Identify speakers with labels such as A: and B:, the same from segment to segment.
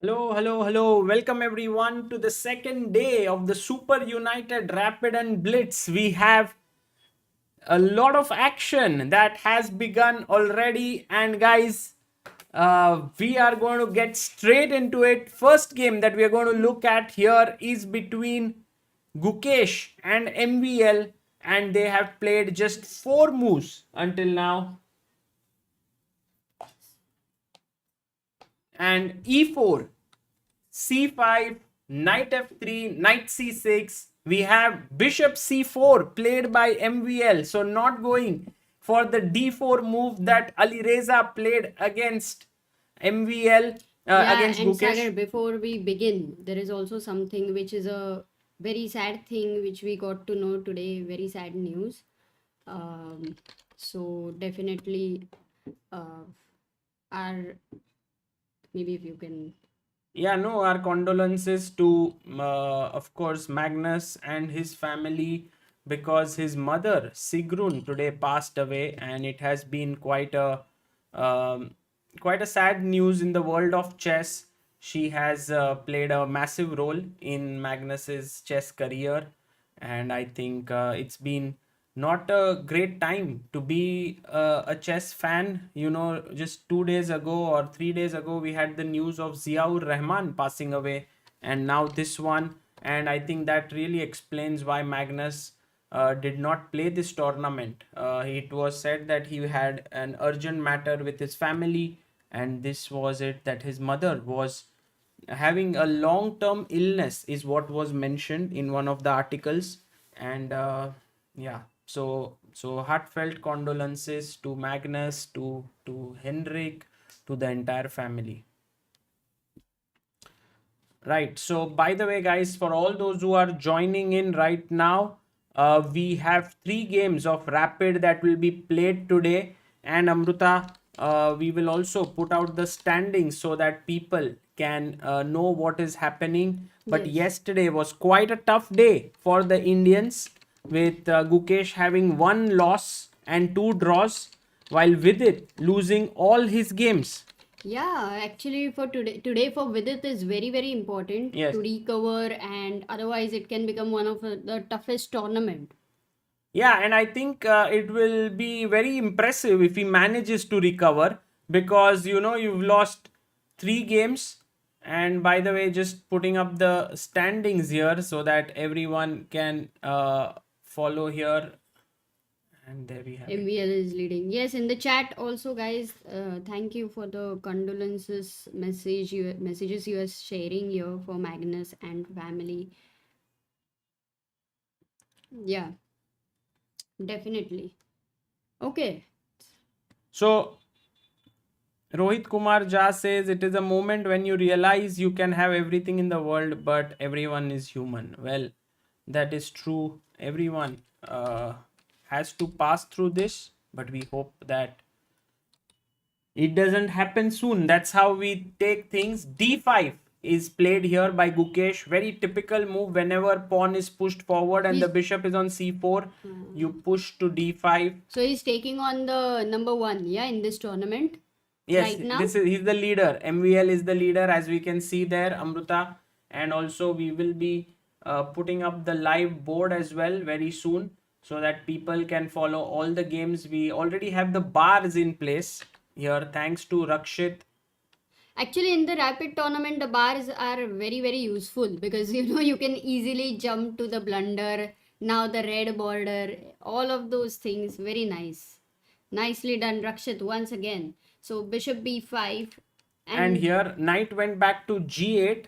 A: Hello, hello, hello. Welcome everyone to the second day of the Super United Rapid and Blitz. We have a lot of action that has begun already, and guys, we are going to get straight into it. First game that we are going to look at here is between Gukesh and MVL, and they have played just 4 moves until now. And e4, c5, knight f3, knight c6. We have bishop c4 played by MVL. So not going for the d4 move that Alireza played against MVL, against
B: And
A: Gukesh.
B: Sagar, before we begin, there is also something which is a very sad thing which we got to know today, very sad news. So definitely, our maybe if you can.
A: Yeah, no, our condolences to, of course, Magnus and his family, because his mother, Sigrun, today passed away, and it has been um, quite a sad news in the world of chess. She has played a massive role in Magnus's chess career, and I think it's been not a great time to be a chess fan. You know, just 2 days ago or 3 days ago, we had the news of Ziaur Rahman passing away, and now this one. And I think that really explains why Magnus did not play this tournament. It was said that he had an urgent matter with his family, and this was it, that his mother was having a long term illness, is what was mentioned in one of the articles. And yeah, so heartfelt condolences to Magnus, to Henrik, to the entire family. Right. So, by the way, guys, for all those who are joining in right now, we have 3 games of Rapid that will be played today. And Amruta, we will also put out the standings so that people can know what is happening. But
B: Yes.
A: yesterday was quite a tough day for the Indians, with Gukesh having 1 loss and 2 draws, while Vidit losing all his games.
B: Yeah, actually, for today for Vidit is very important
A: Yes.
B: to recover, and otherwise it can become one of the toughest tournament.
A: Yeah, and I think it will be very impressive if he manages to recover, because you know you've lost 3 games. And by the way, just putting up the standings here so that everyone can follow here. And there we have it.
B: MVL is leading. Yes, in the chat also, guys. Thank you for the condolences messages you are sharing here for Magnus and family. Yeah, definitely. Okay.
A: So Rohit Kumar Jha says it is a moment when you realize you can have everything in the world, but everyone is human. Well, that is true. Everyone has to pass through this, but we hope that it doesn't happen soon. That's how we take things. D5 is played here by Gukesh. Very typical move. Whenever pawn is pushed forward and the
B: He's
A: bishop is on c4, you push to d5.
B: so he's taking on the number one, yeah, in this tournament
A: Yes,
B: right now.
A: he's the leader. MVL is the leader, as we can see there, Amruta. And also we will be putting up the live board as well very soon, so that people can follow all the games. We already have the bars in place here, thanks to Rakshit.
B: Actually, in the rapid tournament, the bars are very useful because you know you can easily jump to the blunder. Now the red border, all of those things, very nice. Nicely done, Rakshit, once again. So bishop b5
A: And
B: and
A: here knight went back to g8.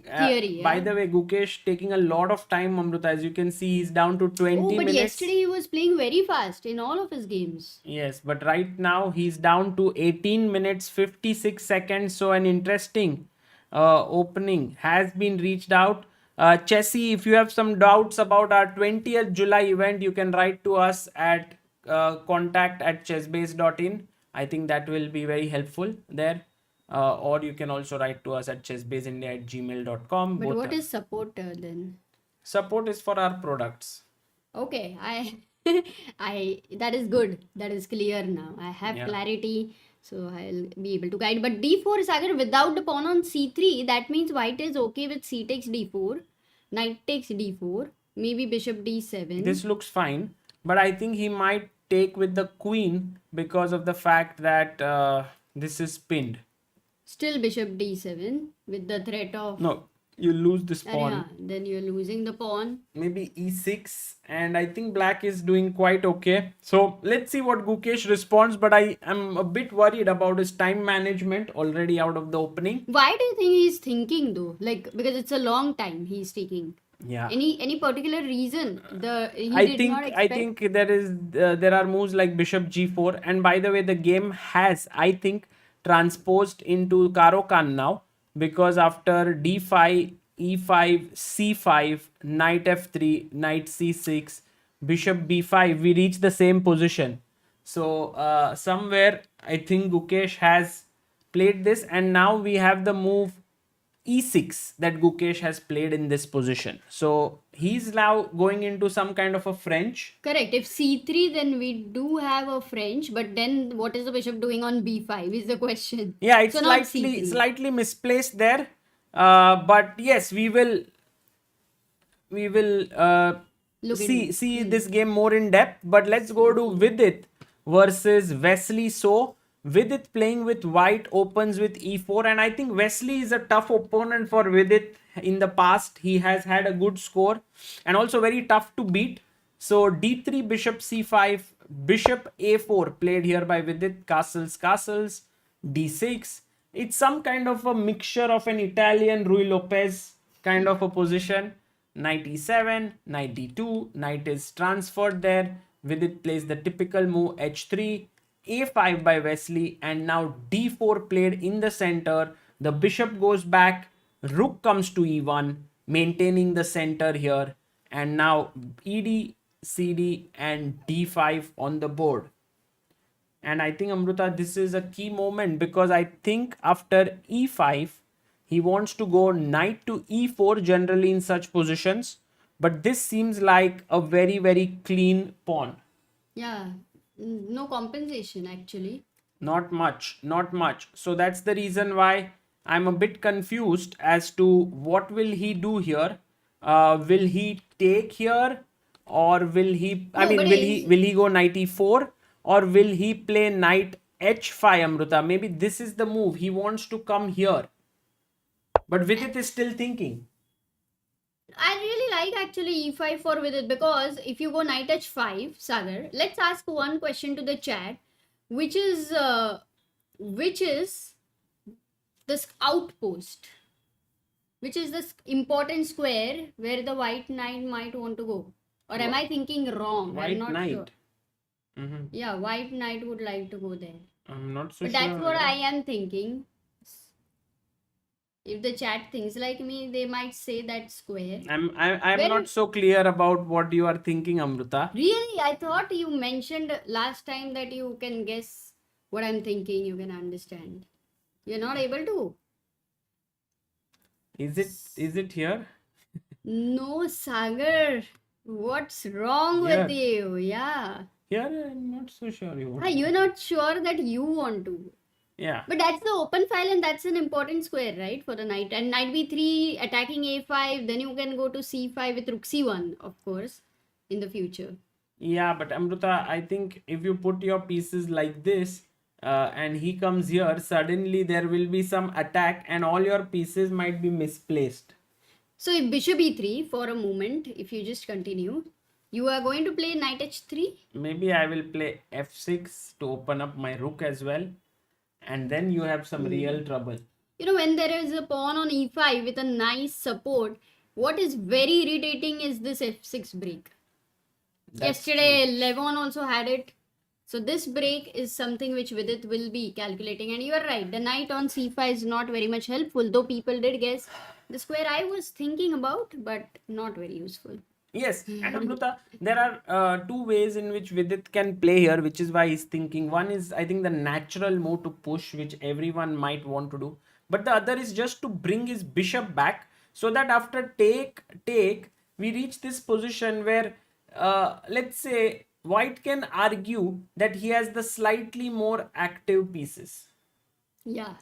B: theory,
A: By
B: yeah.
A: the way, Gukesh taking a lot of time, Amruta. As you can see, he's down to 20
B: Oh, but
A: minutes.
B: yesterday he was playing very fast in all of his games.
A: Yes, but right now he's down to 18 minutes 56 seconds. So an interesting opening has been reached out. Chessy, if you have some doubts about our 20th July event, you can write to us at contact@chessbase.in. I think that will be very helpful there. Or you can also write to us at chessbaseindia@gmail.com.
B: But
A: Both
B: what
A: are.
B: is support then?
A: Support is for our products.
B: Okay, I that is good. That is clear now. I have
A: Yeah.
B: clarity. So I'll be able to guide. But d4, Sagar, without the pawn on c3, that means white is okay with c takes d4, knight takes d4, maybe bishop d7.
A: This looks fine, but I think he might take with the queen because of the fact that this is pinned.
B: Still bishop d7 with the threat of...
A: No, you lose this
B: Yeah,
A: pawn.
B: then you're losing the pawn.
A: Maybe e6, and I think black is doing quite okay. So let's see what Gukesh responds, but I am a bit worried about his time management already out of the opening.
B: Why do you think he's thinking though? Like, because it's a long time he's taking.
A: Yeah.
B: Any particular reason he
A: I
B: did
A: think
B: not expect?
A: there are moves like bishop g4, and by the way, the game has, I think, transposed into Karo Khan now, because after d5, e5, c5, knight f3, knight c6, bishop b5, we reach the same position. So somewhere I think Gukesh has played this, and now we have the move e6 that Gukesh has played in this position. So he's now going into some kind of a French.
B: Correct. If c3, then we do have a French, but then what is the bishop doing on b5 is the question.
A: Yeah, it's
B: So not
A: slightly misplaced there. But yes, we will see this game more in depth. But let's go to Vidit versus Wesley So. Vidit playing with white opens with e4, and I think Wesley is a tough opponent for Vidit. In the past, he has had a good score and also very tough to beat. So d3, bishop c5, bishop a4 played here by Vidit. Castles, d6. It's some kind of a mixture of an Italian Rui Lopez kind of a position. Knight e7, knight d2, knight is transferred there. Vidit plays the typical move h3, a5 by Wesley, and now d4 played in the center. The bishop goes back, rook comes to e1, maintaining the center here, and now ed, cd, and d5 on the board. And I think, Amruta, this is a key moment, because I think after e5, he wants to go knight to e4 generally in such positions, but this seems like a very, very clean pawn.
B: Yeah, no compensation actually.
A: Not much. So that's the reason why I'm a bit confused as to what will he do here. Will he take here, or will he? Will he go knight e4, or will he play knight h5? Amruta, maybe this is the move he wants to come here, but Vidit is still thinking.
B: I really like actually e5 for Vidit, because if you go knight h5, Sagar, let's ask one question to the chat, which is this outpost, which is this important square where the white knight might want to go, or am I thinking wrong?
A: White
B: I'm not
A: knight.
B: sure. Yeah, white knight would like to go there.
A: I'm not so
B: But
A: sure.
B: that's what I am thinking. If the chat thinks like me, they might say that square.
A: I'm not so clear about what you are thinking, Amruta.
B: Really? I thought you mentioned last time that you can guess what I'm thinking, you can understand. You're not able to?
A: Is it here?
B: No, Sagar. What's wrong with you? Yeah.
A: Here, I'm not so sure you want.
B: You're not sure that you want to.
A: Yeah.
B: But that's the open file, and that's an important square, right? For the knight. And knight b3, attacking a5, then you can go to c5 with rook c1, of course, in the future.
A: Yeah, but Amruta, I think if you put your pieces like this, and he comes here, suddenly there will be some attack and all your pieces might be misplaced.
B: So if bishop e3 for a moment, if you just continue, you are going to play knight h3?
A: Maybe I will play f6 to open up my rook as well. And then you have some real trouble.
B: You know, when there is a pawn on e5 with a nice support, what is very irritating is this f6 break. Yesterday, Levon also had it. So this break is something which Vidit will be calculating. And you are right, the knight on c5 is not very much helpful, though people did guess the square I was thinking about, but not very useful.
A: Yes, and Amruta, there are two ways in which Vidit can play here, which is why he's thinking. One is, I think, the natural move to push, which everyone might want to do. But the other is just to bring his bishop back, so that after take, we reach this position where, let's say, white can argue that he has the slightly more active pieces.
B: Yeah.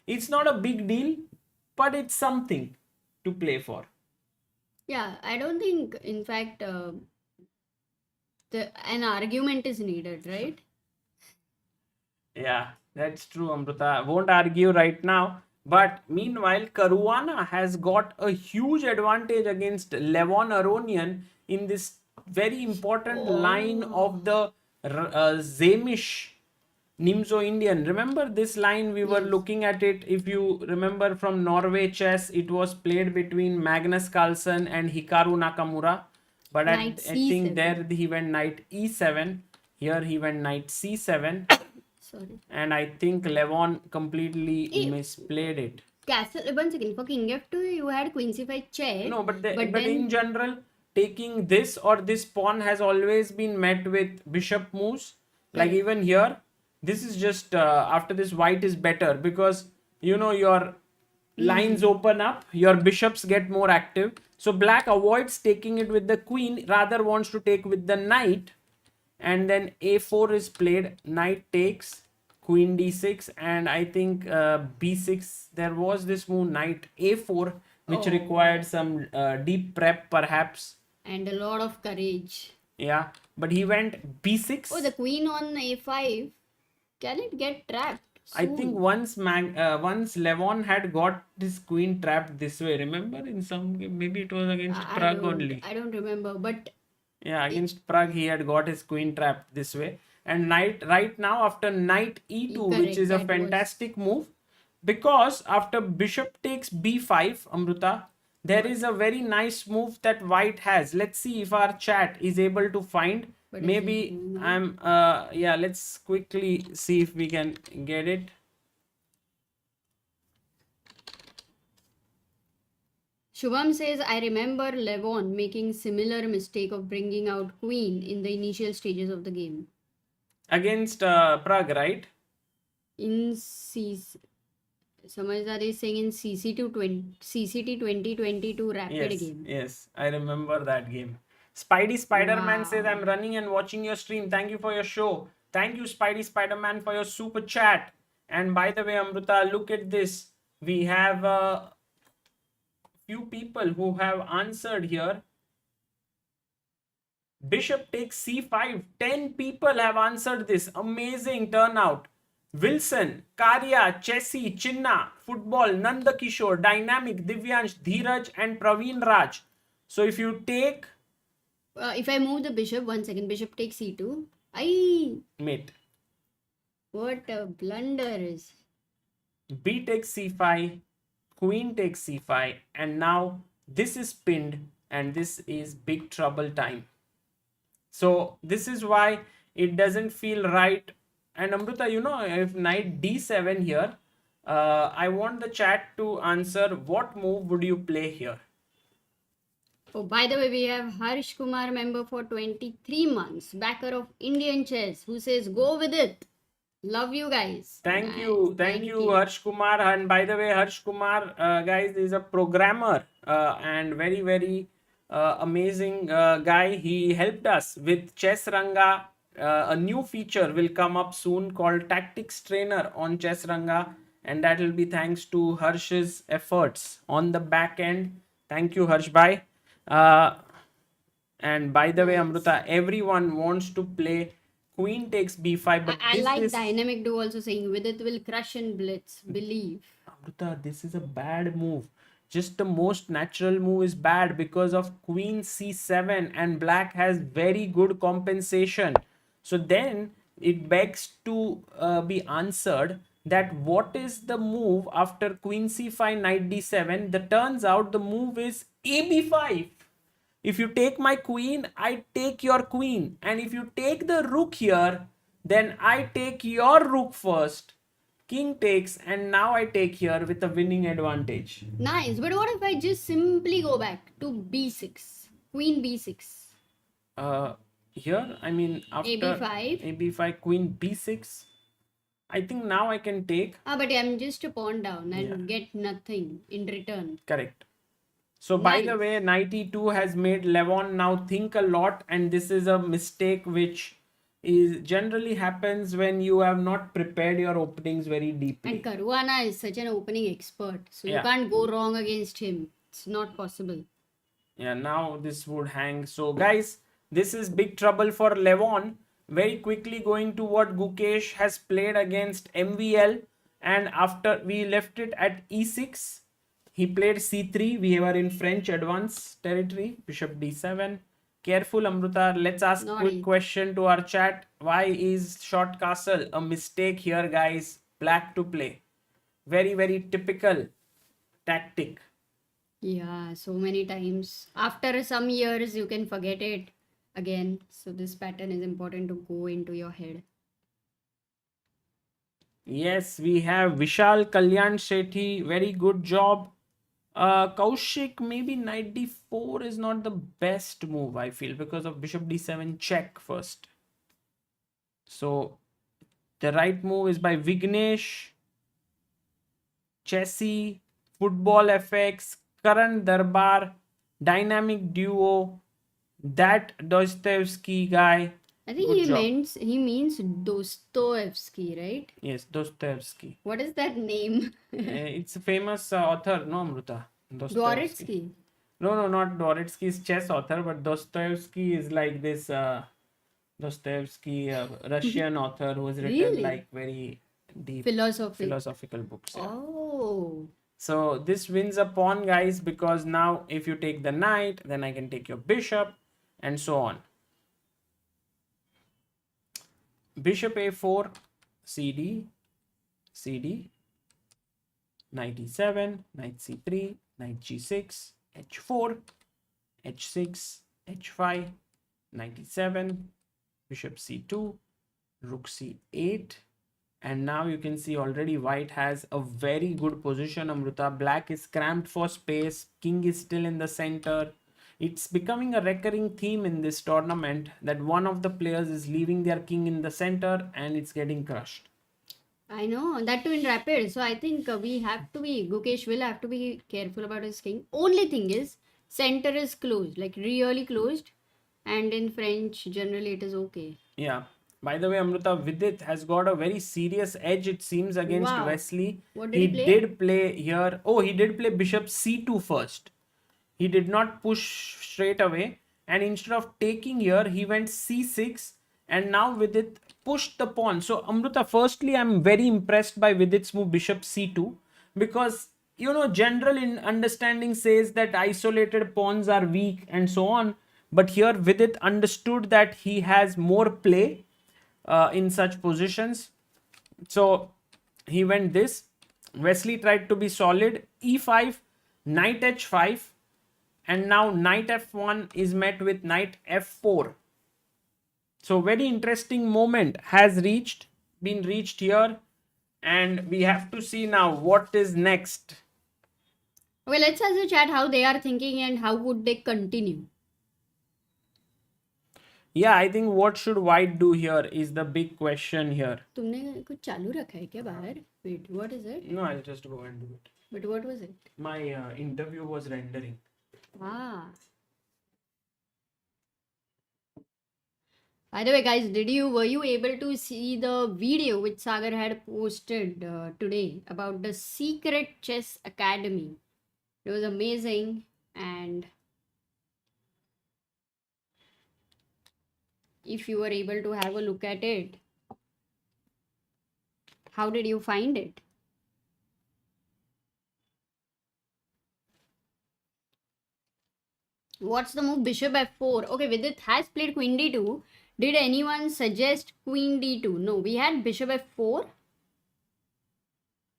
A: It's not a big deal, but it's something to play for.
B: Yeah, I don't think, in fact, an argument is needed, right?
A: Yeah, that's true, Amruta. Won't argue right now. But meanwhile, Caruana has got a huge advantage against Levon Aronian in this very important line of the Zamish Nimzo Indian. Remember this line? We were
B: Yes.
A: looking at it. If you remember from Norway chess, it was played between Magnus Carlsen and Hikaru Nakamura. But
B: Knight
A: I think
B: C7.
A: there he went knight e7. Here he went knight c7.
B: Sorry.
A: And I think Levon completely misplayed it.
B: Castle, one second. For king f2, you had queen c5 check.
A: No, but
B: then
A: in general, taking this or this pawn has always been met with bishop moves. Like even here, this is just after this white is better because your lines open up, your bishops get more active. So black avoids taking it with the queen, rather wants to take with the knight, and then a4 is played, knight takes, queen d6, and I think b6. There was this move knight a4 which required some deep prep perhaps.
B: and a lot of courage.
A: Yeah, but he went b6.
B: Oh, the queen on a5. Can it get trapped?
A: I think once Levon had got this queen trapped this way. Remember in some game, maybe it was against Prague only.
B: I don't remember, but
A: Yeah, against Prague he had got his queen trapped this way. And knight right now after knight e2,
B: Correct,
A: which is a
B: that was-
A: fantastic move, because after bishop takes b5, Amruta, there is a very nice move that white has. Let's see if our chat is able to find.
B: What is
A: Maybe
B: it now?
A: I'm yeah, let's quickly see if we can get it.
B: Shubham says, I remember Levon making similar mistake of bringing out queen in the initial stages of the game.
A: Against Prague, right?
B: In Samajhdar is saying in CCT 2022 rapid
A: Yes,
B: game.
A: yes, I remember that game. Spidey Spider-Man
B: Wow.
A: says, I'm running and watching your stream. Thank you for your show. Thank you, Spidey Spider-Man, for your super chat. And by the way, Amruta, look at this. We have a few people who have answered here. Bishop takes c5. 10 people have answered this. Amazing turnout. Wilson, Karya, Chessy, Chinna, Football, Nanda Kishore, Dynamic, Divyansh, Dheeraj, and Praveen Raj. So if you take
B: If I move the bishop, 1 second, bishop takes c2. Aye,
A: mate,
B: what a blunder is.
A: b takes c5, queen takes c5, and now this is pinned and this is big trouble time. So this is why it doesn't feel right. And Amruta, if knight d7 here, I want the chat to answer what move would you play here.
B: Oh, by the way, we have Harsh Kumar, member for 23 months, backer of Indian Chess, who says, go with it. Love you guys.
A: Thank
B: Nice.
A: you. Thank you, Harsh Kumar. And by the way, Harsh Kumar, guys, is a programmer and very, very amazing guy. He helped us with Chess Ranga. A new feature will come up soon called Tactics Trainer on Chess Ranga. And that will be thanks to Harsh's efforts on the back end. Thank you, Harsh Bhai. And by the way, Amruta, everyone wants to play queen takes b5, but
B: I
A: this
B: like
A: is
B: Dynamic Do also saying, with it will crush and blitz. Believe.
A: Amruta, this is a bad move. Just the most natural move is bad because of queen c7 and black has very good compensation. So then it begs to be answered that what is the move after queen c5 knight d7. The turns out the move is ab5. If you take my queen, I take your queen, and if you take the rook here, then I take your rook first. King takes, and now I take here with a winning advantage.
B: Nice. But what if I just simply go back to b6? Queen b6.
A: Here, I mean, after
B: AB5.
A: AB5, queen b6, I think now I can take.
B: But I'm just a pawn down and get nothing in return.
A: Correct. So by the
B: Nice.
A: way, knight e2 has made Levon now think a lot, and this is a mistake which is generally happens when you have not prepared your openings very
B: And
A: deeply.
B: Caruana is such an opening expert, so you
A: Yeah.
B: can't go wrong against him. It's not possible.
A: Yeah, now this would hang. So guys, this is big trouble for Levon. Very quickly going to what Gukesh has played against MVL, and after we left it at e6, he played c3. We were in French advance territory. Bishop d7. Careful, Amruta. Let's ask quick
B: Naughty.
A: question to our chat. Why is short castle a mistake here, guys? Black to play. Very, very typical tactic.
B: Yeah, so many times. After some years, you can forget it again. So this pattern is important to go into your head.
A: Yes, we have Vishal Kalyan Sethi. Very good job. Kaushik, maybe knight d4 is not the best move, I feel, because of bishop d7 check first. So the right move is by Vignesh, Chessy, Football FX, Karan Darbar, Dynamic Duo, that Dostoevsky guy.
B: I think
A: Good job.
B: he means Dostoevsky, right?
A: Yes, Dostoevsky.
B: What is that name?
A: It's a famous author, no, Amruta? Dostoevsky.
B: Dvoretsky.
A: No, not Dvoretsky's chess author, but Dostoevsky is like this Dostoevsky, Russian author who has written
B: Really?
A: like very deep
B: Philosophy.
A: philosophical books. Yeah.
B: Oh.
A: So this wins a pawn, guys, because now if you take the knight, then I can take your bishop and so on. Bishop a4, cd, cd, knight e7, knight c3, knight g6, h4, h6, h5, knight e7, bishop c2, rook c8, and now you can see already white has a very good position. Amruta, black is cramped for space, king is still in the center. It's becoming a recurring theme in this tournament that one of the players is leaving their king in the center and it's getting crushed.
B: I know, that too in rapid. So I think Gukesh will have to be careful about his king. Only thing is, center is closed, like really closed. And in French, generally it is okay.
A: Yeah. By the way, Amruta, Vidit has got a very serious edge, it seems, against
B: Wow.
A: Wesley.
B: What did he play?
A: Did play here. Oh, he did play bishop c2 first. He did not push straight away. And instead of taking here, he went c6. And now Vidit pushed the pawn. So, Amruta, firstly, I'm very impressed by Vidit's move bishop c2. Because, you know, general in understanding says that isolated pawns are weak and so on. But here, Vidit understood that he has more play in such positions. So he went this. Wesley tried to be solid. e5, knight h5, and now knight f1 is met with knight f4. So very interesting moment has been reached here, and we have to see now what is next.
B: Okay, let's ask the chat how they are thinking and how would they continue.
A: Yeah, I think what should white do here is the big question here.
B: तुमने कुछ चालू रखा है क्या बाहर? Wait, what is it?
A: No, I'll just go and do it.
B: But what was it?
A: My interview was rendering.
B: Ah. By the way, guys, were you able to see the video which Sagar had posted today about the Secret Chess Academy? It was amazing, and if you were able to have a look at it, how did you find it? What's the move? Bishop f4. Okay, Vidit has played queen d2. Did anyone suggest queen d2? No, we had bishop f4.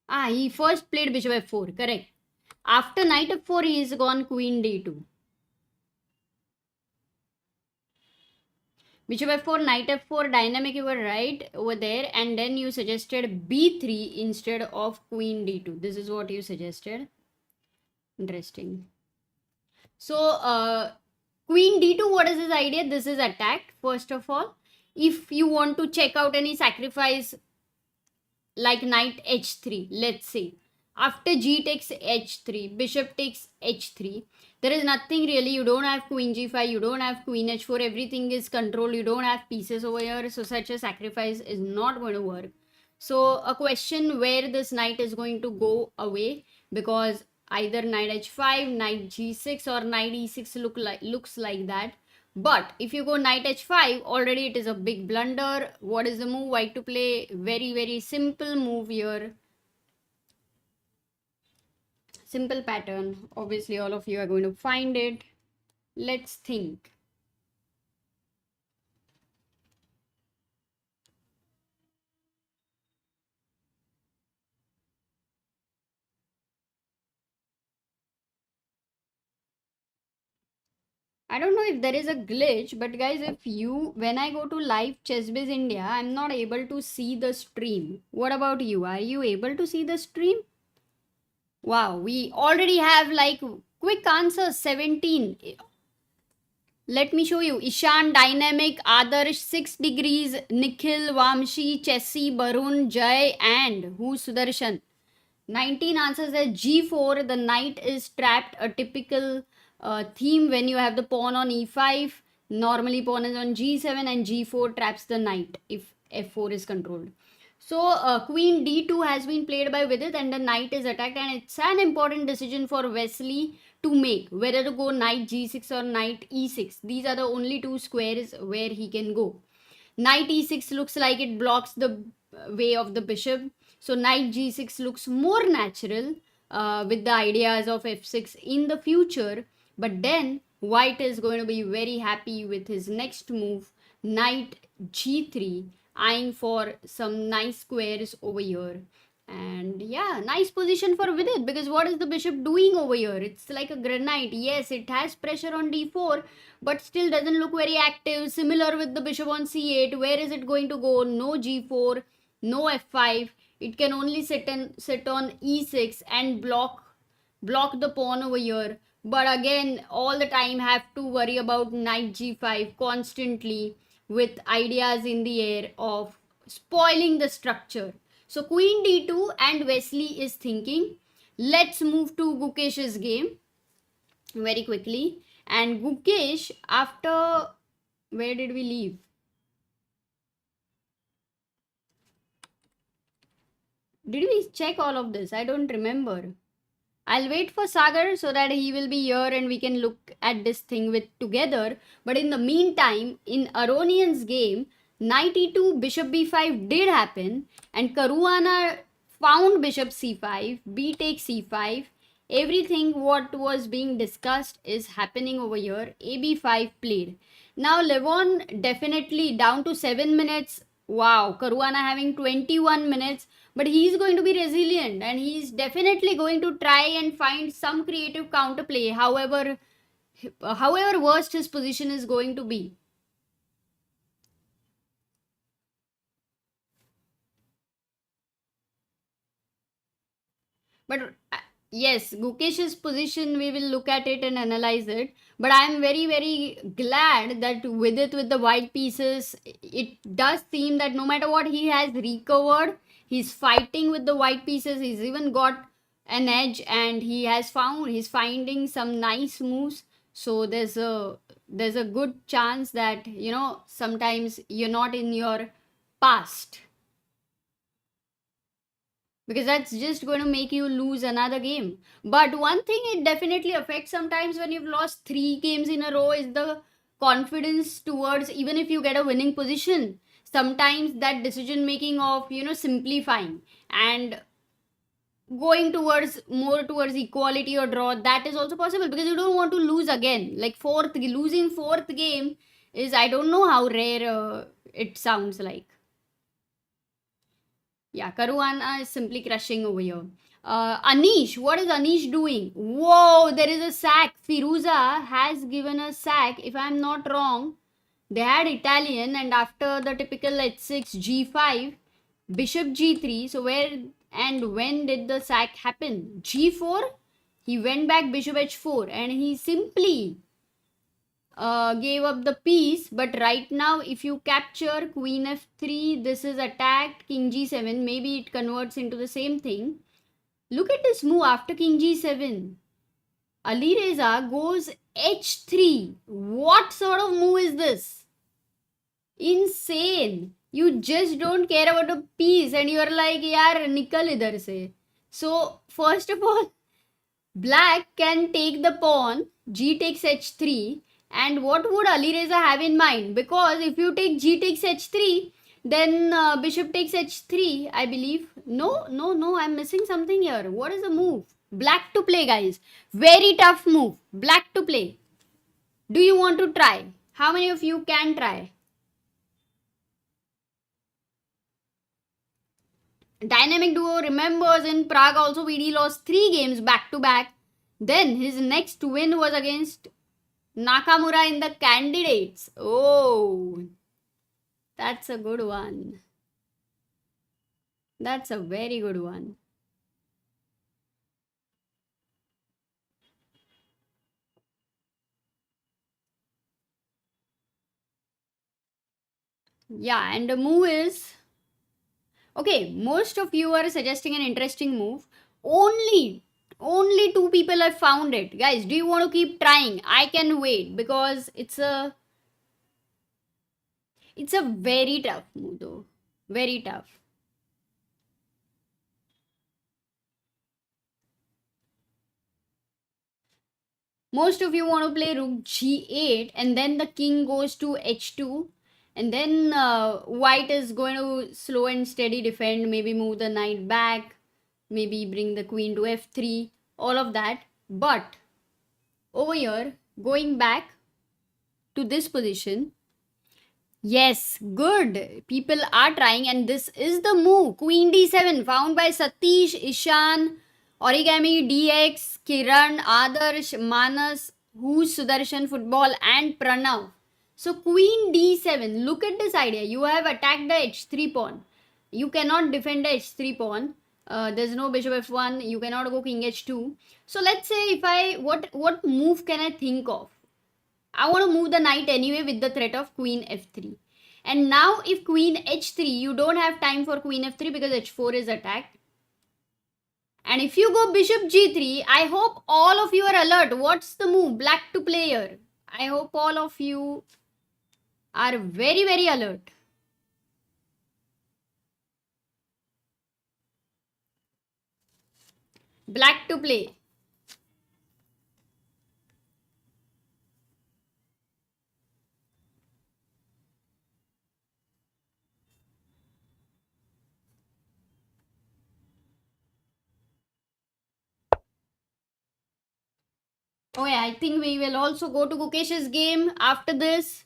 B: Ah, he first played bishop f4. Correct. After knight f4, he is gone queen d2. Bishop f4, knight f4, dynamic, you were right over there. And then you suggested b3 instead of queen d2. This is what you suggested. Interesting. So, queen d2, what is his idea? This is attack, first of all. If you want to check out any sacrifice like knight h3, let's say, After g takes h3, bishop takes h3. There is nothing really. You don't have queen g5, you don't have queen h4. Everything is controlled. You don't have pieces over here. So such a sacrifice is not going to work. So a question where this knight is going to go away, because either knight h5, knight g6 or knight e6 looks like that. But if you go knight h5, already it is a big blunder. What is the move? White to play. Very, very simple move here. Simple pattern. Obviously, all of you are going to find it. Let's think. I don't know if there is a glitch, but guys, when I go to live ChessBase India, I'm not able to see the stream. What about you? Are you able to see the stream? Wow, we already have like quick answers 17. Let me show you. Ishan, Dynamic, Adarsh, 6 degrees, Nikhil, Vamshi, Chessy, Barun, Jay, and who's Sudarshan? 19 answers at g4. The knight is trapped, a typical theme when you have the pawn on e5. Normally pawn is on g7 and g4 traps the knight if f4 is controlled. So queen d2 has been played by Vidit and the knight is attacked, and it's an important decision for Wesley to make whether to go knight g6 or knight e6. These are the only two squares where he can go. Knight e6 looks like it blocks the way of the bishop. So knight g6 looks more natural with the ideas of f6 in the future. But then white is going to be very happy with his next move, knight g3, eyeing for some nice squares over here. And yeah, nice position for Vidit, because what is the bishop doing over here? It's like a granite. Yes, it has pressure on d4, but still doesn't look very active. Similar with the bishop on c8. Where is it going to go? No g4, no f5. It can only sit on e6 and block the pawn over here. But again, all the time have to worry about knight g5 constantly, with ideas in the air of spoiling the structure. So queen d2, and Wesley is thinking, let's move to Gukesh's game very quickly. And Gukesh, after, where did we leave? Did we check all of this? I don't remember. I'll wait for Sagar so that he will be here and we can look at this thing together. But in the meantime, in Aronian's game, knight e2, bishop b5 did happen, and Caruana found bishop c5, b takes c5. Everything what was being discussed is happening over here. ab5 played. Now Levon definitely down to 7 minutes. Wow, Caruana having 21 minutes. But he's going to be resilient and he's definitely going to try and find some creative counterplay, however worst his position is going to be. But yes, Gukesh's position, we will look at it and analyze it. But I am very, very glad that with the white pieces, it does seem that no matter what, he has recovered. He's fighting with the white pieces. He's even got an edge, and he's finding some nice moves. So there's a good chance that, sometimes you're not in your past, because that's just going to make you lose another game. But one thing it definitely affects sometimes when you've lost 3 games in a row is the confidence towards, even if you get a winning position, sometimes that decision making of simplifying and going more towards equality or draw, that is also possible, because you don't want to lose again. Like losing fourth game is, I don't know how rare it sounds like. Yeah, Caruana is simply crushing over here. Anish, what is Anish doing? Whoa, there is a sack. Firouzja has given a sack, if I'm not wrong. They had Italian, and after the typical h6, g5, bishop g3. So where and when did the sack happen? g4? He went back bishop h4 and he simply gave up the piece. But right now, if you capture queen f3, this is attacked, king g7, maybe it converts into the same thing. Look at this move after king g7. Alireza goes h3. What sort of move is this? Insane. You just don't care about a piece and you're like, yaar, nikal idhar se. So, first of all, black can take the pawn, g takes h3, and what would Alireza have in mind? Because if you take g takes h3, then bishop takes h3, I believe. No, I'm missing something here. What is the move? Black to play, guys. Very tough move. Black to play. Do you want to try? How many of you can try? Dynamic duo remembers in Prague also VD lost 3 games back to back. Then his next win was against Nakamura in the candidates. Oh, that's a good one. That's a very good one. Yeah, and the move is... Okay, most of you are suggesting an interesting move. Only 2 people have found it. Guys, do you want to keep trying? I can wait because it's a very tough move though. Very tough. Most of you want to play rook g8 and then the king goes to h2 and then white is going to slow and steady defend, maybe move the knight back, maybe bring the queen to f3, all of that. But over here, going back to this position, yes, good. People are trying and this is the move. Queen d7 found by Satish, Ishan, Origami, DX, Kiran, Adarsh, Manas, Who's Sudarshan Football and Pranav. So queen d7, look at this idea. You have attacked the h3 pawn. You cannot defend the h3 pawn. There's no bishop f1. You cannot go king h2. So let's say if I, what move can I think of? I want to move the knight anyway with the threat of queen f3. And now if queen h3, you don't have time for queen f3 because h4 is attacked. And if you go bishop g3, I hope all of you are alert. What's the move? Black to play here. I hope all of you are very, very alert. Black to play. Oh yeah, I think we will also go to Gukesh's game after this.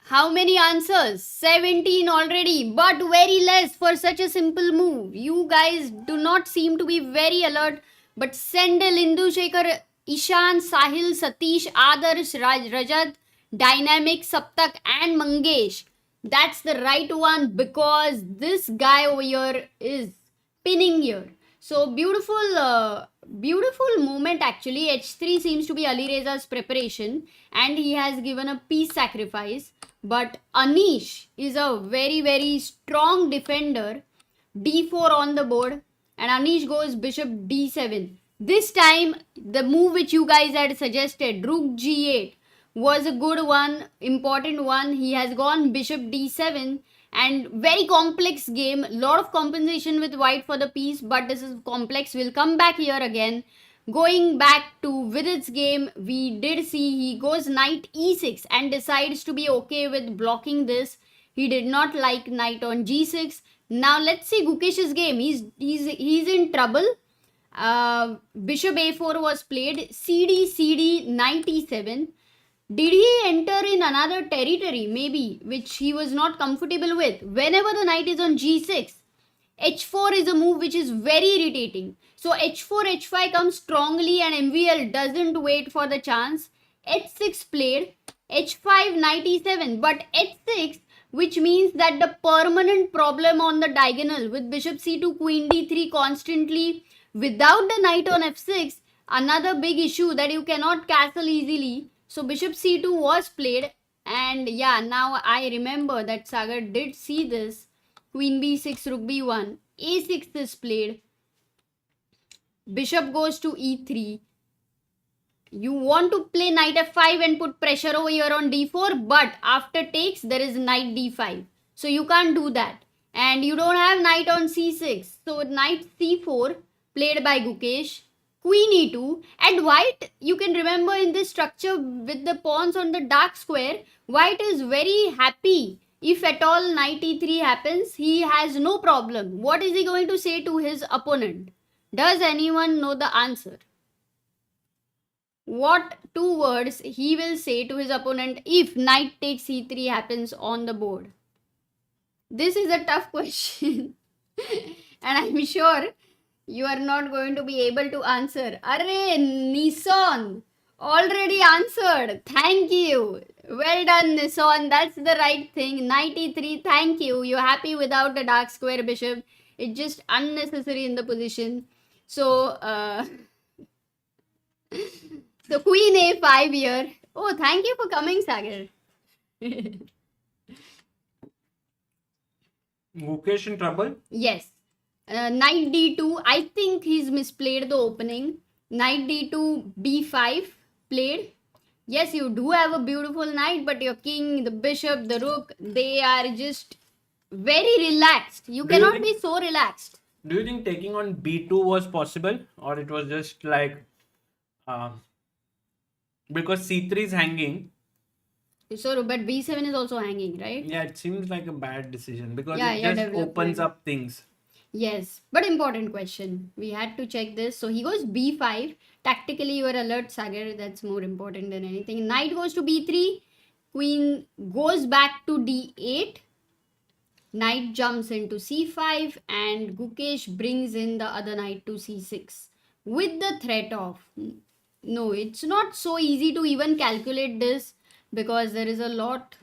B: How many answers? 17 already, but very less for such a simple move. You guys do not seem to be very alert, but Sendel, Indu Shekhar, Ishan, Sahil, Satish, Adarsh, Rajat, Dynamic, Saptak and Mangesh. That's the right one because this guy over here is pinning here. So beautiful moment actually. h3 seems to be Alireza's preparation and he has given a piece sacrifice. But Anish is a very, very strong defender. d4 on the board and Anish goes bishop d7. This time the move which you guys had suggested, rook g8, was a good one, important one. He has gone bishop d7 and very complex game. Lot of compensation with white for the piece, but this is complex. We'll come back here again. Going back to Vidit's game, we did see he goes knight e6 and decides to be okay with blocking this. He did not like knight on g6. Now let's see Gukesh's game. He's in trouble. Bishop a4 was played. CD, knight e7. Did he enter in another territory, maybe, which he was not comfortable with? Whenever the knight is on g6, h4 is a move which is very irritating. So h4, h5 comes strongly and MVL doesn't wait for the chance. h6 played, h5, knight e7, but h6, which means that the permanent problem on the diagonal with bishop c2, queen d3 constantly without the knight on f6, another big issue that you cannot castle easily. So bishop c2 was played and yeah, now I remember that Sagar did see this. Queen b6, rook b1, a6 is played. Bishop goes to e3. You want to play knight f5 and put pressure over here on d4, but after takes there is knight d5. So you can't do that. And you don't have knight on c6. So knight c4 played by Gukesh. Queen e2. And white, you can remember in this structure with the pawns on the dark square, white is very happy. If at all knight e3 happens, he has no problem. What is he going to say to his opponent? Does anyone know the answer? What two words he will say to his opponent if knight takes c3 happens on the board? This is a tough question. And I'm sure you are not going to be able to answer. Arre, Nissan already answered. Thank you. Well done, Nissan. That's the right thing. Knight e3, thank you. You're happy without the dark square bishop. It's just unnecessary in the position. So, so queen a5 here. Oh, thank you for coming, Sagar.
A: Gukesh in trouble?
B: Yes. Knight d2. I think he's misplayed the opening. Knight d2, b5 played. Yes, you do have a beautiful knight, but your king, the bishop, the rook, they are just very relaxed. You cannot be so relaxed.
A: Do you think taking on b2 was possible, or it was just like because c3 is hanging?
B: So, but b7 is also hanging, right?
A: Yeah, it seems like a bad decision because
B: Yeah,
A: it
B: yeah,
A: just opens up things.
B: Yes, but important question. We had to check this. So he goes b5. Tactically, you are alert, Sagar. That's more important than anything. Knight goes to b3. Queen goes back to d8. Knight jumps into c5. And Gukesh brings in the other knight to c6. With the threat of... No, it's not so easy to even calculate this because there is a lot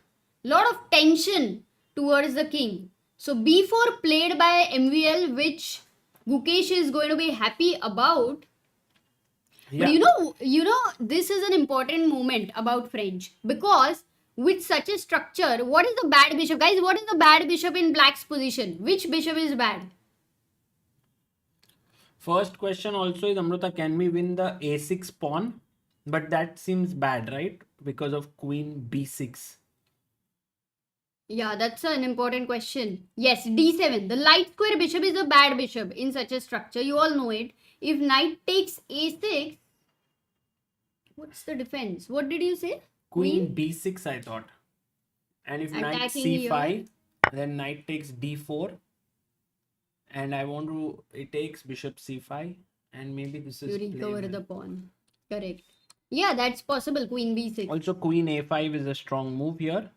B: of tension towards the king. So b4 played by MVL, which Gukesh is going to be happy about. Yeah. But you know, this is an important moment about French because with such a structure, what is the bad bishop? Guys, what is the bad bishop in black's position? Which bishop is bad?
A: First question also is, Amruta, can we win the a6 pawn? But that seems bad, right? Because of queen b6.
B: Yeah, that's an important question. Yes, d7. The light square bishop is a bad bishop in such a structure. You all know it. If knight takes a6, what's the defense? What did you say?
A: Queen b6, I thought. And if knight c5, then knight takes d4. And I want to, it takes bishop c5. And maybe this is...
B: You recover the pawn. Correct. Yeah, that's possible. Queen b6.
A: Also, queen a5 is a strong move here.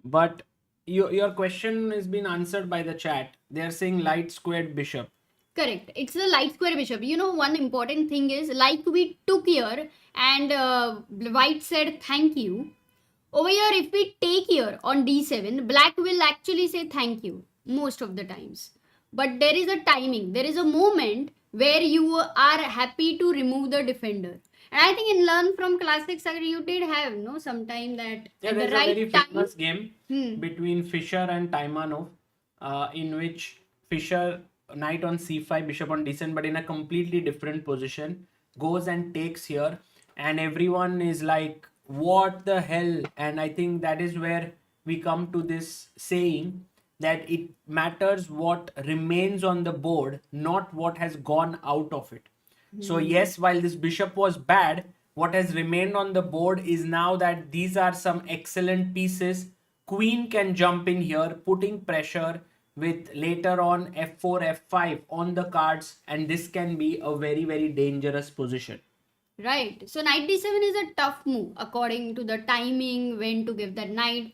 A: But your question has been answered by the chat. They are saying light squared bishop.
B: Correct. It's the light square bishop. You know, one important thing is, like we took here and white said thank you. Over here, if we take here on d7, black will actually say thank you most of the times. But there is a timing. There is a moment where you are happy to remove the defender. And I think in Learn from Classics, you did have sometime that
A: at the right a very famous game between Fischer and Taimanov, in which Fischer knight on c5, bishop on d7, but in a completely different position, goes and takes here, and everyone is like, what the hell? And I think that is where we come to this saying that it matters what remains on the board, not what has gone out of it. So yes, while this bishop was bad, what has remained on the board is now that these are some excellent pieces. Queen can jump in here, putting pressure with later on f4, f5 on the cards, and this can be a very, very dangerous position.
B: Right. So knight d7 is a tough move according to the timing, when to give that knight.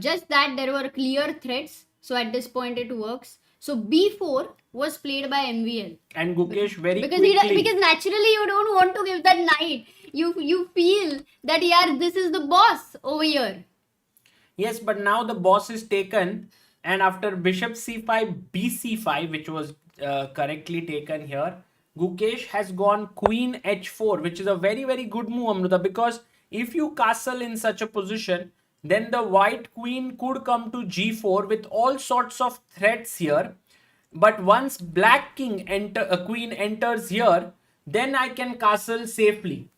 B: Just that there were clear threats. So at this point it works. So b4 was played by MVL.
A: And Gukesh very
B: because
A: quickly...
B: because naturally you don't want to give that knight. You feel that, yeah, this is the boss over here.
A: Yes, but now the boss is taken, and after bishop c5, bc5, which was correctly taken here, Gukesh has gone queen h4, which is a very, very good move, Amruta, because if you castle in such a position, then the white queen could come to g4 with all sorts of threats here. But once black king queen enters here, then I can castle safely.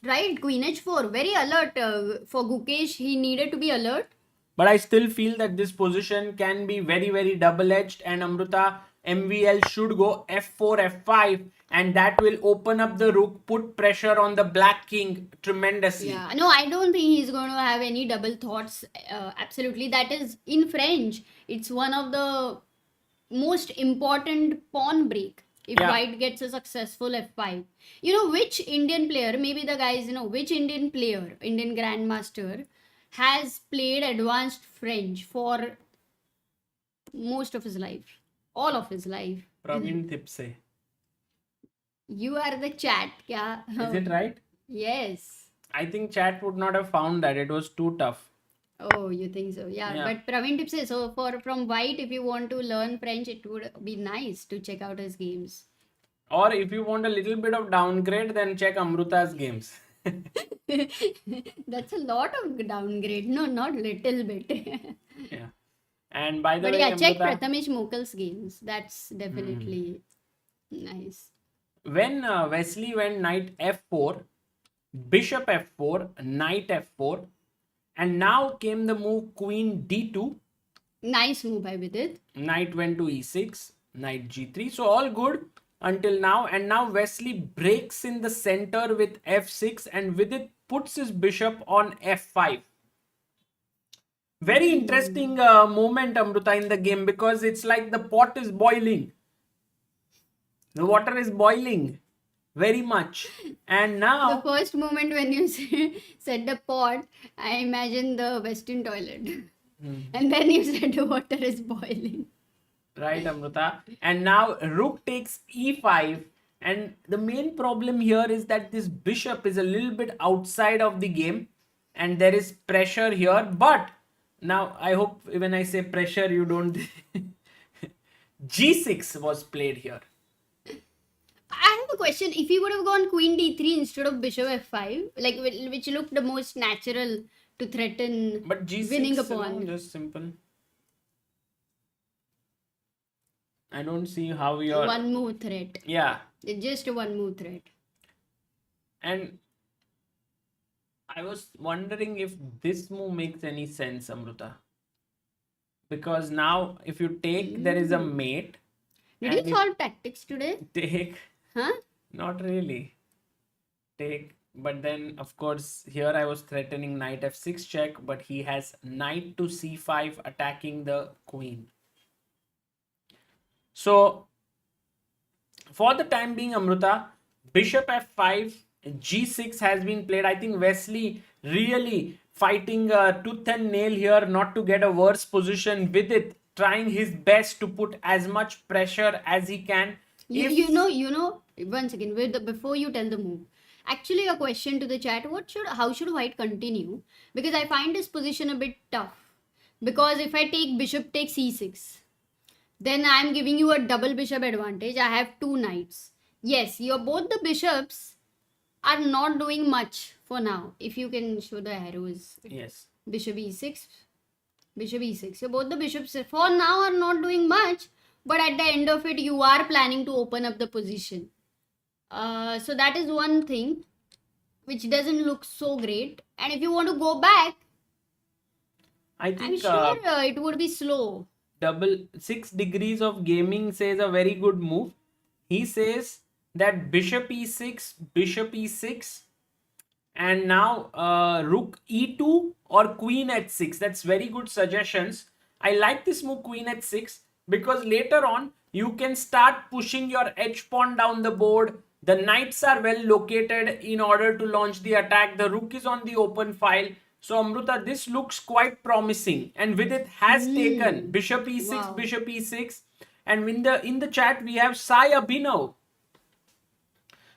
B: Right, queen h4, very alert. For Gukesh, he needed to be alert.
A: But I still feel that this position can be very, very double-edged, and Amruta MVL should go f4, f5, and that will open up the rook, put pressure on the black king tremendously.
B: Yeah, no, I don't think he's going to have any double thoughts. Absolutely, that is in French. It's one of the most important pawn break if
A: Yeah.
B: white gets a successful f5. You know which Indian player, maybe the guys, which Indian player, Indian grandmaster, has played advanced French for most of his life, all of his life.
A: Praveen Thipse.
B: You are the chat, yeah.
A: Is it right?
B: Yes.
A: I think chat would not have found that. It was too tough.
B: Oh, you think so? Yeah,
A: Yeah.
B: but Praveen Tipse, so from white, if you want to learn French, it would be nice to check out his games.
A: Or if you want a little bit of downgrade, then check Amruta's games.
B: That's a lot of downgrade. No, not little bit.
A: Yeah. And by the
B: But
A: way,
B: yeah, check
A: Amruta,
B: Prathamesh Mokal's games. That's definitely nice.
A: when Wesley went knight f4, bishop f4, knight f4, and now came the move queen d2,
B: Nice move by Vidit.
A: knight went to e6, knight g3. So all good until now. And now Wesley breaks in the center with f6, and with it puts his bishop on f5. Very interesting moment, Amruta, in the game, because it's like the pot is boiling. The water is boiling very much. And
B: The
A: now,
B: first moment when you said the pot, I imagined the Western toilet. And then you said the water is boiling.
A: right, Amruta, and now rook takes e5. And the main problem here is that this bishop is a little bit outside of the game, and there is pressure here. But now I hope when I say pressure, you don't. g6 was played here.
B: I have a question. If he would have gone queen d3 instead of bishop f5, like which looked the most natural to threaten
A: But g6,
B: winning a pawn.
A: just simple. I don't see how you're.
B: One move threat.
A: Yeah,
B: It's just a one move threat.
A: and I was wondering if this move makes any sense, Amruta. Because now, if you take, there is a mate.
B: Did
A: And
B: you solve tactics today?
A: Take,
B: Huh?
A: not really. Take, but then, of course, here I was threatening knight f6 check, but he has knight to c5 attacking the queen. So, for the time being, Amruta, bishop f5, g6 has been played. I think Wesley really fighting tooth and nail here not to get a worse position with it, trying his best to put as much pressure as he can.
B: You know, one second, before you tell the move. Actually, a question to the chat, how should white continue? Because I find this position a bit tough. Because if I take bishop takes e6, then I'm giving you a double bishop advantage. I have two knights. Yes, both the bishops are not doing much for now. If you can show the arrows.
A: Yes.
B: Bishop e6, bishop e6. So both the bishops for now are not doing much, but at the end of it, you are planning to open up the position. So that is one thing which doesn't look so great. And if you want to go back,
A: I
B: I'm
A: think
B: sure it would be slow.
A: double 6 degrees of gaming says a very good move. He says that bishop e6, and now rook e2 or queen h6. That's very good suggestions. I like this move, queen h6, because later on you can start pushing your h pawn down the board. The knights are well located in order to launch the attack. The rook is on the open file. So Amruta, this looks quite promising, and with it has taken bishop e6,
B: Wow.
A: bishop e6, and in the chat we have Sai Abhinav.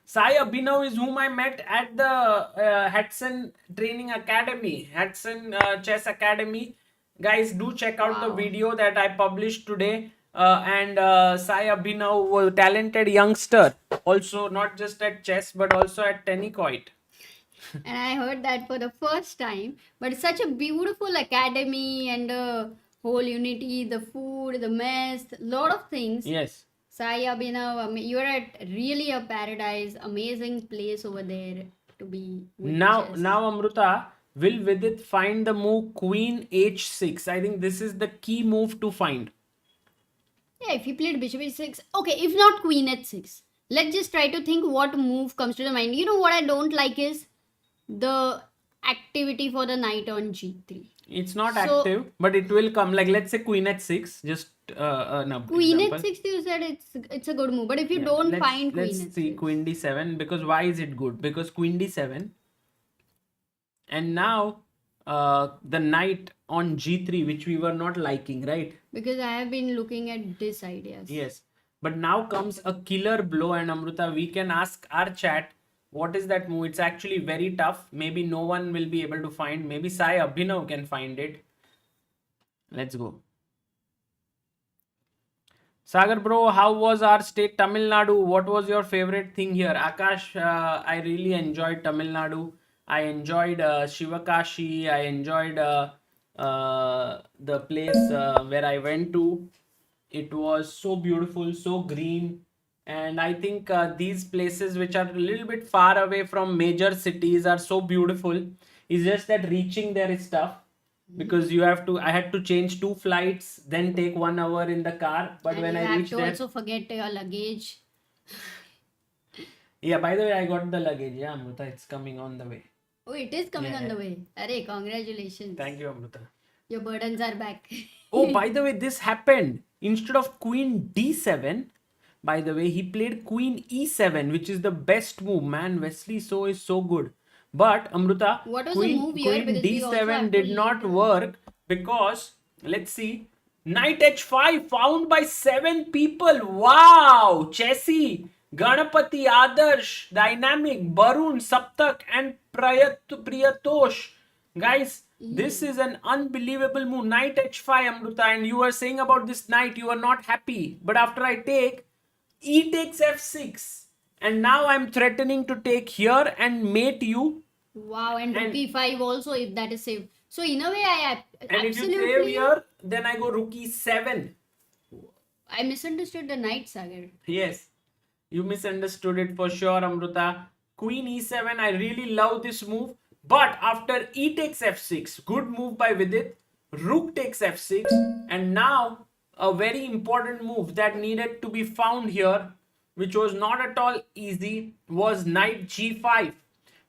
A: Sai Abhinav is whom I met at the Hudson Training Academy, Hudson Chess Academy. Guys, do check out the
B: Wow.
A: video that I published today. And Sai Abhinav was a talented youngster, also not just at chess but also at Tennicoit.
B: And I heard that for the first time. But it's such a beautiful academy and a whole unity, the food, the mess, lot of things.
A: Yes.
B: Sai Abhinav, you're at really a paradise, amazing place over there to be with
A: Now,
B: chess.
A: Amruta, will Vidit find the move Queen H6? I think this is the key move to find.
B: Yeah, if he played bishop h6, okay, if not queen h6, let's just try to think what move comes to the mind. You know what I don't like is the activity for the knight on g3.
A: It's not
B: So-
A: active, but it will come. Like, let's say Queen H6. Just an
B: Queen
A: example.
B: h6, you said it's a good move, but if you
A: Yeah,
B: don't
A: let's-
B: find queen
A: let's
B: h6,
A: see Queen D7. Because why is it good? Because Queen D7, and now the knight on G3, which we were not liking, right?
B: because I have been looking at this ideas.
A: Yes. But now comes a killer blow, and Amruta, we can ask our chat what is that move. It's actually very tough. Maybe no one will be able to find. Maybe Sai Abhinav can find it. Let's go. Sagar bro, how was our state Tamil Nadu? What was your favorite thing here? Akash, I really enjoyed Tamil Nadu. I enjoyed Shivakashi. I enjoyed the place where I went to. It was so beautiful, so green. And I think these places which are a little bit far away from major cities are so beautiful. It's just that reaching there is tough because I had to change 2 flights, then take 1 hour in the car. But
B: And
A: when
B: you
A: I
B: have
A: reached
B: to
A: there,
B: also forget your luggage.
A: yeah, by the way, I got the luggage. Yeah, Amruta, it's coming on the way.
B: Oh, it is coming on
A: Yeah.
B: the way. Arey, congratulations.
A: Thank you, Amruta.
B: Your burdens are back.
A: Oh, by the way, this happened. Instead of Queen D7, by the way, he played Queen E7, which is the best move. Man, Wesley So is so good. But Amruta,
B: What was the move here?
A: Queen
B: Because we also
A: D7
B: have to
A: did not
B: lead.
A: work because, let's see, Knight H5 found by 7 people. Wow! Chessy, Ganapati, Adarsh, Dynamic, Barun, Saptak, and Priyatosh. Guys, this is an unbelievable move. Knight H5, Amruta, and you were saying about this knight, you are not happy. But after I take, E takes F6. And now I'm threatening to take here and mate you.
B: Wow, and rook
A: And-
B: e5 also, if that is safe. So in a way, I
A: And if you
B: absolutely
A: crave here, then I go rook E7.
B: I misunderstood the knight, Sagar.
A: Yes, you misunderstood it for sure, Amruta. Queen E7, I really love this move. But after E takes F6, good move by Vidit. Rook takes F6. And now a very important move that needed to be found here, which was not at all easy, was Knight G5.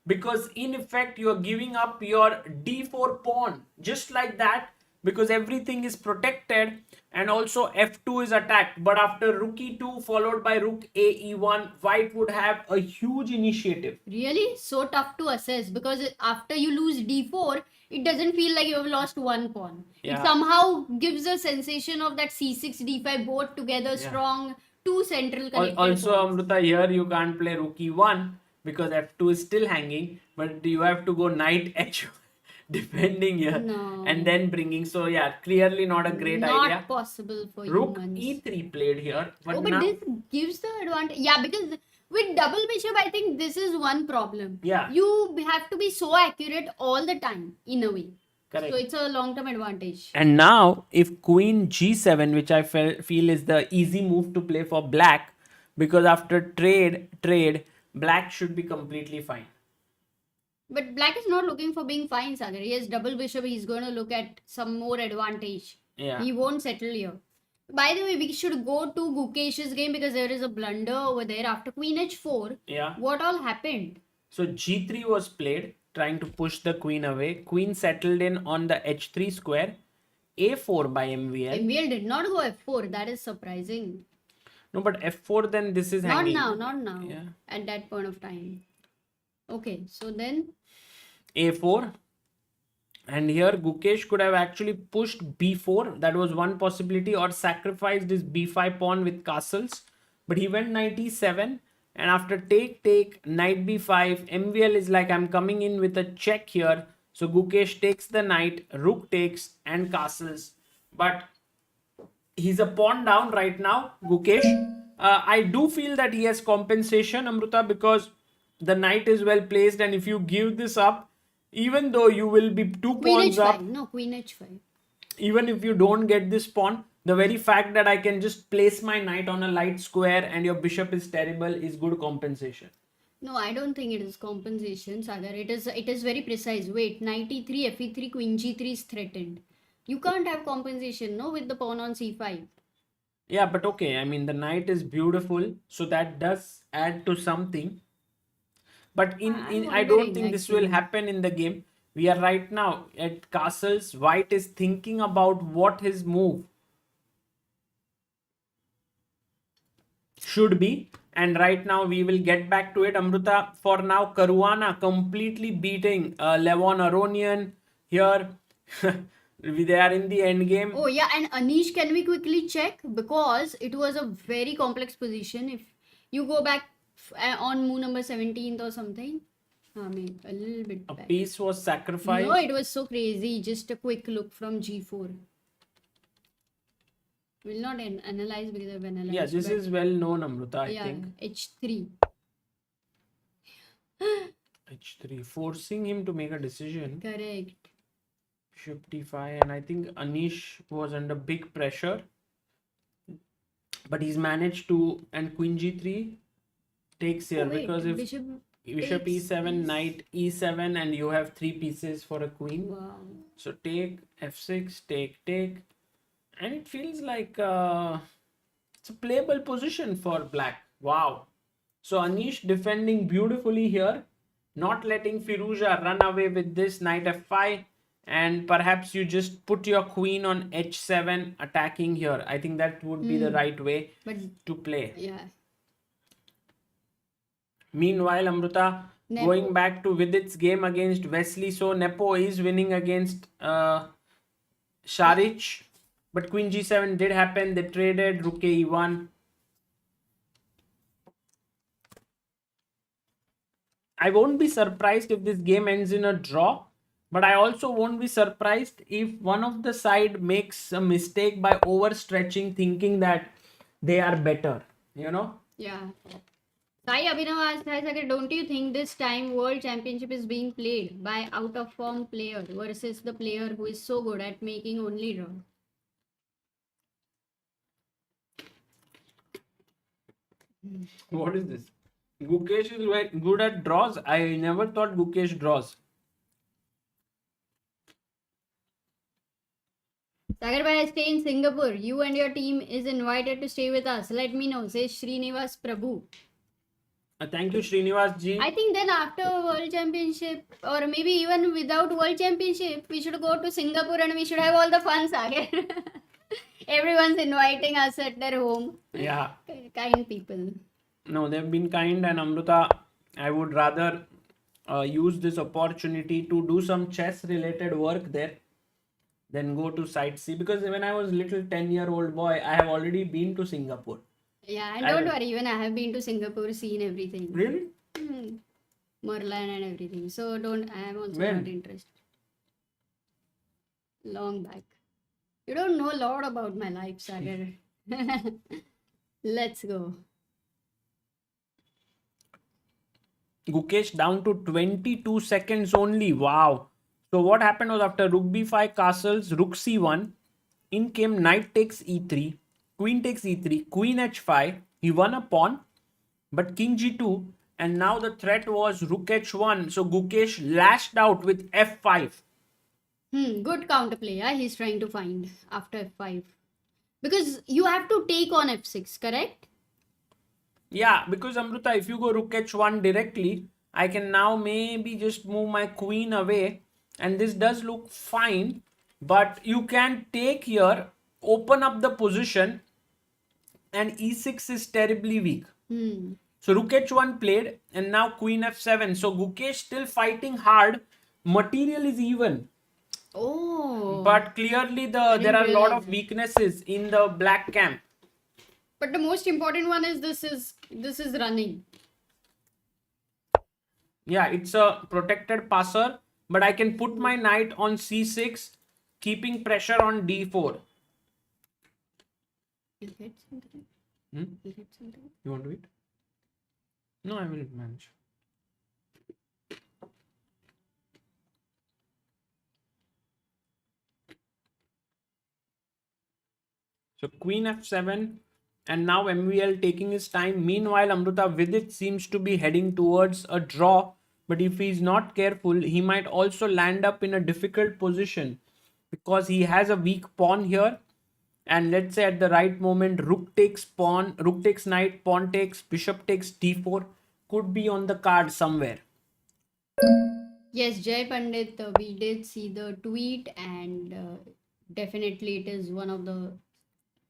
A: Because in effect, you're giving up your D4 pawn. Just like that. Because everything is protected. And also F2 is attacked. But after rook E2 followed by rook A E1, white would have a huge initiative.
B: Really? So tough to assess because after you lose d4, it doesn't feel like you have lost one pawn.
A: Yeah.
B: It somehow gives a sensation of that c6, d5 both together strong, two central connected
A: Also,
B: pawns.
A: Amruta, here you can't play rook E1 because F2 is still hanging. But you have to go knight H defending here.
B: No.
A: And then bringing. So yeah, clearly not a great
B: Not
A: idea.
B: possible for
A: Rook
B: humans.
A: E3 played here. But
B: Oh, but
A: now,
B: this gives the advantage. Yeah, because with double bishop, I think this is one problem.
A: Yeah.
B: You have to be so accurate all the time, in a way.
A: correct.
B: So it's a long-term advantage.
A: And now, if Queen G7, which I feel is the easy move to play for black, because after trade, black should be completely fine.
B: But black is not looking for being fine, Sagar. He has double bishop. He's going to look at some more advantage.
A: Yeah.
B: He won't settle here. By the way, we should go to Gukesh's game because there is a blunder over there after Queen H4.
A: Yeah.
B: What all happened?
A: So G3 was played, trying to push the queen away. Queen settled in on the H3 square. A4 by MVL.
B: MVL did not go F4. That is surprising.
A: No, but F4 then this is
B: Not
A: hanging.
B: now, not now.
A: Yeah.
B: At that point of time. Okay, so then
A: A4. And here Gukesh could have actually pushed B4. That was one possibility. Or sacrificed his B5 pawn with castles. But he went knight E7. And after take, knight B5. MVL is like, I'm coming in with a check here. So Gukesh takes the knight. Rook takes and castles. But he's a pawn down right now, Gukesh. I do feel that he has compensation, Amruta, because the knight is well placed. And if you give this up, even though you will be 2
B: Queen
A: pawns
B: H5.
A: up,
B: No, Queen H5.
A: Even if you don't get this pawn, the very fact that I can just place my knight on a light square and your bishop is terrible is good compensation.
B: No, I don't think it is compensation, Sagar. It is very precise. Wait, knight e3, f e3, queen g3 is threatened. You can't have compensation, no, with the pawn on c5.
A: Yeah, but okay, I mean the knight is beautiful, so that does add to something. But
B: I'm
A: I don't
B: wondering
A: think this will
B: actually.
A: happen in the game. We are right now at castles. White is thinking about what his move should be. And right now we will get back to it. Amruta, for now, Caruana completely beating Levon Aronian here. They are in the end game.
B: Oh yeah, and Anish, can we quickly check? Because it was a very complex position. If you go back on move number 17th or something, I mean, a little bit
A: A
B: back.
A: piece was
B: No,
A: sacrificed.
B: it was so crazy. Just a quick look from g4. Will not analyze because I've analyzed.
A: Yeah, this
B: but
A: is well known, Amruta, I
B: yeah,
A: think.
B: h3.
A: H3, forcing him to make a decision.
B: Correct.
A: Bishop d5, and I think Anish was under big pressure, but he's managed to. And queen g3 takes here,
B: Oh, wait,
A: because if
B: bishop
A: bishop
B: takes
A: e7,
B: piece.
A: knight e7, and you have 3 pieces for a queen.
B: Wow.
A: So take f6, take, and it feels like it's a playable position for black. Wow. So Anish defending beautifully here, not letting Firouzja run away with this knight f5, and perhaps you just put your queen on h7 attacking here. I think that would be the right way
B: But
A: to play.
B: yeah,
A: Meanwhile, Amruta,
B: Nepo.
A: going back to Vidit's game against Wesley So, Nepo is winning against Saric, but queen g7 did happen. They traded rook e1. I won't be surprised if this game ends in a draw, but I also won't be surprised if one of the side makes a mistake by overstretching, thinking that they are better, you know?
B: Yeah. Sai Abhinav asked, "Hi Sagar, don't you think this time World Championship is being played by out of form player versus the player who is so good at making only draw?"
A: What is this? Gukesh is very good at draws. I never thought Gukesh draws.
B: Sagar bhai, I stay in Singapore. You and your team is invited to stay with us. Let me know, says Srinivas Prabhu.
A: Thank you, Srinivas ji.
B: I think then after World Championship, or maybe even without World Championship, we should go to Singapore and we should have all the fun, Sagar. Everyone's inviting us at their home.
A: Yeah.
B: Kind people.
A: No, they've been kind, and Amruta, I would rather use this opportunity to do some chess related work there than go to sightsee, because when I was little 10-year-old boy, I have already been to Singapore.
B: Yeah, and don't worry, even I have been to Singapore, seen everything.
A: Really?
B: Merlion and everything. So I am also
A: When?
B: not interested. Long back. You don't know a lot about my life, Sagar. Let's go.
A: Gukesh down to 22 seconds only. Wow. So what happened was, after rook b5 castles, rook c1, in came knight takes e3, queen takes e3, queen h5. He won a pawn, but king g2, and now the threat was rook h1. So Gukesh lashed out with f5.
B: Good counterplay, yeah, he's trying to find after f5. Because you have to take on f6, correct?
A: Yeah, because Amruta, if you go rook h1 directly, I can now maybe just move my queen away, and this does look fine, but you can take here, open up the position, and e6 is terribly weak. So rook h1 played, and now queen f7. So Gukesh still fighting hard. Material is even.
B: Oh.
A: But clearly there are a lot of weaknesses in the black camp.
B: But the most important one is this is running.
A: Yeah, it's a protected passer, but I can put my knight on c6, keeping pressure on d4.
B: You get something?
A: You
B: get something?
A: You want to eat? No, I will manage. So queen f7, and now MVL taking his time. Meanwhile, Amruta Vidit seems to be heading towards a draw, but if he's not careful, he might also land up in a difficult position because he has a weak pawn here. And let's say at the right moment, rook takes pawn, rook takes knight, pawn takes, bishop takes d4 could be on the card somewhere.
B: Yes, Jay Pandit, we did see the tweet, and definitely it is one of the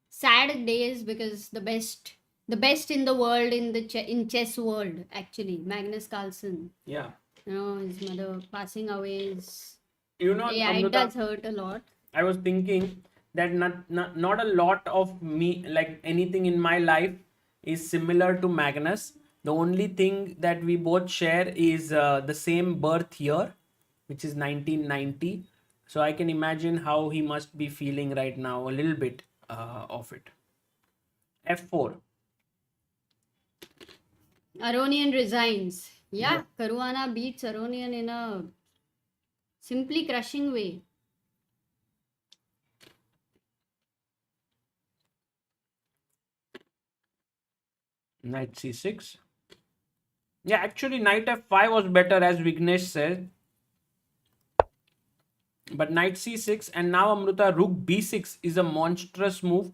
B: sad days because the best in the world in the in chess world, actually, Magnus Carlsen.
A: Yeah.
B: His mother passing away is,
A: Yeah,
B: it
A: Amruta,
B: does hurt a lot.
A: I was thinking that not a lot of me, like anything in my life, is similar to Magnus. The only thing that we both share is the same birth year, which is 1990. So I can imagine how he must be feeling right now, a little bit of it. F4.
B: Aronian resigns. Yeah, Caruana beats Aronian in a simply crushing way.
A: Knight c6. Yeah, actually knight f5 was better, as Vignesh said. But knight c6, and now Amruta rook b6 is a monstrous move.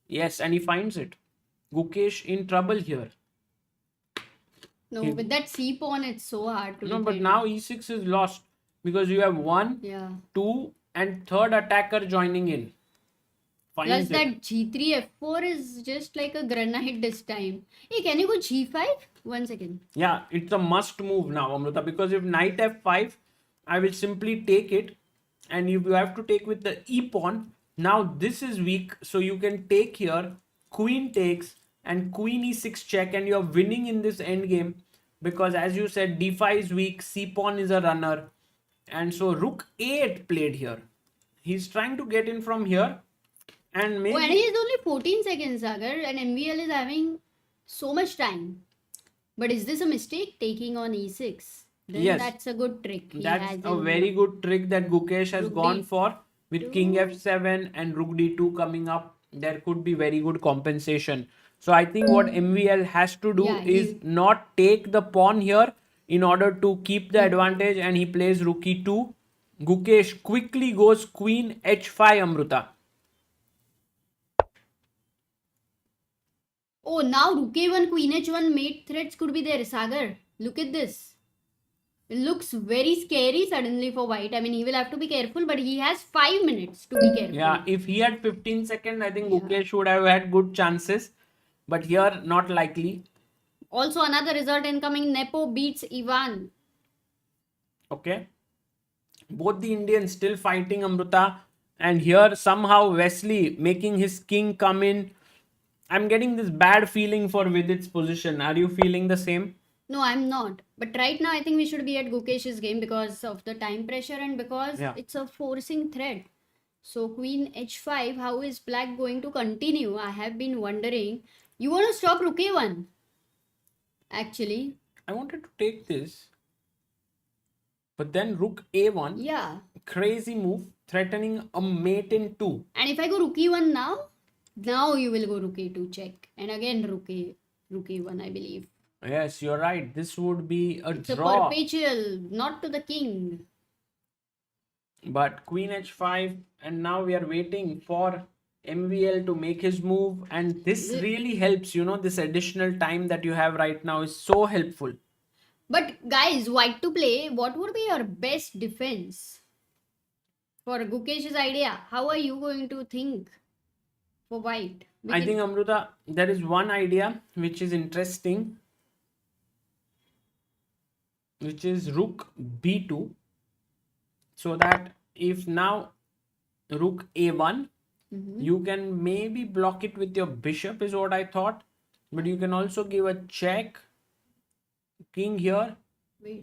A: Yes, and he finds it. Gukesh in trouble here.
B: No, with that c pawn, it's so hard to
A: No, but
B: defend.
A: now e6 is lost because you have 1,
B: Yeah.
A: 2, and third attacker joining in.
B: Plus
A: Finds
B: that
A: it.
B: g3 f4 is just like a granite this time. Hey, can you go g5? 1 second.
A: Yeah, it's a must move now, Amruta, because if knight f5, I will simply take it, and if you have to take with the e pawn, now this is weak, so you can take here, queen takes, and queen e6 check, and you're winning in this endgame because, as you said, d5 is weak, c pawn is a runner, and so rook a8 played here. He's trying to get in from here, and maybe.
B: Oh, and he's only 14 seconds, Sagar, and MVL is having so much time. But is this a mistake, taking on e6? Then
A: Yes.
B: that's a good trick. He
A: That's
B: has
A: a
B: in-
A: very good trick that Gukesh has
B: Rook
A: gone
B: D2.
A: for with king f7 and rook d2 coming up. There could be very good compensation. So I think what MVL has to do
B: Yeah,
A: is not take the pawn here in order to keep the advantage, and he plays rook e2. Gukesh quickly goes queen h5, Amruta.
B: Oh, now rook a1, queen h1 mate threats could be there, Sagar. Look at this. It looks very scary suddenly for white. I mean, he will have to be careful, but he has 5 minutes to be careful.
A: Yeah, if he had 15 seconds, I think Gukesh would have had good chances. But here, not likely.
B: Also, another result incoming. Nepo beats Ivan.
A: Okay. Both the Indians still fighting, Amruta. And here, somehow, Wesley making his king come in. I'm getting this bad feeling for Vidit's position. Are you feeling the same?
B: No, I'm not. But right now, I think we should be at Gukesh's game because of the time pressure and because it's a forcing threat. So, queen h5, how is black going to continue? I have been wondering. You want to stop rook a1? Actually.
A: I wanted to take this. But then rook a1.
B: Yeah.
A: Crazy move. Threatening a mate in 2.
B: And if I go rook e1 now you will go rook a2 check. And again rook a1, I believe.
A: Yes, you're right. This would be a
B: It's
A: draw.
B: a perpetual, not to the king.
A: But queen h5, and now we are waiting for MVL to make his move, and this really helps. This additional time that you have right now is so helpful.
B: But guys, white to play, what would be your best defense? For Gukesh's idea, how are you going to think for white?
A: I think, Amruta, there is one idea which is interesting, which is rook b2. So that if now rook a1, you can maybe block it with your bishop, is what I thought. But you can also give a check, king here,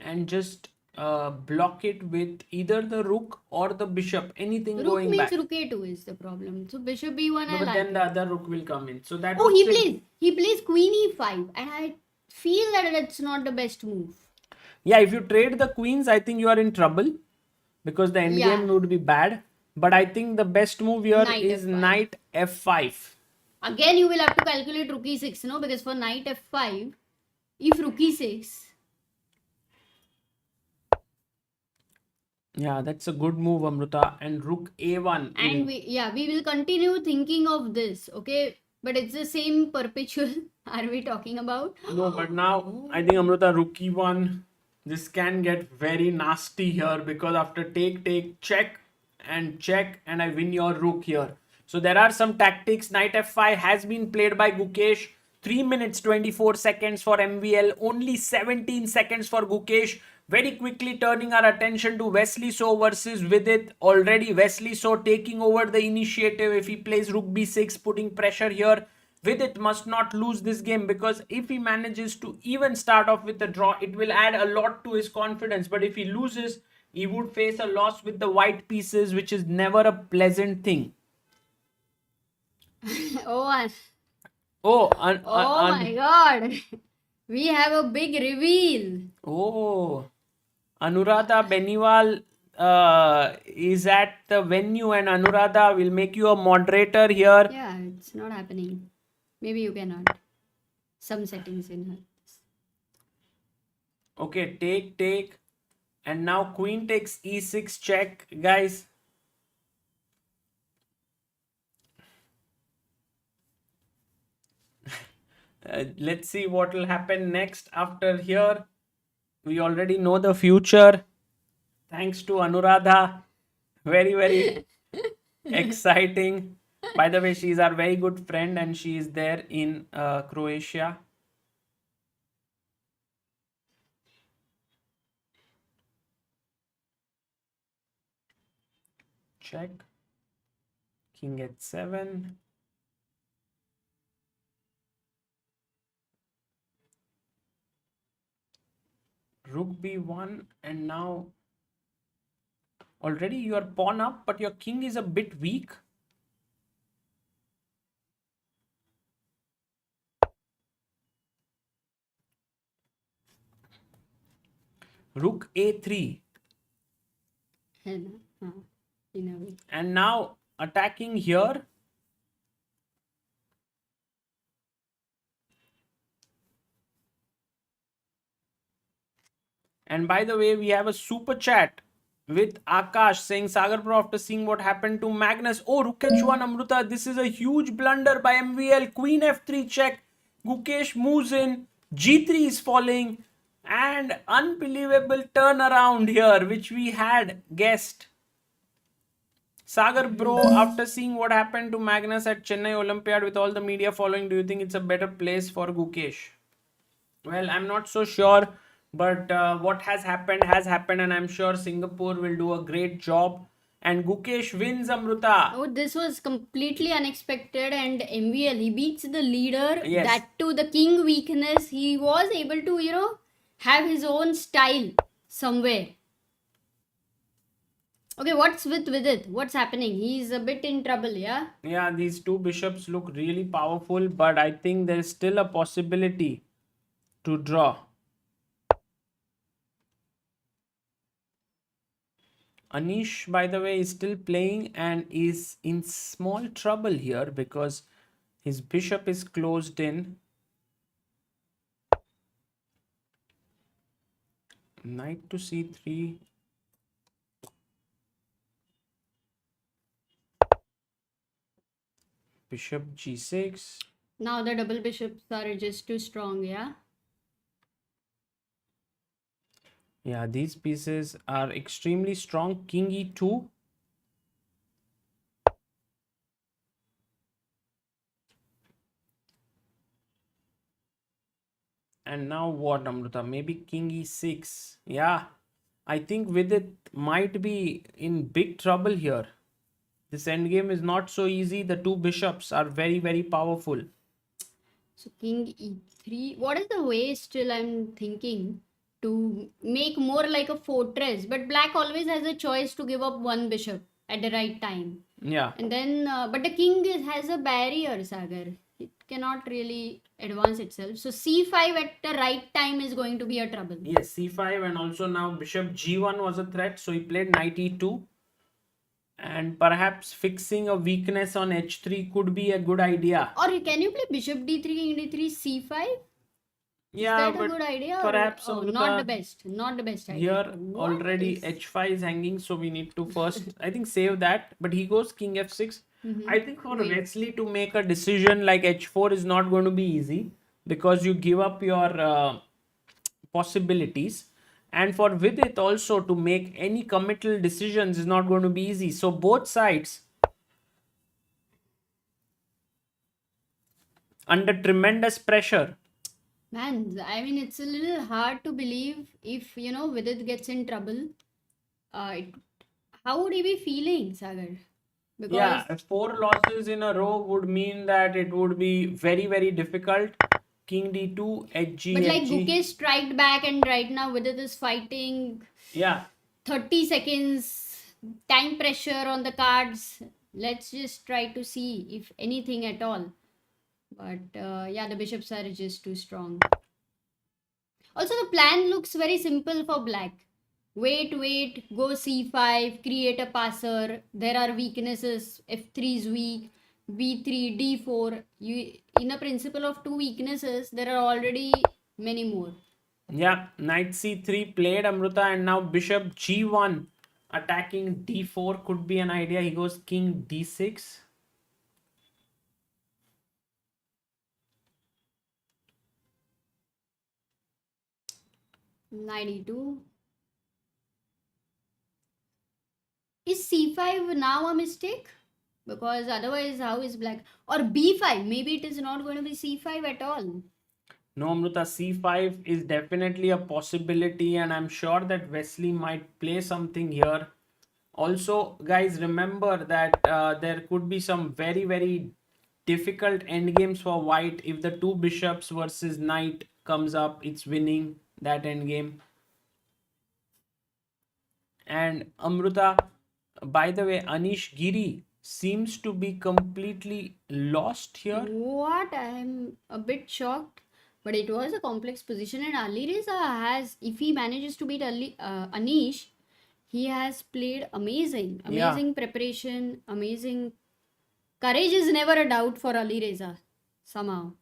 A: and just block it with either the rook or the bishop, anything
B: rook
A: going
B: means
A: back.
B: rook a2 is the problem. So bishop b1
A: No,
B: I
A: but
B: like.
A: then the other rook will come in. So that
B: Oh,
A: would still-
B: he plays queen e5, and I feel that it's not the best move.
A: Yeah, if you trade the queens, I think you are in trouble because the endgame would be bad. But I think the best move here
B: Knight
A: is
B: f5.
A: knight f5.
B: Again, you will have to calculate rook e6, no? Because for knight f5, if rook e6...
A: Yeah, that's a good move, Amruta. And rook a1.
B: And we will continue thinking of this, okay? But it's the same perpetual are we talking about?
A: No, but now I think Amruta rook e1. This can get very nasty here because after take, check, and I win your rook here. So there are some tactics. Knight f5 has been played by Gukesh. 3 minutes 24 seconds for MVL. Only 17 seconds for Gukesh. Very quickly turning our attention to Wesley So versus Vidit. Already Wesley So taking over the initiative if he plays rook b6, putting pressure here. Vidit must not lose this game because if he manages to even start off with a draw, it will add a lot to his confidence. But if he loses, he would face a loss with the white pieces, which is never a pleasant thing.
B: Oh
A: Oh,
B: my god. We have a big reveal.
A: Oh, Anuradha Beniwal is at the venue, and Anuradha will make you a moderator here.
B: Yeah, it's not happening. Maybe you cannot. Some settings in her.
A: Okay, take. And now queen takes e6 check, guys. Let's see what will happen next after here. We already know the future. Thanks to Anuradha. Very, very exciting. By the way, she is our very good friend and she is there in Croatia. Check. King h7. Rook b1, and now already you are pawn up, but your king is a bit weak. Rook a3.
B: In a way.
A: And now attacking here. And by the way, we have a super chat with Akash saying, Sagar Bro, after seeing what happened to Magnus. Oh, Rook h1, Amruta. This is a huge blunder by MVL. Queen f3 check. Gukesh moves in. g3 is falling. And unbelievable turnaround here, which we had guessed. Sagar Bro, after seeing what happened to Magnus at Chennai Olympiad with all the media following, do you think it's a better place for Gukesh? Well, I'm not so sure. But what has happened, and I'm sure Singapore will do a great job. And Gukesh wins, Amruta.
B: Oh, this was completely unexpected, and MVL, he beats the leader.
A: Yes.
B: That too, the king weakness, he was able to, have his own style somewhere. Okay, what's with it? What's happening? He's a bit in trouble, yeah?
A: Yeah, these two bishops look really powerful, but I think there's still a possibility to draw. Anish, by the way, is still playing and is in small trouble here because his bishop is closed in. Knight to c3. Bishop g6.
B: Now the double bishops are just too strong, yeah?
A: Yeah, these pieces are extremely strong. King e2. And now what, Amruta? Maybe king e6. Yeah, I think Vidit might be in big trouble here. This endgame is not so easy. The two bishops are very, very powerful.
B: So king e3. What is the way still I'm thinking to make more like a fortress? But black always has a choice to give up one bishop at the right time.
A: Yeah.
B: And then, but the king has a barrier, Sagar. It cannot really advance itself. So c5 at the right time is going to be a trouble.
A: Yes, c5, and also now bishop g1 was a threat. So he played knight e2. And perhaps fixing a weakness on h3 could be a good idea.
B: Or can you play bishop d3, king d3, c5? Is
A: Yeah,
B: that a
A: but
B: good idea? Or
A: perhaps
B: oh, not the
A: Amruta,
B: best. Not the best idea.
A: here
B: What
A: already
B: is?
A: h5 is hanging, so we need to first, I think, save that. But he goes king f6. I think for
B: Wait.
A: Wesley to make a decision like h4 is not going to be easy, because you give up your possibilities. And for Vidit also to make any committal decisions is not going to be easy. So both sides under tremendous pressure.
B: Man, I mean, it's a little hard to believe if, Vidit gets in trouble. It, how would he be feeling, Sagar? Because,
A: Yeah, 4 losses in a row would mean that it would be very, very difficult. King d2, hg,
B: but like
A: hg.
B: Gukesh striked back, and right now Vidit is fighting
A: Yeah,
B: 30 seconds, time pressure on the cards. Let's just try to see if anything at all. But yeah, the bishops are just too strong. Also, the plan looks very simple for black. Wait, go c5, create a passer. There are weaknesses. f3 is weak, b3, d4. You, in a principle of two weaknesses, there are already many more.
A: yeah. Knight c3 played Amruta, and now bishop g1 attacking d4 could be an idea. He goes king d6.
B: 92. Is c5 now a mistake? Because otherwise, how is black? Or b5? Maybe it is not going to be c5 at all.
A: No, Amruta, c5 is definitely a possibility, and I'm sure that Wesley might play something here. Also, guys, remember that there could be some very, very difficult endgames for white. If the two bishops versus knight comes up, it's winning that endgame. And Amruta, by the way, Anish Giri seems to be completely lost here.
B: What? I'm a bit shocked. But it was a complex position, and Alireza has, if he manages to beat Anish, he has played amazing.
A: Yeah.
B: Amazing preparation, amazing. Courage is never a doubt for Alireza, somehow.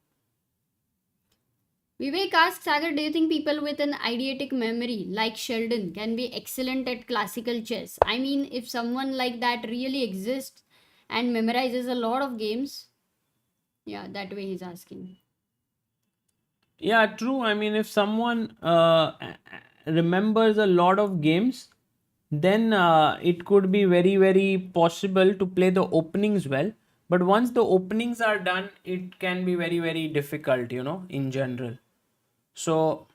B: Vivek asks, Sagar, do you think people with an eidetic memory like Sheldon can be excellent at classical chess? I mean, if someone like that really exists and memorizes a lot of games, yeah, that way he's asking.
A: Yeah, true. I mean, if someone remembers a lot of games, then it could be very, very possible to play the openings well. But once the openings are done, it can be very, very difficult, in general. So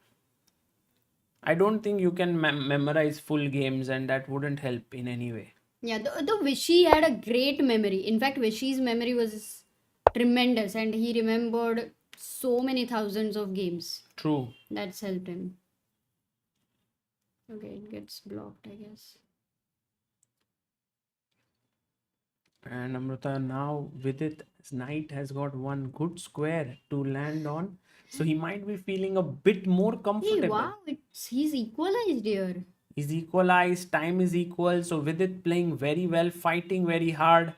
A: I don't think you can memorize full games, and that wouldn't help in any way.
B: Yeah, the Vishy had a great memory. In fact, Vishy's memory was tremendous, and he remembered so many thousands of games.
A: True.
B: That's helped him. Okay, it gets blocked, I guess.
A: And Amruta, now with it, knight has got one good square to land on. So he might be feeling a bit more
B: Hey,
A: comfortable.
B: wow, he's equalized here.
A: Is equalized, time is equal. So with it playing very well, fighting very hard.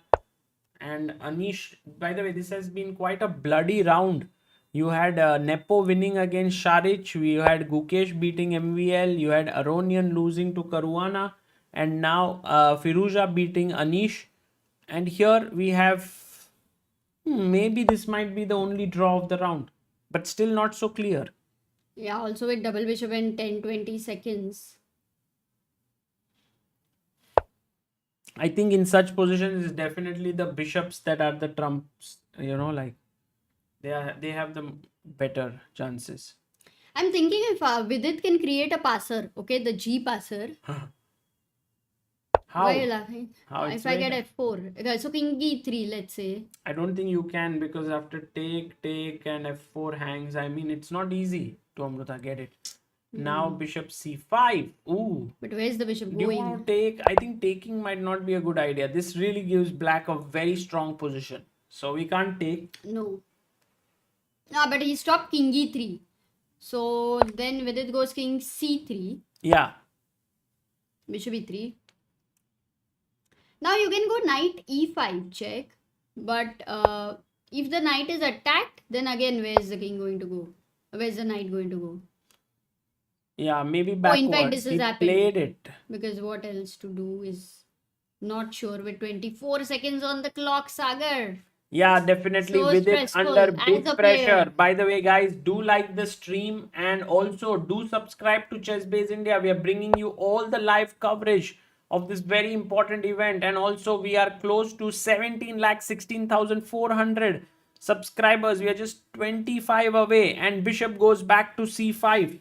A: And Anish, by the way, this has been quite a bloody round. You had Nepo winning against Saric. You had Gukesh beating MVL. You had Aronian losing to Caruana. And now Firouzja beating Anish. And here we have, maybe this might be the only draw of the round. But still not so clear.
B: Yeah, also with double bishop in 10-20 seconds.
A: I think in such positions, it's definitely the bishops that are the trumps. Like they have the better chances.
B: I'm thinking if Vidit can create a passer, okay, the G passer.
A: How?
B: Why are you laughing?
A: How? It's
B: If I
A: very
B: get f4, okay, so king e3, let's say.
A: I don't think you can, because after take, and f4 hangs, I mean, it's not easy to Amruta get it. Now bishop c5. Ooh.
B: But where's the bishop
A: Do you
B: going?
A: want to take? I think taking might not be a good idea. This really gives black a very strong position. So we can't take.
B: No. Ah, but he stopped king e3. So then Vidit goes king c3.
A: Yeah.
B: Bishop e3. Now you can go knight e5 check, but if the knight is attacked, then again where's the king going to go? Where's the knight going to go?
A: Yeah, maybe
B: Oh, in fact,
A: backwards.
B: this has
A: He
B: happened.
A: played it.
B: Because what else to do is not sure with 24 seconds on the clock, Sagar.
A: Yeah, definitely
B: So
A: with it
B: stressful
A: under
B: as
A: big
B: a
A: pressure.
B: player.
A: By the way, guys, do like the stream and also do subscribe to ChessBase India. We are bringing you all the live coverage of this very important event, and also we are close to 17,16,400 subscribers. We are just 25 away, and Bishop goes back to c5.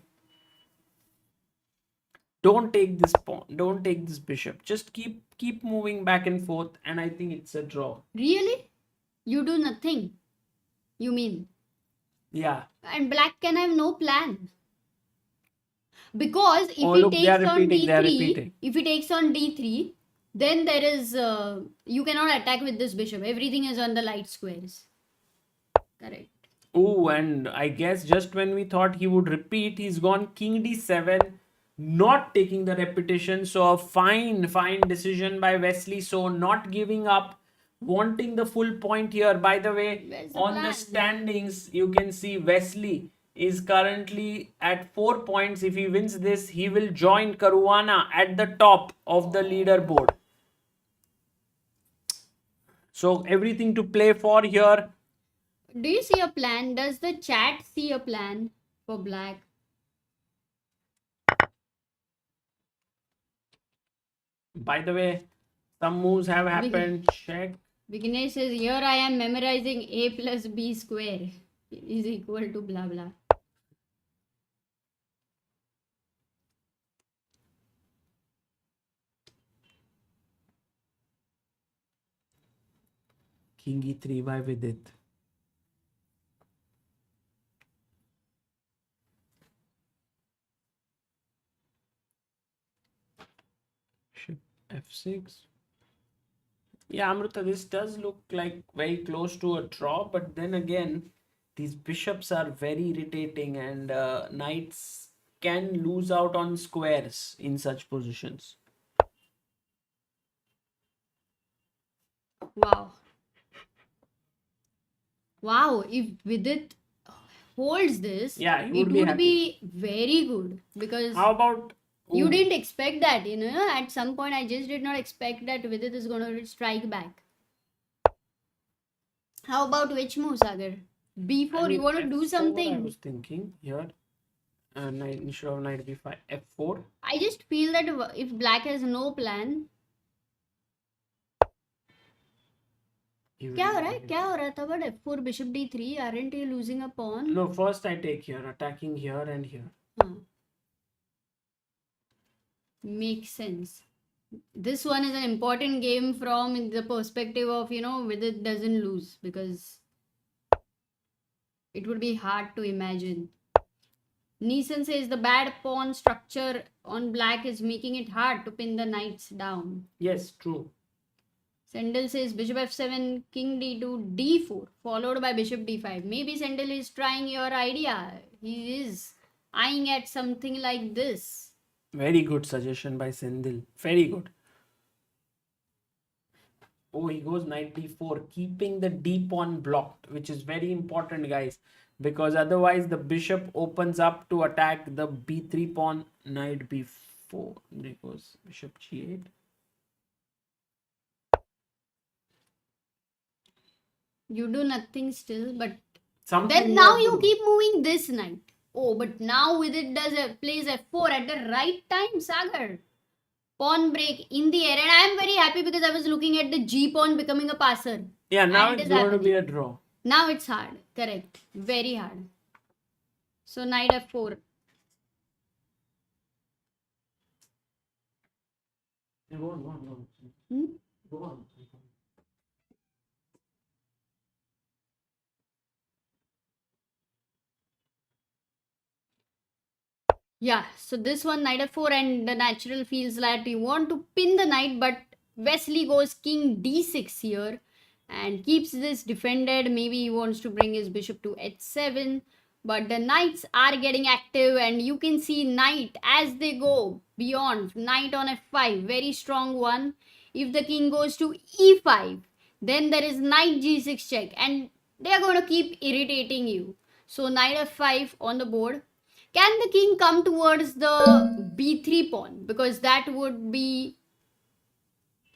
A: Don't take this pawn. Don't take this bishop. Just keep moving back and forth, and I think it's a draw.
B: Really? You do nothing. You mean?
A: Yeah.
B: And black can have no plan. Because if
A: Oh,
B: he
A: look, they are
B: takes on
A: repeating. They are
B: d3,
A: repeating.
B: if he takes on d3, then there is you cannot attack with this bishop. Everything is on the light squares. Correct.
A: Oh, and I guess just when we thought he would repeat, he's gone king d7, not taking the repetition. So a fine decision by Wesley So, not giving up, wanting the full point here. By the way,
B: Where's the
A: on the
B: plan?
A: standings, you can see Wesley is currently at 4 points. If he wins this, he will join Caruana at the top of the leaderboard. So everything to play for here.
B: Do you see a plan? Does the chat see a plan for black?
A: By the way, some moves have happened. Check.
B: Vignesh says, here I am memorizing a plus b square is equal to blah blah.
A: King e3 by Vidit. Bishop f6. Yeah, Amruta, this does look like very close to a draw, but then again, these bishops are very irritating, and knights can lose out on squares in such positions.
B: Wow. Wow, if Vidit holds this,
A: Yeah, he
B: it
A: would be
B: would
A: happy.
B: be very good because
A: How about
B: you
A: Ooh,
B: didn't expect that, you know. At some point, I just did not expect that Vidit is going to strike back. How about which move, Sagar? B4,
A: I mean,
B: you want to do
A: F4, I
B: something?
A: was thinking here. Knight instead of knight b5, f4.
B: I just feel that if black has no plan, क्या हो रहा है? क्या हो रहा था? But f4, bishop d3, aren't you losing a pawn?
A: No, first I take here, attacking here and here.
B: Makes sense. This one is an important game from the perspective of, you know, Vidit doesn't lose because it would be hard to imagine. Neeson says the bad pawn structure on black is making it hard to pin the knights down.
A: Yes, true.
B: Sendel says bishop f7, king d2, d4, followed by bishop d5. Maybe Sendel is trying your idea. He is eyeing at something like this.
A: Very good suggestion by Sendil. Very good. Oh, he goes knight d4, keeping the d pawn blocked, which is very important, guys, because otherwise the bishop opens up to attack the b3 pawn. Knight b4. There goes bishop g8.
B: You do nothing still, but
A: Something
B: then now
A: more
B: you
A: to do.
B: keep moving this knight. Oh, but now with it plays f4 at the right time, Sagar. Pawn break in the air, and I am very happy because I was looking at the g pawn becoming a passer.
A: Yeah, now
B: And it
A: it's
B: is
A: going to be
B: happening.
A: a draw.
B: Now it's hard. Correct. Very hard. So knight f4.
A: Yeah, go on.
B: Hmm?
A: Go on.
B: Yeah, so this one knight f4, and the natural feels that you want to pin the knight, but Wesley goes king d6 here and keeps this defended. Maybe he wants to bring his bishop to h7, but the knights are getting active, and you can see knight as they go beyond. Knight on f5, very strong one. If the king goes to e5, then there is knight g6 check, and they are going to keep irritating you. So knight f5 on the board. Can the king come towards the b3 pawn? Because that would be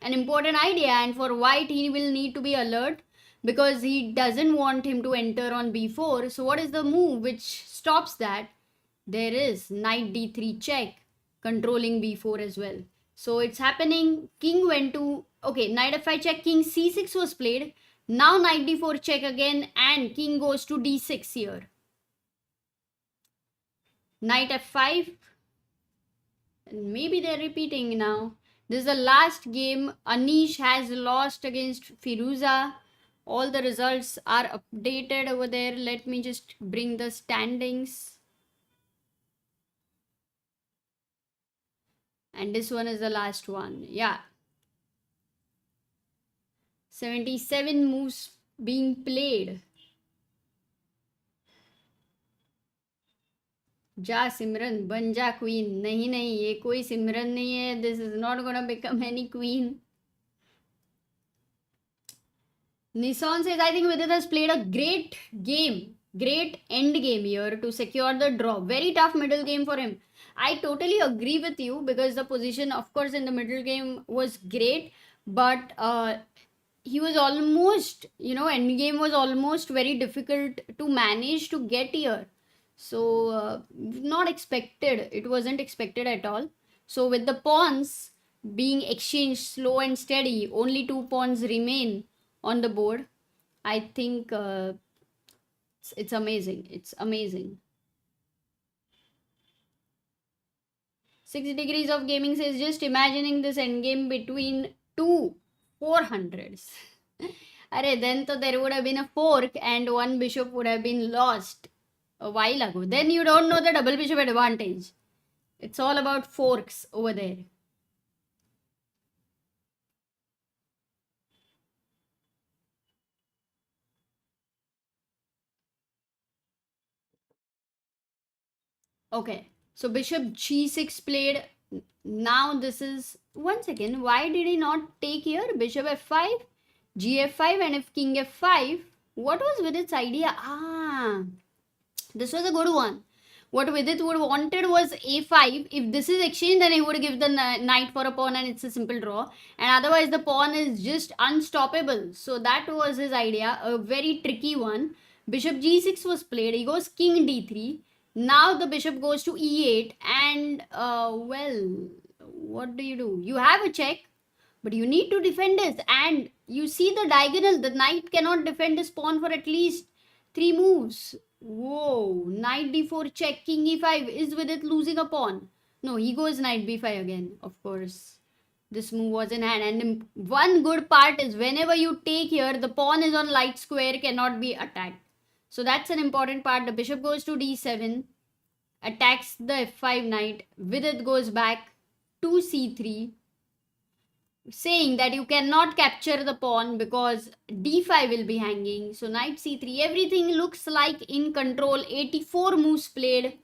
B: an important idea, and for white he will need to be alert because he doesn't want him to enter on b4. So what is the move which stops that? There is knight d3 check, controlling b4 as well. So it's happening. King went to, okay, knight f5 check, king c6 was played. Now knight d4 check again, and king goes to d6 here. Knight f5, and maybe they're repeating now. This is the last game. Anish has lost against Firouzja. All the results are updated over there. Let me just bring the standings. And this one is the last one. Yeah. 77 moves being played. जा सिमरन बन जा queen. नहीं नहीं, ये कोई सिमरन नहीं है. This is not gonna become any queen. Nissan says, I think Vidit has played a great game, great end game here to secure the draw. Very tough middle game for him. I totally agree with you because the position, of course, in the middle game was great, but he was almost, end game was almost very difficult to manage to get here. So, not expected. It wasn't expected at all. So, with the pawns being exchanged slow and steady, only 2 pawns remain on the board. I think it's amazing. It's amazing. 6 degrees of gaming says, just imagining this endgame between two 400s. Then so there would have been a fork and one bishop would have been lost a while ago. Then you don't know the double bishop advantage. It's all about forks over there. Okay, so bishop g6 played. Now this is, one second, why did he not take here? Bishop f5, gf5, and if king f5, what was Vidit's idea? This was a good one. What Vidit would have wanted was a5. If this is exchanged, then he would give the knight for a pawn and it's a simple draw. And otherwise, the pawn is just unstoppable. So that was his idea. A very tricky one. Bishop g6 was played. He goes king d3. Now the bishop goes to e8. And, well, what do? You have a check, but you need to defend this. And you see the diagonal. The knight cannot defend this pawn for at least 3 moves. Whoa, knight d4 check, king e5. Is Vidit losing a pawn? No, he goes knight b5 again, of course. This move was in hand. And one good part is whenever you take here, the pawn is on light square, cannot be attacked. So that's an important part. The bishop goes to d7, attacks the f5 knight. Vidit goes back to c3, saying that you cannot capture the pawn because d5 will be hanging. So knight c3, everything looks like in control. 84 moves played.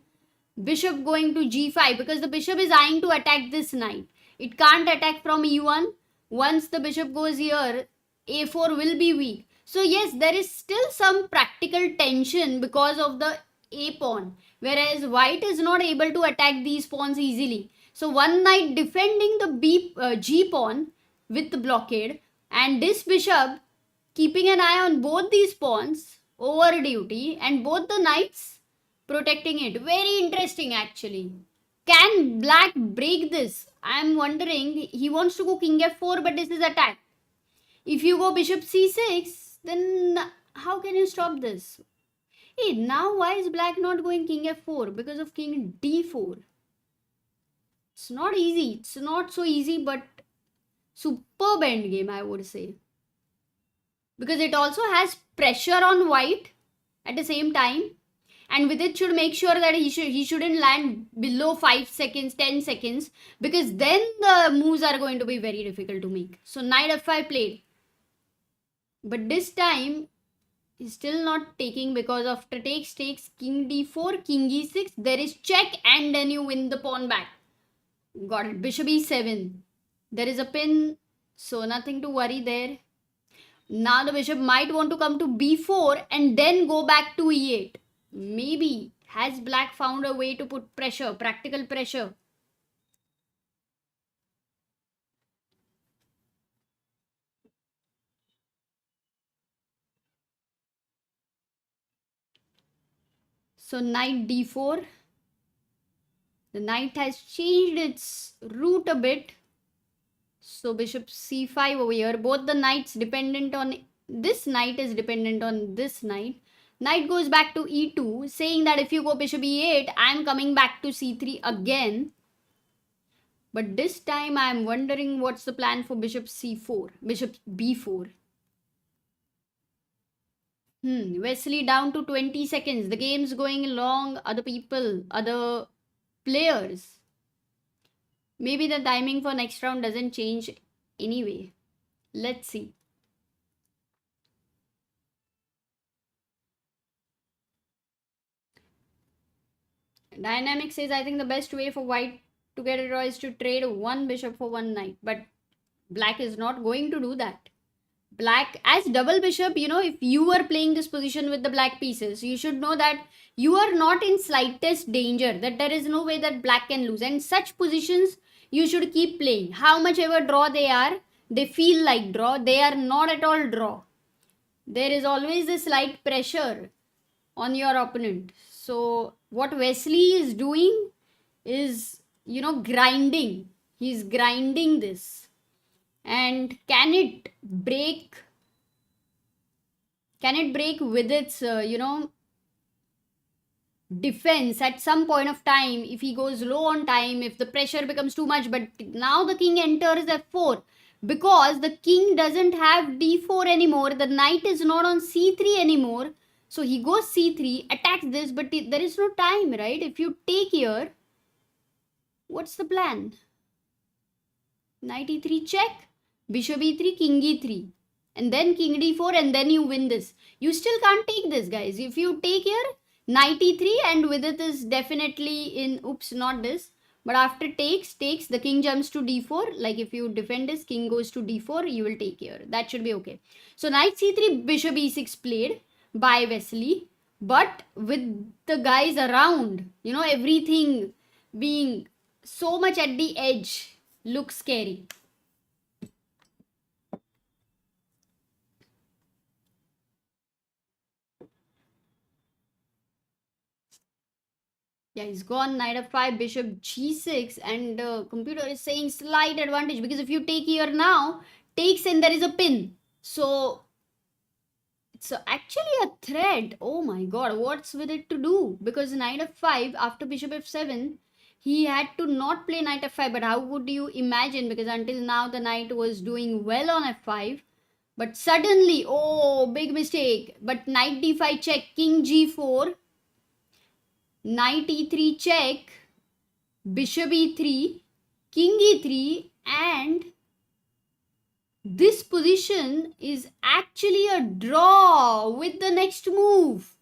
B: Bishop going to g5 because the bishop is eyeing to attack this knight. It can't attack from e1. Once the bishop goes here, a4 will be weak. So yes, there is still some practical tension because of the a pawn, whereas white is not able to attack these pawns easily. So one knight defending the g pawn with the blockade, and this bishop keeping an eye on both these pawns over duty, and both the knights protecting it. Very interesting actually. Can black break this? I am wondering. He wants to go king f4, but this is attack. If you go bishop c6, then how can you stop this? Hey, now why is black not going king f4? Because of king d4. It's not easy. It's not so easy, but superb end game, I would say. Because it also has pressure on white at the same time. And with it should make sure that he shouldn't land below 5 seconds, 10 seconds. Because then the moves are going to be very difficult to make. So knight f5 played. But this time, he's still not taking because after takes king d4, king e6, there is check and then you win the pawn back. Got it. Bishop e7. There is a pin So nothing to worry there. Now the bishop might want to come to b4 and then go back to e8. Maybe has black found a way to put pressure, practical pressure? So knight d4. The knight has changed its route a bit. So bishop c5 over here. Both the knights dependent on... This knight is dependent on this knight. Knight goes back to e2, saying that if you go bishop e8, I'm coming back to c3 again. But this time I'm wondering what's the plan for bishop c4, bishop b4. Wesley down to 20 seconds. The game's going along. Other people, other players. Maybe the timing for next round doesn't change anyway. Let's see. Dynamic says, I think the best way for white to get a draw is to trade one bishop for one knight. But black is not going to do that. Black, as double bishop, you know, if you were playing this position with the black pieces, you should know that you are not in slightest danger, that there is no way that black can lose. And such positions, you should keep playing. How much ever draw they are, they feel like draw. They are not at all draw. There is always a slight pressure on your opponent. So what Wesley is doing is, you know, grinding. He's grinding this. And can it break with its, defense at some point of time? If he goes low on time, if the pressure becomes too much. But now the king enters f4 because the king doesn't have d4 anymore. The knight is not on c3 anymore. So he goes c3, attacks this, but there is no time, right? If you take here, what's the plan? Knight e3 check, bishop e3, king e3, and then king d4, and then you win this. You still can't take this, guys. If you take here, knight e3, and with it is definitely in, oops, not this, but after takes, the king jumps to d4. Like if you defend this, king goes to d4, you will take here. That should be okay. So knight c3, bishop e6 played by Wesley, but with the guys around, you know, everything being so much at the edge, looks scary. Yeah, he's gone knight f5, bishop g6, and computer is saying slight advantage because if you take here now, takes and there is a pin. So it's actually a threat. Oh my god, what's with it to do? Because knight f5 after bishop f7, he had to not play knight f5. But how would you imagine? Because until now the knight was doing well on f5. But suddenly, oh, big mistake. But knight d5 check, king g4, knight e3 check, bishop e3, king e3, and this position is actually a draw with the next move.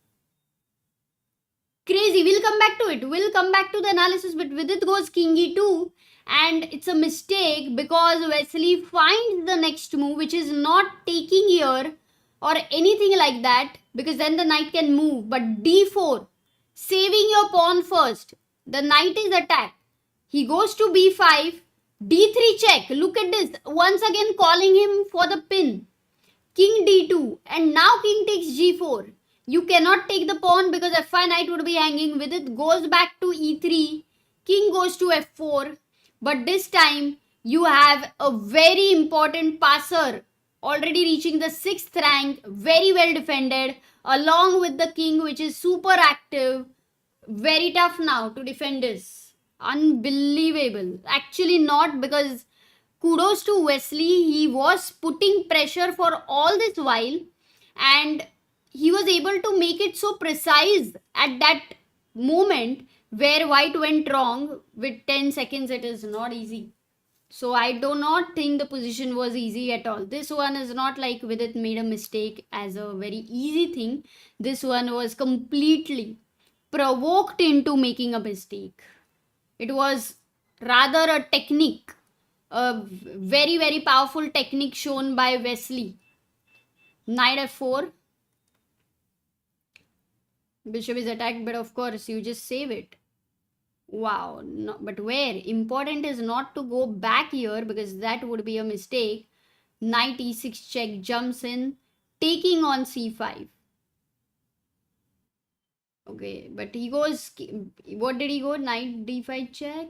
B: Crazy. We'll come back to it. We'll come back to the analysis, but with it goes king e2, and it's a mistake because Wesley finds the next move, which is not taking here or anything like that, because then the knight can move. But d4, saving your pawn first. The knight is attacked. He goes to b5, d3 check. Look at this. Once again calling him for the pin. King d2, and now king takes g4. You cannot take the pawn because f5 knight would be hanging. With it goes back to e3. King goes to f4. But this time you have a very important passer already reaching the 6th rank. Very well defended. Along with the king, which is super active. Very tough now to defend this. Unbelievable. Actually not, because kudos to Wesley. He was putting pressure for all this while, and he was able to make it so precise at that moment where white went wrong. With 10 seconds, it is not easy. So I do not think the position was easy at all. This one is not like Vidit made a mistake as a very easy thing. This one was completely provoked into making a mistake. It was rather a technique, a very, very powerful technique shown by Wesley. Knight f4. Bishop is attacked, but of course you just save it. Wow, no, but where? Important is not to go back here because that would be a mistake. Knight e6 check, jumps in, taking on c5. Okay, but he goes, what did he go? Knight d5 check.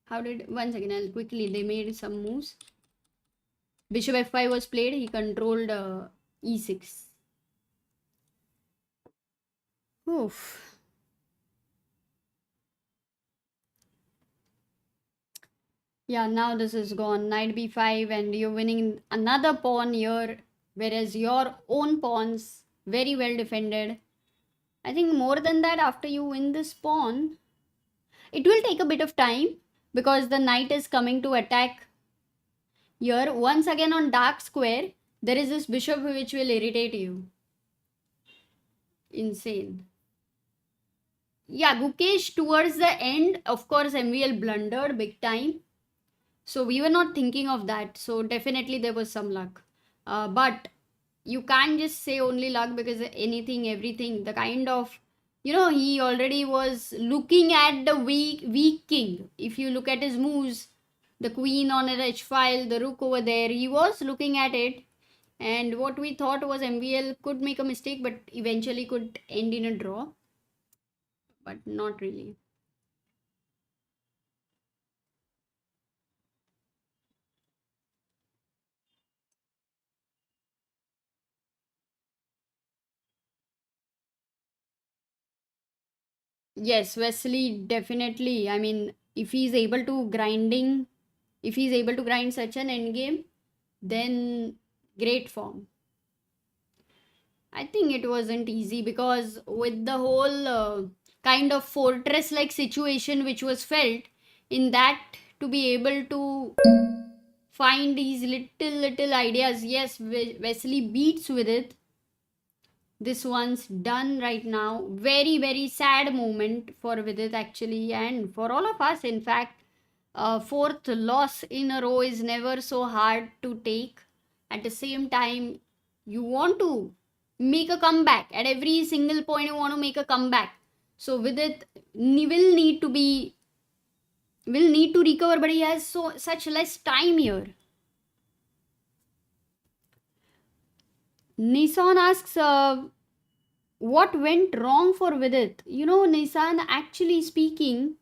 B: How did, one second, I'll quickly, they made some moves. Bishop f5 was played, he controlled e6. Oof. Yeah, now this is gone. Knight b5 and you're winning another pawn here, whereas your own pawns very well defended. I think more than that, after you win this pawn, it will take a bit of time because the knight is coming to attack here. Once again on dark square, there is this bishop which will irritate you. Insane. Yeah, Gukesh towards the end, of course, MVL blundered big time. So we were not thinking of that. So definitely there was some luck. But you can't just say only luck because anything, everything, the kind of, you know, he already was looking at the weak king. If you look at his moves, the queen on an H file, the rook over there, he was looking at it. And what we thought was MVL could make a mistake, but eventually could end in a draw. But not really. Yes, Wesley definitely. I mean, if he's able to grind such an endgame, then great form. I think it wasn't easy because with the whole kind of fortress-like situation which was felt, in that to be able to find these little ideas, yes, Wesley beats with it. This one's done right now. Very, very sad moment for Vidit actually, and for all of us. In fact, fourth loss in a row is never so hard to take. At the same time, you want to make a comeback. At every single point, you want to make a comeback. So Vidit will need to recover, but he has such less time here. Nissan asks, what went wrong for Vidit? You know, Nissan, actually speaking,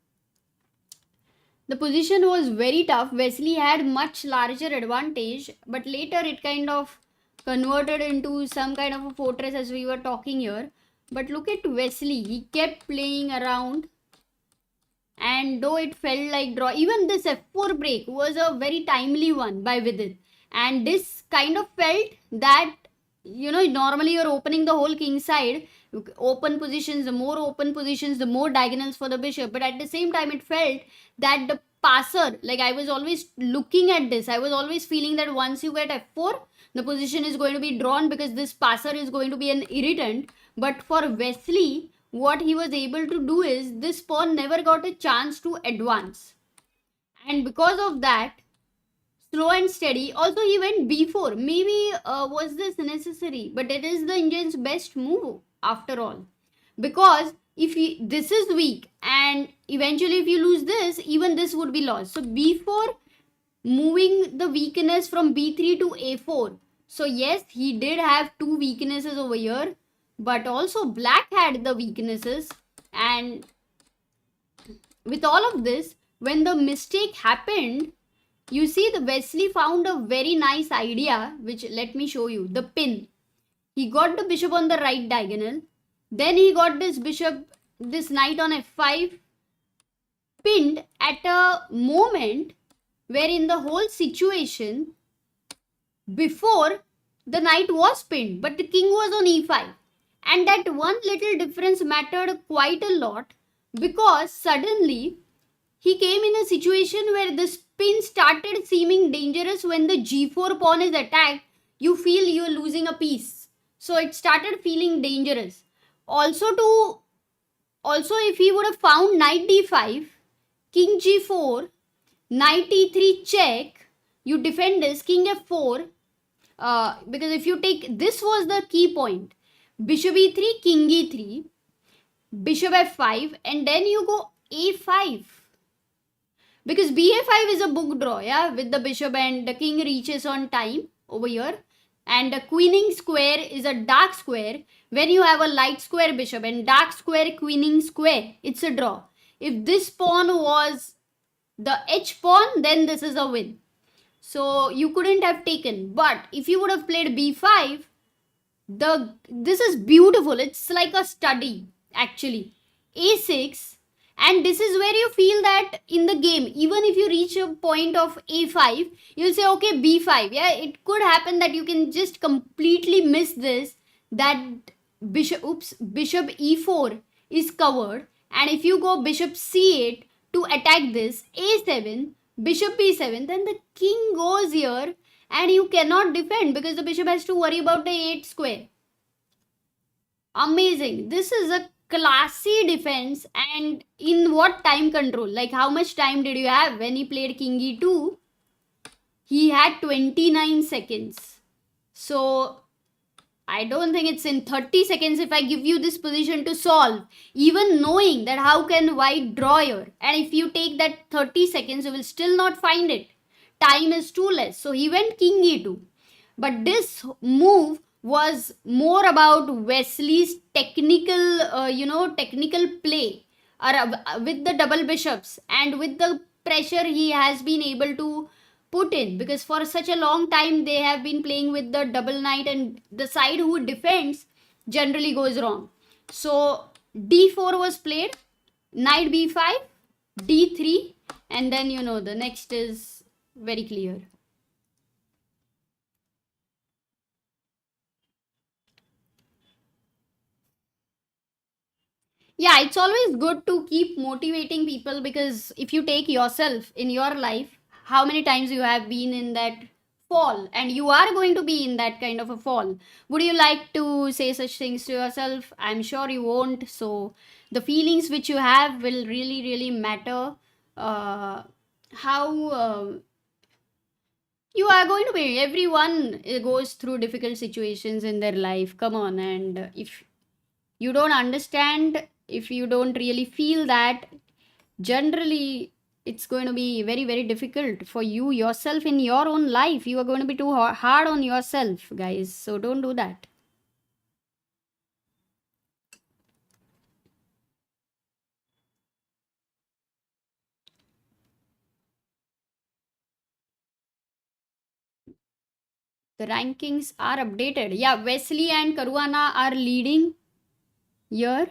B: the position was very tough. Wesley had much larger advantage, but later it kind of converted into some kind of a fortress as we were talking here. But look at Wesley. He kept playing around. And though it felt like draw, even this f4 break was a very timely one by Vidit. And this kind of felt that, you know, normally you're opening the whole king side, open positions, the more open positions, the more diagonals for the bishop. But at the same time, it felt that the passer, like I was always looking at this, I was always feeling that once you get f4, the position is going to be drawn because this passer is going to be an irritant. But for Wesley, what he was able to do is this pawn never got a chance to advance. And because of that, slow and steady. Also, he went b4. Maybe was this necessary? But it is the Indian's best move after all. Because if this is weak and eventually if you lose this, even this would be lost. So b4, moving the weakness from b3 to a4. So yes, he did have two weaknesses over here. But also black had the weaknesses. And with all of this, when the mistake happened, you see the Wesley found a very nice idea, which let me show you. The pin. He got the bishop on the right diagonal. Then he got this bishop, this knight on f5 pinned at a moment wherein the whole situation before the knight was pinned, but the king was on e5. And that one little difference mattered quite a lot because suddenly he came in a situation where the spin started seeming dangerous. When the g4 pawn is attacked, you feel you're losing a piece. So it started feeling dangerous. Also, if he would have found knight d5, king g4, Knight e3 check, you defend this, king f4, because if you take, this was the key point, bishop e3, king e3, bishop f5, and then you go a5, because ba5 is a book draw, yeah, with the bishop and the king reaches on time over here, and the queening square is a dark square. When you have a light square bishop and dark square queening square, it's a draw. If this pawn was the h pawn, then this is a win. So you couldn't have taken. But if you would have played b5, this is beautiful. It's like a study actually. a6, and this is where you feel that in the game, even if you reach a point of a5, you'll say okay, b5. Yeah, it could happen that you can just completely miss this, that bishop e4 is covered, and if you go bishop c8 to attack this, a7, bishop b7, then the king goes here and you cannot defend because the bishop has to worry about the 8 square. Amazing. This is a classy defense. And in what time control? Like, how much time did you have when he played king e2? He had 29 seconds. So I don't think it's in 30 seconds if I give you this position to solve, even knowing that how can white draw here. And if you take that 30 seconds, you will still not find it. Time is too less. So he went king e2. But this move was more about Wesley's technical play with the double bishops and with the pressure he has been able to put in, because for such a long time they have been playing with the double knight and the side who defends generally goes wrong. So d4 was played, knight b5, d3, and then the next is very clear. Yeah, it's always good to keep motivating people, because if you take yourself in your life, how many times you have been in that fall, and you are going to be in that kind of a fall. Would you like to say such things to yourself? I'm sure you won't. So the feelings which you have will really, really matter. How you are going to be. Everyone goes through difficult situations in their life. Come on, and if you don't understand, if you don't really feel that, generally it's going to be very, very difficult for you yourself in your own life. You are going to be too hard on yourself, guys, so don't do that. The rankings are updated. Yeah, Wesley and Caruana are leading here.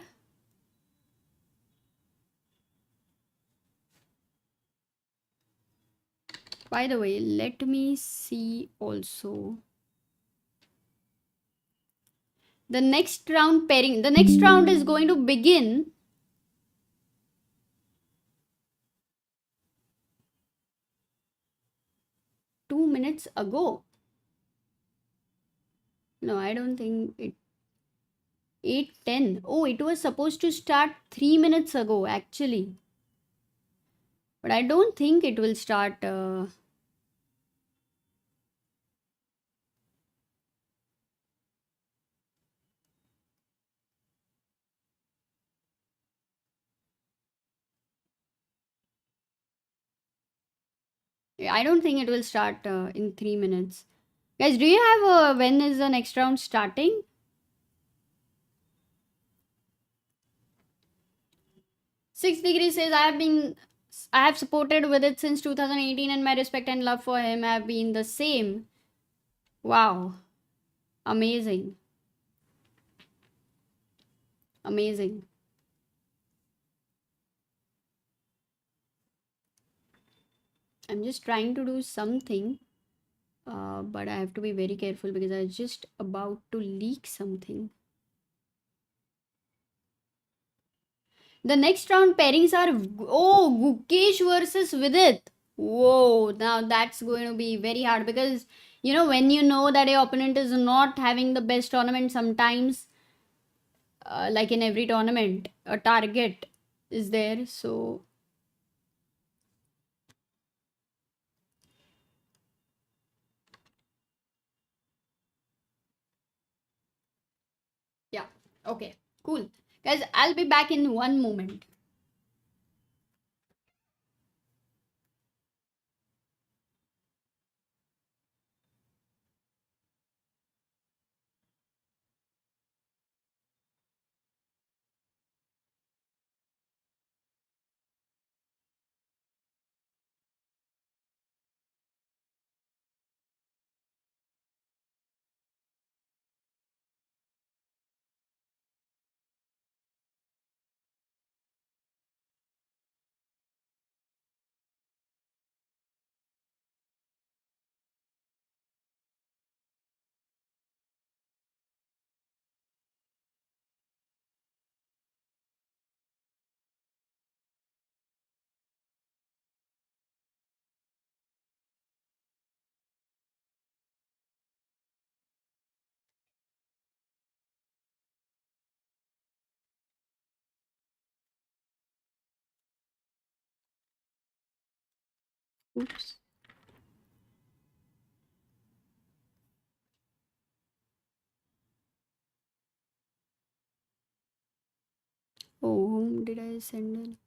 B: By the way, let me see also the next round pairing. The next round is going to begin minutes ago. No, I don't think it. 8:10. Oh, it was supposed to start 3 minutes ago, actually. But I don't think it will start. I don't think it will start in 3 minutes. Guys, do you have when is the next round starting? 6 Degree says I have supported with it since 2018, and my respect and love for him have been the same. Wow. Amazing. Amazing. I'm just trying to do something, but I have to be very careful because I was just about to leak something. The next round pairings are Gukesh versus Vidit. Whoa, now that's going to be very hard, because when you know that your opponent is not having the best tournament, sometimes like in every tournament a target is there. So Okay, cool. Guys, I'll be back in one moment. Oops. Oh, whom did I send in?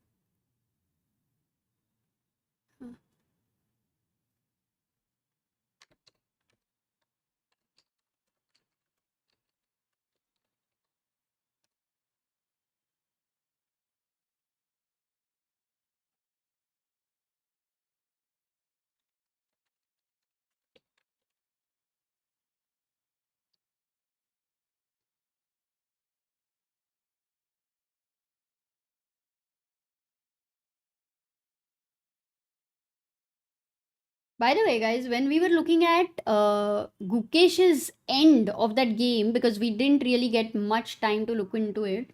B: By the way, guys, when we were looking at Gukesh's end of that game, because we didn't really get much time to look into it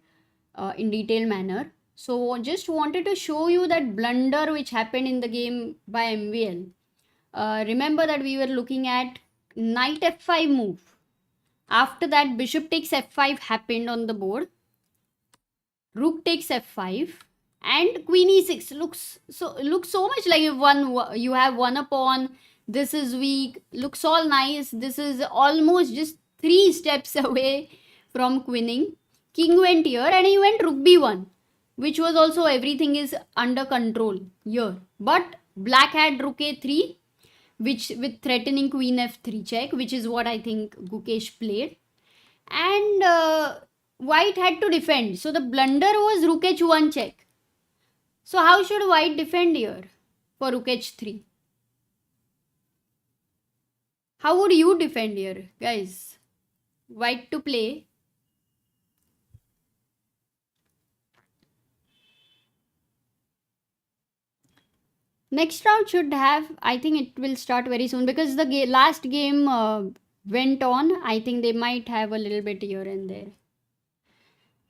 B: in detailed manner. So just wanted to show you that blunder which happened in the game by MVL. Remember that we were looking at knight f5 move. After that, bishop takes f5 happened on the board. Rook takes f5 and queen e6 looks so much like you have won a pawn. This is weak, looks all nice. This is almost just 3 steps away from queening. King went here and he went rook b1, which was also everything is under control here. But black had rook a3, which with threatening queen f3 check, which is what I think Gukesh played. And white had to defend. So the blunder was rook h1 check. So how should white defend here for rook h3? How would you defend here, guys? White to play. Next round should have, I think it will start very soon because the last game went on. I think they might have a little bit here and there.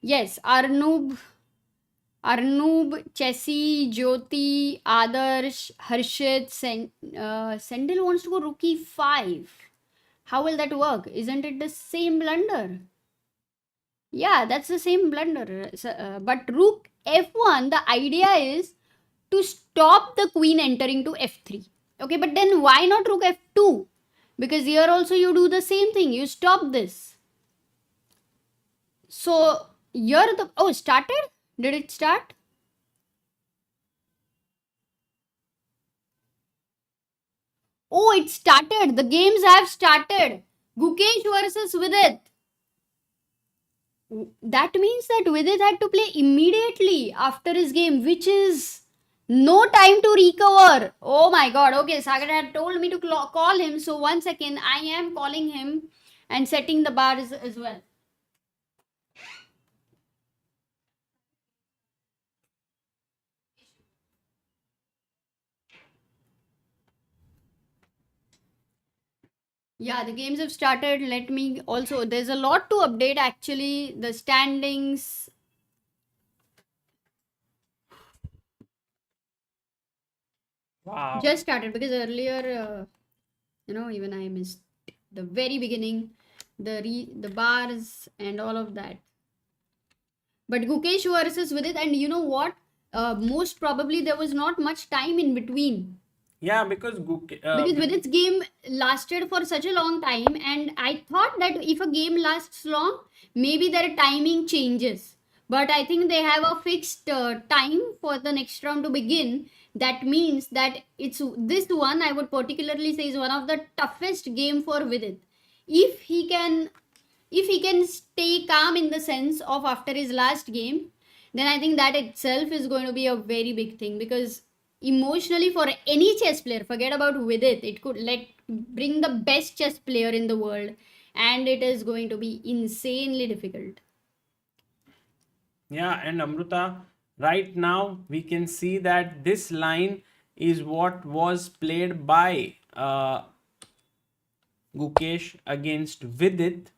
B: Yes, Arnub, Chessie, Jyoti, Adarsh, Harshit, Sendil wants to go rook e5. How will that work? Isn't it the same blunder? Yeah, that's the same blunder. But rook f1, the idea is to stop the queen entering to f3. Okay, but then why not rook f2? Because here also you do the same thing. You stop this. So here the... Oh, started? Did it start? Oh, it started. The games have started. Gukesh versus Vidit. That means that Vidit had to play immediately after his game, which is no time to recover. Oh my god. Okay, Sagar had told me to call him. So 1 second, I am calling him and setting the bars as well. Yeah, the games have started. Let me also, there's a lot to update actually. The standings.
A: Wow.
B: Just started because earlier, even I missed the very beginning, the bars and all of that. But Gukesh versus Vidit, and you know what? Most probably there was not much time in between.
A: Yeah, because
B: because Vidit's game lasted for such a long time, and I thought that if a game lasts long, maybe their timing changes. But I think they have a fixed time for the next round to begin. That means that it's this one I would particularly say is one of the toughest game for Vidit. If he can, if he can stay calm in the sense of after his last game, then I think that itself is going to be a very big thing, because emotionally for any chess player, forget about with it could let bring the best chess player in the world, and it is going to be insanely difficult.
A: Yeah, and Amruta, right now we can see that this line is what was played by Gukesh against Vidit,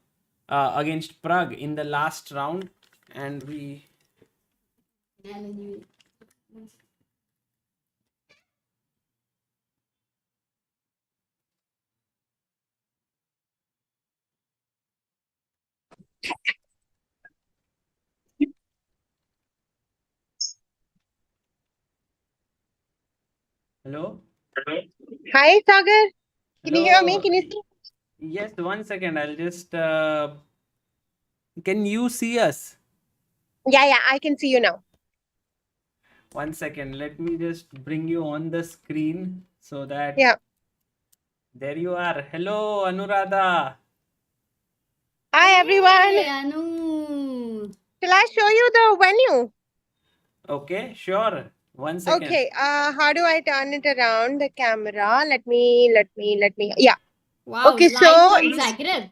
A: against Prague in the last round, and we. Hello?
C: Hi, Sagar. Can you hear me?
A: Hello.
C: Can you see?
A: Yes, 1 second. I'll just. Can you see us?
C: Yeah, I can see you now.
A: 1 second. Let me just bring you on the screen so that.
C: Yeah.
A: There you are. Hello, Anuradha.
C: Hi, everyone.
B: Hey, Anu.
C: Shall I show you the venue?
A: Okay, sure. 1 second.
C: Okay. How do I turn it around the camera? Let me. Yeah.
B: Wow,
C: Okay.
B: live
C: So
B: from Zagreb.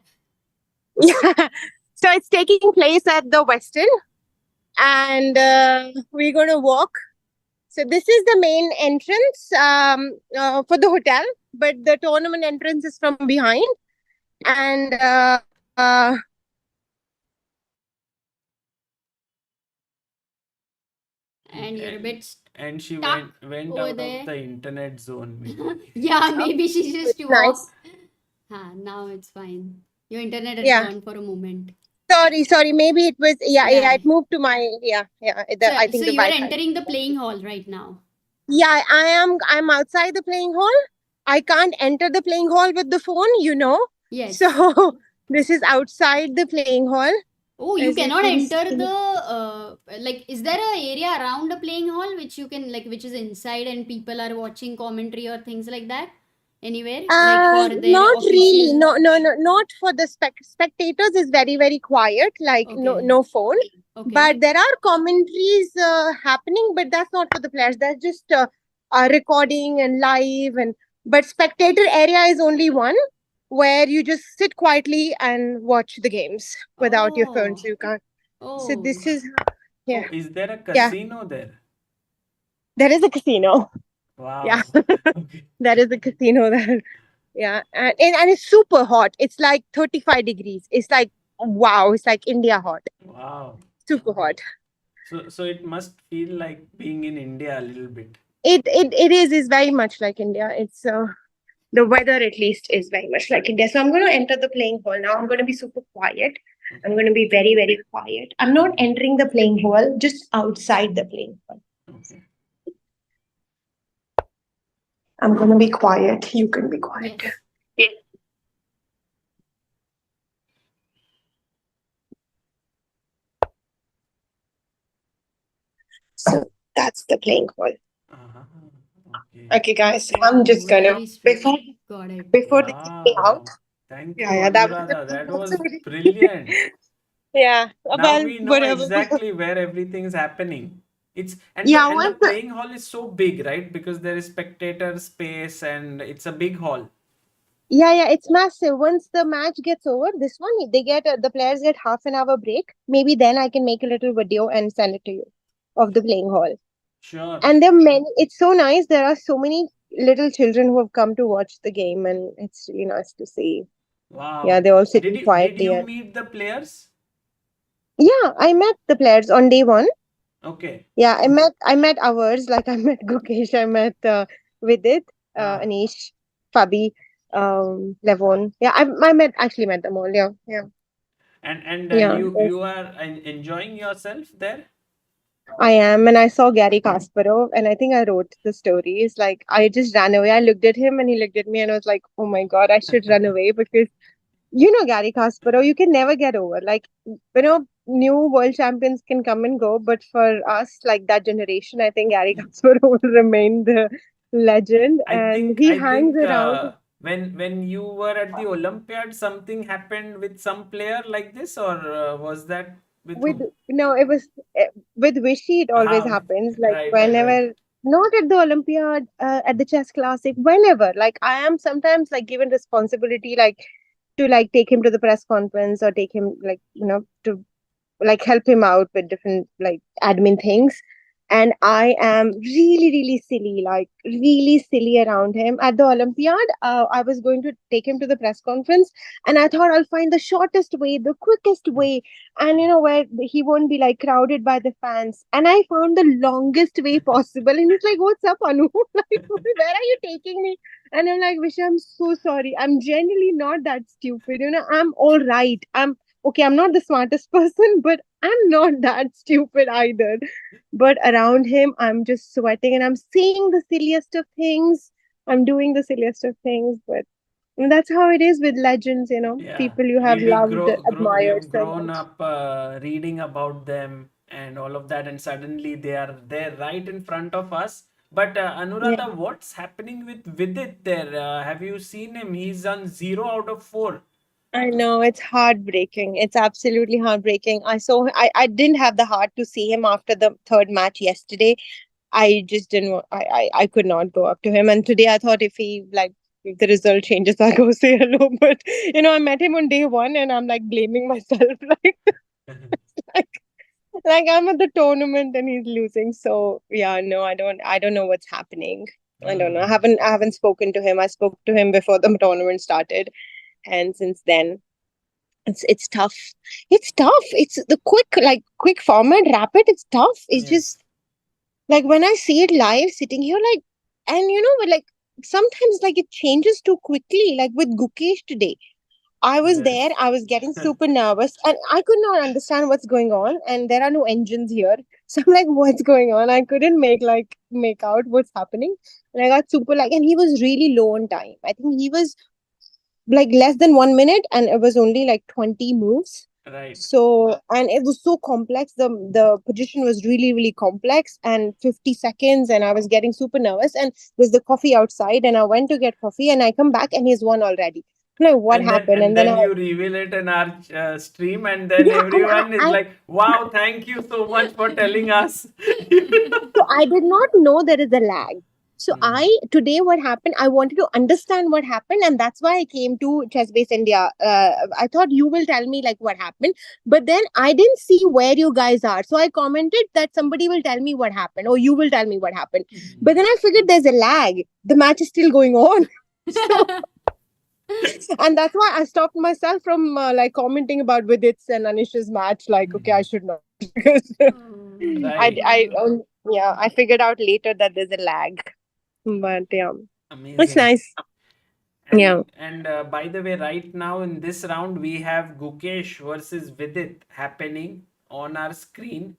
C: yeah. So it's taking place at the Western, and we're going to walk. So this is the main entrance for the hotel, but the tournament entrance is from behind, and
B: And you're a bit
A: And she
B: stuck
A: went
B: over
A: out
B: there.
A: of the internet zone. Maybe.
B: Yeah, maybe she just
C: it's
B: walked.
C: nice.
B: Now it's fine. Your internet had
C: Yeah.
B: gone for a moment.
C: Sorry. Maybe it was
B: Yeah.
C: It moved to my I think
B: So
C: the
B: you are
C: Wi-Fi.
B: entering the playing hall right now.
C: Yeah, I'm outside the playing hall. I can't enter the playing hall with the phone,
B: Yes.
C: So this is outside the playing hall.
B: Oh, you
C: As you
B: cannot
C: can
B: enter
C: see.
B: the like. Is there a area around the playing hall which you can like, which is inside and people are watching commentary or things like that? Anywhere like for their
C: Not really.
B: official.
C: No, not for the spectators. Is very, very quiet. Like
B: Okay.
C: no phone.
B: Okay.
C: But there are commentaries happening, but that's not for the players. That's just recording and live, and but spectator area is only one where you just sit quietly and watch the games without your phone, so you can't. So
B: Oh.
C: this is yeah,
A: Oh, is there a
C: yeah.
A: casino there?
C: There is a casino.
A: Wow.
C: Yeah,
A: Okay.
C: there is a casino there. Yeah, and it's super hot. It's like 35 degrees. It's like wow. It's like India hot.
A: Wow.
C: Super hot.
A: So it must feel like being in India a little bit.
C: It is very much like India. It's the weather at least is very much like India. So I'm going to enter the playing hall now. I'm going to be super quiet. I'm going to be very, very quiet. I'm not entering the playing hall, just outside the playing hall.
A: Okay.
C: I'm going to be quiet. You can be quiet.
B: Yes.
C: So that's the playing hall.
A: Uh-huh.
C: Okay, guys. I'm just going to before they kick me out.
A: Thank you,
C: Yeah,
A: Anuradha. That was brilliant.
C: Yeah.
A: Now
C: Well,
A: we know
C: whatever.
A: exactly where everything's happening. It's and
C: Yeah,
A: the
C: once the-
A: playing hall is so big, right? Because there is spectator space and it's a big hall.
C: Yeah, it's massive. Once the match gets over, this one they get the players get half an hour break. Maybe then I can make a little video and send it to you of the playing hall.
A: Sure.
C: And there are many. It's so nice. There are so many little children who have come to watch the game, and it's really nice to see.
A: Wow.
C: Yeah, they're all
A: Did
C: sitting
A: you
C: quietly.
A: meet the players?
C: Yeah, I met the players on day one.
A: Okay.
C: Yeah, I met ours. Like I met Gukesh, I met Vidit, Anish, Fabi, Levon. Yeah, I actually met them all. Yeah.
A: And
C: Yeah.
A: you are enjoying yourself there?
C: I am, and I saw Gary Kasparov, and I think I wrote the story. It's like I just ran away. I looked at him, and he looked at me, and I was like, "Oh my God, I should run away," because Gary Kasparov, you can never get over. Like, new world champions can come and go, but for us, like that generation, I think Gary Kasparov will remain the legend,
A: I
C: and
A: think
C: he
A: I
C: hangs
A: think
C: around
A: when you were at the Olympiad, something happened with some player like this, or was that with
C: with,
A: who?
C: it was with Vishy, it always
A: How?
C: happens. Like,
A: Right, right, right.
C: whenever, not at the Olympiad, at the chess classic, whenever. Like, I am sometimes like given responsibility, like to like take him to the press conference or take him like to like help him out with different like admin things, and I am really really silly, like really silly around him. At the Olympiad, I was going to take him to the press conference, and I thought I'll find the shortest way, the quickest way, and where he won't be like crowded by the fans, and I found the longest way possible, and he's like, "What's up, Anu?" Like, where are you taking me? And I'm like, "Visha, I'm so sorry, I'm generally not that stupid, I'm all right, I'm okay, I'm not the smartest person, but I'm not that stupid either." But around him, I'm just sweating and I'm saying the silliest of things. I'm doing the silliest of things, but that's how it is with legends,
A: Yeah,
C: people you have loved,
A: we
C: admired
A: have
C: so
A: grown
C: much.
A: up reading about them and all of that, and suddenly they are there right in front of us. But
C: Yeah.
A: Anuradha, what's happening with Vidit there? Have you seen him? He's on 0 out of 4.
C: I know, it's heartbreaking. It's absolutely heartbreaking. I didn't have the heart to see him after the third match yesterday. I just didn't I could not go up to him. And today I thought if the result changes, I'll go say hello. But I met him on day one and I'm like blaming myself like like I'm at the tournament and he's losing. So yeah, no, I don't know what's happening. I don't know.
A: Hmm.
C: I haven't spoken to him. I spoke to him before the tournament started. And since then it's tough. It's tough. It's the quick format, rapid, it's tough. It's
A: Yes,
C: just like when I see it live, sitting here, like, and but like sometimes like it changes too quickly. Like with Gukesh today, I was there,
A: yes.
C: I was getting super nervous, and I could not understand what's going on. And there are no engines here, so I'm like, what's going on? I couldn't make out what's happening, and I got super like, and he was really low on time. I think he was like less than 1 minute, and it was only like 20 moves.
A: Right.
C: So, and it was so complex. The position was really, really complex, and 50 seconds, and I was getting super nervous. And there's the coffee outside, and I went to get coffee, and I come back, and he's won already. I'm like, what
A: And then
C: happened?
A: and
C: And then
A: then you reveal it in our stream, and then
C: yeah, and
A: everyone is like, "Wow, thank you so much for telling us."
C: so I did not know there is a lag. So
A: Hmm.
C: today what happened, I wanted to understand what happened, and that's why I came to ChessBase India. I thought you will tell me like what happened, but then I didn't see where you guys are. So I commented that somebody will tell me what happened, or you will tell me what happened. But then I figured there's a lag. The match is still going on. So, and that's why I stopped myself from like commenting about Vidit's and Anish's match. Like, okay, I should not because
B: Oh,
A: Right.
C: yeah, I figured out later that there's a lag. But yeah, it's
A: Amazing.
C: nice. Yeah.
A: And by the way, right now in this round we have Gukesh versus Vidit happening on our screen.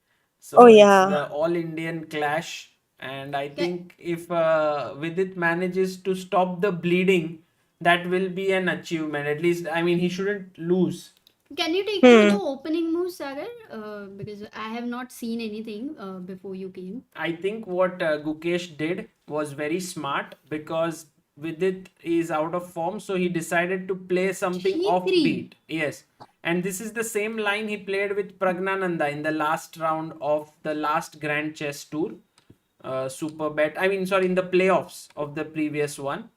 C: Oh
A: So it's
C: yeah.
A: the all Indian clash, and I
B: Ca-
A: think if Vidit manages to stop the bleeding, that will be an achievement. At least, I mean, he shouldn't lose.
B: Can you take through the
C: Hmm.
B: opening moves, Sagar? Because I have not seen anything before you came.
A: I think what Gukesh did was very smart because Vidit is out of form, so he decided to play something
B: G3.
A: offbeat. Yes, and this is the same line he played with Pragnananda in the last round of the last Grand Chess Tour, Super Bet. I mean, sorry, in the playoffs of the previous one.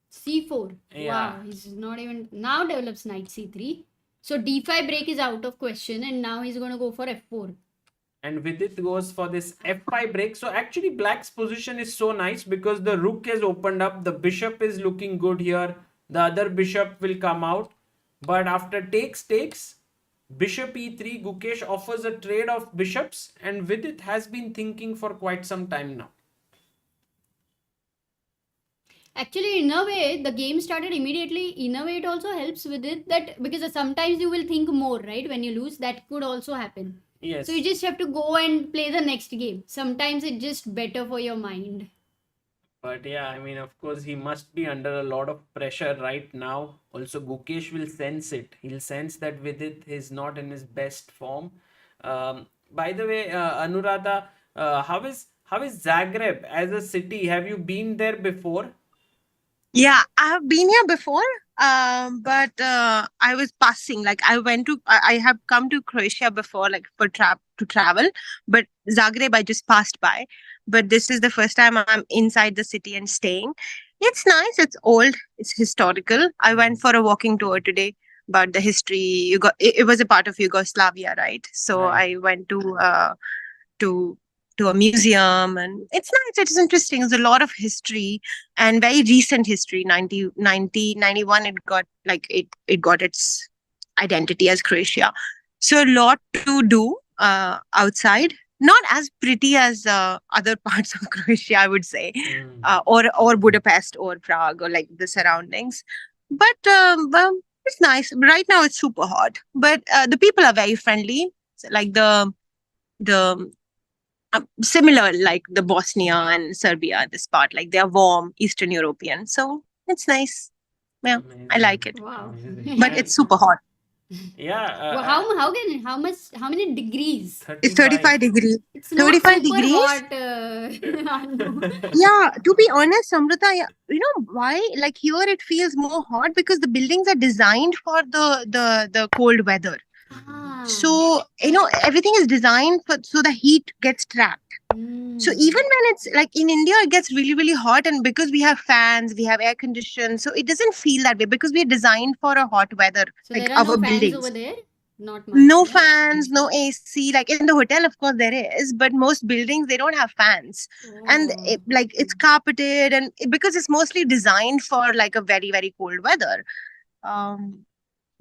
B: C4.
A: Yeah,
B: Wow, he's not even now develops knight C3. So D5 break is out of question, and now he's gonna go for F4.
A: and Vidit goes for this f5 break. So actually Black's position is so nice because the rook has opened up, the bishop is looking good here, the other bishop will come out, but after takes bishop e3, Gukesh offers a trade of bishops, and Vidit has been thinking for quite some time now.
B: Actually, in a way, the game started immediately. In a way, it also helps with it that because sometimes you will think more, right? When you lose, that could also happen.
A: Yes.
B: So you just have to go and play the next game. Sometimes it's just better for your mind.
A: But yeah, I mean, of course, he must be under a lot of pressure right now. Also, Gukesh will sense it. He'll sense that Vidit is not in his best form. By the way, Anuradha, how is Zagreb as a city? Have you been there before?
C: Yeah, I have been here before, but I was passing. Like I have come to Croatia before, like to travel. But Zagreb, I just passed by. But this is the first time I'm inside the city and staying. It's nice. It's old. It's historical. I went for a walking tour today about the history. It was a part of Yugoslavia, right? So
A: Right.
C: I went to to a museum, and it's nice. It is interesting. There's a lot of history and very recent history. 1991, it got its identity as Croatia. So a lot to do outside. Not as pretty as other parts of Croatia, I would say, or Budapest or Prague or like the surroundings. But it's nice. Right now, it's super hot. But the people are very friendly. So, like the similar like the Bosnia and Serbia, this part, like they're warm Eastern European. So it's nice. Yeah, I
A: Amazing.
C: like it.
B: Wow.
A: Amazing.
C: But
A: And
C: it's super hot.
A: yeah,
B: Well, how many degrees?
C: It's 35 degrees.
B: It's not
C: 35
B: super
C: degrees.
B: hot, Anu.
C: Yeah, to be honest, Amruta, yeah, you know why? Like here it feels more hot because the buildings are designed for the cold weather.
B: Ah.
C: So, everything is designed so the heat gets trapped. So even when it's like in India, it gets really, really hot. And because we have fans, we have air conditioning, so it doesn't feel that way because we are designed for a hot weather.
B: So
C: Like
B: there are
C: our
B: no fans
C: buildings.
B: over there? Not much.
C: No
B: yeah?
C: fans, no AC. Like in the hotel, of course, there is, but most buildings, they don't have fans. And
B: Oh.
C: it's carpeted, and because it's mostly designed for like a very, very cold weather.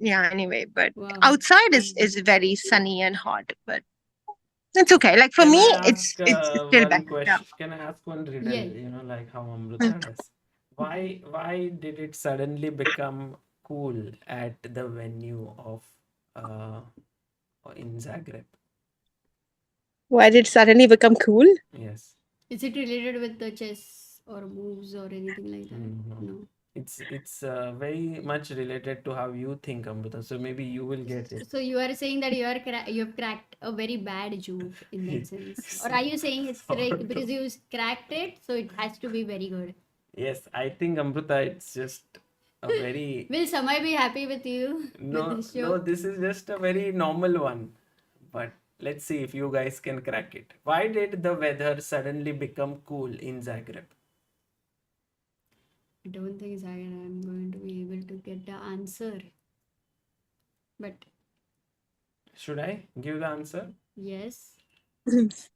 C: Yeah, anyway, but
B: Wow.
C: outside is very sunny and hot, but it's okay. Like for
A: Can
C: me,
A: I
C: it's
A: ask
C: still
A: one
C: better.
A: question?
C: Yeah.
A: Can I ask one riddle?
B: Yeah.
A: Like how Amruta does. Why did it suddenly become cool at the venue of uh in Zagreb?
C: Why did it suddenly become cool?
A: Yes.
B: Is it related with the chess or moves or anything like that?
A: No.
B: No.
A: It's very much related to how you think, Amruta. So maybe you will get it.
B: So you are saying that you have cracked a very bad joke in that sense, or are you saying it's correct because you cracked it, so it has to be very good?
A: Yes, I think Amruta, it's just a very
B: Will Samay be happy with you with this
A: no,
B: joke?
A: this is just a very normal one. But let's see if you guys can crack it. Why did the weather suddenly become cool in Zagreb?
B: I don't think Sagar I'm going to be able to get the answer. But
A: Should I give the answer?
B: yes,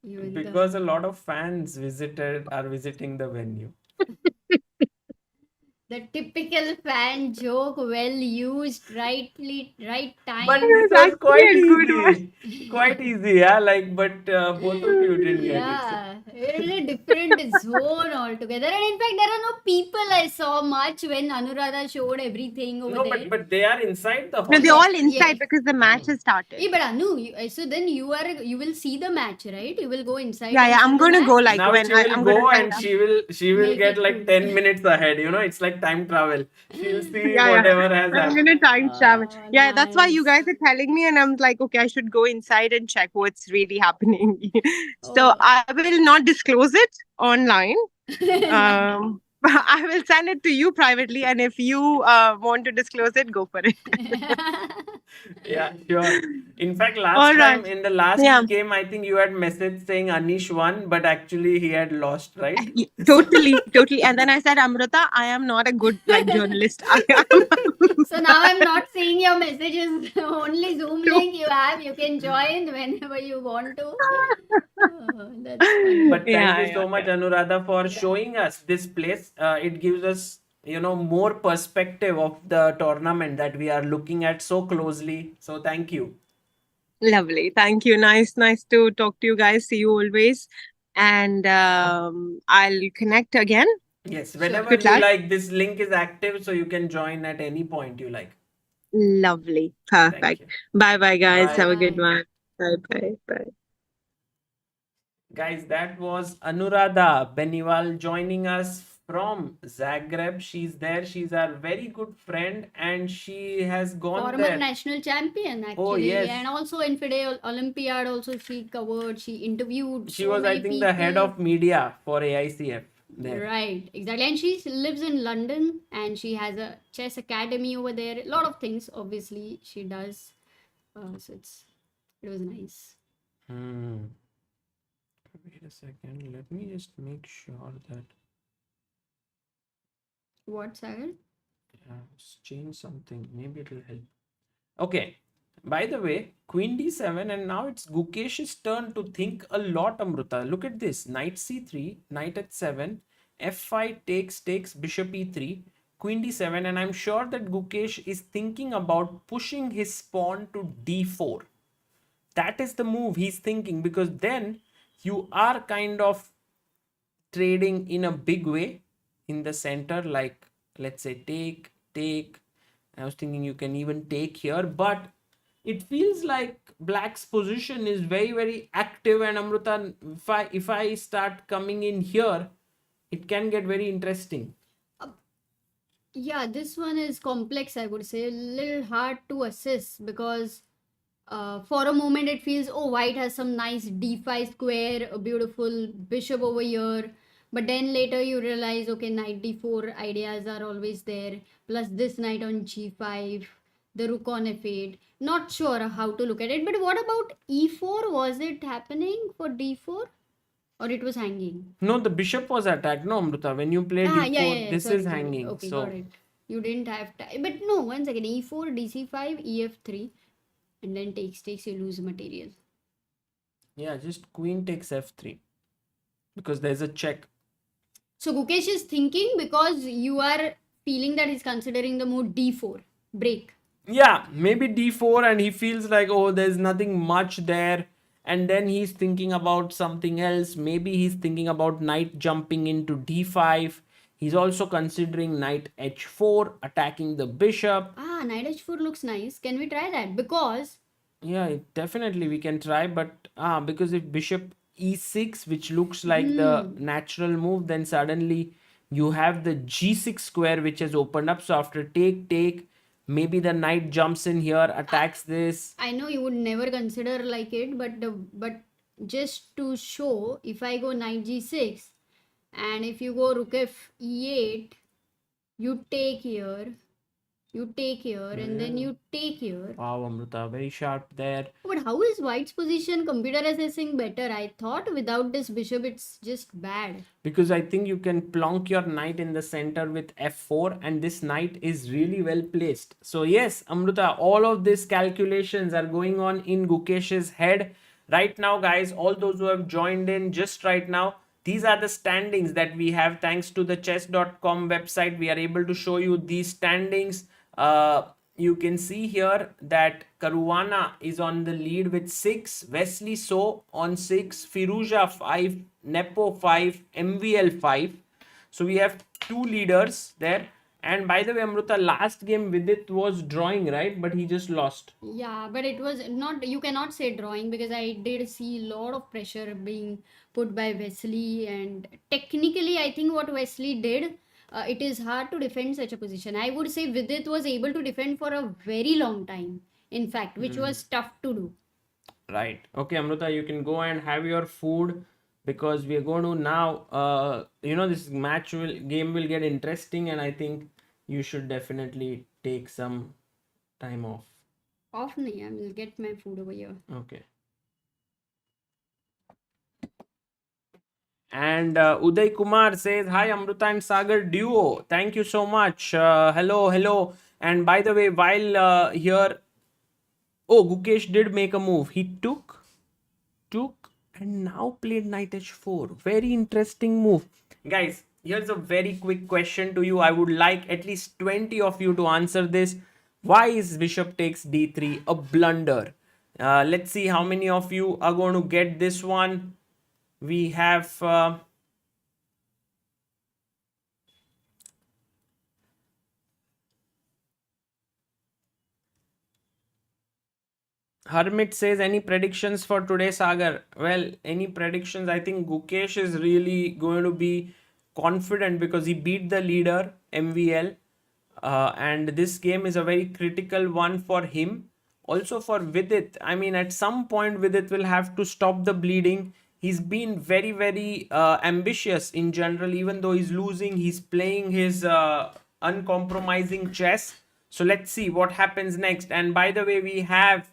B: even
A: Because a lot of fans are visiting the venue.
B: the typical fan joke, well used, right time.
A: But
C: It
A: this
C: was
A: was
C: actually
A: quite
C: a good one.
A: easy. Quite easy, yeah. Like, but both of you didn't get it.
B: Yeah, we're in a different zone altogether. And in fact, there are no people I saw much when Anuradha showed everything over
A: No,
B: there.
A: but they are inside the hall.
C: No, they're all inside
B: Yeah.
C: because the match has started.
B: Yeah, but Anu, so then you will see the match, right? You will go inside.
C: Yeah,
B: and
C: yeah.
B: see
C: I'm
B: the
C: going to
B: match?
C: go like
A: Now
C: when
A: she will
C: I'm
A: go
C: going to
A: and
C: sign up.
A: she will
B: Make
A: get
B: it
A: like
B: cool.
A: 10 minutes ahead. It's like time travel. She'll see
C: Yeah, yeah.
A: whatever has
C: I'm
A: happened.
C: gonna time travel.
B: Oh,
C: Yeah, that's why you
B: nice.
C: guys are telling me, and I'm like, okay, I should go inside and check what's really happening. So
B: Oh.
C: I will not disclose it online. I will send it to you privately, and if you want to disclose it, go for it.
A: Yeah, sure. In fact,
C: All
A: last
C: right.
A: time in the last
C: Yeah.
A: game, I think you had message saying Anish won, but actually he had lost, right?
C: Totally, totally. And then I said, Amruta, I am not a good journalist. I am.
B: So now I'm not seeing your messages. Only Zoom link you have. You can join whenever you want to. Oh, that's funny.
A: But thank you
C: Yeah,
A: so much, Anuradha, for showing us this place. It gives us, more perspective of the tournament that we are looking at so closely. So thank you.
C: Lovely. Thank you. Nice to talk to you guys. See you always. And I'll connect again.
A: Yes, whenever
C: Good
A: you
C: luck.
A: like, this link is active, so you can join at any point you like.
C: Lovely.
A: Thank
C: Perfect.
A: you.
C: Bye bye, guys.
A: Bye.
C: Have a good
B: Bye.
C: one. Bye, bye, bye.
A: Guys, that was Anuradha Beniwal joining us from Zagreb. She's there. She's our very good friend and she has gone
B: Former
A: there.
B: national champion,
A: Oh,
B: actually.
A: yes.
B: And also in FIDE Olympiad, also she covered, she interviewed
A: She
B: so
A: was, I
B: many
A: think, the head
B: people.
A: of media for AICF there.
B: Right, exactly. And she lives in London and she has a chess academy over there. A lot of things, obviously, she does. So it was nice.
A: Wait a second. Let me just make sure that.
B: What, Sagar?
A: Change something. Maybe it'll help. Okay. By the way, Queen D7, and now it's Gukesh's turn to think a lot, Amruta. Look at this. Knight C3, Knight at 7, F5 takes, Bishop E3, Queen D7, and I'm sure that Gukesh is thinking about pushing his pawn to D4. That is the move he's thinking, because then you are kind of trading in a big way in the center, like let's say take. I was thinking you can even take here, but it feels like black's position is very active, and Amruta, if I start coming in here, it can get very interesting.
B: Yeah, this one is complex, I would say. A little hard to assess because for a moment it feels, oh, white has some nice d5 square, a beautiful bishop over here. But then later you realize, okay, knight d4 ideas are always there. Plus this knight on g5, the rook on f8. Not sure how to look at it. But what about e4? Was it happening for d4? Or it was hanging?
A: No, the bishop was attacked. No, Amruta, when you play d4, this
B: Sorry,
A: is
B: sorry.
A: hanging.
B: Okay,
A: So
B: got it. You didn't have time. But no, once again, e4, dc5, ef3, and then takes, you lose material.
A: yeah, just queen takes f3 because there's a check.
B: So Gukesh is thinking because you are feeling that he's considering the move d4, break.
A: Yeah, maybe d4, and he feels like, oh, there's nothing much there, and then he's thinking about something else. Maybe he's thinking about knight jumping into d5. He's also considering knight h4, attacking the bishop.
B: Knight h4 looks nice. Can we try that? Because
A: Yeah, definitely we can try, but because if bishop e6, which looks like the natural move, then suddenly you have the g6 square which has opened up. So after take, maybe the knight jumps in here, attacks this.
B: I know you would never consider like it, but just to show, if I go knight g6 and if you go rook f e8, you take here, and then you take here.
A: Wow, Amruta, very sharp there.
B: But how is white's position computer assessing better? I thought without this bishop it's just bad.
A: Because I think you can plonk your knight in the center with f4, and this knight is really well placed. So yes, Amruta, all of these calculations are going on in Gukesh's head right now. Guys, all those who have joined in just right now, these are the standings that we have. Thanks to the chess.com website, we are able to show you these standings. You can see here that Caruana is on the lead with 6, Wesley So on 6, Firouzja 5, Nepo 5, MVL 5. So we have 2 leaders there. And by the way, Amruta, last game Vidit was drawing, right? But he just lost.
B: Yeah, but it was not, you cannot say drawing because I did see a lot of pressure being put by Wesley, and technically I think what Wesley did, it is hard to defend such a position. I would say Vidit was able to defend for a very long time, in fact, which was tough to do.
A: Right. Okay, Amruta, you can go and have your food because we are going to now, this game will get interesting, and I think you should definitely take some time off.
B: Off nahi, I will get my food over here.
A: Okay. And Uday Kumar says, hi, Amruta and Sagar duo. Thank you so much. Hello. And by the way, while here, Gukesh did make a move. He took, and now played knight h4. Very interesting move. Guys, here's a very quick question to you. I would like at least 20 of you to answer this. Why is bishop takes d3 a blunder? Let's see how many of you are going to get this one. We have Hermit says, any predictions for today, Sagar? Well, any predictions? I think Gukesh is really going to be confident because he beat the leader, MVL. And this game is a very critical one for him. Also for Vidit, I mean, at some point, Vidit will have to stop the bleeding. He's been very, very ambitious in general. Even though he's losing, he's playing his uncompromising chess. So let's see what happens next. And by the way, we have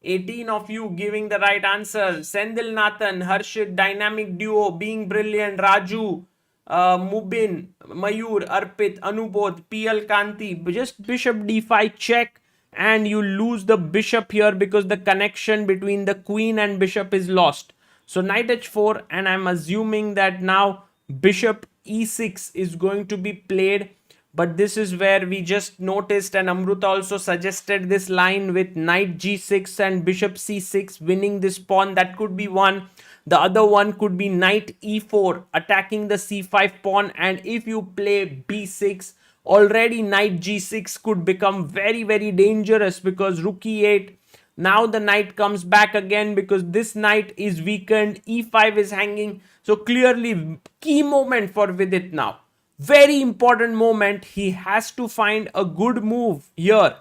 A: 18 of you giving the right answer. Sendil Nathan, Harshit, Dynamic Duo, Being Brilliant, Raju, Mubin, Mayur, Arpit, Anubodh, PL Kanti. Just bishop d5 check, and you lose the bishop here because the connection between the queen and bishop is lost. So knight h4, and I'm assuming that now bishop e6 is going to be played. But this is where we just noticed, and Amruta also suggested this line with knight g6 and bishop c6 winning this pawn. That could be one. The other one could be knight e4 attacking the c5 pawn, and if you play b6, already knight g6 could become very, very dangerous because rook e8. Now the knight comes back again because this knight is weakened. e5 is hanging. So clearly key moment for Vidit now. Very important moment. He has to find a good move here.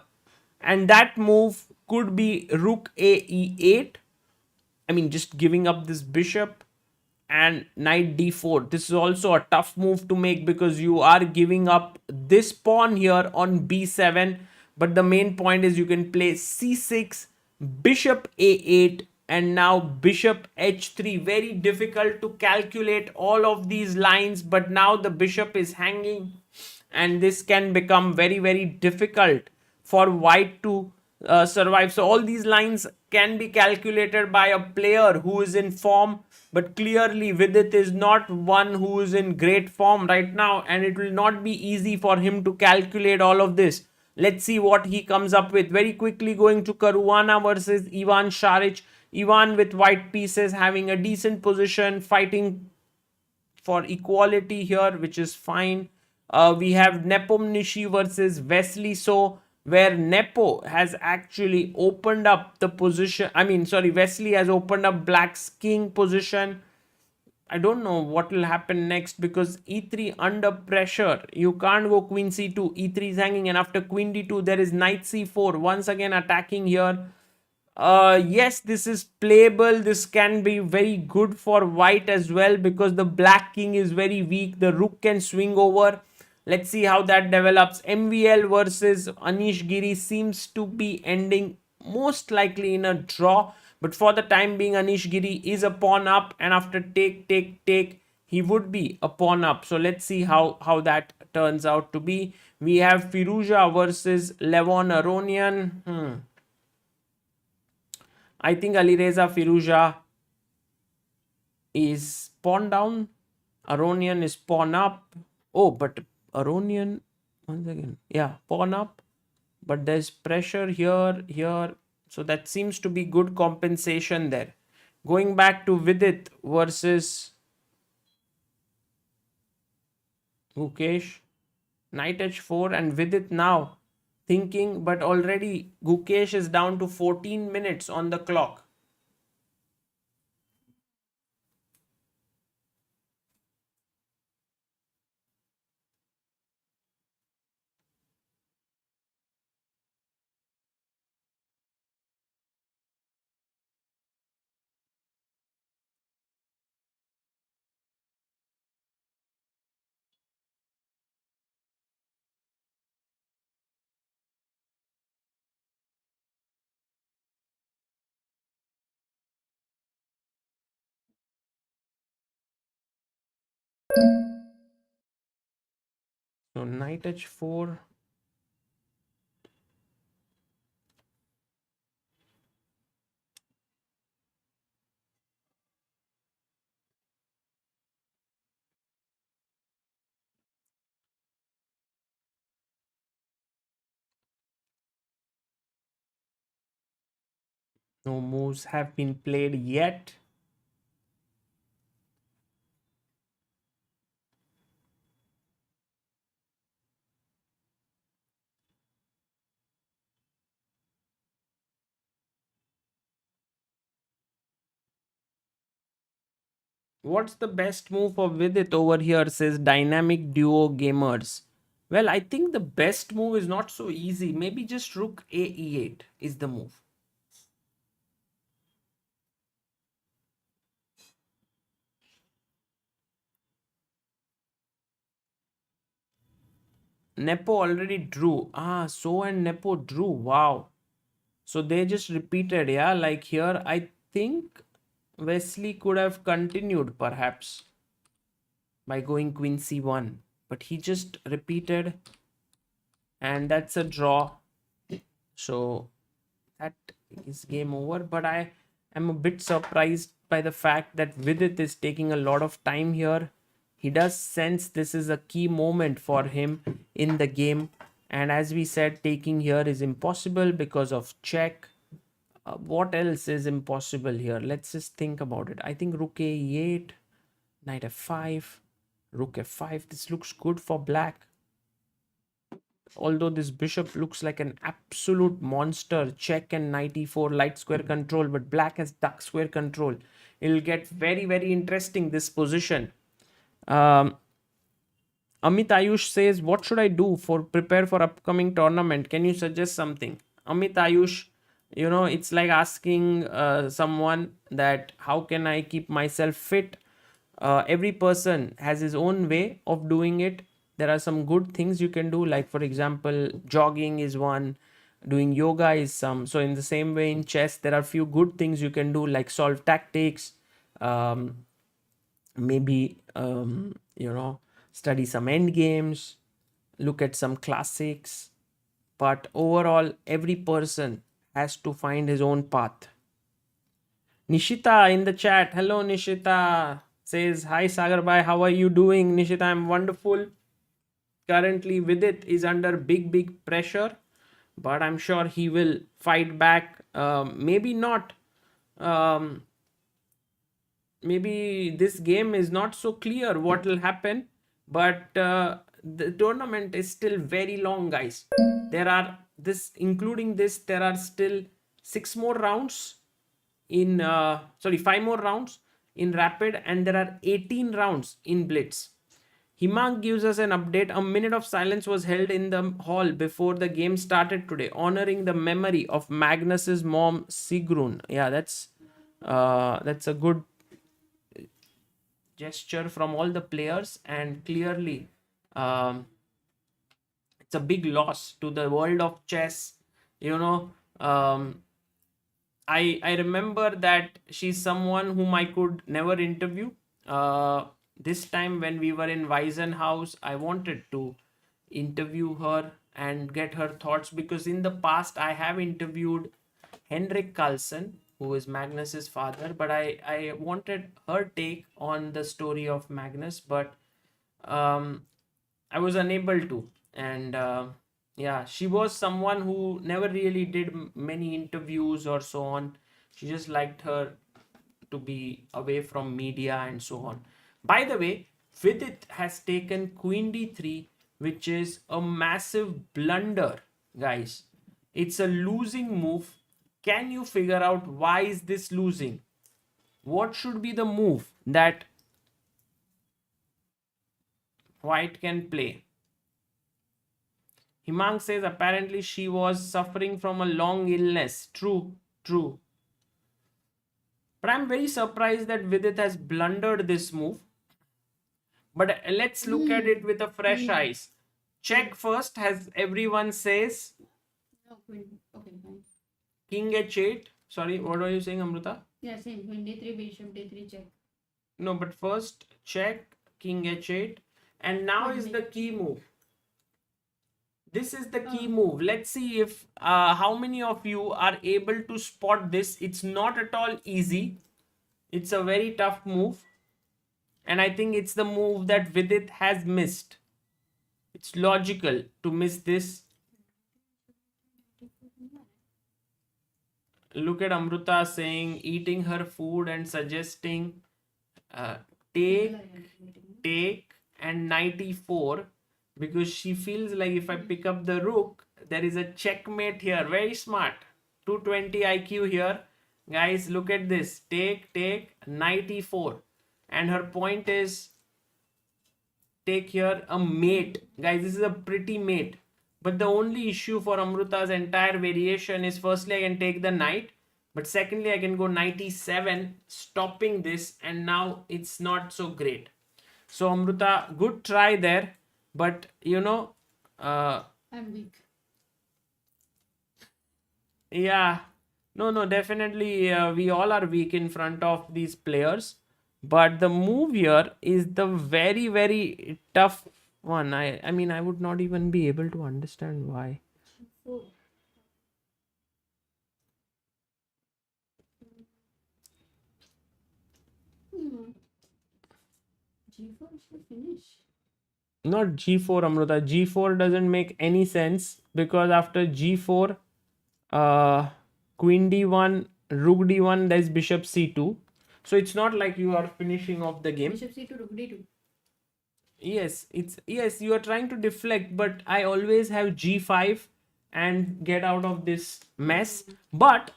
A: And that move could be rook a e8. I mean, just giving up this bishop, and knight d4. This is also a tough move to make because you are giving up this pawn here on b7. But the main point is you can play c6, bishop a8, and now bishop h3. Very difficult to calculate all of these lines, but now the bishop is hanging, and this can become very, very difficult for white to survive. So all these lines can be calculated by a player who is in form, but clearly Vidit is not one who is in great form right now, and it will not be easy for him to calculate all of this. Let's see what he comes up with. Very quickly going to Caruana versus Ivan Saric. Ivan with white pieces having a decent position, fighting for equality here, which is fine. We have Nepomniachtchi versus Wesley So, where Nepo has actually opened up the position. I mean, sorry, Wesley has opened up Black's king position. I don't know what will happen next because e3 under pressure. You can't go queen c2. e3 is hanging, and after queen d2, there is knight c4. Once again attacking here. Yes, this is playable. This can be very good for white as well because the black king is very weak. The rook can swing over. Let's see how that develops. MVL versus Anish Giri seems to be ending most likely in a draw. But for the time being, Anish Giri is a pawn up, and after take, he would be a pawn up. So let's see how that turns out to be. We have Firouzja versus Levon Aronian. I think Alireza Firouzja is pawn down. Aronian is pawn up. Oh, but Aronian, once again, yeah, pawn up. But there's pressure here. So that seems to be good compensation there. Going back to Vidit versus Gukesh. Knight h4, and Vidit now thinking, but already Gukesh is down to 14 minutes on the clock. So knight h4. No moves have been played yet. What's the best move for Vidit over here, says Dynamic Duo Gamers. Well, I think the best move is not so easy. Maybe just rook a e8 is the move. Nepo already drew. So and Nepo drew. Wow. So they just repeated, yeah. Like here, I think Wesley could have continued perhaps by going queen c1, but he just repeated, and that's a draw. So that is game over. But I am a bit surprised by the fact that Vidit is taking a lot of time here. He does sense this is a key moment for him in the game. And as we said, taking here is impossible because of check. What else is impossible here? Let's just think about it. I think rook a8, knight f5, rook f5. This looks good for black. Although this bishop looks like an absolute monster. Check and knight e4, light square control, but black has dark square control. It'll get very, very interesting, this position. Amit Ayush says, what should I do for prepare for upcoming tournament? Can you suggest something? Amit Ayush, it's like asking someone that how can I keep myself fit? Every person has his own way of doing it. There are some good things you can do, like for example, jogging is one, doing yoga is some. So in the same way in chess, there are few good things you can do, like solve tactics, maybe study some end games, look at some classics. But overall, every person has to find his own path. Nishita in the chat, hello Nishita, says, hi Sagar bhai, how are you doing? Nishita, I'm wonderful. Currently Vidit is under big pressure, but I'm sure he will fight back. Maybe not. Maybe this game is not so clear what will happen, but the tournament is still very long, guys. There are including this, there are still 6 more rounds in 5 more rounds in rapid, and there are 18 rounds in blitz. Himang gives us an update. A minute of silence was held in the hall before the game started today, honoring the memory of Magnus's mom, Sigrun. Yeah, that's a good gesture from all the players, and clearly it's a big loss to the world of chess. I remember that she's someone whom I could never interview. This time when we were in Weissenhaus, I wanted to interview her and get her thoughts, because in the past I have interviewed Henrik Carlsen, who is Magnus's father, but I wanted her take on the story of Magnus, but I was unable to. And yeah, she was someone who never really did many interviews or so on. She just liked her to be away from media and so on. By the way, Vidit has taken queen d3, which is a massive blunder, guys. It's a losing move. Can you figure out why is this losing? What should be the move that white can play? Himang says apparently she was suffering from a long illness. True. But I'm very surprised that Vidit has blundered this move. But let's look at it with a fresh eyes. Check first, as everyone says.
B: Okay, fine.
A: King h8. Sorry, what are you saying, Amruta?
B: Yeah, same. Queen d3, bishop d3, check.
A: No, but first check, king h8. And now is the key move. This is the key move. Let's see if how many of you are able to spot this. It's not at all easy. It's a very tough move. And I think it's the move that Vidit has missed. It's logical to miss this. Look at Amruta saying, eating her food and suggesting take and knight e4, because she feels like if I pick up the rook, there is a checkmate here. Very smart. 220 IQ here. Guys, look at this. Take, knight e4. and her point is take here a mate. Guys, this is a pretty mate. But the only issue for Amruta's entire variation is firstly I can take the knight, but secondly I can go knight e7, stopping this, and now it's not so great. So Amruta, good try there, but
B: I'm weak.
A: yeah, no, definitely we all are weak in front of these players. But the move here is the very, very tough one. I mean, I would not even be able to understand why.
B: Oh. G4 should finish.
A: Not g4, Amruta. G4 doesn't make any sense because after g4, queen d1, rook d1, there's bishop c2. So it's not like you are finishing off the game.
B: Bishop c2, rook d2.
A: Yes, you are trying to deflect, but I always have g5 and get out of this mess. But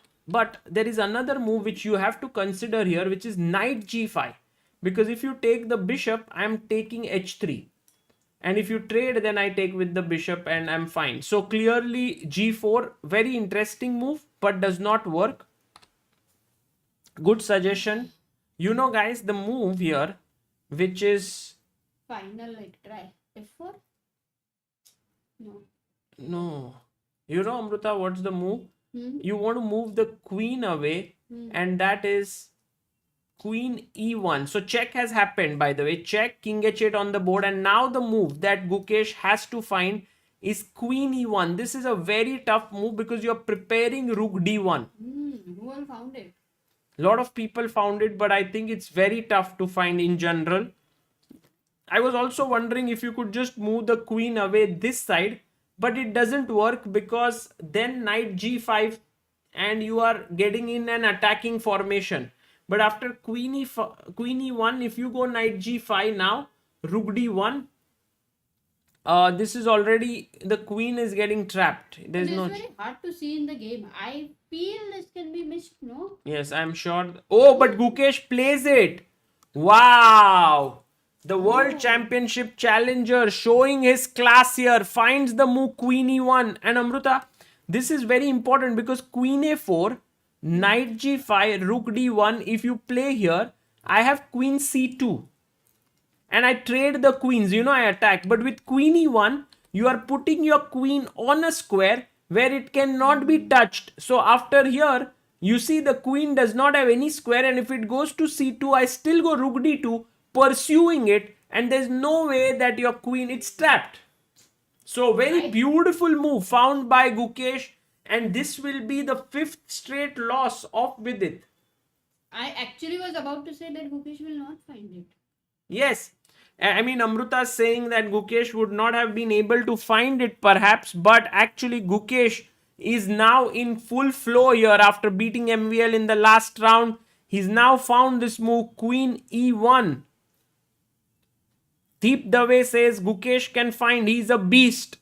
A: there is another move which you have to consider here, which is knight g5. Because if you take the bishop, I'm taking h3. And if you trade, then I take with the bishop and I'm fine. So clearly g4, very interesting move, but does not work. Good suggestion. Guys, the move here, which is...
B: Final, like, try. F4? No.
A: No. Amruta, what's the move? You want to move the queen away, and that is queen e1. So check has happened, by the way. Check, king h8 on the board, and now the move that Gukesh has to find is queen e1. This is a very tough move because you're preparing rook d1.
B: Who all found it?
A: A lot of people found it, but I think it's very tough to find in general. I was also wondering if you could just move the queen away this side, but it doesn't work because then knight g5 and you are getting in an attacking formation. But after queen e1, if you go knight g5 now, rook d1, this is already, the queen is getting trapped. There's no...
B: It's very hard to see in the game. I feel this can be missed, no?
A: Yes, I'm sure. Oh, but Gukesh plays it. Wow. The World Championship challenger showing his class here, finds the move queen e1. And Amruta, this is very important because queen a4, knight g5, rook d1. If you play here, I have queen c2. And I trade the queens, I attack. But with queen e1, you are putting your queen on a square where it cannot be touched. So after here, you see the queen does not have any square. And if it goes to c2, I still go rook d2, pursuing it. And there's no way that your queen, it's trapped. So very beautiful move found by Gukesh. And this will be the 5th straight loss of Vidit.
B: I actually was about to say that Gukesh will not find it.
A: Yes. I mean, Amruta is saying that Gukesh would not have been able to find it perhaps, but actually Gukesh is now in full flow here after beating MVL in the last round. He's now found this move, queen e1. Deep Dave says Gukesh can find, he's a beast.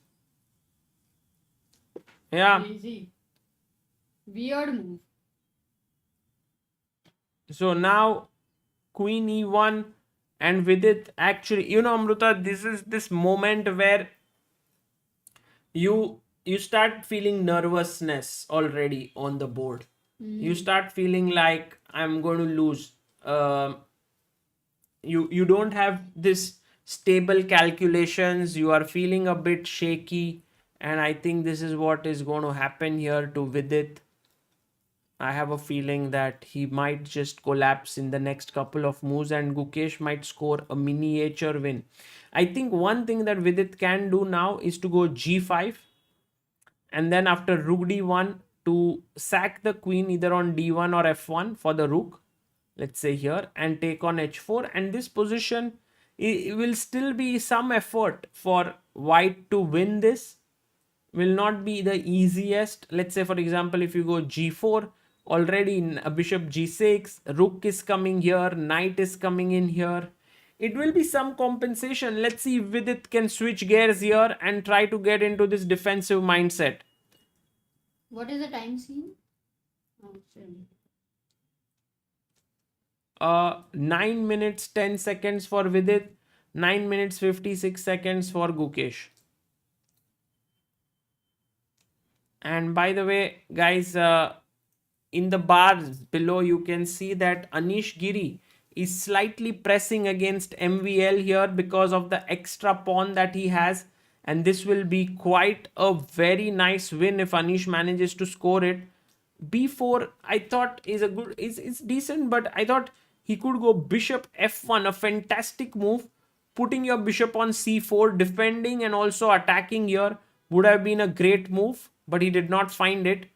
A: Yeah.
B: Crazy. Weird move.
A: So now queen e1. And Vidit, actually, Amruta, this is this moment where you start feeling nervousness already on the board. You start feeling like I'm going to lose. You don't have this stable calculations. You are feeling a bit shaky. And I think this is what is going to happen here to Vidit. I have a feeling that he might just collapse in the next couple of moves and Gukesh might score a miniature win. I think one thing that Vidit can do now is to go g5 and then after rook d1 to sack the queen either on d1 or f1 for the rook, let's say here, and take on h4. And this position, it will still be some effort for white to win this. Will not be the easiest. Let's say, for example, if you go g4, already a bishop g6, rook is coming here, knight is coming in here. It will be some compensation. Let's see if Vidit can switch gears here and try to get into this defensive mindset.
B: What is the time scene? Oh,
A: 9 minutes 10 seconds for Vidit, 9 minutes 56 seconds for Gukesh. And by the way, guys, in the bars below, you can see that Anish Giri is slightly pressing against MVL here because of the extra pawn that he has. And this will be quite a very nice win if Anish manages to score it. B4, I thought is decent, but I thought he could go bishop f1, a fantastic move. Putting your bishop on c4, defending and also attacking here would have been a great move, but he did not find it.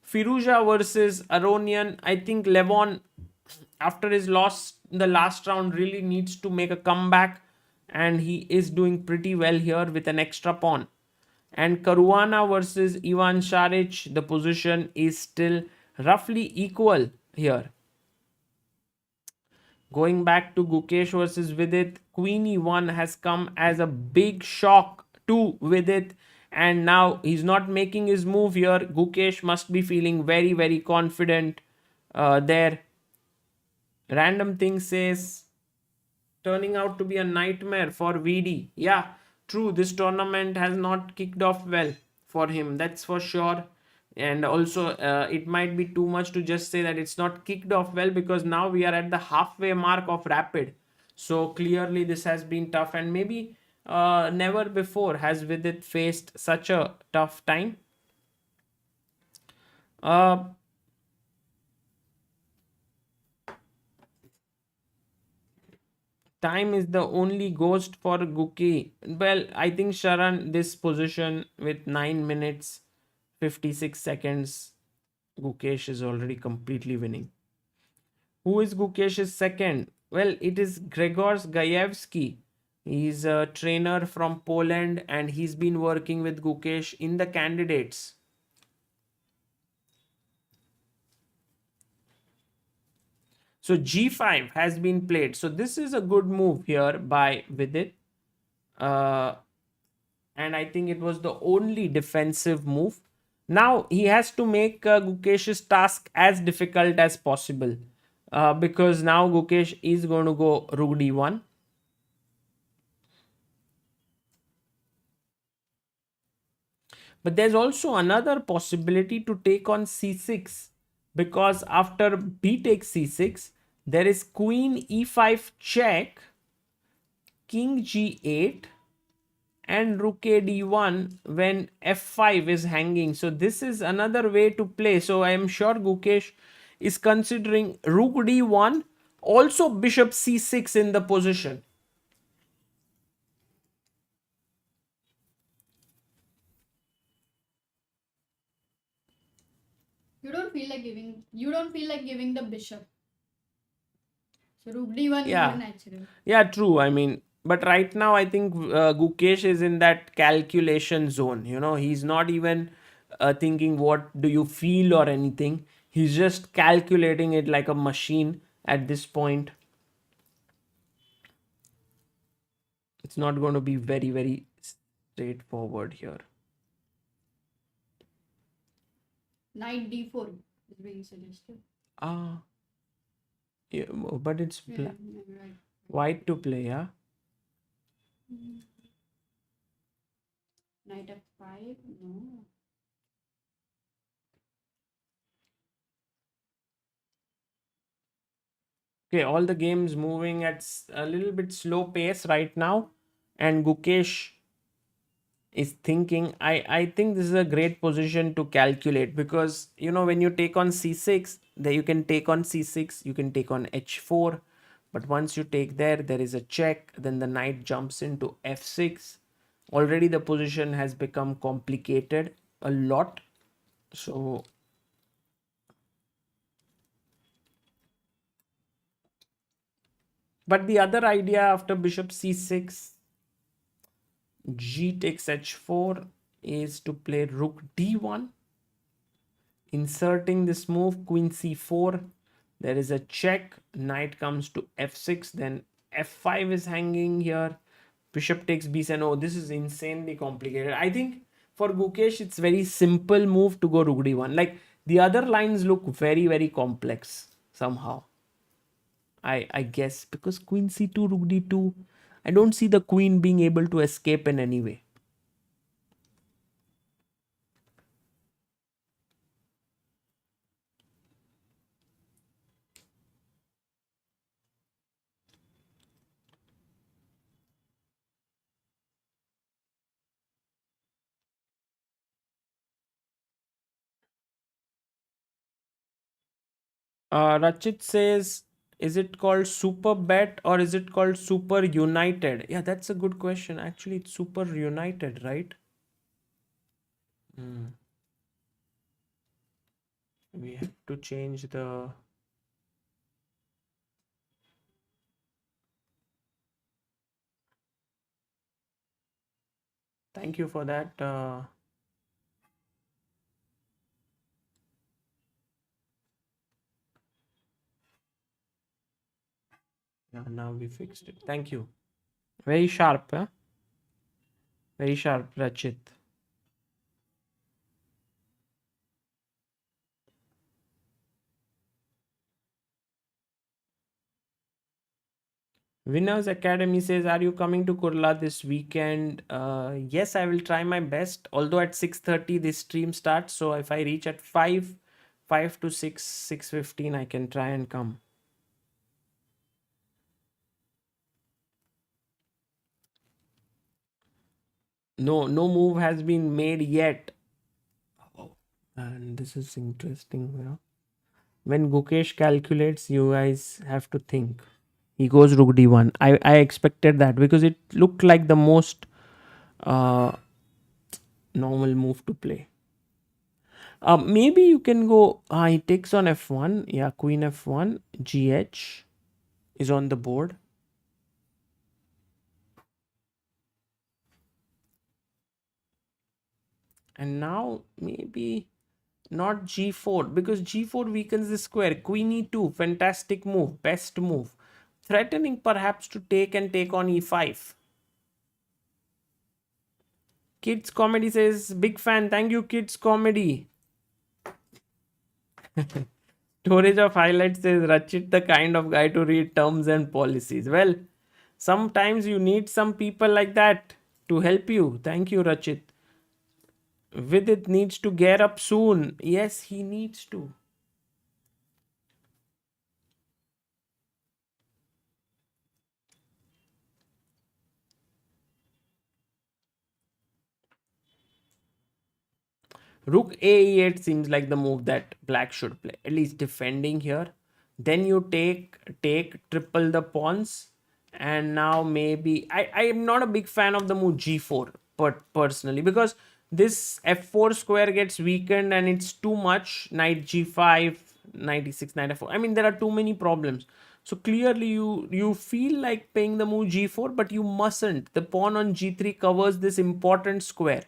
A: Firouzja versus Aronian. I think Levon, after his loss in the last round, really needs to make a comeback, and he is doing pretty well here with an extra pawn. And Caruana versus Ivan Saric, the position is still roughly equal here. Going back to Gukesh versus Vidit, Queen e1 has come as a big shock to Vidit, and now he's not making his move here. Gukesh must be feeling very, very confident there. Random thing says, turning out to be a nightmare for VD. Yeah, true, this tournament has not kicked off well for him, that's for sure. And also it might be too much to just say that it's not kicked off well, because now we are at the halfway mark of Rapid. So clearly this has been tough, and maybe never before has Vidit faced such a tough time. Time is the only ghost for Guki. Well, I think Sharan, this position with 9 minutes 56 seconds, Gukesh is already completely winning. Who is Gukesh's second? Well, it is Grzegorz Gajewski. He's a trainer from Poland, and he's been working with Gukesh in the candidates. So G5 has been played. So this is a good move here by Vidit. And I think it was the only defensive move. Now he has to make Gukesh's task as difficult as possible. Because now Gukesh is going to go rook d1. But there's also another possibility to take on c6. Because after b takes c6, there is queen e5 check, king g8, and rook a d1 when f5 is hanging. So this is another way to play. So I am sure Gukesh is considering rook d1, also bishop c6 in the position.
B: You don't feel like giving the bishop. So rook d1
A: Yeah.
B: is more natural.
A: Yeah, true. I mean, but right now I think Gukesh is in that calculation zone. You know, he's not even thinking what do you feel or anything. He's just calculating it like a machine at this point. It's not going to be very, very straightforward here.
B: Knight d4 is being suggested.
A: Yeah, but it's
B: Yeah, maybe right.
A: white to play, yeah?
B: Knight f5, no.
A: Okay, all the games moving at a little bit slow pace right now, and Gukesh is thinking. I think this is a great position to calculate, because you know, when you take on c6, there you can take on c6, you can take on h4, but once you take there is a check, then the knight jumps into f6. Already the position has become complicated a lot. So but the other idea after bishop c6, g takes h4, is to play rook d1, inserting this move, queen c4. There is a check, knight comes to f6, then f5 is hanging here, bishop takes b7. Oh, this is insanely complicated. I think for Gukesh it's very simple move to go rook d1. Like, the other lines look very, very complex somehow. I guess, because queen c2, rook d2. I don't see the queen being able to escape in any way. Rachit says, is it called Super Bet or is it called Super United? Yeah, that's a good question. Actually, it's Super United, right? Hmm. We have to change the. Thank you for that. Yeah, now we fixed it. Thank you. Very sharp, huh? Very sharp, Rachit. Winners Academy says, "Are you coming to Kurla this weekend?" Yes, I will try my best. Although at 6:30 this stream starts, so if I reach at 5 to 6, 6:15, I can try and come. No move has been made yet. Oh, and this is interesting. When Gukesh calculates, you guys have to think. He goes rook d1. I expected that because it looked like the most uh, normal move to play. Maybe you can go. He takes on f1. Yeah, queen f1. GH is on the board. And now maybe not g4 because g4 weakens the square. Queen e2. Fantastic move. Best move. Threatening perhaps to take and take on e5. Kids Comedy says, big fan. Thank you, Kids Comedy. Storage of highlights says, Rachit, the kind of guy to read terms and policies. Well, sometimes you need some people like that to help you. Thank you, Rachit. Vidit needs to gear up soon. Yes, he needs to. Rook a8 seems like the move that black should play, at least defending here. Then you take triple the pawns, and now maybe I am not a big fan of the move g4, but personally because this f4 square gets weakened and it's too much. Knight g5, knight e6, knight f4. I mean there are too many problems. So clearly you feel like playing the move g4, but you mustn't. The pawn on g3 covers this important square.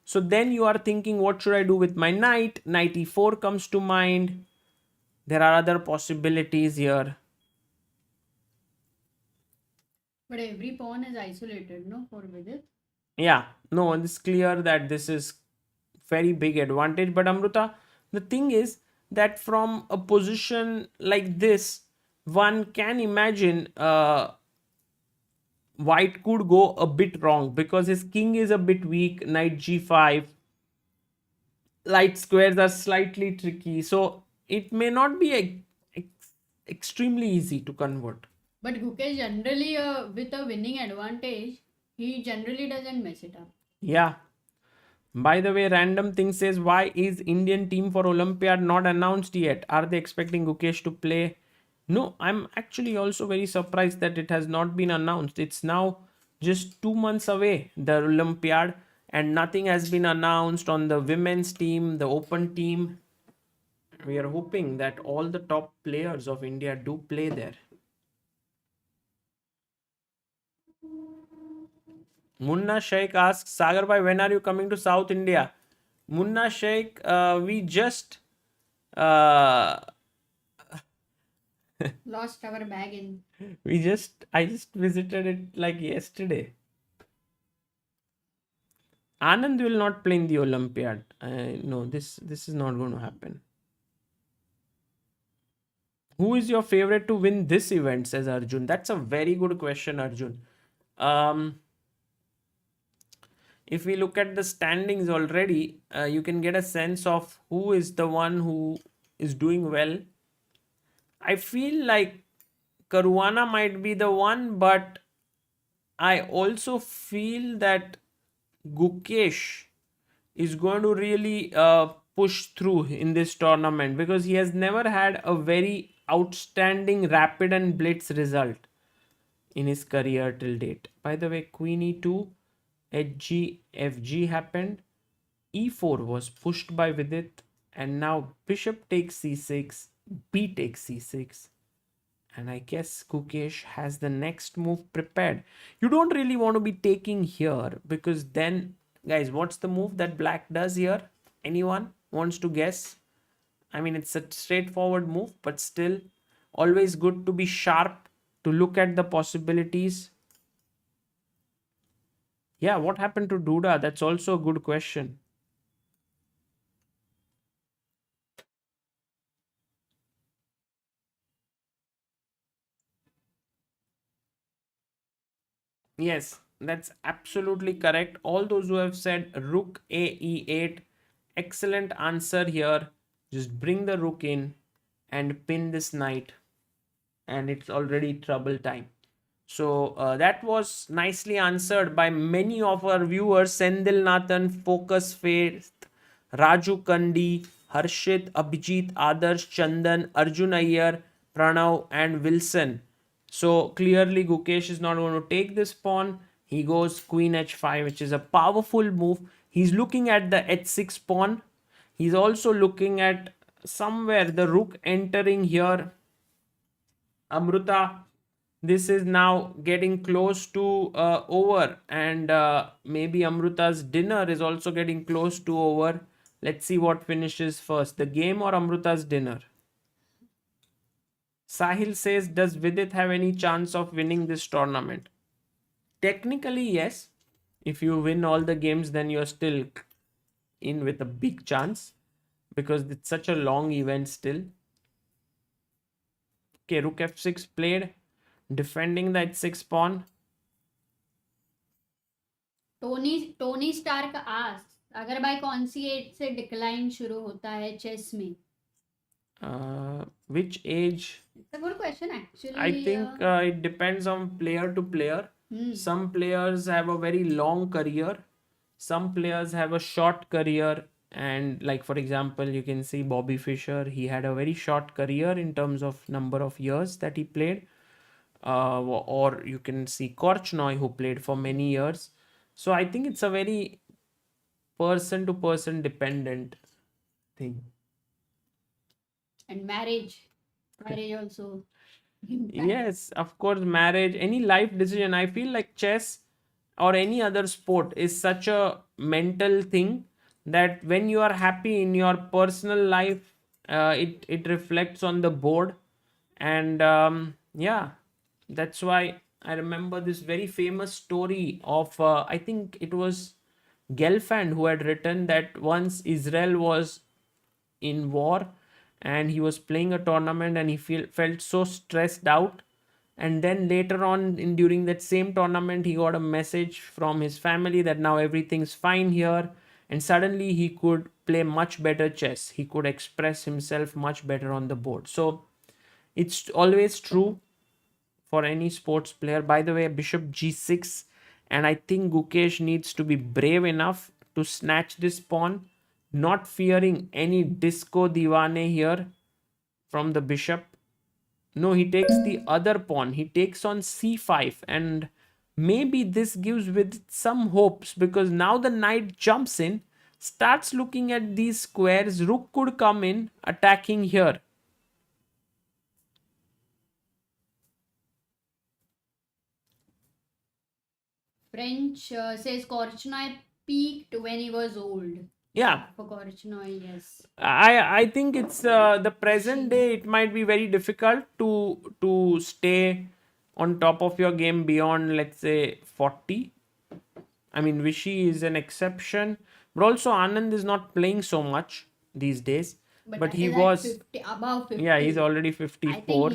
A: So then you are thinking, what should I do with my knight? Knight e4 comes to mind. There are other possibilities here.
B: But every pawn is isolated, no, for Vidit?
A: Yeah, no, it's clear that this is very big advantage. But Amruta, the thing is that from a position like this, one can imagine white could go a bit wrong because his king is a bit weak. Knight g5, light squares are slightly tricky, so it may not be extremely easy to convert.
B: But Gukesh generally, with a winning advantage, he generally doesn't mess it up.
A: Yeah. By the way, random thing says, why is Indian team for Olympiad not announced yet? Are they expecting Gukesh to play? No, I'm actually also very surprised that it has not been announced. It's now just 2 months away, the Olympiad, and nothing has been announced on the women's team, the open team. We are hoping that all the top players of India do play there. Munna Sheikh asks, Sagar bhai, when are you coming to South India? Munna Sheikh, we just uh,
B: Lost our bag in.
A: I just visited it like yesterday. Anand will not play in the Olympiad. No, this is not going to happen. Who is your favorite to win this event, says Arjun? That's a very good question, Arjun. Um, if we look at the standings already, you can get a sense of who is the one who is doing well. I feel like Caruana might be the one, but I also feel that Gukesh is going to really push through in this tournament because he has never had a very outstanding rapid and blitz result in his career till date. By the way, Queen E2, HG, FG happened. E4 was pushed by Vidit, and now Bishop takes C6, B takes C6. And I guess Gukesh has the next move prepared. You don't really want to be taking here because then, guys, what's the move that Black does here? Anyone wants to guess? I mean, it's a straightforward move, but still always good to be sharp, to look at the possibilities. Yeah, what happened to Duda? That's also a good question. Yes, that's absolutely correct. All those who have said Rook A E8, excellent answer here. Just bring the Rook in and pin this knight, and it's already trouble time. So that was nicely answered by many of our viewers. Sendil Nathan, Focus Faith, Raju Kandi, Harshit, Abhijit, Adarsh, Chandan, Arjun Iyer, Pranav, and Wilson. So clearly Gukesh is not going to take this pawn. He goes Queen H5, which is a powerful move. He's looking at the H6 pawn. He's also looking at somewhere the rook entering here. Amruta, this is now getting close to over, and maybe Amruta's dinner is also getting close to over. Let's see what finishes first, the game or Amruta's dinner. Sahil says, does Vidit have any chance of winning this tournament? Technically, yes. If you win all the games, then you're still in with a big chance because it's such a long event still. Okay, Rook F6 played, defending the H6 pawn.
B: Tony Stark asks अगर by कौन सी as से decline शुरू होता है chess में?
A: Which age?
B: It's a good question actually.
A: I think it depends on player to player. Some players have a very long career. Some players have a short career. And like, for example, you can see Bobby Fischer. He had a very short career in terms of number of years that he played. Or you can see Korchnoi, who played for many years. So I think it's a very person to person dependent thing.
B: And marriage also.
A: Yes, of course, marriage, any life decision. I feel like chess or any other sport is such a mental thing that when you are happy in your personal life, it reflects on the board. And yeah, that's why I remember this very famous story of I think it was Gelfand who had written that once Israel was in war and he was playing a tournament and he felt so stressed out, and then later on during that same tournament he got a message from his family that now everything's fine here, and suddenly he could play much better chess, he could express himself much better on the board. So it's always true for any sports player. By the way, Bishop G6, and I think Gukesh needs to be brave enough to snatch this pawn, not fearing any disco divane here from the bishop. No, he takes the other pawn. He takes on c5, and maybe this gives with some hopes because now the knight jumps in, starts looking at these squares. Rook could come in, attacking here.
B: French says Korchnoi peaked when he was old.
A: Yeah,
B: For Korchnoi, yes.
A: I think it's the present day. It might be very difficult to stay on top of your game beyond, let's say, 40. I mean, Vishy is an exception, but also Anand is not playing so much these days.
B: But
A: But
B: that
A: he
B: is at
A: was,
B: 50, above 50.
A: yeah, he's already
B: I think
A: 54.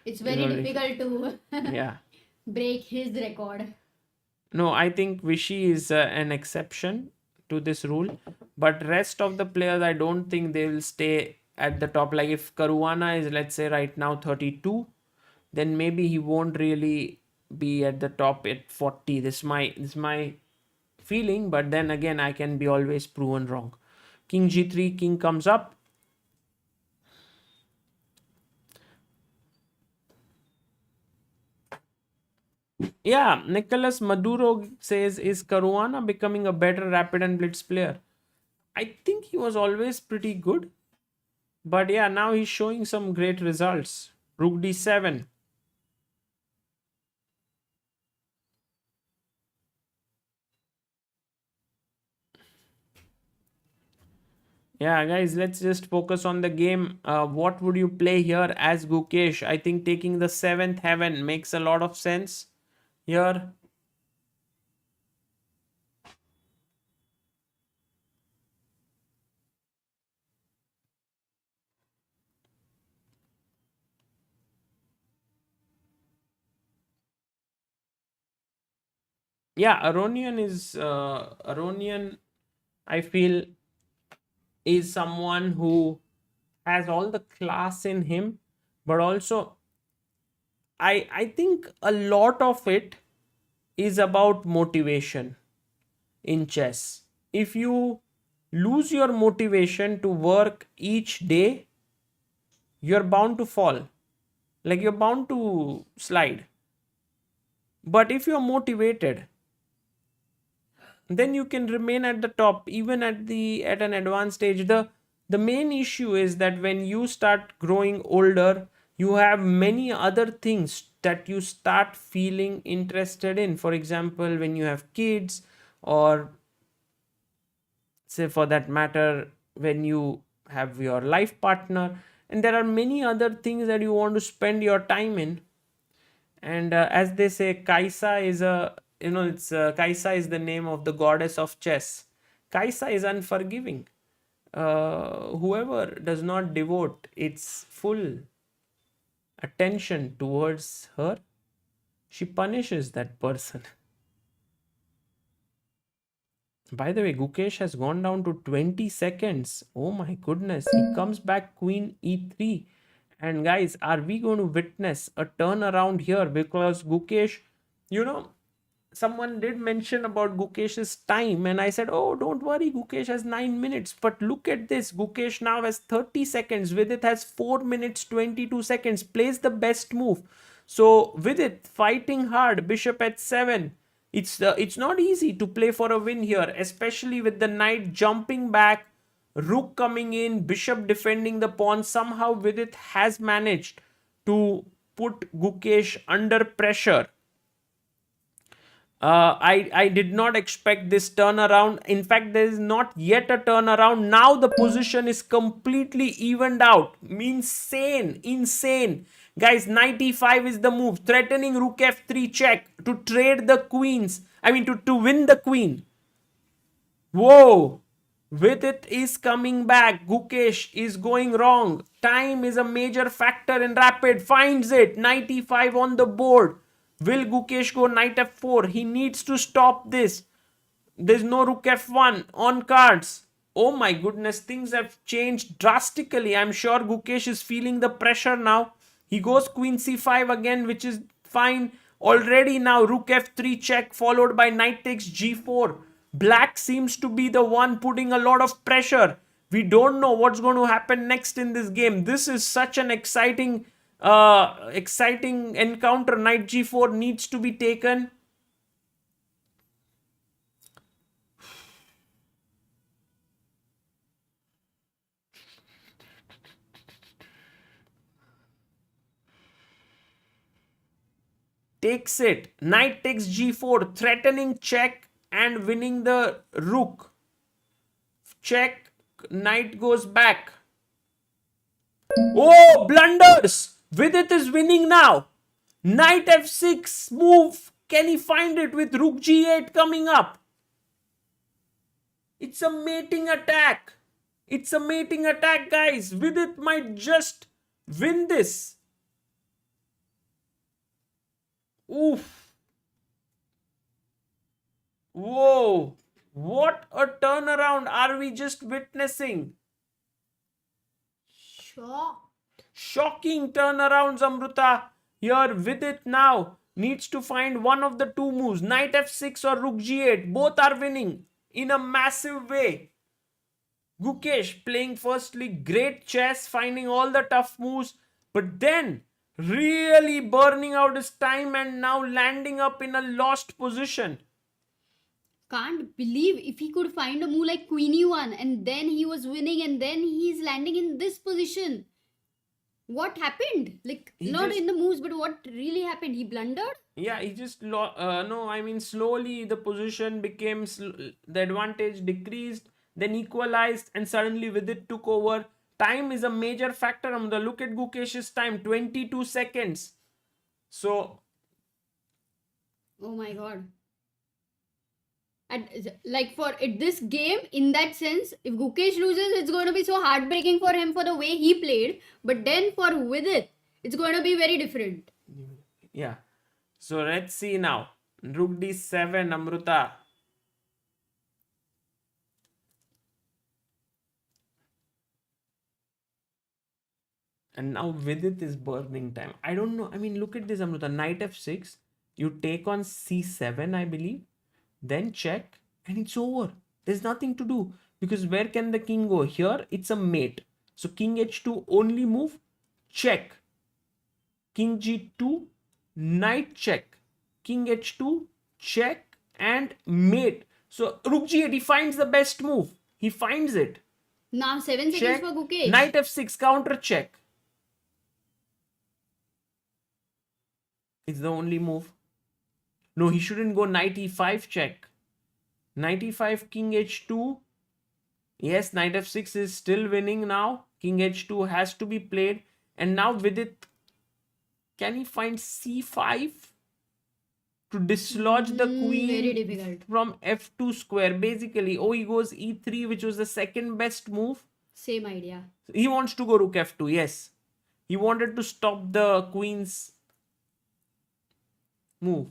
B: it's very
A: already
B: difficult to
A: Yeah.
B: break his record.
A: No, I think Vichy is an exception to this rule. But rest of the players, I don't think they will stay at the top. Like if Caruana is, let's say, right now 32, then maybe he won't really be at the top at 40. This is my feeling, but then again, I can be always proven wrong. King G3, king comes up. Yeah, Nicholas Maduro says, is Caruana becoming a better rapid and blitz player? I think he was always pretty good. But yeah, now he's showing some great results. Rook d7. Yeah, guys, let's just focus on the game. What would you play here as Gukesh? I think taking the 7th heaven makes a lot of sense here. Yeah, Aronian, I feel, is someone who has all the class in him, but also I think a lot of it is about motivation in chess. If you lose your motivation to work each day, you're bound to fall. Like you're bound to slide. But if you're motivated, then you can remain at the top even at an advanced stage. The main issue is that when you start growing older, you have many other things that you start feeling interested in. For example, when you have kids, or say for that matter when you have your life partner, and there are many other things that you want to spend your time in. And as they say, Kaisa is a, it's Kaisa is the name of the goddess of chess. Kaisa is unforgiving. Whoever does not devote its full attention towards her, she punishes that person. By the way, Gukesh has gone down to 20 seconds. Oh my goodness. He comes back queen e3. And guys, are we going to witness a turnaround here? Because Gukesh, someone did mention about Gukesh's time, and I said, oh, don't worry, Gukesh has 9 minutes. But look at this. Gukesh now has 30 seconds. Vidit has 4 minutes 22 seconds. Plays the best move. So Vidit fighting hard. Bishop h7. It's not easy to play for a win here, especially with the knight jumping back, rook coming in, bishop defending the pawn. Somehow Vidit has managed to put Gukesh under pressure. I did not expect this turnaround. In fact, there is not yet a turnaround. Now the position is completely evened out. Insane. Guys, knight e5 is the move. Threatening rook f3 check to trade the queens. I mean, to win the queen. Whoa. Vidit is coming back. Gukesh is going wrong. Time is a major factor in rapid. Finds it. Knight e5 on the board. Will Gukesh go knight f4? He needs to stop this. There's no rook f1 on cards. Oh my goodness, things have changed drastically. I'm sure Gukesh is feeling the pressure now. He goes queen c5 again, which is fine. Already now rook f3 check followed by knight takes g4. Black seems to be the one putting a lot of pressure. We don't know what's going to happen next in this game. This is such an exciting encounter. Knight g4 needs to be taken. Takes it. Knight takes g4, threatening check and winning the rook. Check. Knight goes back. Oh, blunders. Vidit is winning now. Knight f6 move. Can he find it with rook g8 coming up? It's a mating attack. It's a mating attack, guys. Vidit might just win this. Oof. Whoa. What a turnaround are we just witnessing?
B: Shocked.
A: Shocking turnarounds, Amruta. Here, Vidit now needs to find one of the two moves. Knight f6 or rook g8. Both are winning in a massive way. Gukesh playing firstly great chess, finding all the tough moves, but then really burning out his time and now landing up in a lost position.
B: Can't believe if he could find a move like Queen e1 and then he was winning and then he's landing in this position. What happened? Like,
A: He
B: not
A: just-
B: in the moves, but what really happened? He blundered?
A: Yeah, he just no. I mean, slowly the position became the advantage decreased, then equalized, and suddenly Vidit took over. Time is a major factor. Look at Gukesh's time, 22 seconds. So
B: Oh my god. And like for this game, in that sense, if Gukesh loses, it's going to be so heartbreaking for him for the way he played. But then for Vidit, it's going to be very different.
A: yeah. So let's see now. Rook d7, Amruta. And now Vidit is burning time. I don't know. I mean, look at this, Amruta. Knight f6. You take on c7, I believe. Then check. And it's over. There's nothing to do. Because where can the king go? Here, it's a mate. So king h2 only move. Check. King g2. Knight check. King h2. Check. And mate. So rook g8. He finds the best move. He finds it.
B: Now 7 seconds
A: Check.
B: for Gukesh.
A: Knight f6. Counter check. It's the only move. No, he shouldn't go knight e5 check. Knight e5, king h2. Yes, knight f6 is still winning now. King h2 has to be played. And now Vidit, can he find c5 to dislodge the
B: Very
A: queen
B: difficult.
A: from f2 square? Basically, oh, he goes e3, which was the second best move.
B: Same idea.
A: He wants to go rook f2, yes. He wanted to stop the queen's move.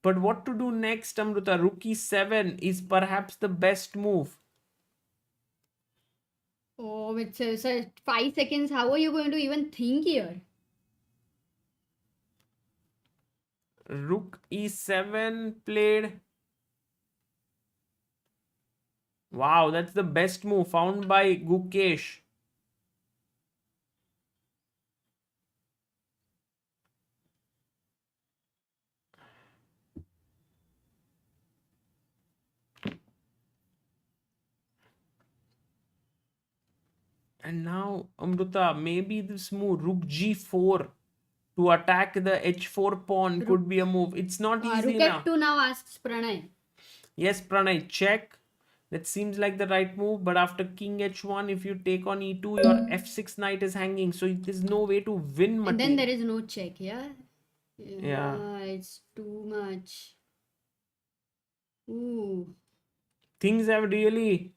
A: But what to do next, Amruta? Rook e7 is perhaps the best move.
B: Oh, with 5 seconds, how are you going to even think here?
A: Rook e7 played. Wow, that's the best move found by Gukesh. And now, Amruta, maybe this move, rook g4 to attack the h4 pawn could be a move. It's not easy
B: Rook
A: now.
B: f2 now asks Pranay.
A: Yes, Pranay, check. That seems like the right move. But after king h1, if you take on e2, your f6 knight is hanging. So there's no way to win
B: And
A: material.
B: then there is no check, yeah?
A: Yeah.
B: It's too much. Ooh.
A: Things have really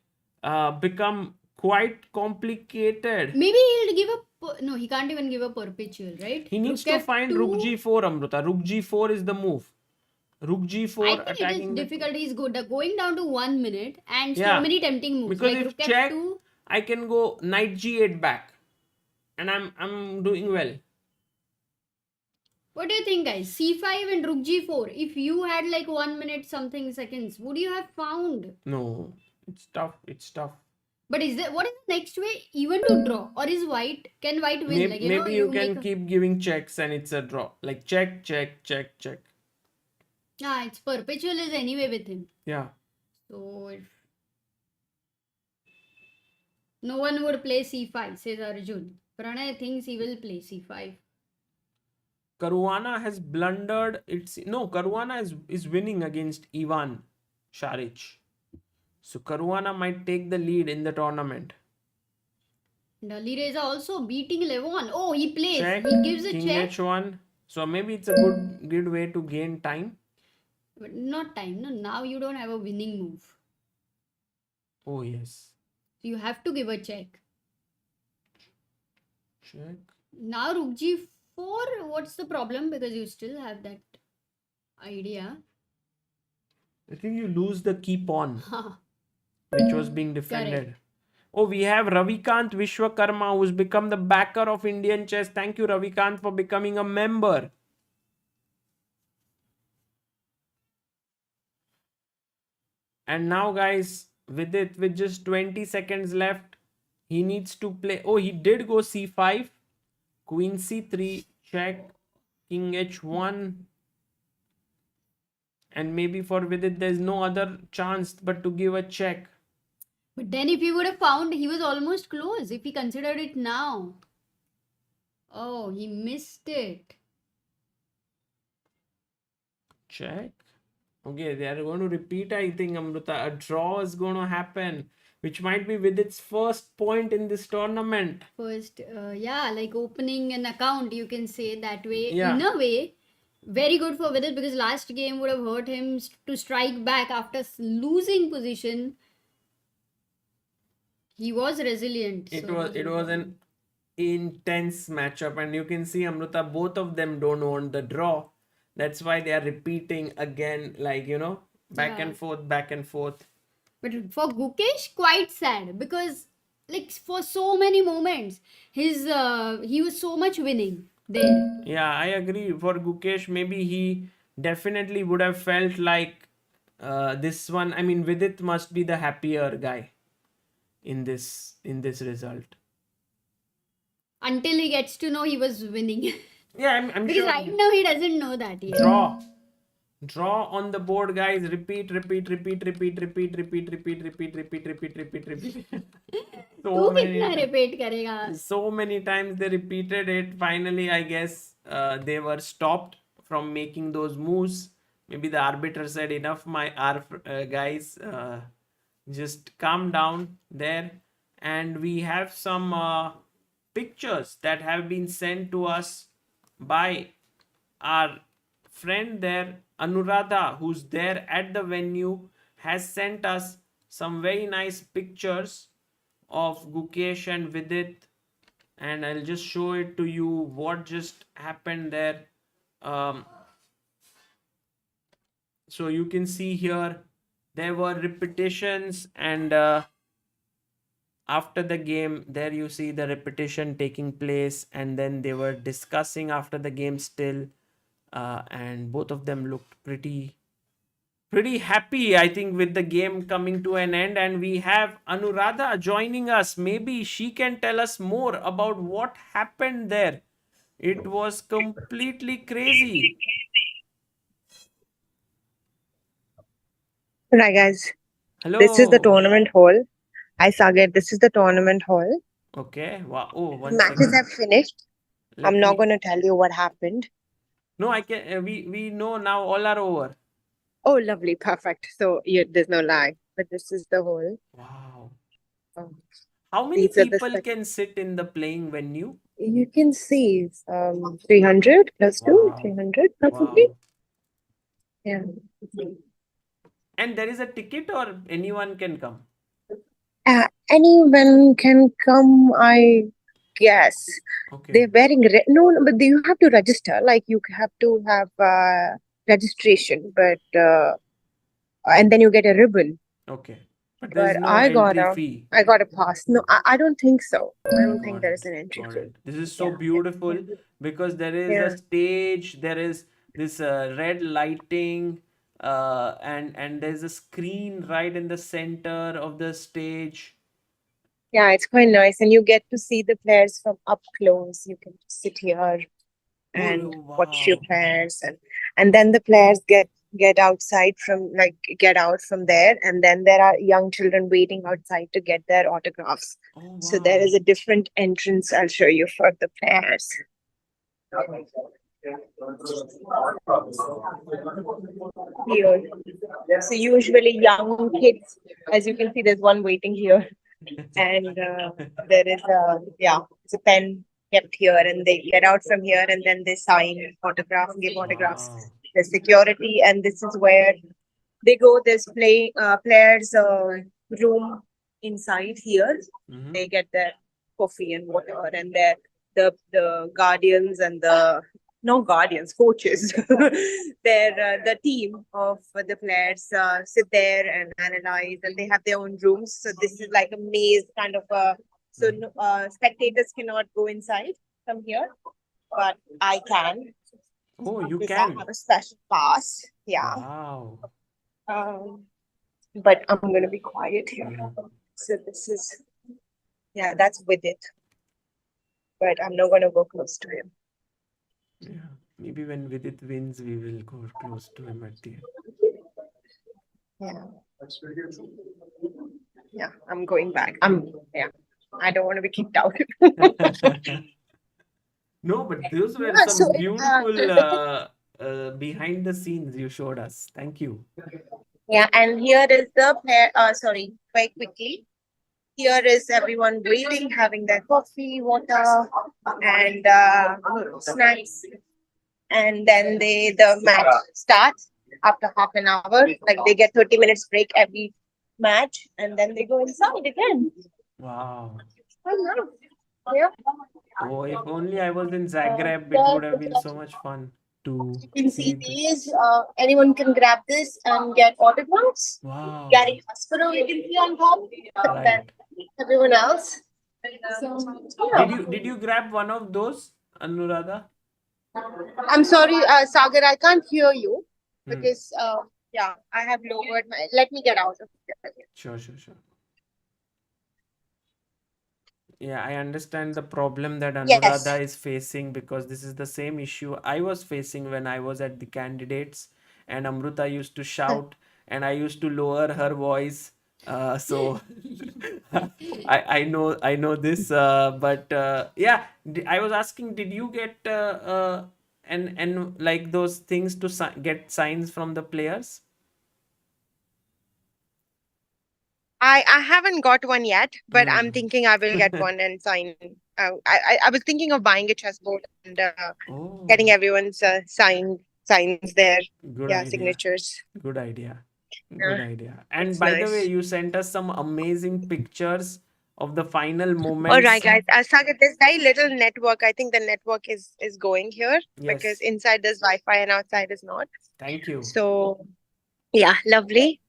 A: become quite complicated.
B: Maybe he'll give a... No, he can't even give a perpetual, right?
A: He needs
B: Rook
A: to find
B: F2.
A: rook g4, Amruta. Rook g4 is the move. Rook g4
B: I think it
A: attacking
B: is
A: the...
B: difficult. He's good. Going down to 1 minute and
A: Yeah.
B: so many tempting moves.
A: Because
B: like
A: if
B: Rook
A: check,
B: F2.
A: I can go knight g8 back. And I'm doing well.
B: What do you think, guys? C5 and Rook G4. If you had like 1 minute something seconds, would you have found?
A: No, it's tough. It's tough.
B: But is there what is the next way? Even to draw, or is white? Can white win?
A: Maybe,
B: Like
A: you can
B: make
A: keep giving checks and it's a draw. Like check, check, check, check.
B: it's perpetual is anyway with him.
A: Yeah.
B: So if no one would play C5, says Arjun. Pranay thinks he will play C5.
A: Caruana has blundered. Caruana is winning against Ivan Saric. So Caruana might take the lead in the tournament.
B: And Alireza also beating Levon. Oh, he plays.
A: Check.
B: He gives a
A: King
B: check.
A: h1. So maybe it's a good way to gain time.
B: But not time. No, now you don't have a winning move.
A: Oh yes.
B: You have to give a check.
A: Check.
B: Now rook g4, what's the problem? Because you still have that idea.
A: I think you lose the key pawn,
B: Ha,
A: which was being defended. Oh, we have Ravikant Vishwakarma, who's become the backer of Indian chess. Thank you, Ravikant, for becoming a member. And now, guys, with just 20 seconds left, he needs to play. Oh, he did go c5, queen c3, check, king h1. And maybe for Vidit, there's no other chance but to give a check.
B: But then if he would have found, he was almost close if he considered it now. Oh, he missed it.
A: Check. Okay, they are going to repeat, I think, Amruta. A draw is going to happen, which might be Vidit's first point in this tournament.
B: First, yeah, like opening an account, you can say that way.
A: Yeah.
B: In a way, very good for Vidit because last game would have hurt him to strike back after losing position. He was resilient.
A: It was an intense matchup, and you can see, Amruta, both of them don't want the draw. That's why they are repeating again, like, back
B: Yeah.
A: and forth, back and forth.
B: But for Gukesh, quite sad because like for so many moments, he was so much winning there.
A: Yeah, I agree. For Gukesh, maybe he definitely would have felt like this one. I mean, Vidit must be the happier guy in this result.
B: Until he gets to know he was winning.
A: Yeah, I'm
B: Because
A: sure.
B: right now he doesn't know that yet.
A: Draw on the board, guys. Repeat.
B: तू कितना repeat करेगा?
A: So many times they repeated it. Finally, I guess they were stopped from making those moves. Maybe the arbiter said, enough, guys. Just calm down there. And we have some pictures that have been sent to us by our friend there, Anuradha, who's there at the venue, has sent us some very nice pictures of Gukesh and Vidit, and I'll just show it to you what just happened there. So you can see here there were repetitions, and after the game there you see the repetition taking place, and then they were discussing after the game still, and both of them looked pretty happy, I think, with the game coming to an end. And we have Anuradha joining us. Maybe she can tell us more about what happened there. It was completely crazy.
C: Right, guys.
A: Hello.
C: This is the tournament hall. Hi, Sagar. This is the tournament hall.
A: Okay. Wow. Oh, one
C: Matches
A: second.
C: have finished. I'm not going to tell you what happened.
A: No, I can. We know now. All are over.
C: Oh, lovely. Perfect. So there's no lag. But this is the hall.
A: Wow.
C: Oh.
A: How many
C: These are the
A: people can sit in the playing venue?
C: You can see 300 plus 2,
A: Wow.
C: 300 possibly.
A: Wow.
C: Yeah.
A: And there is a ticket, or anyone can come?
C: Anyone can come, I guess.
A: Okay.
C: They're wearing no, but you have to register. Like you have to have registration, but and then you get a ribbon.
A: Okay. But there's
C: But
A: no
C: I got
A: entry
C: a
A: fee.
C: I got a pass. No, I don't think so. I don't think
A: Got
C: there
A: it,
C: is an entry
A: got
C: fee.
A: it. This is so
C: Yeah.
A: beautiful because there is
C: Yeah.
A: a stage, there is this red lighting, and there's a screen right in the center of the stage.
C: Yeah, it's quite nice, and you get to see the players from up close. You can sit here and
A: Oh,
C: watch your
A: wow.
C: players, and then the players get outside from get out from there, and then there are young children waiting outside to get their autographs.
A: Oh,
C: So there
A: wow.
C: is a different entrance. I'll show you for the players. Here. So usually young kids, as you can see, there's one waiting here, and there is it's a pen kept here, and they get out from here, and then they sign give autographs.
A: Wow.
C: There's security, and this is where they go. There's players room inside here.
A: Mhm.
C: They get their coffee and whatever, and the guardians and the no guardians, coaches. They're the team of the players sit there and analyze, and they have their own rooms. So this is like a maze kind of a. So spectators cannot go inside from here, but I can
A: Oh, you
C: because I
A: can.
C: have a special pass. Yeah.
A: Wow.
C: But I'm gonna be quiet here.
A: Mhm.
C: So this is that's Vidit, but I'm not gonna go close to him.
A: Yeah. Maybe when Vidit wins, we will go close to him at the
C: Yeah. Yeah, I'm going back. I don't want to be kicked out.
A: end. No, but those were
C: Yeah, so
A: some beautiful behind the scenes you showed us. Thank you.
C: yeah, and here is the player. Sorry, very quickly. Here is everyone waiting, having their coffee, water, and snacks, and then the match starts after half an hour. Like they get 30 minutes break every match, and then they go inside again.
A: Wow.
C: Oh, no. Yeah.
A: Oh, if only I was in Zagreb, it
C: The
A: would have been so much fun to
C: You can
A: see
C: see
A: this.
C: these. Anyone can grab this and get autographs.
A: Wow.
C: Gary Hospital, you can see on top. And then
A: Right.
C: everyone else. So, yeah.
A: Did you grab one of those, Anuradha?
C: I'm sorry, Sagar, I can't hear you
A: Hmm.
C: because, I have lowered my. Let me get out of here.
A: Sure. Yeah, I understand the problem that
C: Yes.
A: Anuradha is facing because this is the same issue I was facing when I was at the candidates, and Amruta used to shout, and I used to lower her voice. So I know this, but yeah, I was asking, did you get and like those things to get signs from the players?
C: I haven't got one yet, but I'm
A: Hmm.
C: thinking I will get one and sign. I was thinking of buying a chessboard and
A: Oh,
C: getting everyone's signs there.
A: good
C: Yeah,
A: idea.
C: signatures.
A: Good idea. Good
C: Yeah,
A: idea. And
C: it's
A: by the way,
C: nice.
A: you sent us some amazing pictures of the final
C: All right,
A: moments.
C: guys. Sagar, there's very little network. I think the network is going here because
A: Yes.
C: inside there's Wi-Fi and outside is not.
A: Thank you.
C: So yeah, lovely.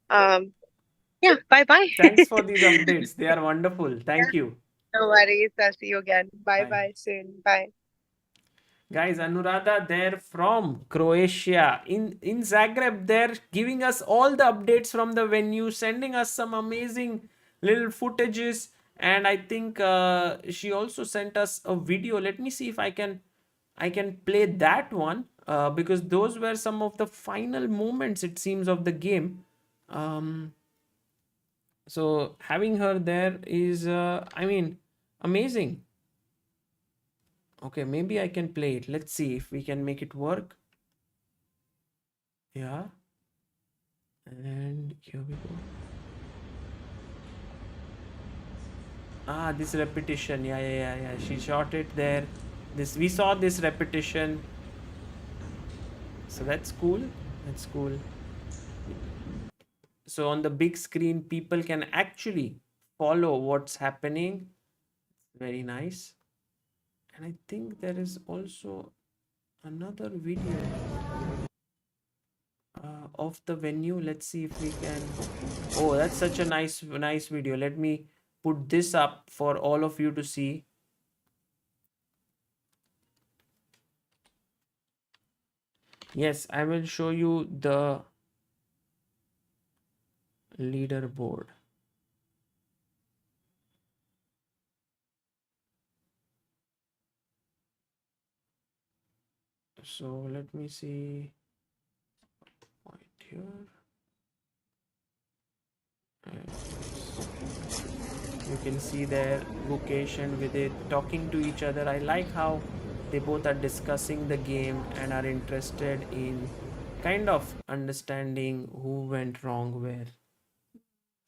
C: Yeah, bye bye.
A: Thanks for these updates. They are wonderful. Thank you.
C: No worries. I'll see you again. Bye
A: Bye.
C: bye soon. Bye.
A: Guys, Anuradha, they're from Croatia. In Zagreb, they're giving us all the updates from the venue, sending us some amazing little footages. And I think she also sent us a video. Let me see if I can play that one because those were some of the final moments, it seems, of the game. So having her there is, amazing. Okay, maybe I can play it. Let's see if we can make it work. Yeah. And here we go. Ah, this repetition. Yeah. She shot it there. We saw this repetition. So that's cool. That's cool. So on the big screen, people can actually follow what's happening. Very nice. And I think there is also another video of the venue. Let's see if we can. Oh, that's such a nice video. Let me put this up for all of you to see. Yes, I will show you the leaderboard. So let me see. Point here. And you can see there Gukesh and Vidit talking to each other. I like how they both are discussing the game and are interested in kind of understanding who went wrong where.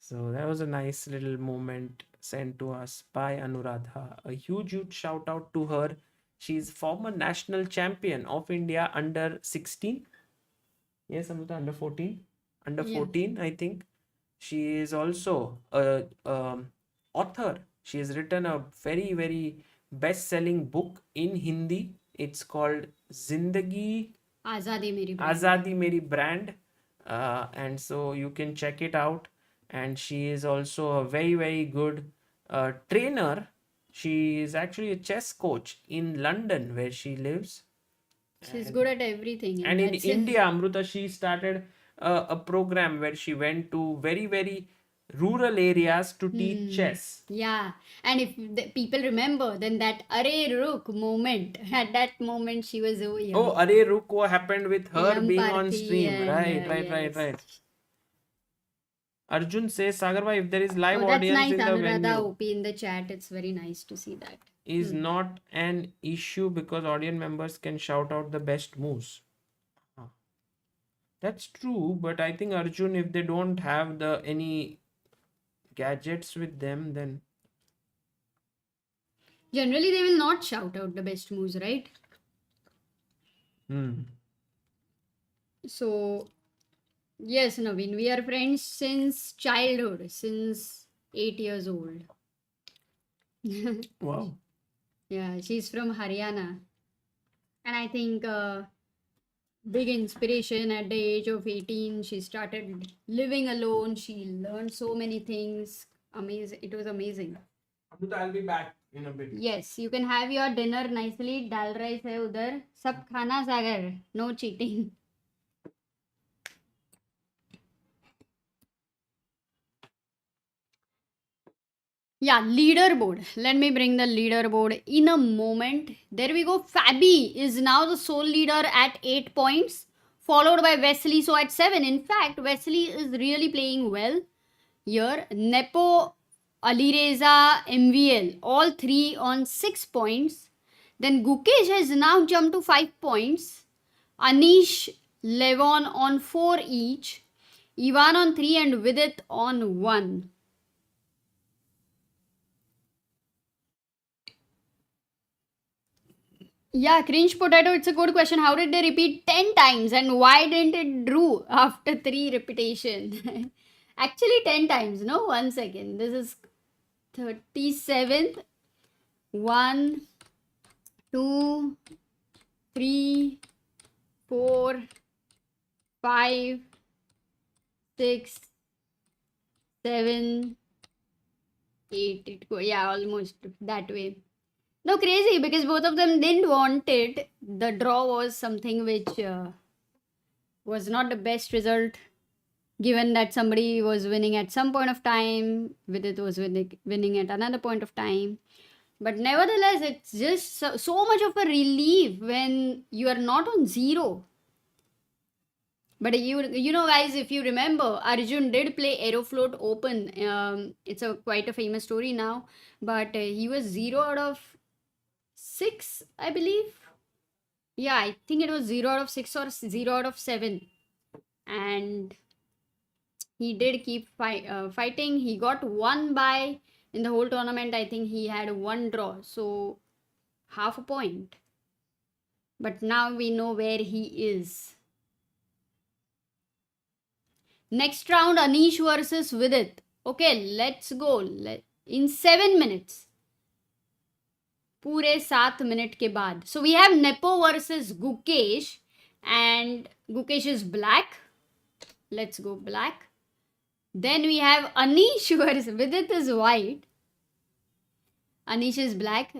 A: So that was a nice little moment sent to us by Anuradha. A huge shout out to her. She's former national champion of India under 16. Yes, Amruta, under 14. Under
B: Yeah.
A: 14, I think. She is also a author. She has written a very, very best-selling book in Hindi. It's called Zindagi
B: Azadi Meri Brand.
A: Azadi Meri Brand. And so you can check it out. And she is also a very, very good trainer. She is actually a chess coach in London where she lives.
B: She's good at everything.
A: And in
B: that's-
A: India, Amruta, she started a program where she went to very, very rural areas to teach chess.
B: Yeah, and if the people remember, then that Are Rook moment, at that moment she was so young.
A: Oh, Are Ruk, what happened with her
B: Young
A: being on
B: Parthi
A: stream?
B: and,
A: Right. Arjun says, Sagar bhai, if there is live
B: Oh, that's
A: audience
B: nice,
A: in the
B: Anuradha
A: venue,
B: OP in the chat. It's very nice to see that.
A: is not an issue because audience members can shout out the best moves. That's true, but I think Arjun, if they don't have any gadgets with them, then
B: Generally, they will not shout out the best moves, right? So, yes, Naveen, we are friends since childhood, since 8 years old.
A: wow.
B: Yeah, she's from Haryana. And I think big inspiration at the age of 18. She started living alone. She learned so many things. Amazing. It was amazing.
A: Amruta, I'll be back in a bit.
B: Yes, you can have your dinner nicely. Dal rice hai udhar. Sab khana, Sagar. No cheating. Yeah, leaderboard. Let me bring the leaderboard in a moment. There we go. Fabi is now the sole leader at 8 points, followed by Wesley So at 7. In fact, Wesley is really playing well here. Nepo, Alireza, MVL, all 3 on 6 points. Then Gukesh has now jumped to 5 points. Anish, Levon on 4 each. Ivan on 3 and Vidit on 1. Yeah, Cringe Potato, it's a good question. How did they repeat 10 times and why didn't it drew after 3 repetition? Actually 10 times, no? 1 second. This is 37th. 1, 2, 3, 4, 5, 6, 7, 8. Yeah, almost that way. No, crazy because both of them didn't want it. The draw was something which was not the best result, given that somebody was winning at some point of time, Vidit was winning at another point of time. But nevertheless, it's just so much of a relief when you are not on 0. But you know, guys, if you remember, Arjun did play Aeroflot Open. It's quite a famous story now. But he was 0 out of 6, I believe. Yeah, I think it was 0 out of 6 or 0 out of 7. And he did keep fighting. He got 1 bye in the whole tournament. I think he had 1 draw. So, half a point. But now we know where he is. Next round, Anish versus Vidit. Okay, let's go. In 7 minutes. पूरे 7 minute के बाद. So we have Nepo versus Gukesh and Gukesh is black. Let's go black. Then we have Anish versus Vidit is white. Anish is black.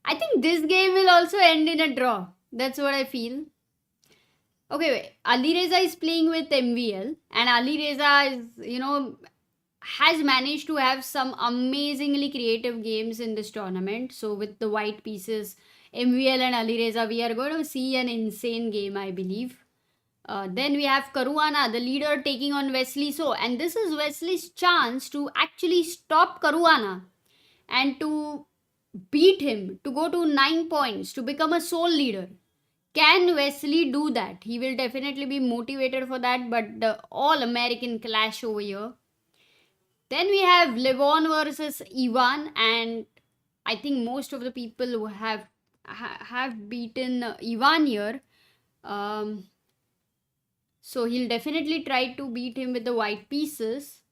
B: I think this game will also end in a draw. That's what I feel. Okay, wait. Alireza is playing with MVL and Alireza is, has managed to have some amazingly creative games in this tournament. So with the white pieces, MVL and Alireza, we are going to see an insane game, I believe. Then we have Caruana, the leader, taking on Wesley So. And this is Wesley's chance to actually stop Caruana and to beat him, to go to 9 points, to become a sole leader. Can Wesley do that? He will definitely be motivated for that, but the all-American clash over here. Then we have Levon versus Ivan, and I think most of the people who have beaten Ivan here. So he'll definitely try to beat him with the white pieces.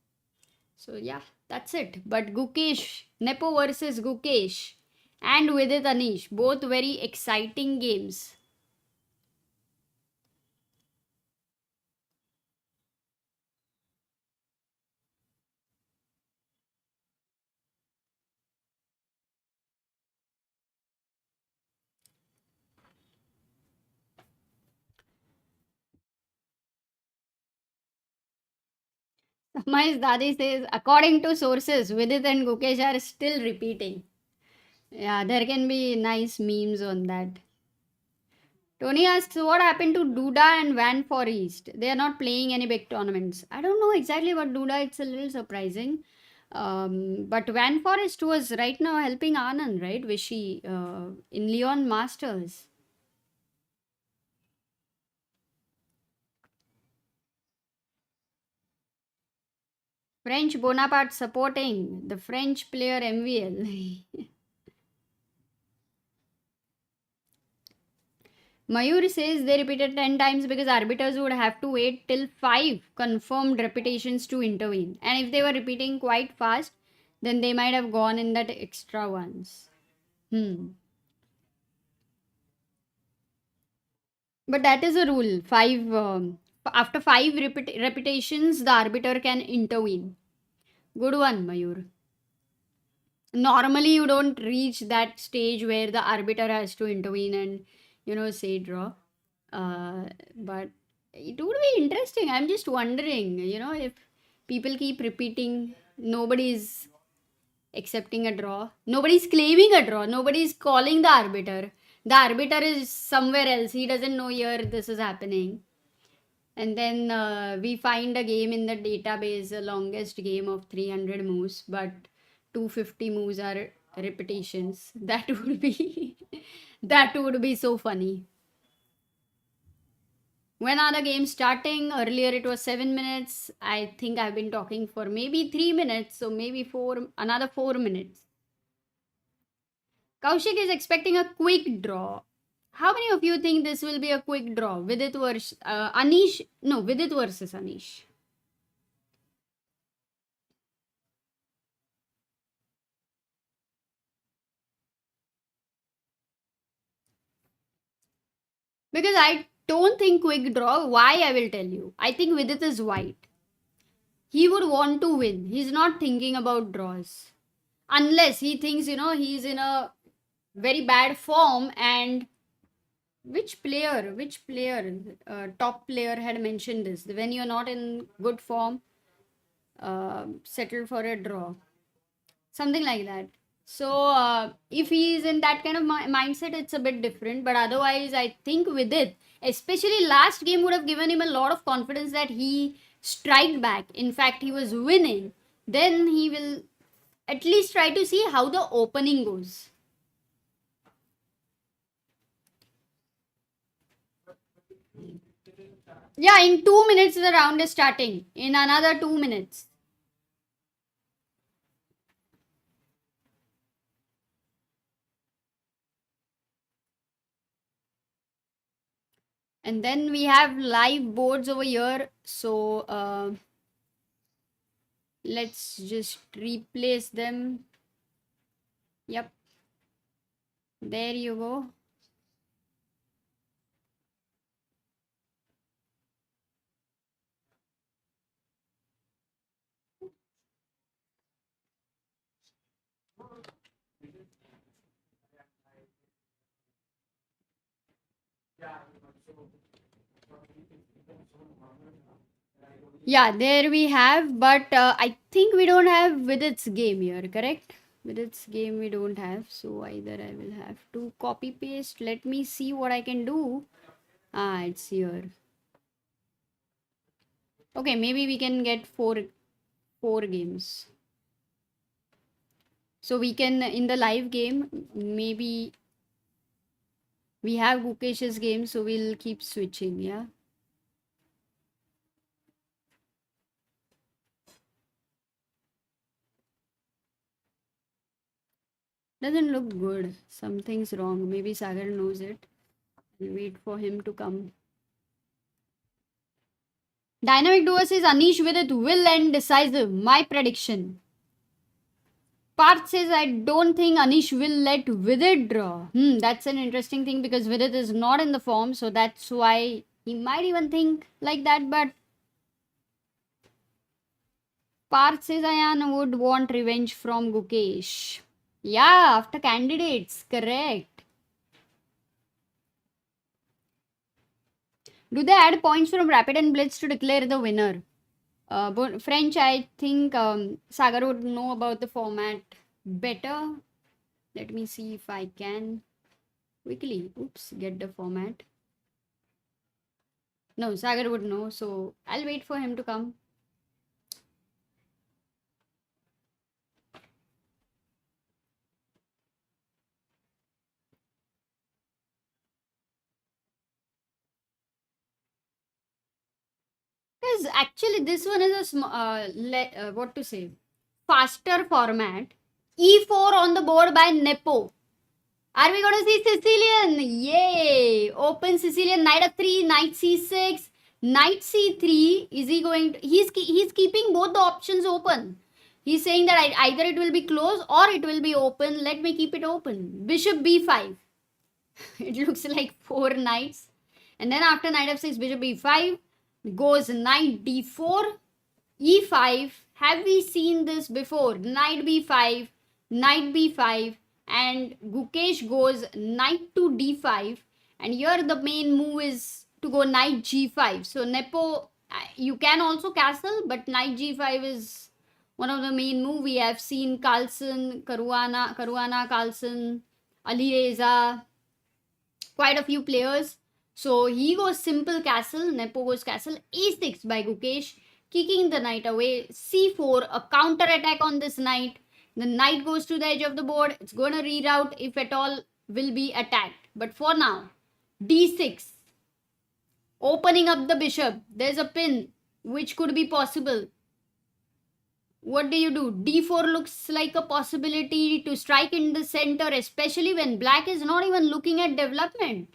B: So yeah, That's it. But Gukesh, Nepo versus Gukesh, and Vidit Anish, both very exciting games. Samai's Dadi says, according to sources, Vidit and Gukesh are still repeating. Yeah, there can be nice memes on that. Tony asks, what happened to Duda and Van Forest? They are not playing any big tournaments. I don't know exactly what Duda, it's a little surprising. But Van Forest was right now helping Anand, right? Vishy, in Leon Masters. French Bonaparte supporting the French player MVL. Mayur says they repeated 10 times because arbiters would have to wait till 5 confirmed repetitions to intervene. And if they were repeating quite fast, then they might have gone in that extra ones. But that is a rule. After 5 repetitions, the arbiter can intervene. Good one, Mayur. Normally, you don't reach that stage where the arbiter has to intervene and, say draw. But it would be interesting. I'm just wondering, if people keep repeating, nobody's accepting a draw, nobody's claiming a draw, nobody's calling the arbiter. The arbiter is somewhere else. He doesn't know here this is happening. And then we find a game in the database, the longest game of 300 moves, but 250 moves are repetitions. That would be that would be so funny. When are the games starting? Earlier it was 7 minutes. I think I've been talking for maybe 3 minutes, so maybe another 4 minutes. Kaushik is expecting a quick draw. How many of you think this will be a quick draw? Vidit versus Anish? No, Vidit versus Anish. Because I don't think quick draw. Why? I will tell you. I think Vidit is white. He would want to win. He's not thinking about draws. Unless he thinks, he's in a very bad form. And which player, top player had mentioned this? When you're not in good form, settle for a draw. Something like that. So if he is in that kind of mindset, it's a bit different. But otherwise, I think with it, especially last game would have given him a lot of confidence that he striked back. In fact, he was winning. Then he will at least try to see how the opening goes. Yeah, in 2 minutes the round is starting. In another 2 minutes. And then we have live boards over here. So let's just replace them. Yep. There you go. Yeah, there we have. But I think we don't have Vidit's game here, correct? Vidit's game we don't have. So either I will have to copy paste. Let me see what I can do. Ah, it's here. Okay, maybe we can get four games. So we can, in the live game, maybe we have Gukesh's game, so we'll keep switching, yeah? Doesn't look good. Something's wrong. Maybe Sagar knows it. I'll wait for him to come. Dynamic Duo says Anish with it will end decisive. My prediction. Parth says, I don't think Anish will let Vidit draw. That's an interesting thing because Vidit is not in the form, so that's why he might even think like that. But Parth says, Ayan would want revenge from Gukesh. Yeah, after candidates, correct. Do they add points from Rapid and Blitz to declare the winner? French, I think Sagar would know about the format better. Let me see if I can quickly get the format. No, Sagar would know, so I'll wait for him to come. Because actually this one is a what to say, faster format. E4 on the board by Nepo. Are we going to see Sicilian? Yay! Open Sicilian, knight f3, knight c6, knight c3. Is he going to... He's keeping both the options open. He's saying that either it will be closed or it will be open. Let me keep it open. Bishop b5. It looks like 4 knights. And then after knight f6, bishop b5, goes knight d4, e5. Have we seen this before? Knight b5, knight b5. And Gukesh goes knight to d5, and here the main move is to go knight g5. So Nepo, you can also castle, but knight g5 is one of the main move. We have seen Carlsen, Caruana, Carlsen, Alireza, quite a few players. So he goes simple castle, Nepo goes castle, a6 by Gukesh, kicking the knight away, c4, a counter attack on this knight. The knight goes to the edge of the board. It's going to reroute if at all will be attacked. But for now, d6. Opening up the bishop. There's a pin which could be possible. What do? d4 looks like a possibility to strike in the center, especially when black is not even looking at development.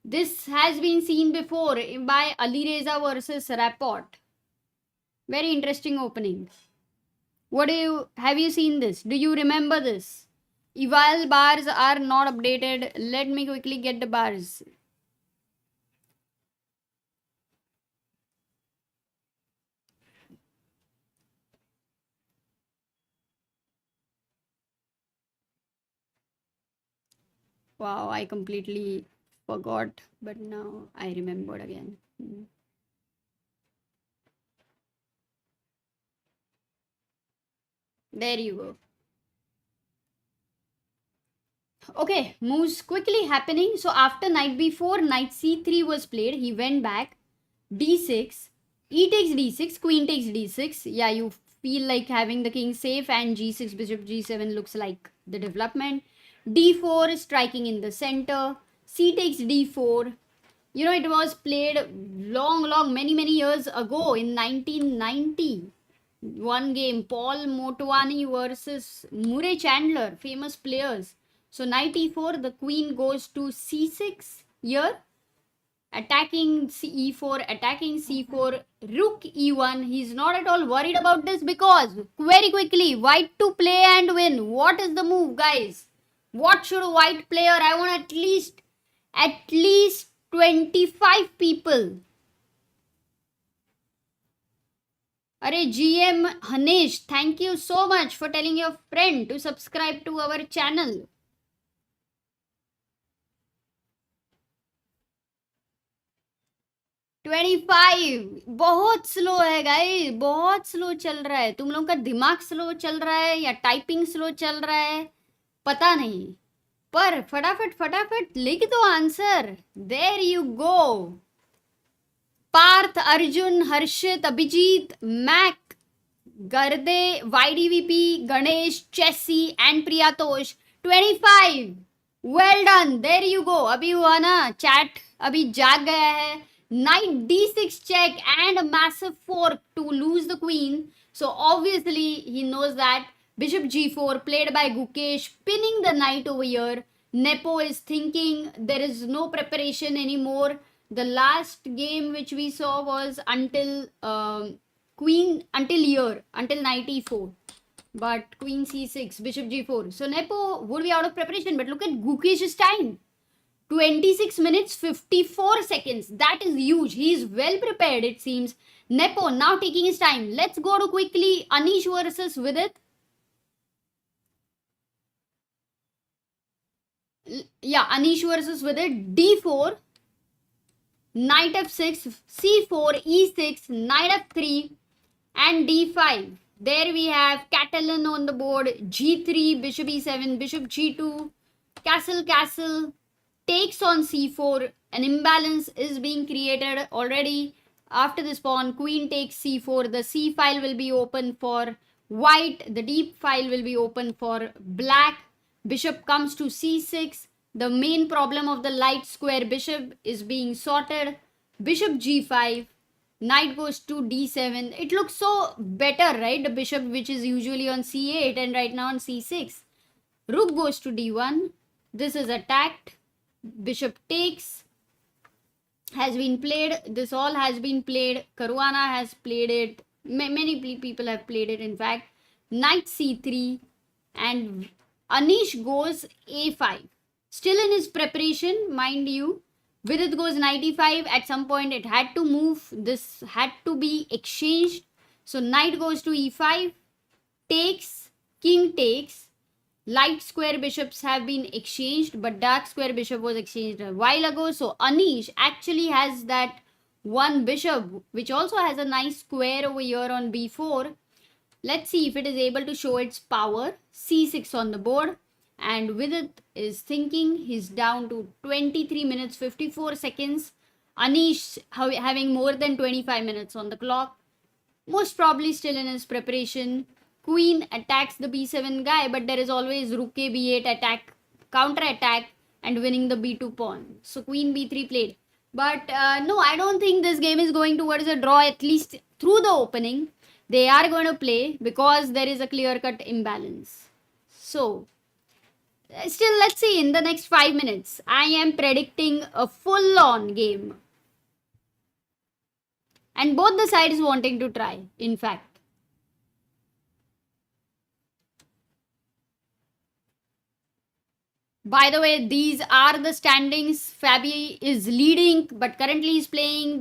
B: This has been seen before by Alireza versus Rapport. Very interesting opening. Have you seen this? Do you remember this? Eval bars are not updated. Let me quickly get the bars. Wow, I completely forgot, but now I remembered again. There you go. Okay, moves quickly happening. So after knight b4, knight c3 was played. He went back. d6. E takes d6. Queen takes d6. Yeah, you feel like having the king safe. And g6, bishop g7 looks like the development. d4 is striking in the center. C takes d4. You know, it was played many years ago in 1990. One game, Paul Motwani versus Murray Chandler, famous players. So knight e4, the queen goes to c6 here. Attacking e4, attacking c4, rook e1. He's not at all worried about this because, very quickly, white to play and win. What is the move, guys? What should a white player? I want at least 25 people. Arey GM Hanish, thank you so much for telling your friend to subscribe to our channel. बहुत slow है guys, बहुत slow चल रहा है. तुम लोगों का दिमाग स्लो चल रहा है या टाइपिंग स्लो चल रहा है पता नहीं, पर फटाफट लिख दो answer. There you go. Parth, Arjun, Harshit, Abhijeet, Mac, Garde, YDVP, Ganesh, चेसी and Priyatosh. 25. Well done. There you go. अभी हुआ ना, चैट अभी जाग गया है. Knight d6 check and a massive fork to lose the queen. So obviously he knows that. Bishop g4 played by Gukesh, pinning the knight over here. Nepo is thinking there is no preparation anymore. The last game which we saw was until queen, until here, until knight e4. But queen c6, bishop g4. So Nepo would be out of preparation. But look at Gukesh's time. 26 minutes 54 seconds. That is huge. He is well prepared, it seems. Nepo now taking his time. Let's go to quickly Anish versus Vidit. Yeah, Anish versus Vidit. D4, knight f6, c4, e6, knight f3, and d5. There we have Catalan on the board. g3, bishop e7, bishop g2, castle, castle, takes on c4. An imbalance is being created already. After this pawn, queen takes c4. The c file will be open for white. The d file will be open for black. Bishop comes to c6. The main problem of the light square bishop is being sorted. Bishop g5. Knight goes to d7. It looks so better, right? The bishop, which is usually on c8 and right now on c6. Rook goes to d1. This is attacked. Bishop takes. Has been played. This all has been played. Caruana has played it. Many people have played it, in fact. Knight c3. And Anish goes a5. Still in his preparation, mind you. Vidit goes knight e5. At some point, it had to move. This had to be exchanged. So, knight goes to e5. Takes. King takes. Light square bishops have been exchanged, but dark square bishop was exchanged a while ago. So, Anish actually has that one bishop, which also has a nice square over here on b4. Let's see if it is able to show its power. c6 on the board. And Vidit is thinking. He's down to 23 minutes 54 seconds. Anish having more than 25 minutes on the clock. Most probably still in his preparation. Queen attacks the b7 guy, but there is always rook a b8 attack, counter attack, and winning the b2 pawn. So queen b3 played. But no, I don't think this game is going towards a draw, at least through the opening. They are going to play because there is a clear-cut imbalance. So, still, let's see in the next 5 minutes. I am predicting a full-on game. And both the sides wanting to try, in fact. By the way, these are the standings. Fabi is leading, but currently he's playing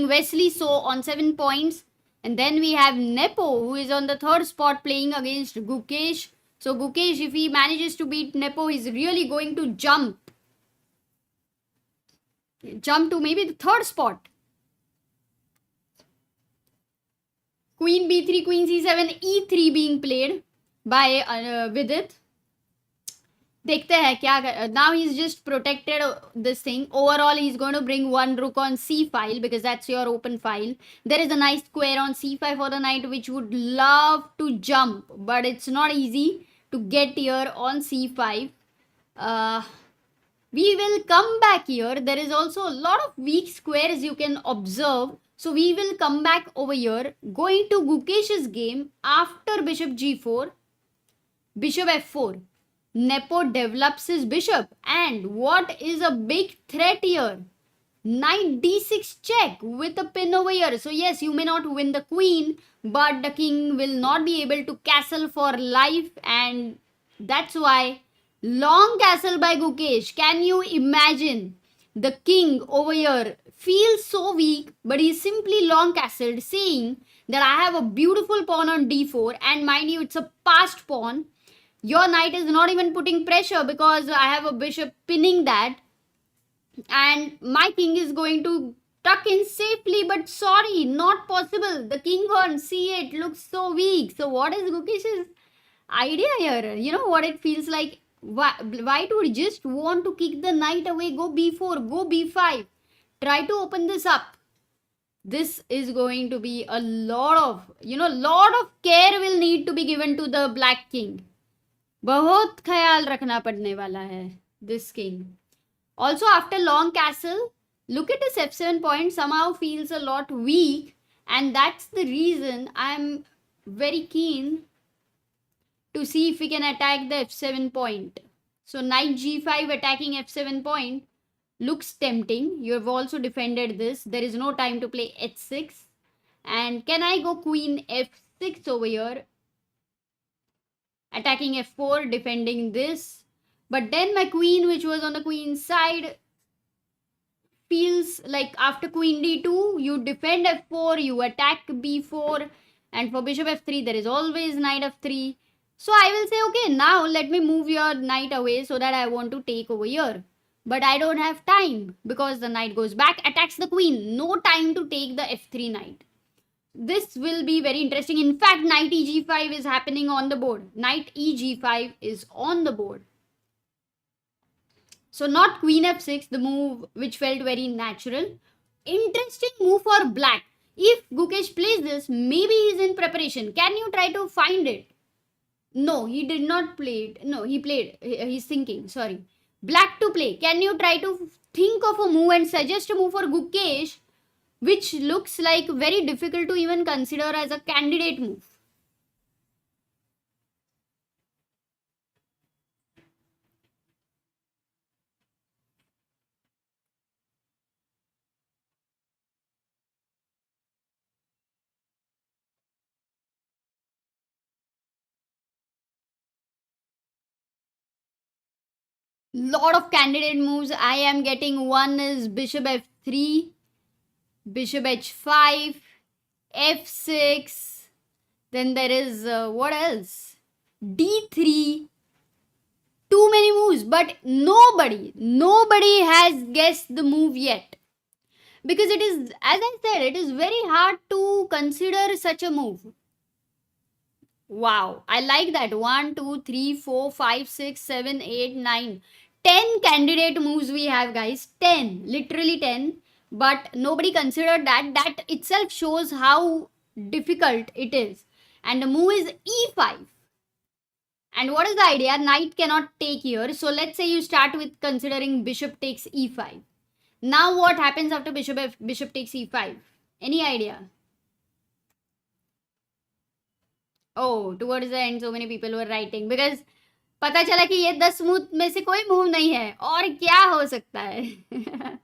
B: Wesley So on 7 points. And then we have Nepo, who is on the 3rd spot playing against Gukesh. So Gukesh, if he manages to beat Nepo, he's really going to jump to maybe the 3rd spot. Queen b3, queen c7, e3 being played by Vidit. देखते हैं क्या. Now he's just protected this thing. Overall, he's going to bring one rook on c file because that's your open file. There is a nice square on c5 for the knight which would love to jump, but it's not easy to get here on c5. We will come back here. There is also a lot of weak squares you can observe. So we will come back over here. Going to Gukesh's game after bishop g4, bishop f4. Nepo develops his bishop. And what is a big threat here? Knight d6 check with a pin over here. So yes, you may not win the queen, but the king will not be able to castle for life. And that's why long castle by Gukesh. Can you imagine? The king over here feels so weak, but he's simply long castled, saying that I have a beautiful pawn on d4. And mind you, it's a passed pawn. Your knight is not even putting pressure because I have a bishop pinning that. And my king is going to tuck in safely, but sorry, not possible. The king on c8 looks so weak. So what is Gukesh's idea here? You know what it feels like? White would just want to kick the knight away, go b4, go b5. Try to open this up. This is going to be a lot of care will need to be given to the black king. बहुत ख्याल रखना पड़ने वाला है this king. Also, after long castle, look at his f7 point. Somehow feels a lot weak, and that's the reason I'm very keen to see if we can attack the f7 point. So knight g5 attacking f7 point looks tempting. You have also defended this. There is no time to play h6. And can I go queen f6 over here? attacking f4, defending this. But then my queen, which was on the queen side, feels like after queen d2, you defend f4, you attack b4, and for bishop f3, there is always knight f3. So I will say, okay, now let me move your knight away so that I want to take over here. But I don't have time because the knight goes back, attacks the queen. No time to take the f3 knight. This will be very interesting. In fact, knight eg5 is happening on the board. Knight eg5 is on the board. So not queen f6, the move which felt very natural. Interesting move for black. If Gukesh plays this, maybe he's in preparation. Can you try to find it? No, he did not play it. No, he played. He's thinking. Sorry. Black to play. Can you try to think of a move and suggest a move for Gukesh, which looks like very difficult to even consider as a candidate move? Lot of candidate moves. I am getting one is bishop f3, bishop h5, f6. Then there is what else? d3. Too many moves, but nobody has guessed the move yet. Because it is, as I said, it is very hard to consider such a move. Wow, I like that. 1, 2, 3, 4, 5, 6, 7, 8, 9. 10 candidate moves we have, guys. 10. Literally 10. But nobody considered that. That itself shows how difficult it is. And the move is e5. And what is the idea? Knight cannot take here. So let's say you start with considering bishop takes e5. Now what happens after bishop takes e5? Any idea? Oh, towards the end so many people were writing because पता चला कि ये 10 move में से कोई move नहीं है और क्या हो सकता है.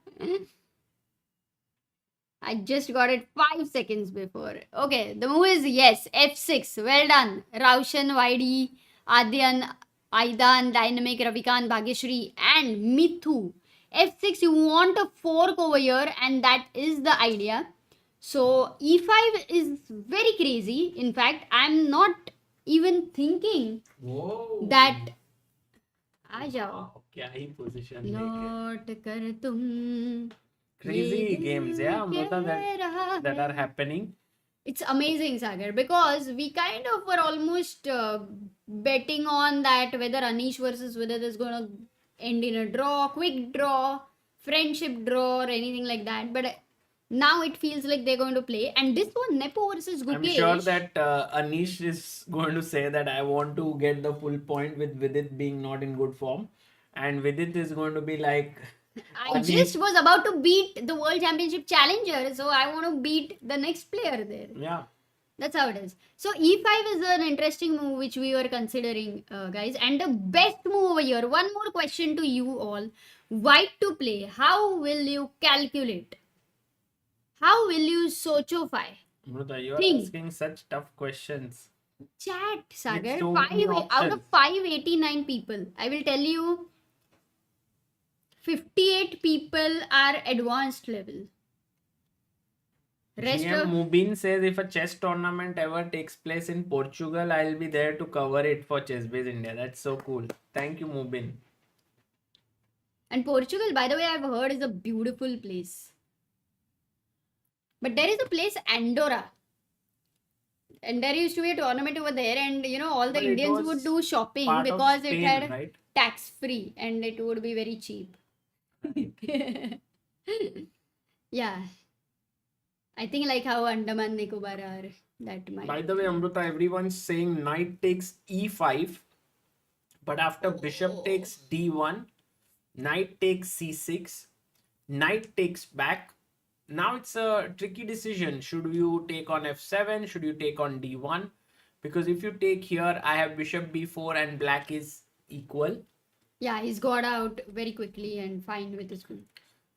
B: I just got it 5 seconds before. Okay, the move is yes, f6. Well done. Raushan, YD, Adyan, Aidan, Dynamic, Ravikant, Bhagyashri and Mithu. f6, you want a fork over here and that is the idea. So e5 is very crazy. In fact, I'm not even thinking that आ जाओ
A: क्या ही position
B: लौट कर तुम
A: crazy games, yeah, Amruta, that are happening.
B: It's amazing, Sagar, because we kind of were almost betting on that whether Anish versus Vidit is going to end in a draw, quick draw, friendship draw, or anything like that. But now it feels like they're going to play. And this one, Nepo versus Gukesh.
A: I'm sure that Anish is going to say that I want to get the full point with Vidit being not in good form. And Vidit is going to be like...
B: I just was about to beat the World Championship challenger. So I want to beat the next player there.
A: Yeah.
B: That's how it is. So e5 is an interesting move which we were considering, guys. And the best move over here. One more question to you all. White to play. How will you calculate? How will you sochify?
A: Amruta, you are asking such tough questions.
B: Chat, Sagar.
A: So
B: 5 out of 589 people. I will tell you, 58 people are advanced level. Rest
A: GM
B: of
A: Mubin says if a chess tournament ever takes place in Portugal, I'll be there to cover it for ChessBase India. That's so cool. Thank you, Mubin.
B: And Portugal, by the way, I've heard is a beautiful place. But there is a place, Andorra. And there used to be a tournament over there, and you know, all the Indians would do shopping because
A: Spain,
B: it had
A: right?
B: tax free and it would be very cheap. Yeah. I think like how Andaman Nicobar are. That might.
A: By the way, Amruta, everyone's saying knight takes e5, but after bishop takes d1, knight takes c6, knight takes back. Now it's a tricky decision. Should you take on f7? Should you take on d1? Because if you take here, I have bishop b4 and black is equal.
B: Yeah, he's got out very quickly and fine with his queen.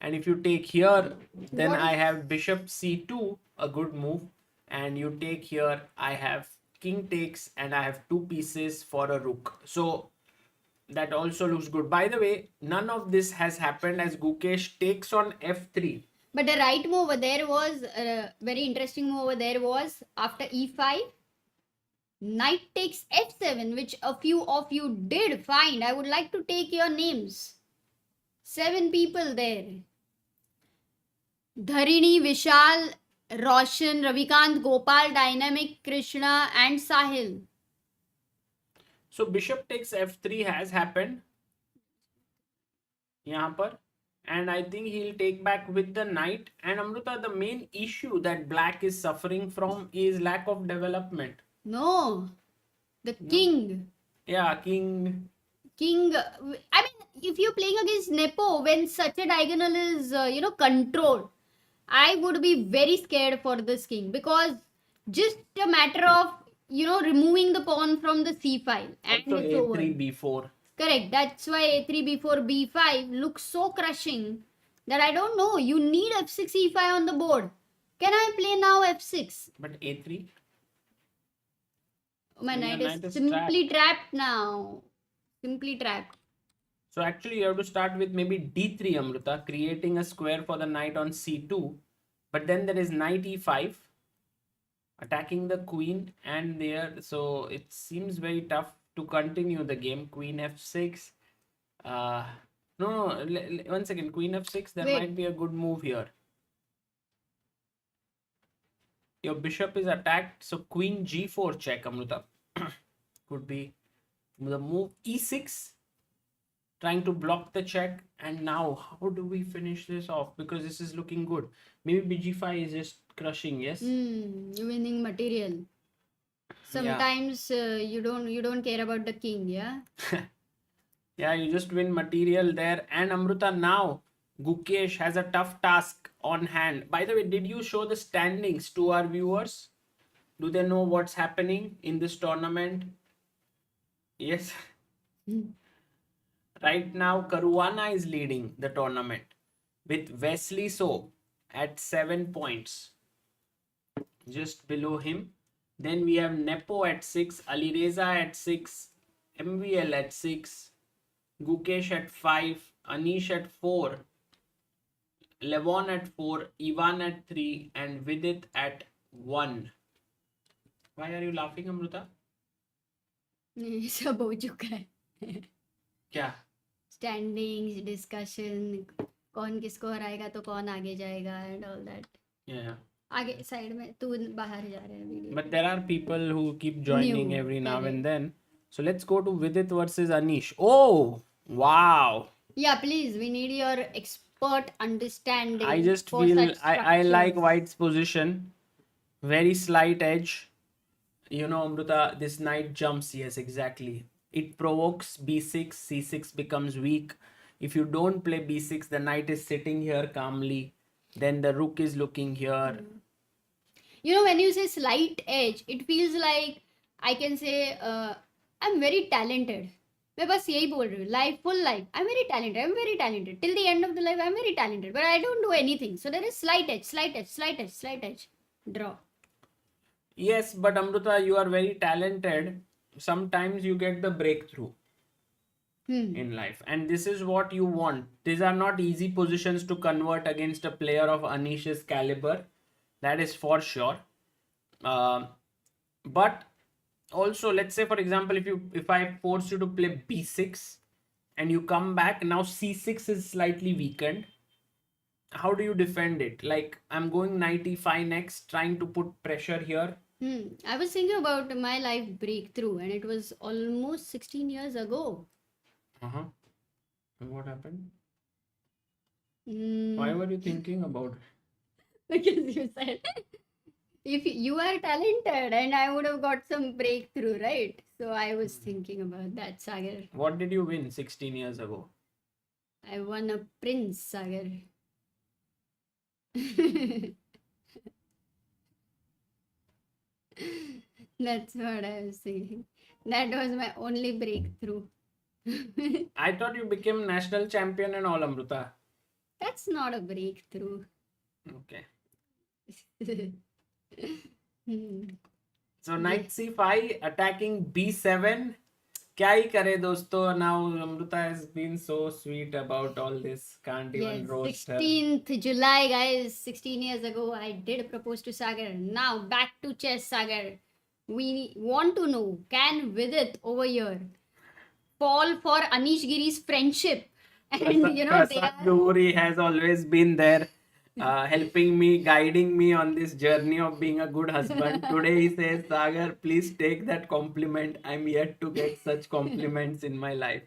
A: And if you take here, then I have bishop c2, a good move. And you take here, I have king takes, and I have 2 pieces for a rook. So that also looks good. By the way, none of this has happened as Gukesh takes on f3.
B: But the right move over there was very interesting move over there was after e5, knight takes f7, which a few of you did find. I would like to take your names. 7 people there. Dharini, Vishal, Roshan, Ravikant, Gopal, Dynamic, Krishna, and Sahil.
A: So bishop takes f3 has happened. यहाँ पर. And I think he'll take back with the knight. And Amruta, the main issue that black is suffering from is lack of development.
B: No, the king.
A: Yeah, king.
B: King. I mean, if you're playing against Nepo, when such a diagonal is, controlled, I would be very scared for this king because just a matter of, removing the pawn from the c file and
A: Also
B: it's over.
A: a3, b4.
B: Correct. That's why a3, b4, b5 looks so crushing that I don't know. You need f6, e5 on the board. Can I play now f6?
A: But a3.
B: My
A: Your
B: knight
A: knight
B: is
A: is
B: simply trapped now. Simply trapped.
A: So actually you have to start with maybe d3, Amruta, creating a square for the knight on c2. But then there is knight e5, attacking the queen, and there, so it seems very tough to continue the game. Queen f6. No, 1 second. Queen f6. There
B: Wait.
A: might be a good move here. Your bishop is attacked, so queen g4 check, Amruta. Could be the move. e6, trying to block the check. And now, how do we finish this off? Because this is looking good. Maybe bg5 is just crushing, yes?
B: You're winning material. Sometimes you don't care about the king, yeah?
A: Yeah, you just win material there. And Amruta, now Gukesh has a tough task on hand. By the way, did you show the standings to our viewers? Do they know what's happening in this tournament? Yes. Right now, Caruana is leading the tournament with Wesley So at 7 points. Just below him. Then we have Nepo at 6, Alireza at 6, MVL at 6, Gukesh at 5, Anish at 4, Levon at 4, Ivan at 3, and Vidit at 1. Why are you laughing, Amruta?
B: सब हो चुका है.
A: क्या?
B: Standings, discussion, कौन किसको हराएगा तो कौन आगे जाएगा and all that.
A: Yeah.
B: आगे साइड में तू बाहर जा रहा है video.
A: But there are people who keep joining
B: New,
A: every now
B: correct.
A: and then. So let's go to Vidit versus Anish. Oh, wow.
B: Yeah, please. We need your expert understanding.
A: I just
B: for
A: feel
B: such
A: I like
B: structures.
A: White's position. Very slight edge. You know, Amruta, this knight jumps. Yes, exactly. It provokes b6. c6 becomes weak. If you don't play b6, the knight is sitting here calmly. Then the rook is looking here.
B: When you say slight edge, it feels like I can say I'm very talented. मैं बस यही बोल रही हूँ. Life, full life. I'm very talented. Till the end of the life, I'm very talented. But I don't do anything. So there is slight edge. Draw.
A: Yes, but Amruta, you are very talented. Sometimes you get the breakthrough in life. And this is what you want. These are not easy positions to convert against a player of Anish's caliber. That is for sure. But also, let's say, for example, if I force you to play b6 and you come back, now c6 is slightly weakened. How do you defend it? Like, I'm going knight e5 next, trying to put pressure here.
B: I was thinking about my life breakthrough, and it was almost 16 years ago.
A: And what happened?
B: Hmm.
A: Why were you thinking about it?
B: Because you said if you are talented, and I would have got some breakthrough, right? So I was thinking about that, Sagar.
A: What did you win 16 years ago?
B: I won a prince, Sagar. That's what I was thinking. That was my only breakthrough.
A: I thought you became national champion and all, Amruta.
B: That's not a breakthrough.
A: Okay.
B: Hmm.
A: So knight c5 attacking b7. क्या ही करे दोस्तों. Now Amruta has been so sweet about all this. Can't even
B: Yes,
A: roast her.
B: 16th July, guys. 16 years ago, I did propose to Sagar. Now back to chess, Sagar. We want to know, can Vidit over here fall for Anish Giri's friendship? And they
A: Prasad
B: are
A: Guri has always been there, helping me, guiding me on this journey of being a good husband. Today he says, Sagar, please take that compliment. I'm yet to get such compliments in my life.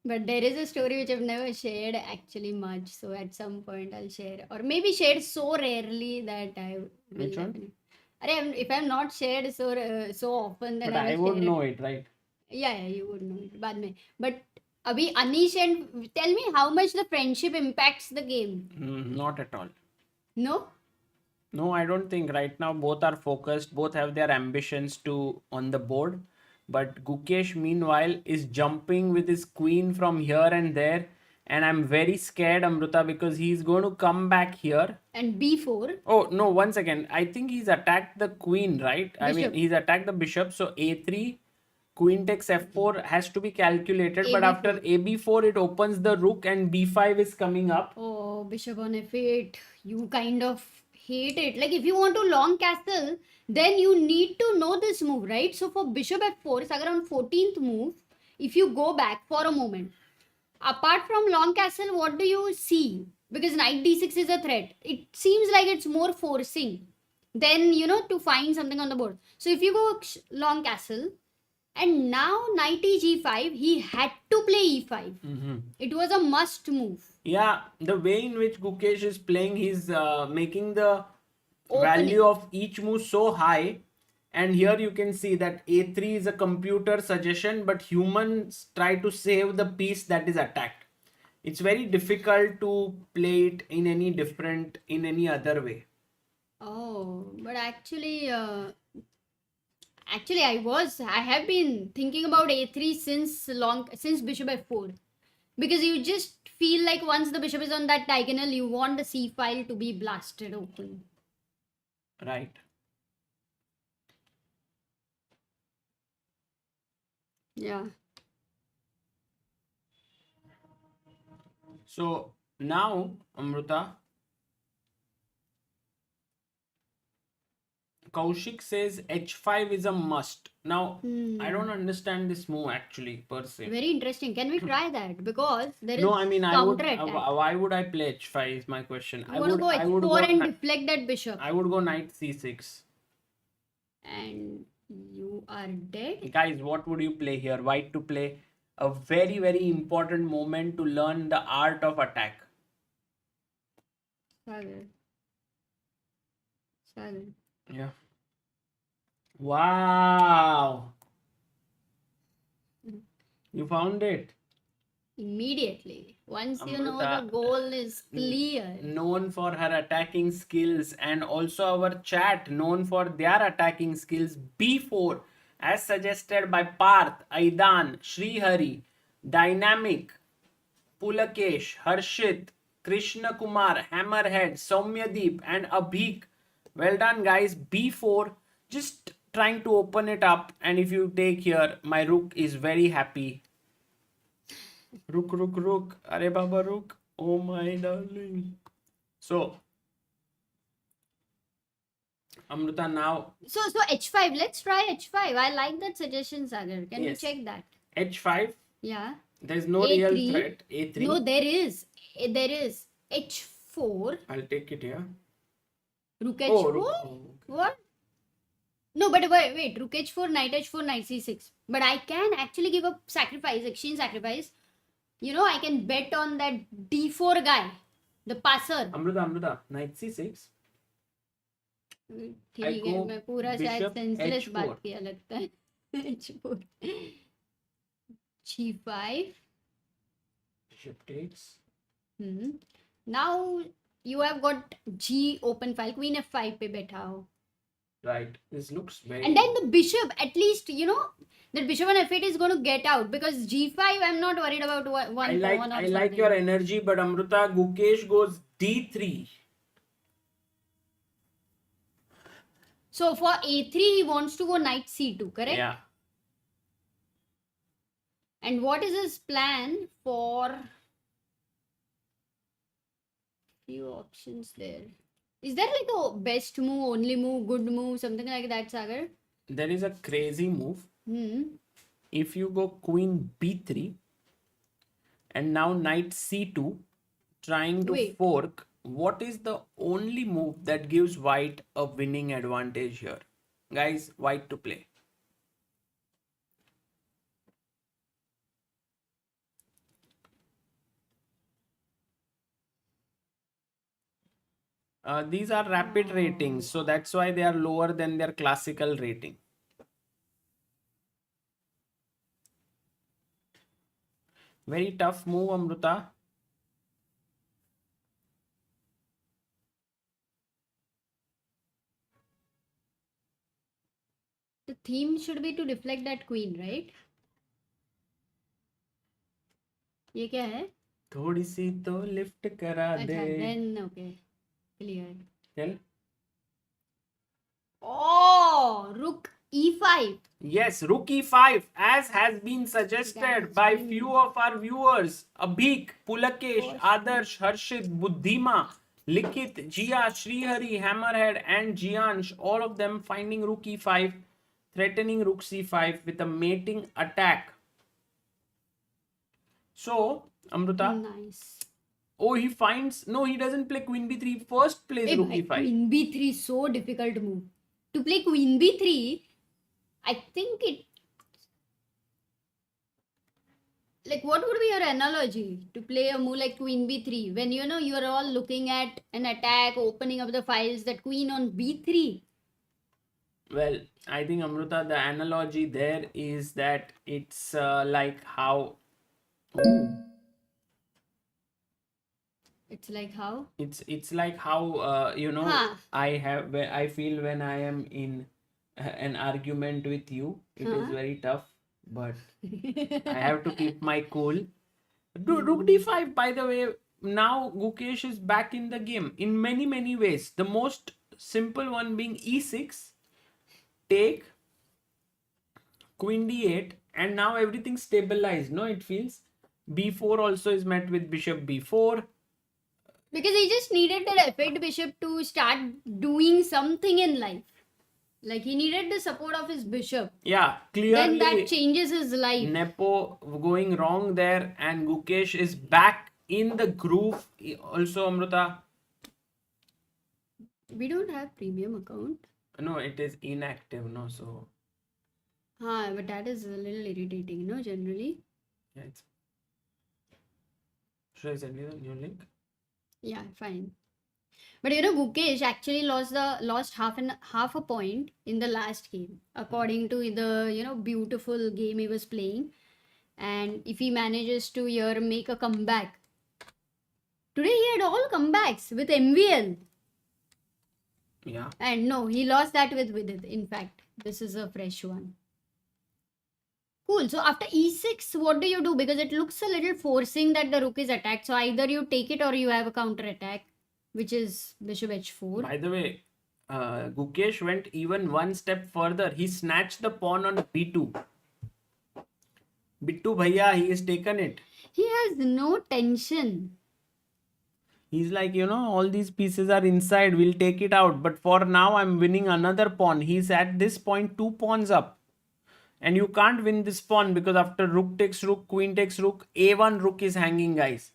B: But there is a story which I've never shared actually much. So at some point I'll share, or maybe shared so rarely that I will.
A: Which one?
B: definitely- if I'm not shared so often, then
A: But I
B: will
A: would
B: share
A: know it, right?
B: Yeah, you would know it. बाद में. But Abhi, Anish, and tell me how much the friendship impacts the game.
A: Not at all.
B: No?
A: No, I don't think right now both are focused, both have their ambitions to on the board. But Gukesh, meanwhile, is jumping with his queen from here and there. And I'm very scared, Amruta, because he's going to come back here.
B: And B4.
A: Oh, no, one second. I think he's attacked the queen, right? I mean,
B: Bishop.
A: he's attacked the bishop. So A3, queen takes F4 has to be calculated. But after AB4, it opens the rook and B5 is coming up.
B: Oh, bishop on F8. You kind of hate it. Like if you want to long castle, then you need to know this move, right? So for bishop F4, Sagar on 14th move, if you go back for a moment, apart from long castle, what do you see? Because knight d6 is a threat. It seems like it's more forcing than, to find something on the board. So if you go long castle, and now knight g5, he had to play e5. It was a must move.
A: Yeah, the way in which Gukesh is playing, he's making the
B: Opening.
A: value of each move so high. And here you can see that A3 is a computer suggestion, but humans try to save the piece that is attacked. It's very difficult to play it in any other way.
B: Oh, but actually, I have been thinking about a3 since bishop f4, because you just feel like once the bishop is on that diagonal, you want the c file to be blasted open.
A: Right.
B: Yeah.
A: So now, Amruta, Kaushik says h5 is a must. Now, I don't understand this move actually per se.
B: Very interesting. Can we try that? Because there is
A: No, I mean, I would.
B: counter attack.
A: Why would I play h5? Is my question.
B: You want to go h4 and deflect that bishop,
A: I would go knight c6.
B: and you are dead.
A: Guys, what would you play here? White to play a very, very important moment to learn the art of attack.
B: Sagar.
A: Yeah. Wow. You found it.
B: Immediately. Once you know
A: Amruta,
B: the goal is clear.
A: Known for her attacking skills, and also our chat known for their attacking skills. B4, as suggested by Parth, Aidan, Srihari, Dynamic, Pulakesh, Harshit, Krishna Kumar, Hammerhead, Soumyadeep, and Abhik. Well done, guys. B4, just trying to open it up. And if you take here, my rook is very happy. Rook, rook, rook. Are Baba rook. Oh my darling. So, Amruta, now
B: So h5. Let's try h5. I like that suggestion, Sagar. Can you
A: Yes.
B: check that?
A: h5.
B: Yeah.
A: There's no
B: A3.
A: real threat. A3.
B: No, there is. There is. h4.
A: I'll take it here.
B: Rook
A: Oh,
B: h4.
A: rook.
B: What? No, but wait. Rook h4, knight h4, knight c6. But I can actually give a sacrifice, exchange sacrifice. I can bet on that d4 guy, the passer.
A: Amruta, knight c6.
B: ठीक है
A: go
B: मैं पूरा शायद
A: bishop
B: senseless
A: h4.
B: बात किया लगता है h4 g5
A: Bishop takes.
B: now you have got g open file, queen f5 पे बैठा हो,
A: Right. This looks very.
B: and then the bishop, at least that bishop on f8 is going to get out, because g5 I'm not worried about one
A: I
B: pawn or
A: like
B: something.
A: your energy, but Amruta, Gukesh goes d3.
B: So for a3, he wants to go knight c2, correct?
A: Yeah.
B: And what is his plan for... Few options there. Is there like a best move, only move, good move, something like that, Sagar?
A: There is a crazy move. If you go queen b3 and now knight c2, trying to
B: Wait.
A: fork, what is the only move that gives white a winning advantage here? Guys, white to play. These are rapid ratings, so that's why they are lower than their classical rating. Very tough move, Amruta.
B: The theme should be to deflect that queen, right? ये क्या है?
A: थोड़ी सी तो lift करा दे.
B: अच्छा, then okay, clear.
A: Tell.
B: Oh, rook e5.
A: Yes, rook e5, as has been suggested by few of our viewers. Abhik, Pulakesh, Adarsh, Harshit, Buddhima, Likit, Jia, Srihari, Hammerhead, and Jiansh, all of them finding rook e5, threatening rook c5 with a mating attack. So, Amruta.
B: Nice.
A: Oh, he finds... No, he doesn't play queen b3. First plays rook e5.
B: Queen b3, so difficult move. To play queen b3, I think it... Like, what would be your analogy to play a move like queen b3 when you know you are all looking at an attack, opening up the files, that queen on b3?
A: Well, I think, Amruta, the analogy there is that it's like how... Ooh.
B: It's like how?
A: It's like how you know, I feel when I am in an argument with you, it is very tough, but I have to keep my cool. Rook d5, by the way, now Gukesh is back in the game in many ways. The most simple one being e6, take, queen d8, and now everything stabilized. No, it feels b4 also is met with bishop b4.
B: Because he just needed that effect bishop to start doing something in life. Like, he needed the support of his bishop.
A: Yeah, clearly.
B: Then that changes his life.
A: Nepo going wrong there, and Gukesh is back in the groove. Also, Amruta.
B: We don't have premium account.
A: No, it is inactive, no, so.
B: But that is a little irritating, no, generally.
A: Yeah, it's... Should I send you the new link?
B: Yeah, fine. But you know, Gukesh actually lost half a point in the last game, according to the beautiful game he was playing. And if he manages to here make a comeback, today he had all comebacks with MVL.
A: Yeah.
B: And no, he lost that with Vidit. In fact, this is a fresh one. Cool. So after e6, what do you do? Because it looks a little forcing that the rook is attacked. So either you take it or you have a counter attack, which is bishop h4.
A: By the way, Gukesh went even one step further. He snatched the pawn on b2. Bittu bhaiya, he has taken it.
B: He has no tension.
A: He's like, all these pieces are inside. We'll take it out. But for now, I'm winning another pawn. He's at this point 2 pawns up. And you can't win this pawn because after rook takes rook, queen takes rook, a1 rook is hanging, guys.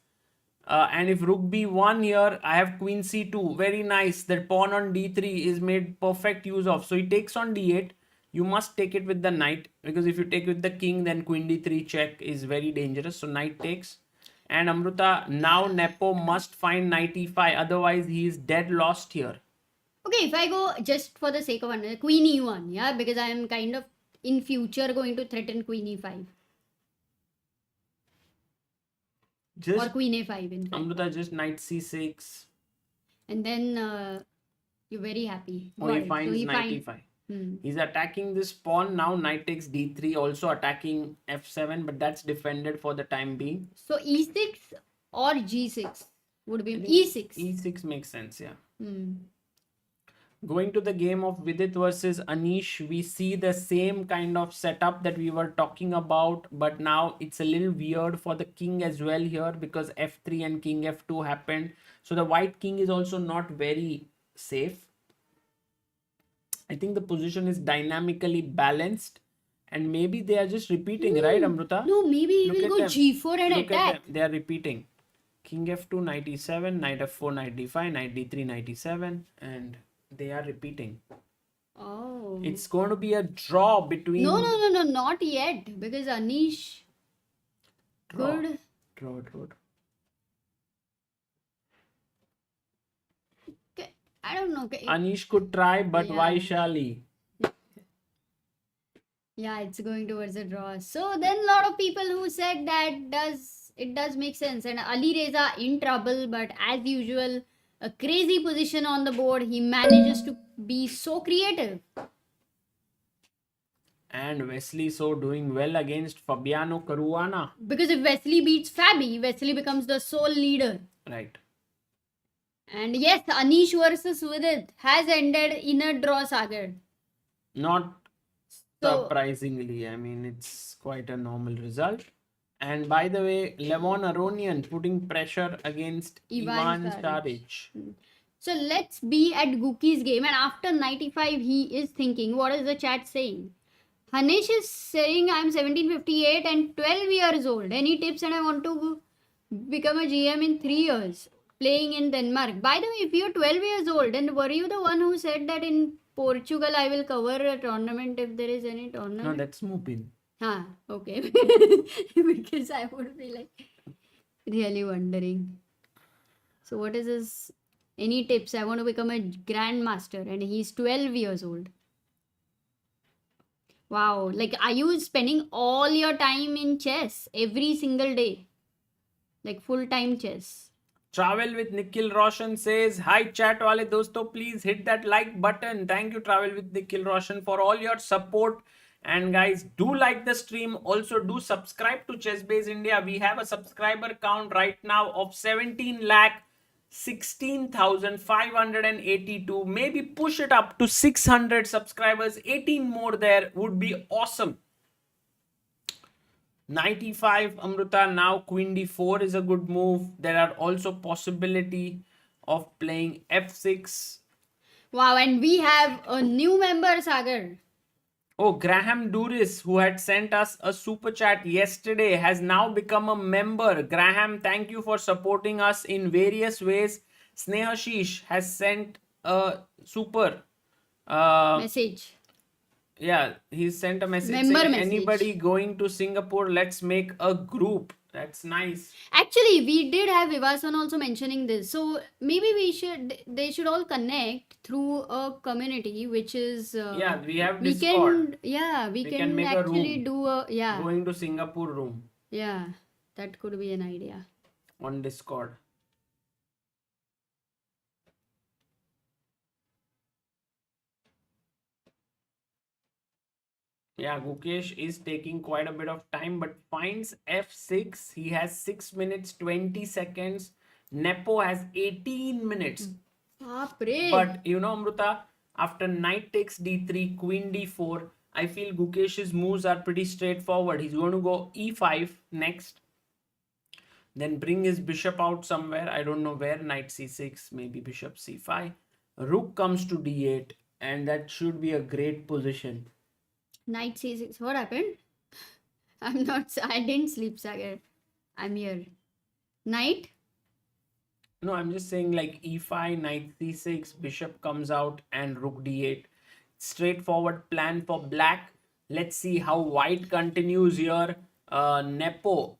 A: And if rook b1 here, I have queen c2. Very nice. That pawn on d3 is made perfect use of. So he takes on d8. You must take it with the knight. Because if you take with the king, then queen d3 check is very dangerous. So knight takes. And Amruta, now Nepo must find knight e5. Otherwise, he is dead lost here.
B: Okay, if I go just for the sake of one, queen e1, yeah, because I am kind of in future going to threaten queen e5. Or queen a5 in fact.
A: Amruta, just knight c6.
B: And then you're very happy.
A: Oh, he finds knight e5. He's attacking this pawn. Now knight takes d3, also attacking f7, but that's defended for the time being.
B: So e6 or g6 would be e6.
A: E6 makes sense, yeah. Going to the game of Vidit versus Anish, we see the same kind of setup that we were talking about, but now it's a little weird for the king as well here because f3 and king f2 happened. So the white king is also not very safe. I think the position is dynamically balanced and maybe they are just repeating, right, Amruta?
B: No, maybe he
A: Look
B: will
A: at
B: go
A: them.
B: g4 and
A: Look
B: attack.
A: at them. They are repeating. King f2, knight e7, knight f4, knight d5, knight d3, knight e7, and they are repeating.
B: Oh.
A: It's going to be a draw between.
B: No, not yet. Because Anish
A: Draw.
B: could.
A: Draw.
B: I don't know.
A: Anish could try, but
B: Yeah.
A: why shall he?
B: Yeah, it's going towards a draw. So then a lot of people who said that it does make sense. And Alireza in trouble, but as usual, a crazy position on the board. He manages to be so creative.
A: And Wesley So doing well against Fabiano Caruana.
B: Because if Wesley beats Fabi, Wesley becomes the sole leader.
A: Right.
B: And yes, Anish versus Vidit has ended in a draw, Sagar.
A: Not
B: So-
A: surprisingly. I mean, it's quite a normal result. And by the way, Levon Aronian putting pressure against
B: Ivan
A: Ivan Saric.
B: So let's be at Guki's game. And after 95, he is thinking, what is the chat saying? Anish is saying, I'm 1758 and 12 years old. Any tips? And I want to become a GM in 3 years, playing in Denmark. By the way, if you're 12 years old, and were you the one who said that in Portugal I will cover a tournament if there is any tournament?
A: No, that's Mupin.
B: Okay. Because I would be like really wondering. So what is his any tips? I want to become a grandmaster and he's 12 years old. Wow, like are you spending all your time in chess every single day? Like full-time chess.
A: Travel with Nikhil Roshan says, hi chat wale dosto, please hit that like button. Thank you Travel with Nikhil Roshan for all your support. And guys, do like the stream. Also do subscribe to ChessBase India. We have a subscriber count right now of 17,16,582. Maybe push it up to 600 subscribers. 18 more there would be awesome. 95 Amruta. Now queen d4 is a good move. There are also possibility of playing f6.
B: Wow, and we have a new member, Sagar.
A: Oh, Graham Duris, who had sent us a super chat yesterday, has now become a member. Graham, thank you for supporting us in various ways. Snehashish has sent a super
B: Message.
A: Yeah, he sent a message
B: Member
A: saying,
B: message.
A: anybody going to Singapore, let's make a group. That's nice.
B: Actually, we did have Vivasan also mentioning this. So maybe they should all connect through a community, which is
A: Yeah, we have
B: we
A: Discord.
B: we
A: can
B: can
A: make a
B: actually
A: room.
B: do a
A: Going to Singapore room
B: yeah, that could be an idea.
A: on Discord. Yeah, Gukesh is taking quite a bit of time, but finds f6. He has 6 minutes 20 seconds. Nepo has 18 minutes.
B: Baapre.
A: But you know, Amruta, after knight takes d3, queen d4, I feel Gukesh's moves are pretty straightforward. He's going to go e5 next. Then bring his bishop out somewhere. I don't know where. Knight c6, maybe bishop c5. Rook comes to d8, and that should be a great position.
B: Knight c6. What happened? I didn't sleep, Sagar. I'm here. Knight?
A: No, I'm just saying like e5, knight c6, bishop comes out, and rook d8. Straightforward plan for black. Let's see how white continues here. Nepo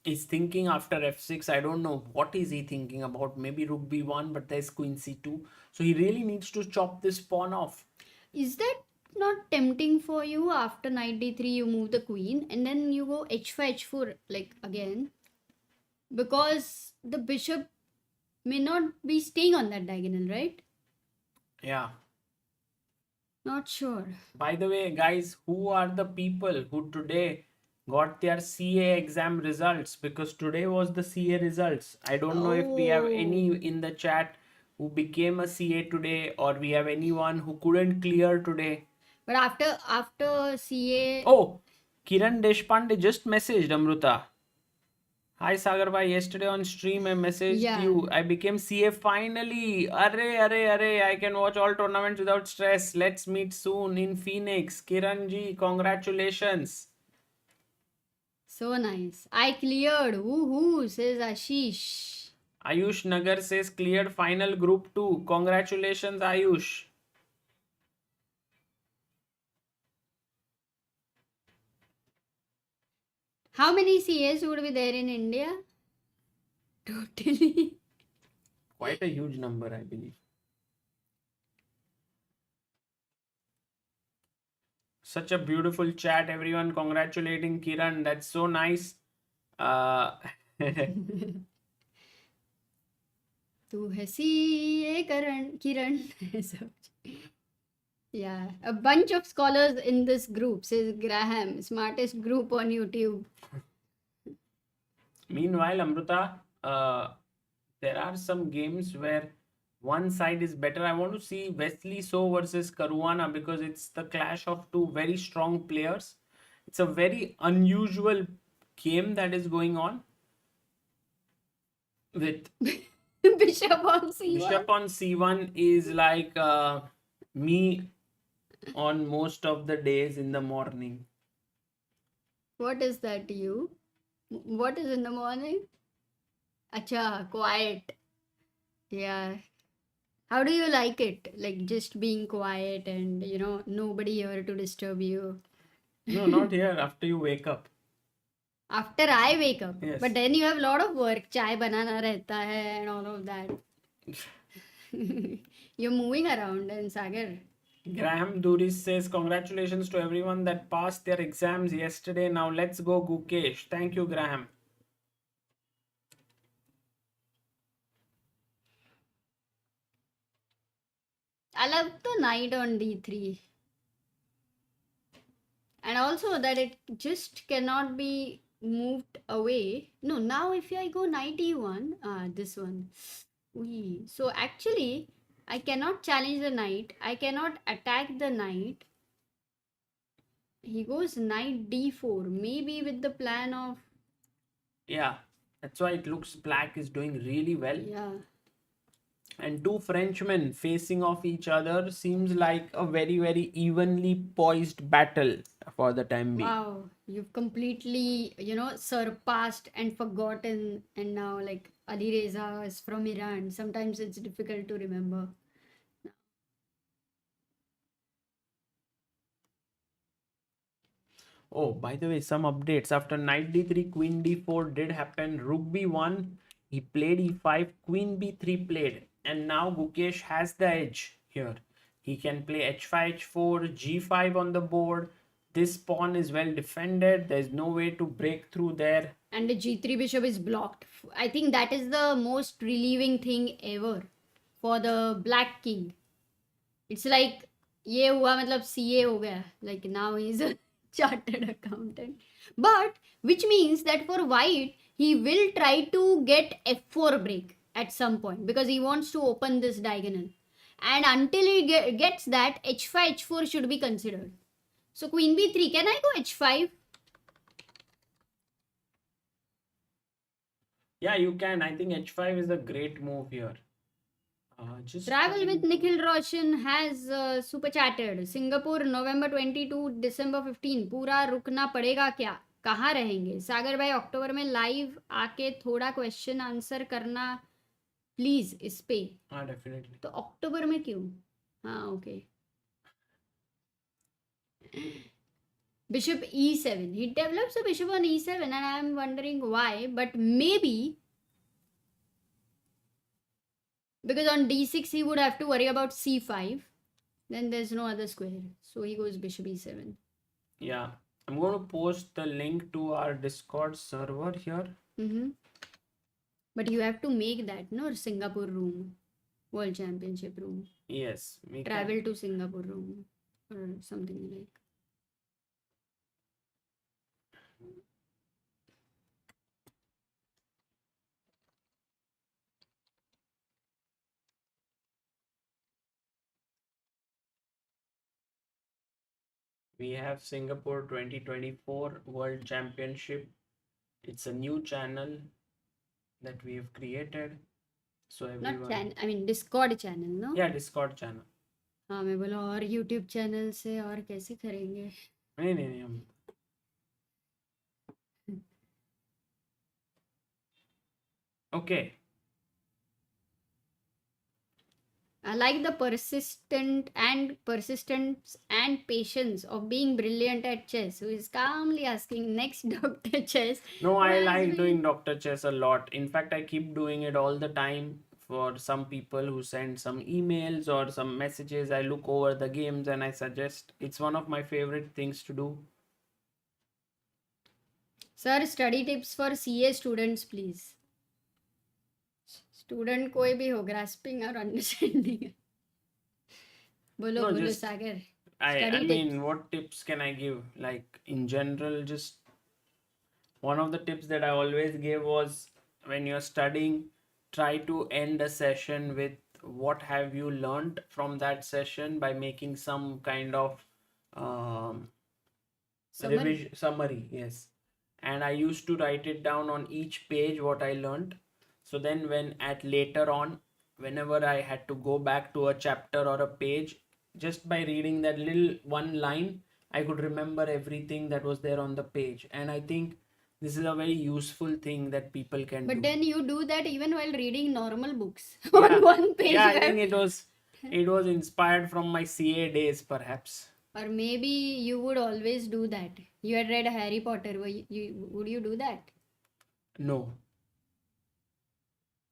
A: is thinking after f6. I don't know what is he thinking about. Maybe rook b1, but there's queen c2. So he really needs to chop this pawn off.
B: Is that not tempting for you? After knight d3 you move the queen and then you go h5 h4 like again, because the bishop may not be staying on that diagonal, right?
A: Yeah.
B: Not sure.
A: By the way, guys, who are the people who today got their CA exam results? Because today was the CA results. I don't know if we have any in the chat who became a CA today, or we have anyone who couldn't clear today.
B: But after CA,
A: Oh, Kiran Deshpande just messaged Amruta. Hi Sagar bhai, yesterday on stream I messaged
B: yeah.
A: you. I became CA finally. Arre, I can watch all tournaments without stress. Let's meet soon in Phoenix. Kiran ji, congratulations.
B: So nice. I cleared. Woohoo, says Ashish.
A: Ayush Nagar says cleared final group 2. Congratulations Ayush.
B: How many CAs would be there in India? Totally.
A: Quite a huge number, I believe. Such a beautiful chat, everyone congratulating Kiran. That's so nice.
B: तू है CA Kiran. Yeah, a bunch of scholars in this group, says Graham, smartest group on YouTube.
A: Meanwhile, Amruta, there are some games where one side is better. I want to see Wesley So versus Caruana because it's the clash of two very strong players. It's a very unusual game that is going on with
B: Bishop on C1.
A: Bishop on C1 is like me on most of the days in the morning.
B: What is that to you? What is in the morning? Acha, quiet. Yeah. How do you like it? Like just being quiet and, nobody here to disturb you.
A: No, not here. After you wake up.
B: After I wake up.
A: Yes.
B: But then you have a lot of work. Chai banana rehta hai and all of that. You're moving around in Sagar.
A: Graham Duris says, congratulations to everyone that passed their exams yesterday. Now let's go, Gukesh. Thank you, Graham.
B: I love the knight on D3. And also that it just cannot be moved away. No, now if I go knight E1, this one. Wee. So actually, I cannot challenge the knight. I cannot attack the knight. He goes knight D4. Maybe with the plan of...
A: Yeah, that's why it looks black is doing really well.
B: Yeah.
A: And two Frenchmen facing off each other seems like a very, very evenly poised battle for the time being.
B: Wow, you've completely, surpassed and forgotten. And now, like, Alireza is from Iran. Sometimes it's difficult to remember.
A: Oh, by the way, some updates. After knight d3, queen d4 did happen. Rook b1, he played e5, queen b3 played. And now Gukesh has the edge here. He can play h5, h4, g5 on the board. This pawn is well defended. There's no way to break through there.
B: And the g3 bishop is blocked. I think that is the most relieving thing ever for the black king. It's like, ye hua matlab CA ho gaya. Like now he's a chartered accountant. But which means that for white, he will try to get f4 break at some point because he wants to open this diagonal. And until he gets that, h5, h4 should be considered. So queen b3, can I go h5?
A: Yeah, you can. I think h5 is a great move here.
B: Travel with Nikhil Roshan has super chatted. Singapore, November 22, December 15. पूरा रुकना पड़ेगा क्या? कहाँ रहेंगे? सागर भाई अक्टूबर में live आके थोड़ा क्वेश्चन आंसर करना प्लीज इस पे.
A: हाँ, डेफिनेटली.
B: तो अक्टूबर में क्यों? हाँ, okay. Bishop e7. He develops a bishop on e7 and I am wondering why, but maybe because on d6 he would have to worry about c5. Then there's no other square. So he goes bishop e7.
A: Yeah. I'm going to post the link to our Discord server here.
B: But you have to make that, no? Singapore room. World Championship room.
A: Yes.
B: Travel to Singapore room. Or something like.
A: We have Singapore 2024 World Championship. It's a new channel that we have created. So
B: Not
A: everyone.
B: I mean Discord channel, no?
A: Yeah, Discord channel.
B: हाँ मैं बोला और YouTube channel से और कैसे करेंगे?
A: नहीं हम okay.
B: I like the persistence and patience of being brilliant at chess, who is calmly asking next Dr. Chess.
A: No,
B: who
A: I
B: has
A: like
B: been-
A: doing Dr. Chess a lot. In fact, I keep doing it all the time for some people who send some emails or some messages. I look over the games and I suggest. It's one of my favorite things to do.
B: Sir, study tips for CA students, please. Student कोई भी हो, grasping or understanding. बोलो
A: No,
B: बोलो
A: just-
B: Sagar.
A: I
B: Study
A: mean,
B: tips.
A: what tips can I give? Like in general, just one of the tips that I always gave was when you're studying, try to end a session with what have you learned from that session by making some kind of um, summary. Yes. And I used to write it down on each page what I learned. So then when at later on, whenever I had to go back to a chapter or a page, just by reading that little one line, I could remember everything that was there on the page. And I think this is a very useful thing that people can do.
B: But then you do that even while reading normal books.
A: Yeah.
B: On one page.
A: Yeah,
B: you
A: I
B: have-
A: think it was inspired from my CA days, perhaps.
B: Or maybe you would always do that. You had read Harry Potter. Would you do that?
A: No,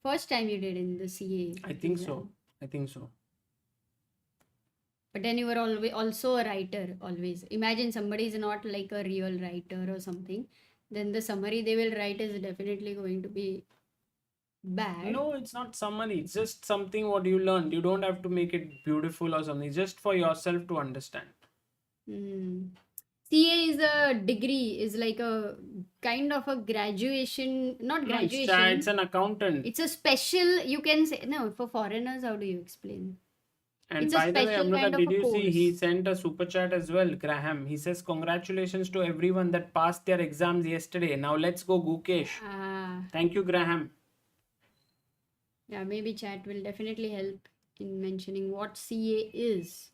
B: First time you did in the CA.
A: I think
B: exam.
A: so. I think so.
B: But then you were always also a writer, always. Imagine somebody is not like a real writer or something. Then the summary they will write is definitely going to be bad.
A: No, it's not summary. It's just something what you learned. You don't have to make it beautiful or something. Just for yourself to understand.
B: CA is a degree, is like a kind of a graduation, not
A: No,
B: graduation.
A: it's an accountant.
B: It's a special, you can say, no, for foreigners, how do you explain?
A: And
B: it's a
A: by the way,
B: special
A: Amruta,
B: kind of
A: did
B: a
A: you see he
B: course.
A: sent a super chat as well, Graham? He says, congratulations to everyone that passed their exams yesterday. Now let's go, Gukesh.
B: Ah,
A: Thank you, Graham.
B: yeah, maybe chat will definitely help in mentioning what CA is.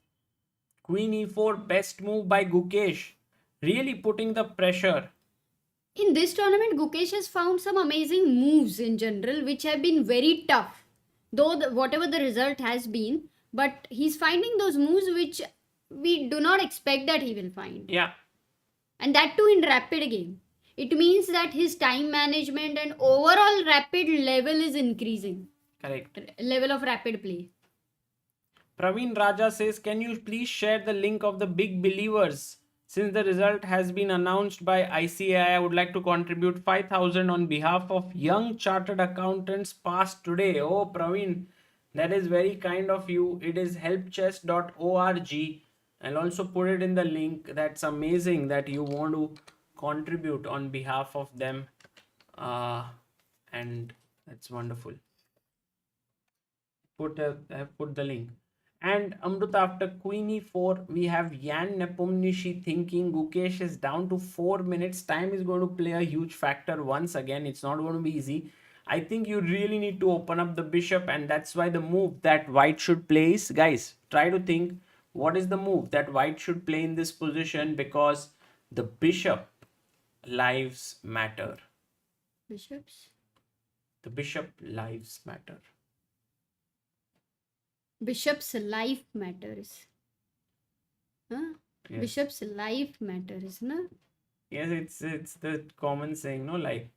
A: Queen e4, best move by Gukesh. Really putting the pressure.
B: In this tournament, Gukesh has found some amazing moves in general, which have been very tough. Though whatever the result has been, but he's finding those moves which we do not expect that he will find.
A: Yeah.
B: And that too in rapid game. It means that his time management and overall rapid level is increasing.
A: Correct.
B: Level of rapid play.
A: Praveen Raja says, can you please share the link of the big believers? Since the result has been announced by ICAI, I would like to contribute 5,000 on behalf of young chartered accountants passed today. Oh, Praveen, that is very kind of you. It is helpchess.org. I'll also put it in the link. That's amazing that you want to contribute on behalf of them. And that's wonderful. I have put the link. And Amruta, after Queen e4, we have Jan Nepomniachtchi thinking Gukesh is down to 4 minutes. Time is going to play a huge factor once again. It's not going to be easy. I think you really need to open up the bishop, and that's why the move that white should play is, guys, try to think what is the move that white should play in this position, because the bishop lives matter.
B: Bishops?
A: The bishop lives matter.
B: Bishop's life matters. Huh?
A: Yes.
B: Bishop's life matters, no?
A: Yes, it's the common saying, no, like.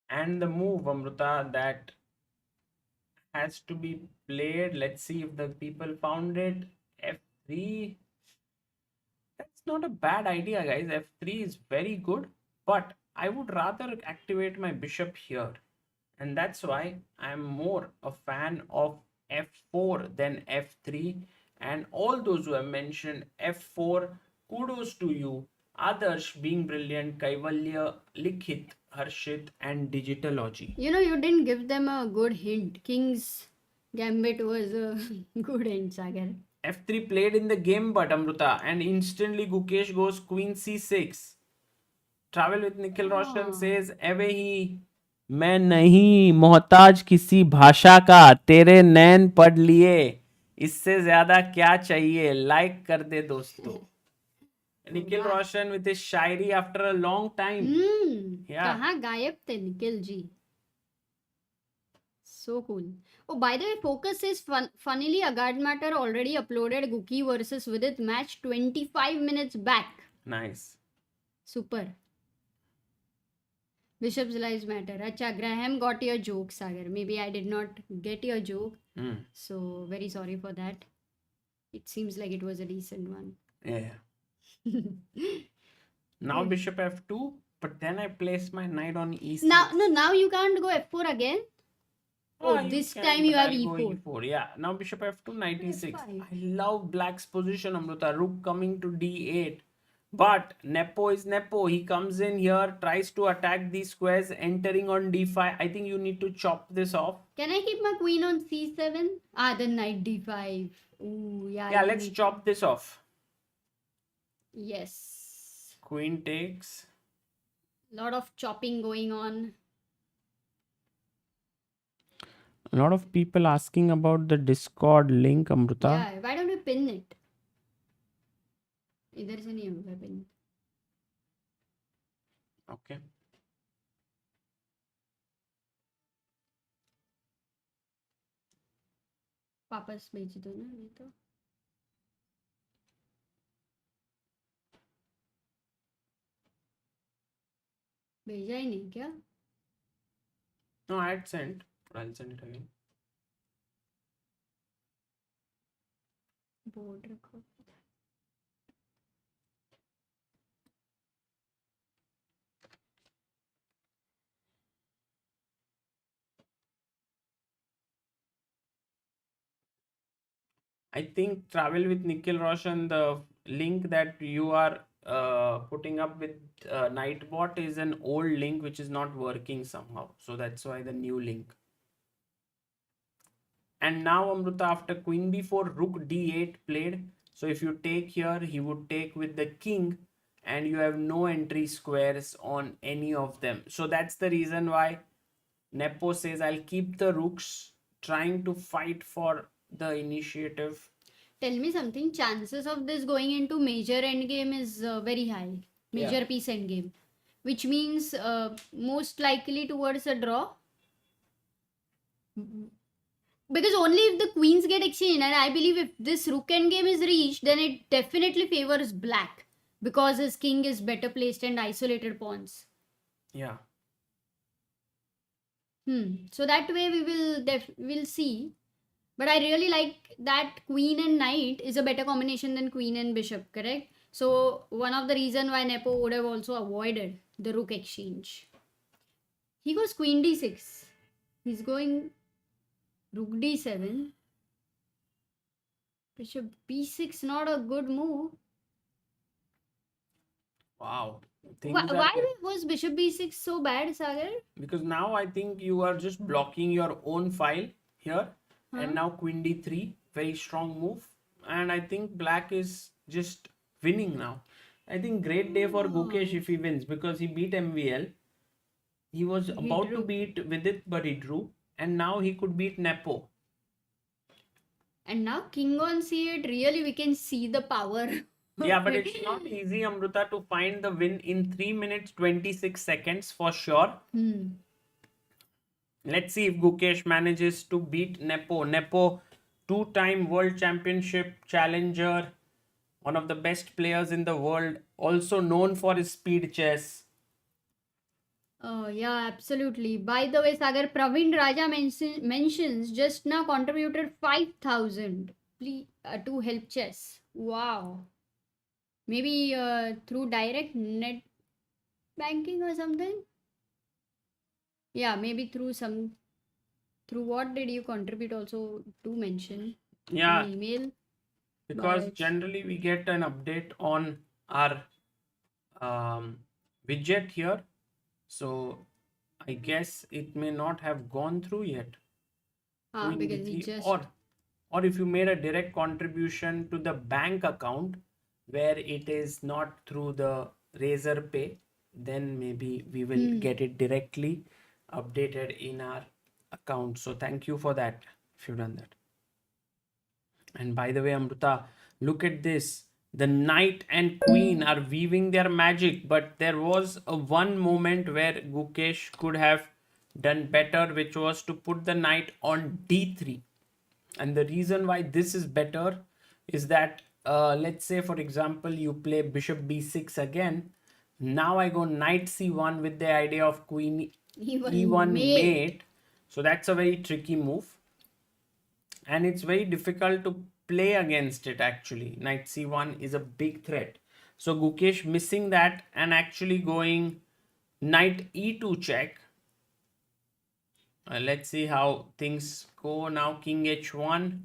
A: And the move, Amruta, that has to be played. Let's see if the people found it. F3. That's not a bad idea, guys. F3 is very good, but I would rather activate my bishop here. And that's why I'm more a fan of F4 than F3. And all those who have mentioned F4, kudos to you. Adarsh being brilliant, Kaivalya, Likhit, Harshit, and Digitalogy.
B: You know, you didn't give them a good hint. King's Gambit was a good hint, Sagar.
A: F3 played in the game, but Amruta, and instantly Gukesh goes Queen C6. Travel with Nikhil Roshan says, "अबे ही मैं नहीं मोहताज किसी भाषा का, तेरे नैन पढ़ लिए, इससे ज्यादा क्या चाहिए, लाइक कर दे दोस्तों." Nikhil Roshan with his Shayari after a long time. Yeah.
B: कहाँ गायब थे Nikhil ji? So cool. Oh, by the way, Focus says funnily Agard Matter already uploaded Guki versus Vidit match 25 minutes back.
A: Nice.
B: Super. Bishop's Lives Matter. Acha, Graham got your joke, Sagar. Maybe I did not get your joke. So, very sorry for that. It seems like it was a decent one.
A: Yeah. Now Bishop F2, but then I place my knight on E6.
B: Now you can't go F4 again. This time you have E4.
A: E4. Yeah. Now Bishop F2, knight E6.
B: fine.
A: I love Black's position, Amruta. Rook coming to D8. But Nepo is Nepo. He comes in here, tries to attack these squares, entering on D5. I think you need to chop this off.
B: Can I keep my queen on C7? Then knight D5. Ooh, yeah.
A: Yeah, let's chop this off.
B: Yes.
A: Queen takes.
B: Lot of chopping going on.
A: A lot of people asking about the Discord link, Amruta.
B: Yeah, why don't we pin it? इधर से नहीं होगा pin.
A: Okay.
B: वापस भेज दो ना नहीं तो. भेजा ही नहीं क्या?
A: No, I had sent. But I'll send it again.
B: Board रखो.
A: I think Travel with Nikhil Roshan, the link that you are putting up with Nightbot is an old link which is not working somehow. So that's why the new link. And now Amruta, after Queen B4, Rook D8 played. So if you take here, he would take with the king and you have no entry squares on any of them. So that's the reason why Nepo says, I'll keep the rooks, trying to fight for the initiative.
B: Tell me something. Chances of this going into major endgame is very high. Major piece endgame. Which means most likely towards a draw. Because only if the queens get exchanged, and I believe if this rook endgame is reached, then it definitely favors black. Because his king is better placed and isolated pawns.
A: Yeah.
B: So that way we'll see. But I really like that queen and knight is a better combination than queen and bishop, correct? So one of the reason why Nepo would have also avoided the rook exchange. He goes queen d6. He's going rook d7. Bishop b6, not a good move.
A: Wow.
B: Why was bishop b6 so bad, Sagar?
A: Because now I think you are just blocking your own file here. And now queen d3, very strong move. And I think black is just winning now. I think great day for Gukesh if he wins, because he beat MVL. He was about to beat Vidit, but he drew. And now he could beat Nepo.
B: And now king on c8, really we can see the power.
A: Yeah, but it's not easy, Amruta, to find the win in 3 minutes 26 seconds for sure. Let's see if Gukesh manages to beat Nepo. Nepo, two-time world championship challenger, one of the best players in the world, also known for his speed chess.
B: Oh, yeah, absolutely. By the way, Sagar, Praveen Raja mentions just now contributed 5,000 to help chess. Wow. Maybe through direct net banking or something? Yeah, maybe through what did you contribute also to mention?
A: Yeah.
B: Email.
A: Because generally we get an update on our widget here. So I guess it may not have gone through yet. Queen
B: Because he
A: d3,
B: just
A: or if you made a direct contribution to the bank account where it is not through the Razor Pay, then maybe we will get it directly updated in our account. So thank you for that if you've done that. And by the way, Amruta, look at this. The knight and queen are weaving their magic, but there was a one moment where Gukesh could have done better, which was to put the knight on d3. And the reason why this is better is that, let's say, for example, you play bishop b6 again. Now I go knight c1 with the idea of queen e1 mate. So that's a very tricky move. And it's very difficult to play against it actually. Knight c1 is a big threat. So Gukesh missing that and actually going knight e2 check. Let's see how things go now. King h1.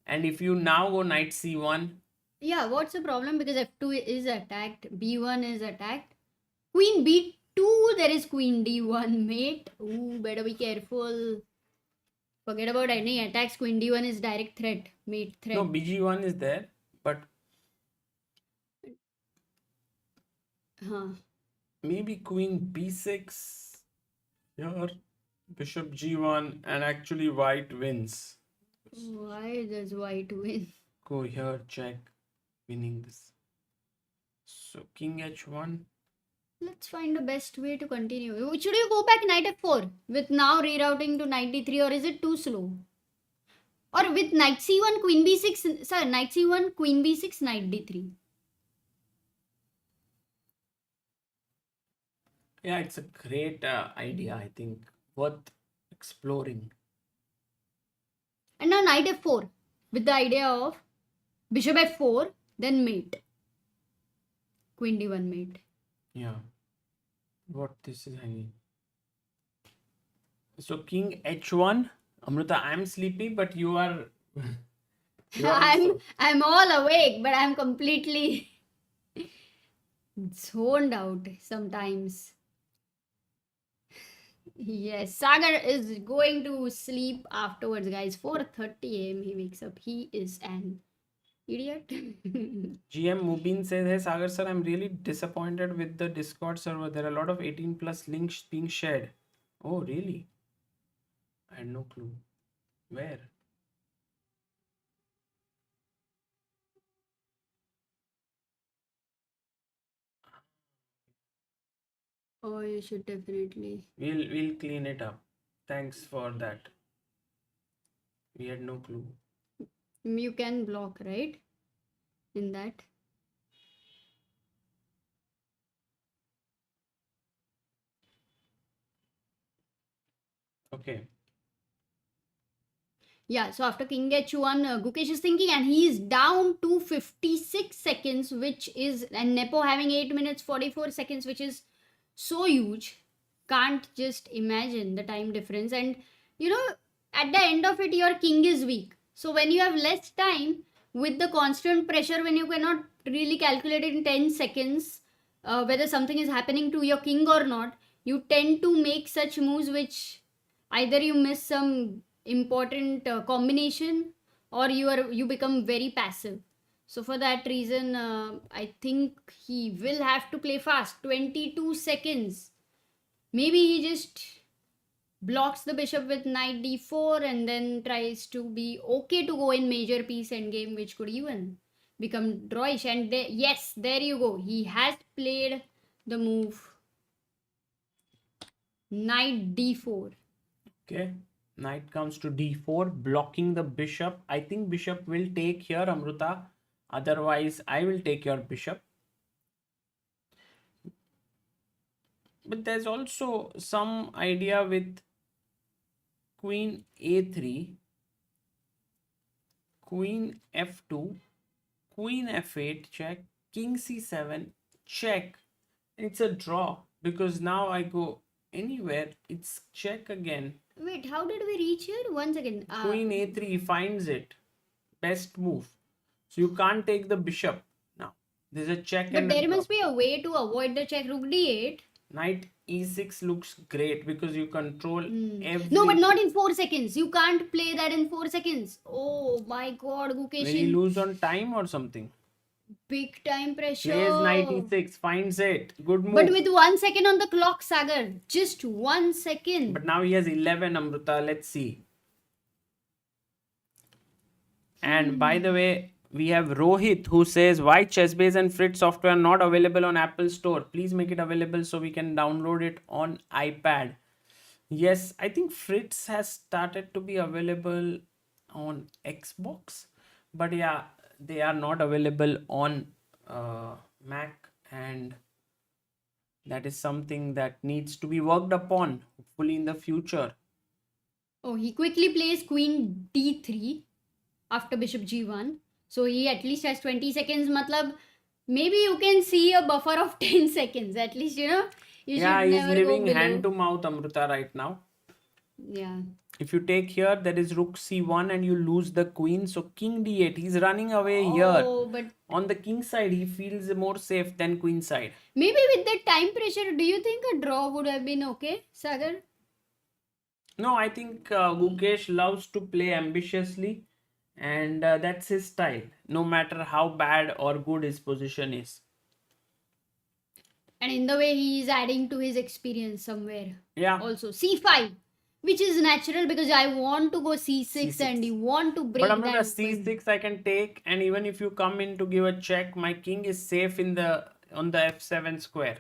A: And if you now go knight c1.
B: Yeah, what's the problem? Because f2 is attacked, b1 is attacked. Queen b2, there is queen d1 mate. Ooh, better be careful. Forget about any attacks. Queen d1 is direct threat, mate threat.
A: No, bg1 is there, but maybe queen b6 here, bishop g1, and actually white wins.
B: Why does white win?
A: Go here, check, winning this. So king h1.
B: Let's find the best way to continue. Should you go back knight f4 with now rerouting to knight d3, or is it too slow? Or with knight c1, queen b6, sorry, knight c1, queen b6, knight d3.
A: Yeah, it's a great idea, I think. Worth exploring.
B: And now knight f4 with the idea of bishop f4, then mate. Queen d1 mate.
A: Yeah. What this is hanging. So king h1. Amruta, I'm sleepy, but you are.
B: I'm all awake, but I'm completely zoned out sometimes. Yes, Sagar is going to sleep afterwards, guys. 4:30 a.m. he wakes up. He is an idiot.
A: GM Mubin says, hey Sagar sir, I'm really disappointed with the Discord server. There are a lot of 18 plus links being shared. Oh, really? I had no clue. Where?
B: Oh, you should definitely.
A: We'll clean it up. Thanks for that. We had no clue.
B: You can block, right? In that.
A: Okay.
B: Yeah, so after king h1, Gukesh is thinking, and he is down to 56 seconds, which is, and Nepo having 8 minutes 44 seconds, which is so huge. Can't just imagine the time difference. And you know, at the end of it, your king is weak. So when you have less time, with the constant pressure, when you cannot really calculate in 10 seconds whether something is happening to your king or not, you tend to make such moves which either you miss some important combination, or you become very passive. So for that reason, I think he will have to play fast. 22 seconds. Maybe he just blocks the bishop with knight d4 and then tries to be okay to go in major piece endgame, which could even become drawish. And yes, there you go. He has played the move knight d4.
A: Okay. Knight comes to d4, blocking the bishop. I think bishop will take here, Amruta. Otherwise, I will take your bishop. But there's also some idea with queen a3, queen f2, queen f8 check, king c7 check. It's a draw because now I go anywhere, it's check again.
B: Wait, how did we reach here? Once again.
A: Queen a3 finds it. Best move. So you can't take the bishop now. There's a check
B: But
A: and a
B: there
A: drop.
B: must be a way to avoid the check. Rook d8.
A: Knight e6 looks great because you control
B: No, but
A: everything.
B: not in 4 seconds. You can't play that in 4 seconds. Oh my god,
A: Will
B: Gukesh
A: he
B: in
A: lose on time or something?
B: big time
A: Plays
B: pressure.
A: knight e6, finds it. Good
B: But
A: move.
B: with 1 second on the clock, Sagar. Just 1 second.
A: But now he has 11, Amruta. Let's see. And by the way, we have Rohit who says, why ChessBase and Fritz software are not available on Apple Store? Please make it available so we can download it on iPad. Yes, I think Fritz has started to be available on Xbox, but yeah, they are not available on Mac, and that is something that needs to be worked upon, hopefully in the future.
B: Oh, he quickly plays queen d3 after bishop g1. So he at least has 20 seconds. Matlab, maybe you can see a buffer of 10 seconds. At least, you know, you
A: Yeah,
B: should
A: he's
B: never go
A: living
B: below.
A: hand to mouth, Amruta, right now.
B: Yeah.
A: If you take here, there is rook c1 and you lose the queen. So king d8. He's running away here.
B: Oh, but
A: On the king side, he feels more safe than queen side.
B: maybe with the time pressure, do you think a draw would have been okay, Sagar?
A: No, I think Gukesh loves to play ambitiously, and that's his style, no matter how bad or good his position is.
B: And in the way he is adding to his experience somewhere.
A: Yeah.
B: Also, c5, which is natural because I want to go c6, and you want to break
A: But Amruta,
B: that.
A: c6 I can take, and even if you come in to give a check, my king is safe in the on the f7 square.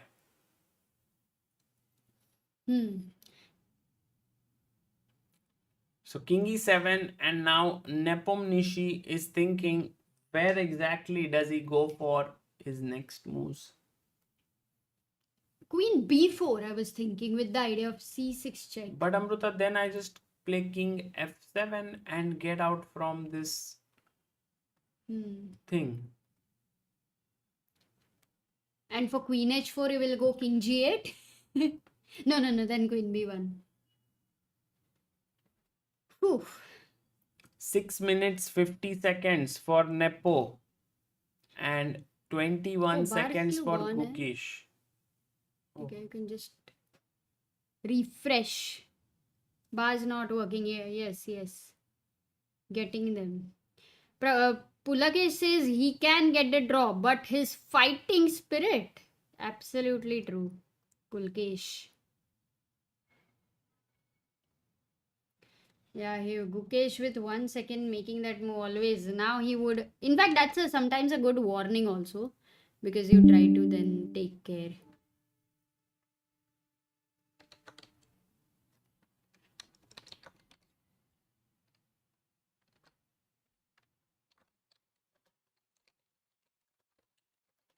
A: So king e7, and now Nepomniachtchi is thinking, where exactly does he go for his next moves?
B: Queen b4, I was thinking, with the idea of c6 check.
A: But Amruta, then I just play king f7 and get out from this thing.
B: And for queen h4, you will go king g8. No, then queen b1. Whew.
A: 6 minutes 50 seconds for Nepo and 21 seconds for Gukesh.
B: Okay, you can just refresh. Bar's not working here. Yes. Getting them. Pulakesh says he can get the draw, but his fighting spirit. Absolutely true. Pulakesh. Yeah, Gukesh with 1 second making that move always. Now he would. In fact, that's sometimes a good warning also, because you try to then take care.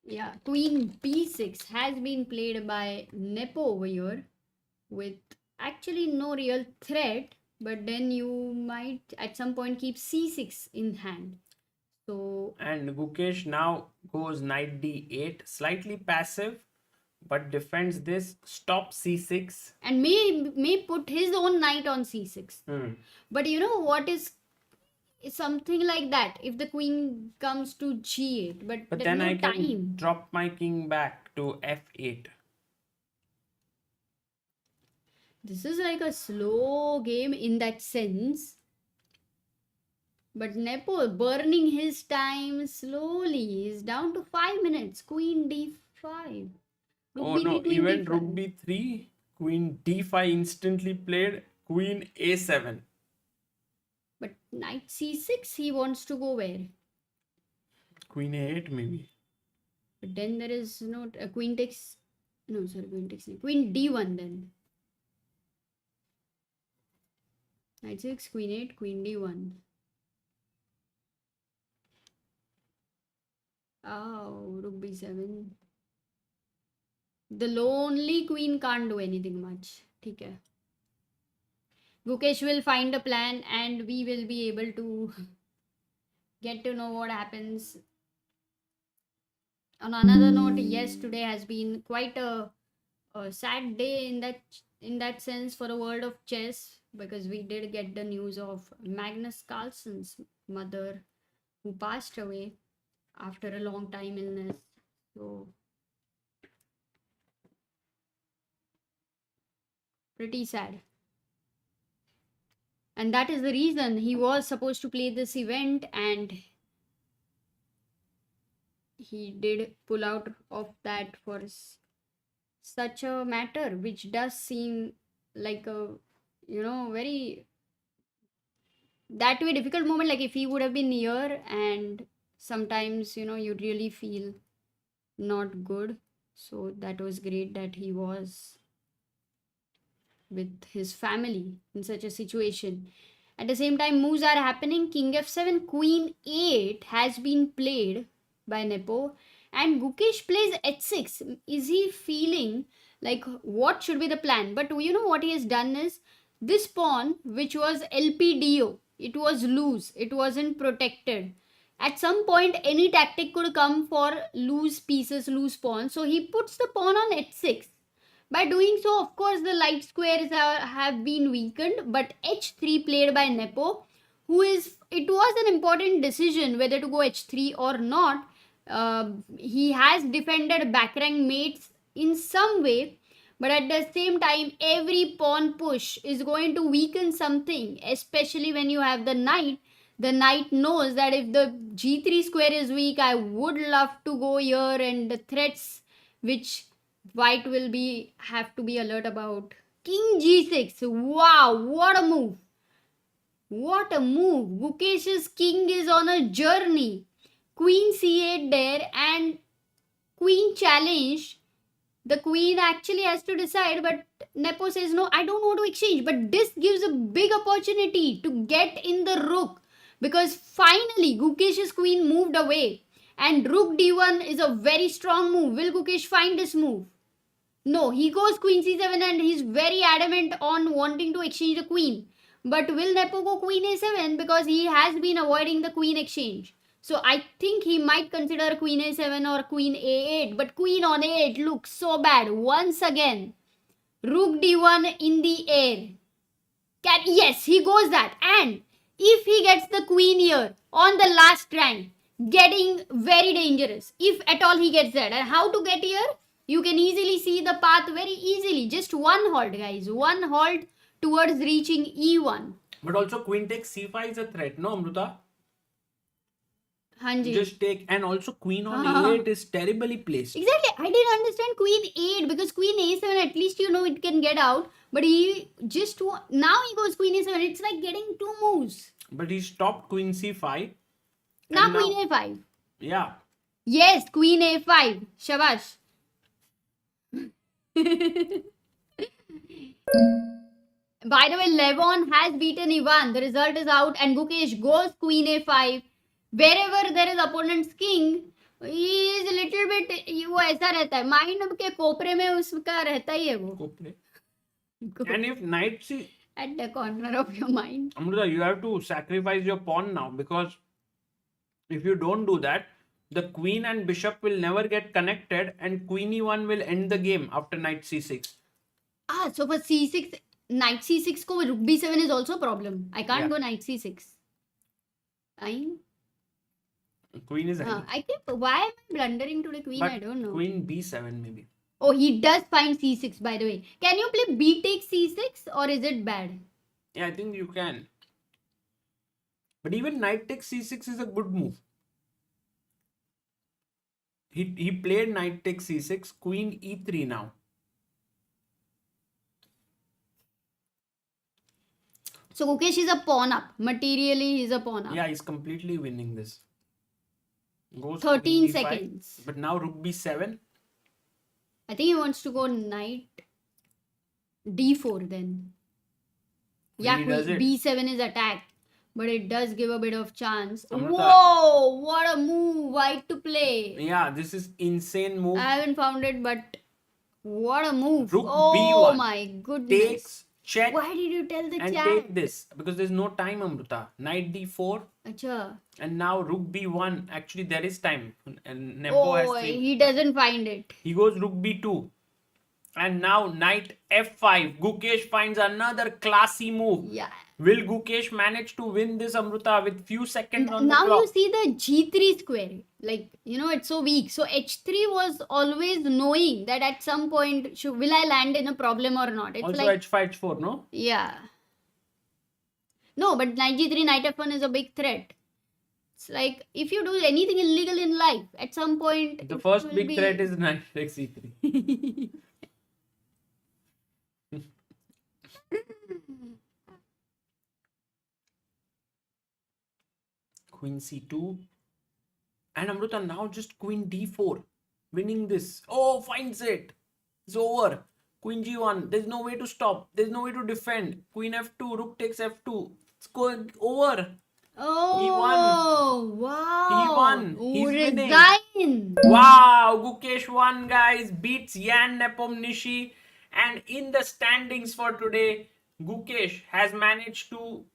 B: Yeah, queen b6 has been played by Nepo over here with actually no real threat, but then you might at some point keep c6 in hand. So,
A: and Gukesh now goes knight d8, slightly passive, but defends this, stop c6.
B: And may put his own knight on c6. But you know what is something like that if the queen comes to g8, but
A: then
B: no
A: I can
B: time.
A: drop my king back to f8.
B: This is like a slow game in that sense. But Nepo burning his time slowly. He's down to 5 minutes. Queen d5.
A: Oh no, even rook b3, queen d5 instantly played, queen a7.
B: But knight c6, he wants to go where?
A: Queen a8 maybe.
B: But then there is no queen takes. No, sorry, queen takes. Queen d1 then. Knight 6, queen 8, queen d1. Oh, rook b7. The lonely queen can't do anything much. Okay. Gukesh will find a plan and we will be able to get to know what happens. On another note, yes, today has been quite a sad day in that sense for the world of chess, because we did get the news of Magnus Carlsen's mother, who passed away after a long time illness. So pretty sad. And that is the reason he was supposed to play this event, and he did pull out of that for such a matter, which does seem like a, very that way difficult moment. Like if he would have been near, and sometimes, you'd really feel not good. So that was great that he was with his family in such a situation. At the same time, moves are happening. King f7, queen 8 has been played by Nepo, and Gukesh plays h6. Is he feeling like what should be the plan? But what he has done is, this pawn, which was LPDO, it was loose, it wasn't protected. At some point, any tactic could come for loose pieces, loose pawns. So he puts the pawn on h6. By doing so, of course, the light squares have been weakened, but h3 played by Nepo, it was an important decision whether to go h3 or not. He has defended back rank mates in some way, but at the same time, every pawn push is going to weaken something, especially when you have the knight. The knight knows that if the g3 square is weak, I would love to go here, and the threats which white will have to be alert about. King g6. Wow, what a move. What a move. Gukesh's king is on a journey. Queen c8 there, and queen challenged. The queen actually has to decide, but Nepo says, no, I don't want to exchange. But this gives a big opportunity to get in the rook, because finally Gukesh's queen moved away, and rook d1 is a very strong move. Will Gukesh find this move? No, he goes queen c7, and he's very adamant on wanting to exchange the queen. But will Nepo go queen a7, because he has been avoiding the queen exchange? So I think he might consider queen a7 or queen a8. But queen on a8 looks so bad. Once again, rook d1 in the air. Yes, he goes that. And if he gets the queen here on the last rank, getting very dangerous. If at all he gets that. And how to get here? You can easily see the path very easily. Just one halt, guys. One halt towards reaching e1.
A: But also queen takes c5 is a threat, no, Amruta?
B: Hanji.
A: Just take, and also queen on e8 is terribly placed.
B: Exactly. I didn't understand queen 8, because queen a7, at least it can get out. But he just, now he goes queen a7. It's like getting two moves.
A: But he stopped queen c5.
B: Now queen a5.
A: Yeah.
B: Yes, queen a5. Shabash. By the way, Levon has beaten Ivan. The result is out, and Gukesh goes queen a5. Wherever there is opponent's king, he is a little bit, वो ऐसा रहता है, mind के कोपरे में उसका रहता ही है वो.
A: And if knight c,
B: at the corner of your mind.
A: Amruta, you have to sacrifice your pawn now, because if you don't do that, the queen and bishop will never get connected, and queen e1 will end the game after knight c6.
B: So for c6, knight c6 ko rook b7 is also a problem. I can't go knight c6.
A: Queen is
B: I think, why am I blundering to the queen?
A: But
B: I don't know.
A: Queen b7 maybe.
B: Oh, he does find c6, by the way. Can you play b takes c6, or is it bad?
A: Yeah, I think you can. But even knight takes c6 is a good move. He played knight takes c6, queen e3 now.
B: So Gukesh is a pawn up. Materially, he's a pawn up.
A: Yeah, he's completely winning this. Goes
B: 13
A: queen d5,
B: seconds.
A: But now rook b7.
B: I think he wants to go knight d4 then. Yeah, b7 is attacked. But it does give a bit of chance.
A: Amruta.
B: Whoa! What a move! White to play.
A: Yeah, this is insane move.
B: I haven't found it, but what a move.
A: Rook
B: oh
A: b1
B: my goodness.
A: Takes, check.
B: Why did you tell the
A: and
B: chat?
A: take this? Because there's no time, Amruta. Knight d4.
B: Achha.
A: And now rook b1. Actually, there is time. And Nepo has three.
B: He doesn't find it.
A: He goes rook b2. And now knight f5. Gukesh finds another classy move.
B: Yeah.
A: Will Gukesh manage to win this, Amruta, with few seconds on the
B: Now
A: clock?
B: you see the G3 square, like, it's so weak. So H3 was always knowing that at some point, will I land in a problem or not? It's
A: Also
B: like,
A: H5, H4, no?
B: yeah. No, but knight G3, knight F1 is a big threat. It's like, if you do anything illegal in life, at some point,
A: The
B: it
A: first
B: will
A: big
B: be...
A: threat is knight takes C3. Queen C2. And Amruta now just Queen D4. Winning this. Oh, finds it. It's over. Queen G1. There's no way to stop. There's no way to defend. Queen F2. Rook takes F2. It's going over.
B: Oh, wow.
A: He won. He's winning.
B: Resign.
A: Wow. Gukesh won, guys. Beats Jan Nepomniachtchi. And in the standings for today, Gukesh has managed to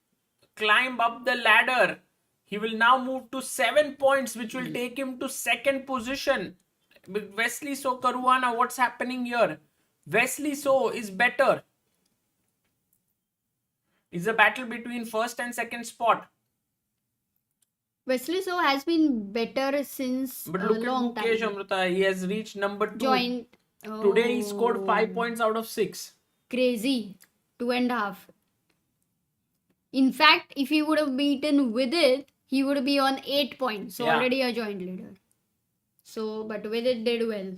A: climb up the ladder. He will now move to 7 points, which will take him to second position. With Wesley So Caruana, what's happening here? Wesley So is better. It's a battle between first and second spot.
B: Wesley So has been better since
A: But
B: a
A: look at
B: long
A: Gukesh,
B: time.
A: Amruta. He has reached number 2.
B: Joint.
A: Today he scored 5 points out of 6.
B: Crazy. 2.5. In fact, if he would have beaten Vidit, he would be on 8 points. So
A: Yeah.
B: already a joint leader. So, but Vidit did well.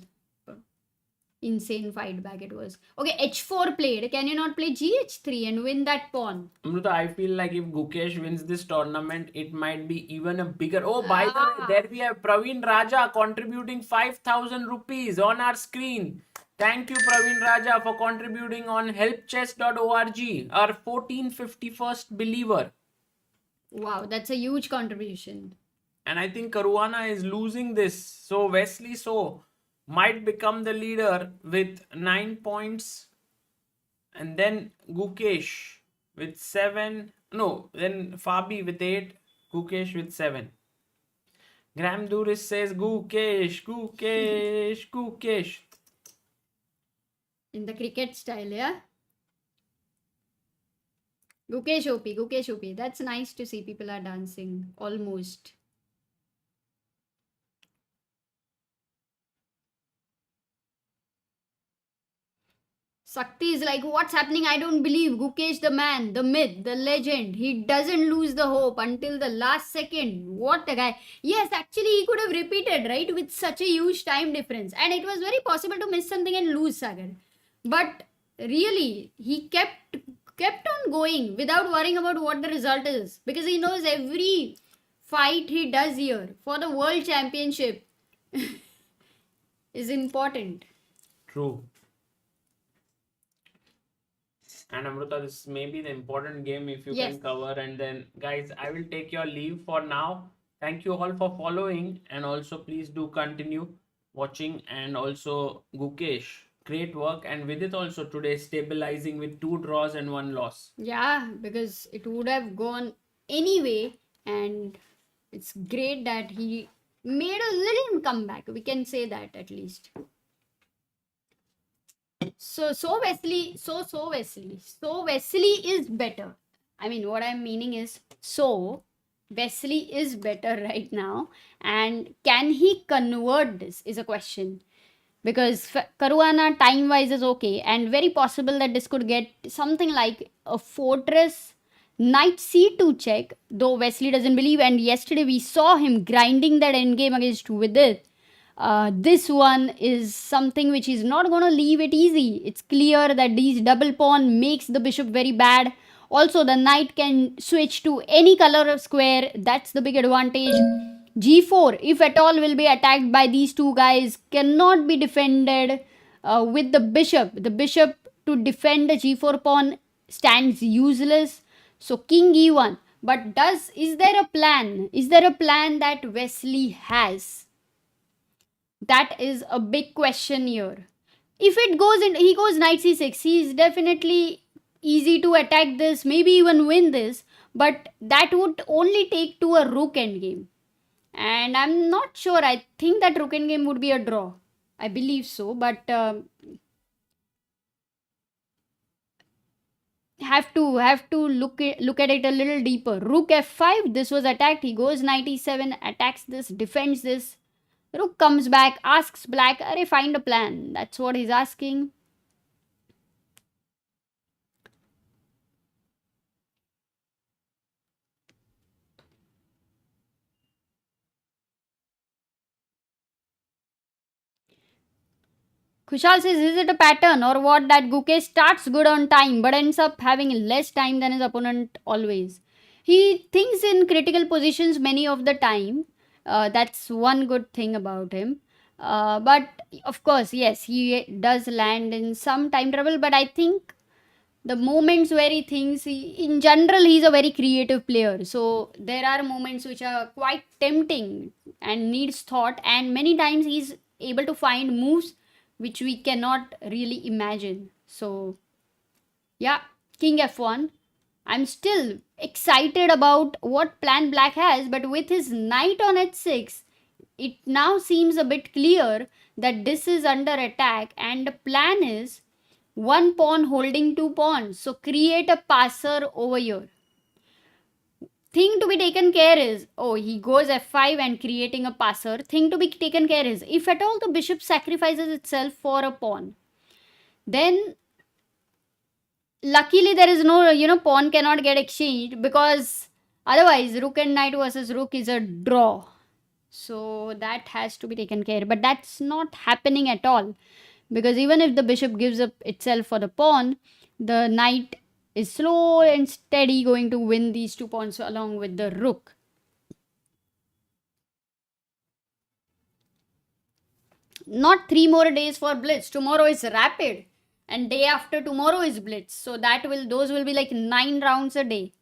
B: Insane fight back it was. Okay, H4 played. Can you not play GH3 and win that pawn?
A: Amruta, I feel like if Gukesh wins this tournament, it might be even a bigger... Oh, by the way, there we have Praveen Raja contributing 5,000 rupees on our screen. Thank you, Praveen Raja, for contributing on helpchess.org, our 1451st believer.
B: Wow, that's a huge contribution.
A: And I think Caruana is losing this. So Wesley So might become the leader with 9 points. And then Gukesh with 7. No, then Fabi with 8. Gukesh with 7. Graham Duris says Gukesh, Gukesh, Gukesh.
B: In the cricket style, yeah? Gukesh OP, Gukesh OP. That's nice to see people are dancing. Almost. Sakti is like, what's happening? I don't believe. Gukesh, the man, the myth, the legend. He doesn't lose the hope until the last second. What a guy. Yes, actually, he could have repeated, right? With such a huge time difference. And it was very possible to miss something and lose, Sagar. But really, he kept on going without worrying about what the result is. Because he knows every fight he does here for the World Championship is important.
A: True. And Amruta, this may be the important game if you
B: Yes.
A: can cover. And then, guys, I will take your leave for now. Thank you all for following. And also, please do continue watching. And also, Gukesh, great work. And Vidit also today stabilizing with 2 draws and 1 loss.
B: Yeah, because it would have gone anyway. And it's great that he made a little comeback. We can say that at least. So Wesley is better. I mean, what I'm meaning is, Wesley is better right now, and can he convert this is a question, because Caruana time wise is okay, and very possible that this could get something like a fortress knight c2 check, though Wesley doesn't believe, and yesterday we saw him grinding that endgame against Vidit. This one is something which is not going to leave it easy. It's clear that these double pawn makes the bishop very bad. Also, the knight can switch to any color of square. That's the big advantage. G4, if at all, will be attacked by these two guys. Cannot be defended with the bishop. The bishop to defend the G4 pawn stands useless. So King E1. But is there a plan? Is there a plan that Wesley has? That is a big question here. If it goes in, he goes knight c6. He is definitely easy to attack this, maybe even win this. But that would only take to a rook endgame. And I'm not sure. I think that rook endgame would be a draw. I believe so. But have to look at it a little deeper. Rook f5, this was attacked. He goes knight e7, attacks this, defends this. Rook comes back, asks black, "Arey, find a plan." That's what he's asking. Kushal says, "Is it a pattern or what that Gukesh starts good on time but ends up having less time than his opponent always?" He thinks in critical positions many of the time. That's one good thing about him. But of course, yes, he does land in some time trouble. But I think the moments where he thinks, in general, he's a very creative player. So there are moments which are quite tempting and needs thought. And many times he's able to find moves which we cannot really imagine. So yeah, king f1. I'm still excited about what plan black has, but with his knight on h6, it now seems a bit clear that this is under attack, and the plan is one pawn holding two pawns. So create a passer over here. Thing to be taken care is, oh, he goes f5 and creating a passer. Thing to be taken care is, if at all the bishop sacrifices itself for a pawn, then luckily there is no, pawn cannot get exchanged, because otherwise rook and knight versus rook is a draw. So that has to be taken care. But that's not happening at all, because even if the bishop gives up itself for the pawn, the knight is slow and steady going to win these two pawns along with the rook. Not 3 more days for Blitz. Tomorrow is Rapid and day after tomorrow is Blitz. So those will be like 9 rounds a day.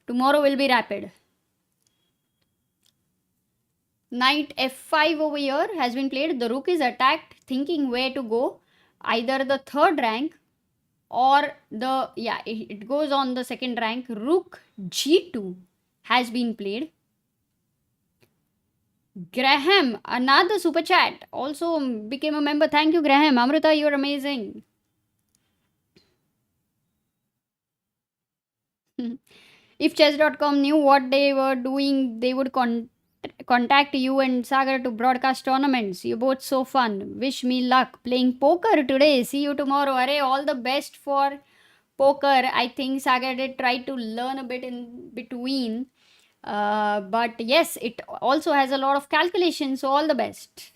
B: Tomorrow will be Rapid. Knight f5 over here has been played. The rook is attacked, thinking where to go. Either the third rank or it goes on the second rank. Rook g2 has been played. Graham, another super chat, also became a member. Thank you, Graham. Amruta, you're amazing. If chess.com knew what they were doing, they would contact you and Sagar to broadcast tournaments. You're both so fun. Wish me luck playing poker today. See you tomorrow. Array, all the best for poker. I think Sagar did try to learn a bit in between. But yes, it also has a lot of calculations. So all the best.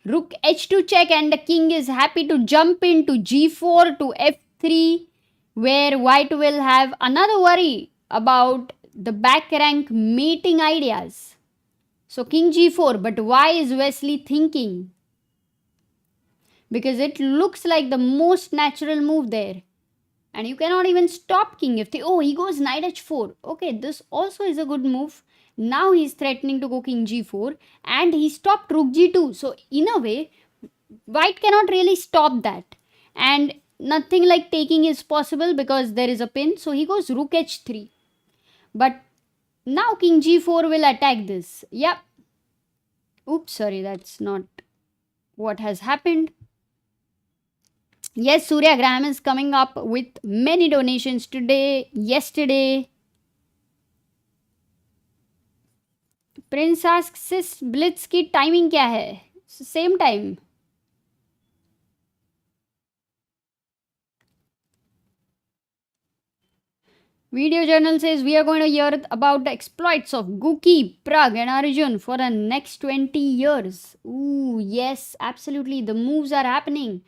B: Rook h2 check, and the king is happy to jump into g4 to f3, where white will have another worry about the back rank mating ideas. So king g4, but why is Wesley thinking? Because it looks like the most natural move there. And you cannot even stop king if he goes knight h4. Okay, this also is a good move. Now he's threatening to go king g4, and he stopped rook g2. So in a way, white cannot really stop that. And nothing like taking is possible because there is a pin. So he goes rook h3. But now king g4 will attack this. Yep. Oops, sorry, that's not what has happened. Yes, Surya Graham is coming up with many donations today, yesterday. Prince asks, sis, Blitz की timing क्या है? Same time. Video Journal says we are going to hear about the exploits of Guki, Prag and Arjun for the next 20 years. Ooh, yes, absolutely. The moves are happening.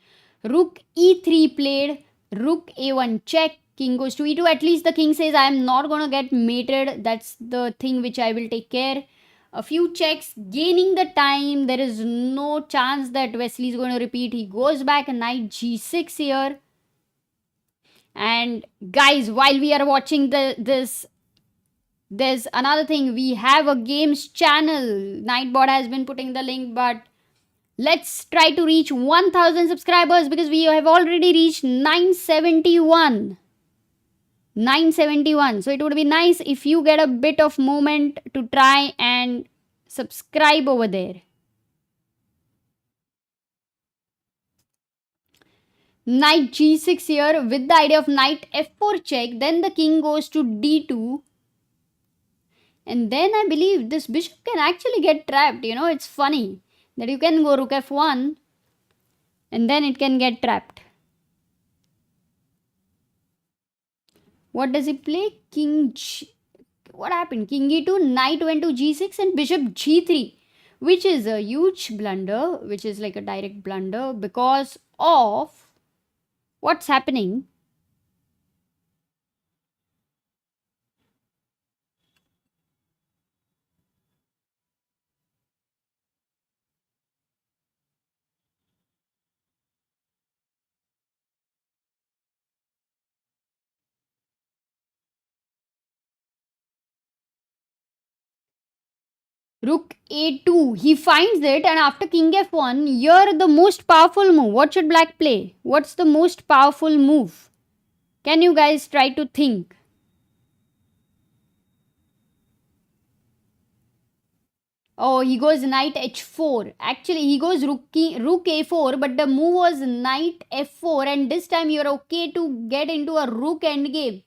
B: Rook e3 played, rook a1 check, king goes to e2. At least the king says, I am not going to get mated. That's the thing which I will take care. A few checks, gaining the time. There is no chance that Wesley is going to repeat. He goes back, knight g6 here. And guys, while we are watching this, there's another thing. We have a games channel. Nightbot has been putting the link, but let's try to reach 1000 subscribers because we have already reached 971. 971. So it would be nice if you get a bit of moment to try and subscribe over there. Knight g6 here with the idea of knight f4 check. Then the king goes to d2. And then I believe this bishop can actually get trapped. You know, it's funny that you can go rook f1 and then it can get trapped. What does he play? What happened? King e2, knight went to g6 and bishop g3, which is a huge blunder, which is like a direct blunder because of what's happening. Rook a2. He finds it, and after king f1, here the most powerful move. What should black play? What's the most powerful move? Can you guys try to think? Oh, he goes knight h4. Actually, he goes rook a4, but the move was knight f4, and this time you're okay to get into a rook endgame.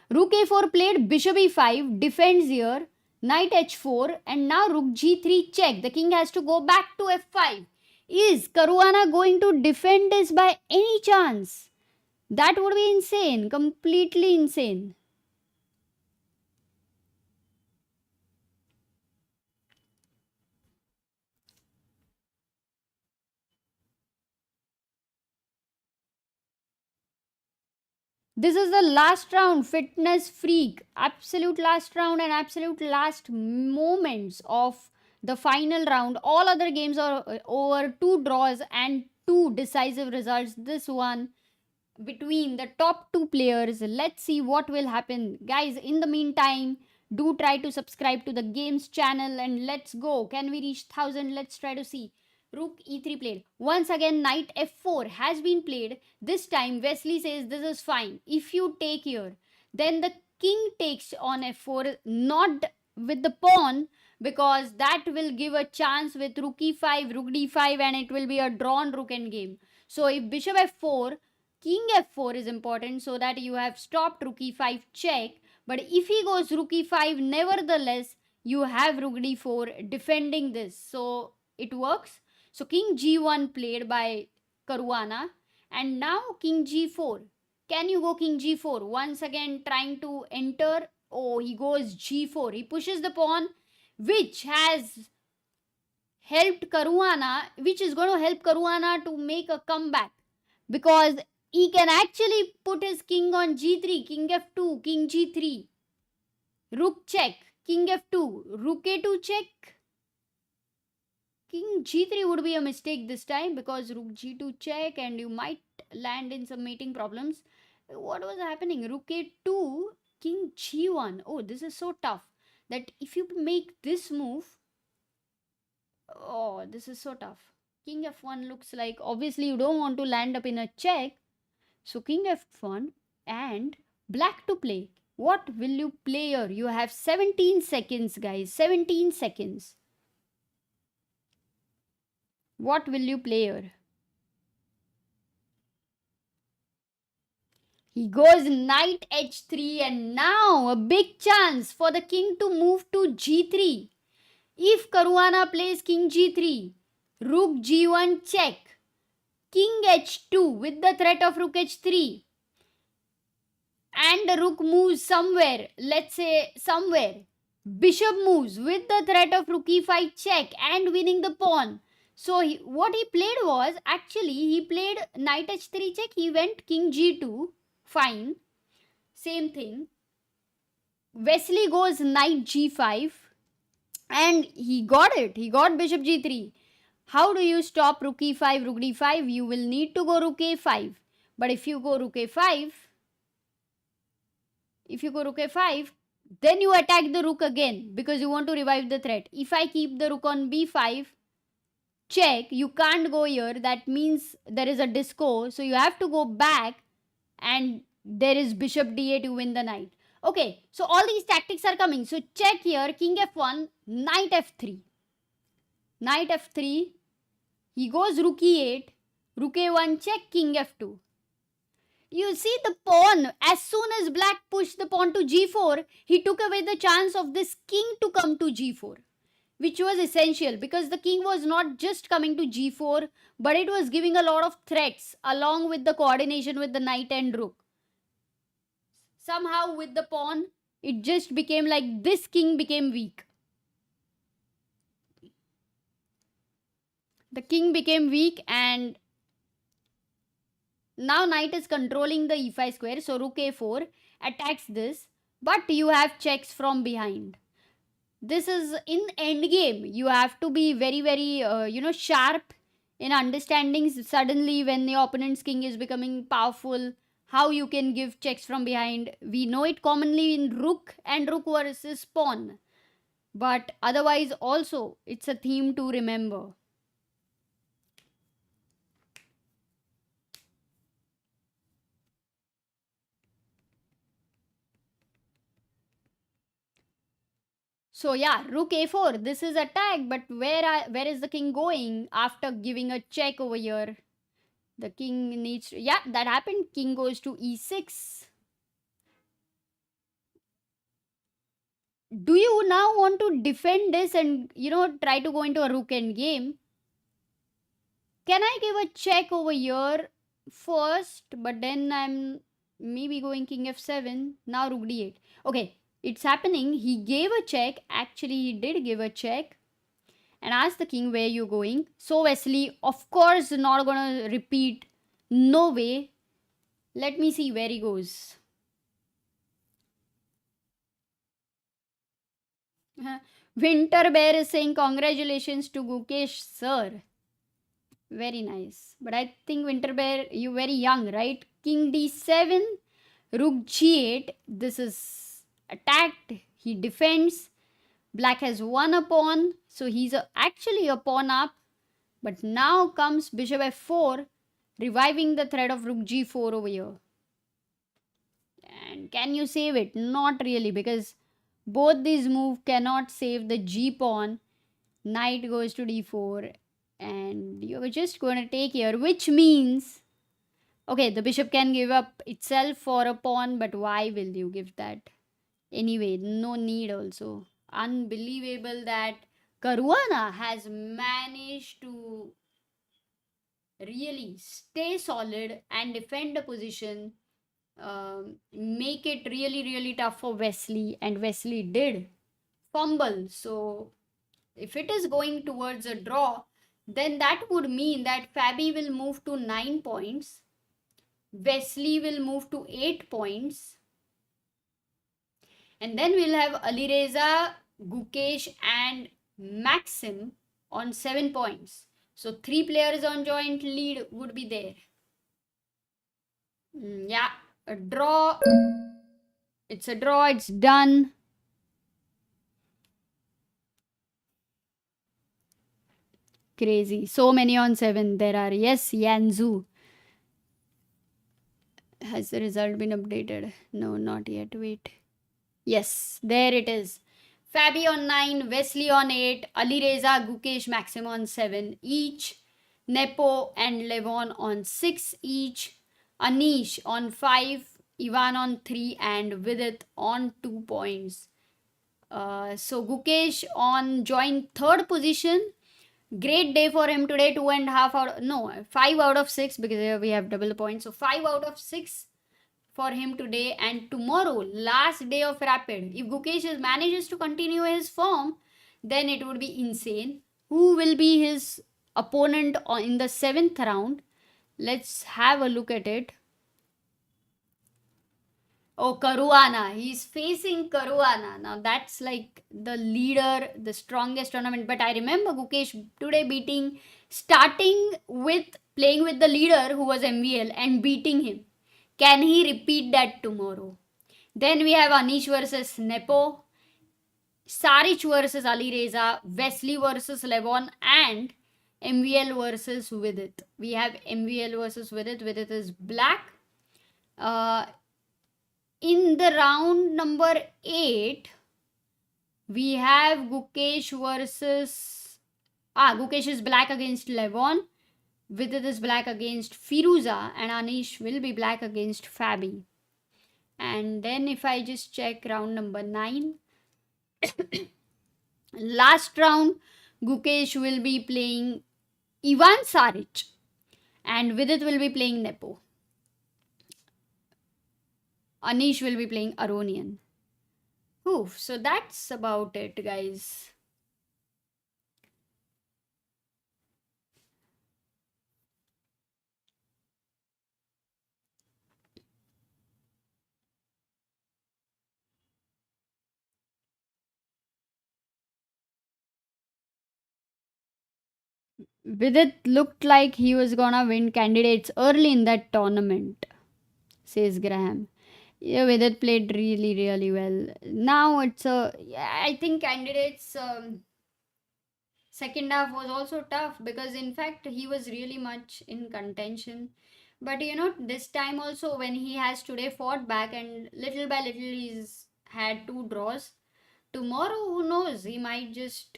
B: Rook a4 played, bishop e5, defends here, knight h4, and now rook g3 check. The king has to go back to f5. Is Caruana going to defend this by any chance? That would be insane, completely insane. This is the last round, fitness freak. Absolute last round and absolute last moments of the final round. All other games are over, 2 draws and 2 decisive results. This one between the top 2 players. Let's see what will happen. Guys, in the meantime, do try to subscribe to the games channel and let's go. Can we reach 1000? Let's try to see. Rook e3 played. Once again, knight f4 has been played. This time, Wesley says this is fine. If you take here, then the king takes on f4, not with the pawn, because that will give a chance with rook e5, rook d5, and it will be a drawn rook endgame. So if bishop f4, king f4 is important so that you have stopped rook e5 check. But if he goes rook e5, nevertheless, you have rook d4 defending this. So it works. So king g1 played by Caruana, and now king g4. Can you go king g4? Once again trying to enter. Oh, he goes g4. He pushes the pawn, which has helped Caruana, which is going to help Caruana to make a comeback, because he can actually put his king on g3, king f2, king g3, rook check, king f2, rook a2 check. King g3 would be a mistake this time because rook g2 check and you might land in some mating problems. What was happening? Rook a2, king g1. Oh, this is so tough that if you make this move, oh, this is so tough. King f1 looks like, obviously you don't want to land up in a check. So king f1 and black to play. What will you play here? You have 17 seconds, guys. 17 seconds. What will you play here? He goes knight h3, and now a big chance for the king to move to g3. If Caruana plays king g3, rook g1 check, king h2 with the threat of rook h3, and the rook moves somewhere, let's say somewhere. Bishop moves with the threat of rook e5 check and winning the pawn. So what he played was, actually he played knight h3 check, he went king g2, fine, same thing. Wesley goes knight g5 and he got it, he got bishop g3. How do you stop rook e5, rook d5? You will need to go rook a5. But if you go rook a5, then you attack the rook again because you want to revive the threat. If I keep the rook on b5, check, you can't go here. That means there is a disco. So you have to go back and there is bishop d8 to win the knight. Okay, so all these tactics are coming. So check here, king f1, knight f3. Knight f3, he goes rook e8, rook a1 check, king f2. You see the pawn, as soon as black pushed the pawn to g4, he took away the chance of this king to come to g4, which was essential because the king was not just coming to g4, but it was giving a lot of threats along with the coordination with the knight and rook. Somehow with the pawn, it just became like this king became weak. The king became weak, and now knight is controlling the e5 square, so rook a4 attacks this, but you have checks from behind. This is in endgame. You have to be very, very, sharp in understanding suddenly when the opponent's king is becoming powerful, how you can give checks from behind. We know it commonly in rook and rook versus pawn, but otherwise also it's a theme to remember. So yeah, rook a4. This is attack, but where is the king going after giving a check over here? The king needs to, yeah, that happened. King goes to e6. Do you now want to defend this and try to go into a rook end game? Can I give a check over here first? But then I'm maybe going king f7. Now rook d8. Okay, it's happening. He gave a check. Actually, he did give a check and asked the king where you going. So Wesley, of course, not gonna repeat. No way. Let me see where he goes. Winter Bear is saying congratulations to Gukesh sir. Very nice. But I think Winter Bear, you very young, right? King d7, rook g8. This is attacked. He defends. Black has won a pawn, so he's actually a pawn up. But now comes bishop f4, reviving the threat of rook g4 over here. And can you save it? Not really, because both these moves cannot save the g pawn. Knight goes to d4, and you're just going to take here, which means, okay, the bishop can give up itself for a pawn, but why will you give that? Anyway, no need also. Unbelievable that Caruana has managed to really stay solid and defend the position, make it really, really tough for Wesley, and Wesley did fumble. So if it is going towards a draw, then that would mean that Fabi will move to 9 points, Wesley will move to 8 points, and then we'll have Alireza, Gukesh and Maxime on 7 points. So 3 players on joint lead would be there. Yeah, a draw. It's a draw, it's done. Crazy. So many on 7 there are. Yes, Yanzu. Has the result been updated? No, not yet. Wait. Yes, there it is. Fabi on 9, Wesley on 8, Alireza, Gukesh, Maxime on 7 each, Nepo and Levon on 6 each, Anish on 5, Ivan on 3 and Vidit on 2 points. So Gukesh on joint 3rd position. Great day for him today. 5 out of 6, because we have double the points. So 5 out of 6 for him today, and tomorrow, last day of Rapid. If Gukesh manages to continue his form, then it would be insane. Who will be his opponent in the 7th round? Let's have a look at it. Oh, Caruana. He's facing Caruana. Now that's like the leader, the strongest tournament. But I remember Gukesh today starting with playing with the leader who was MVL and beating him. Can he repeat that tomorrow? Then we have Anish versus Nepo, Saric versus Alireza, Wesley versus Levon, and MVL versus Vidit. We have MVL versus Vidit. Vidit is black. In the round number 8, we have Gukesh versus... Gukesh is black against Levon. Vidit is black against Firouzja, and Anish will be black against Fabi. And then if I just check round number 9, last round, Gukesh will be playing Ivan Saric, and Vidit will be playing Nepo. Anish will be playing Aronian. Oof, so that's about it, guys. Vidit looked like he was gonna win candidates early in that tournament, says Graham. Yeah, Vidit played really, really well. Now it's a. Yeah, I think candidates. Second half was also tough because, in fact, he was really much in contention. But this time also, when he has today fought back and little by little he's had 2 draws, tomorrow, who knows, he might just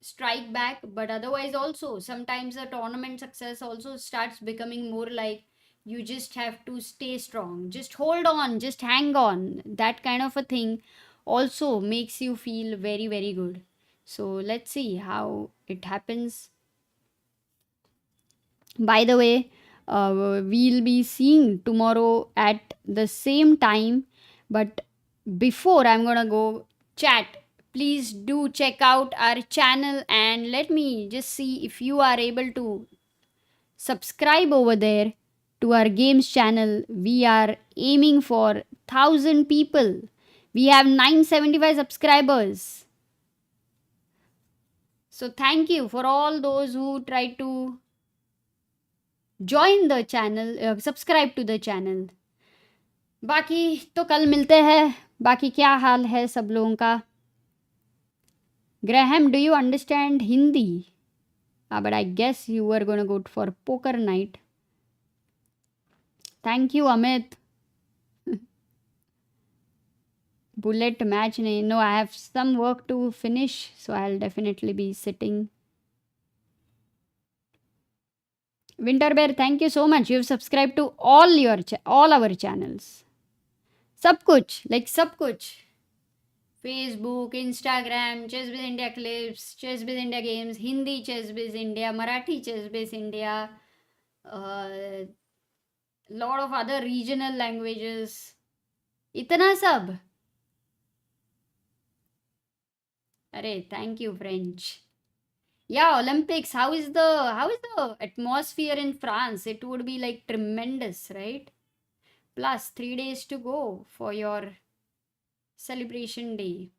B: strike back. But otherwise also, sometimes the tournament success also starts becoming more like you just have to stay strong, just hold on, just hang on. That kind of a thing also makes you feel very, very good. So let's see how it happens. By the way, we'll be seeing tomorrow at the same time. But before I'm gonna go chat, please do check out our channel and let me just see if you are able to subscribe over there to our games channel. We are aiming for 1,000 people. We have 975 subscribers. So thank you for all those who try to join the channel, subscribe to the channel. बाकी तो कल मिलते हैं. बाकी क्या हाल है सब लोगों का? Graham, do you understand Hindi? But I guess you were going to go for poker night. Thank you, Amit. Bullet match nahi. No, I have some work to finish, so I'll definitely be sitting. Winter Bear, thank you so much. You've subscribed to all our channels. सब कुछ, like सब कुछ. Facebook, Instagram, ChessBase India Clips, ChessBase India Games, Hindi ChessBase India, Marathi ChessBase India, lot of other regional languages. इतना सब. अरे, thank you, French. Yeah, Olympics. How is the atmosphere in France? It would be like tremendous, right? Plus 3 days to go for your celebration day.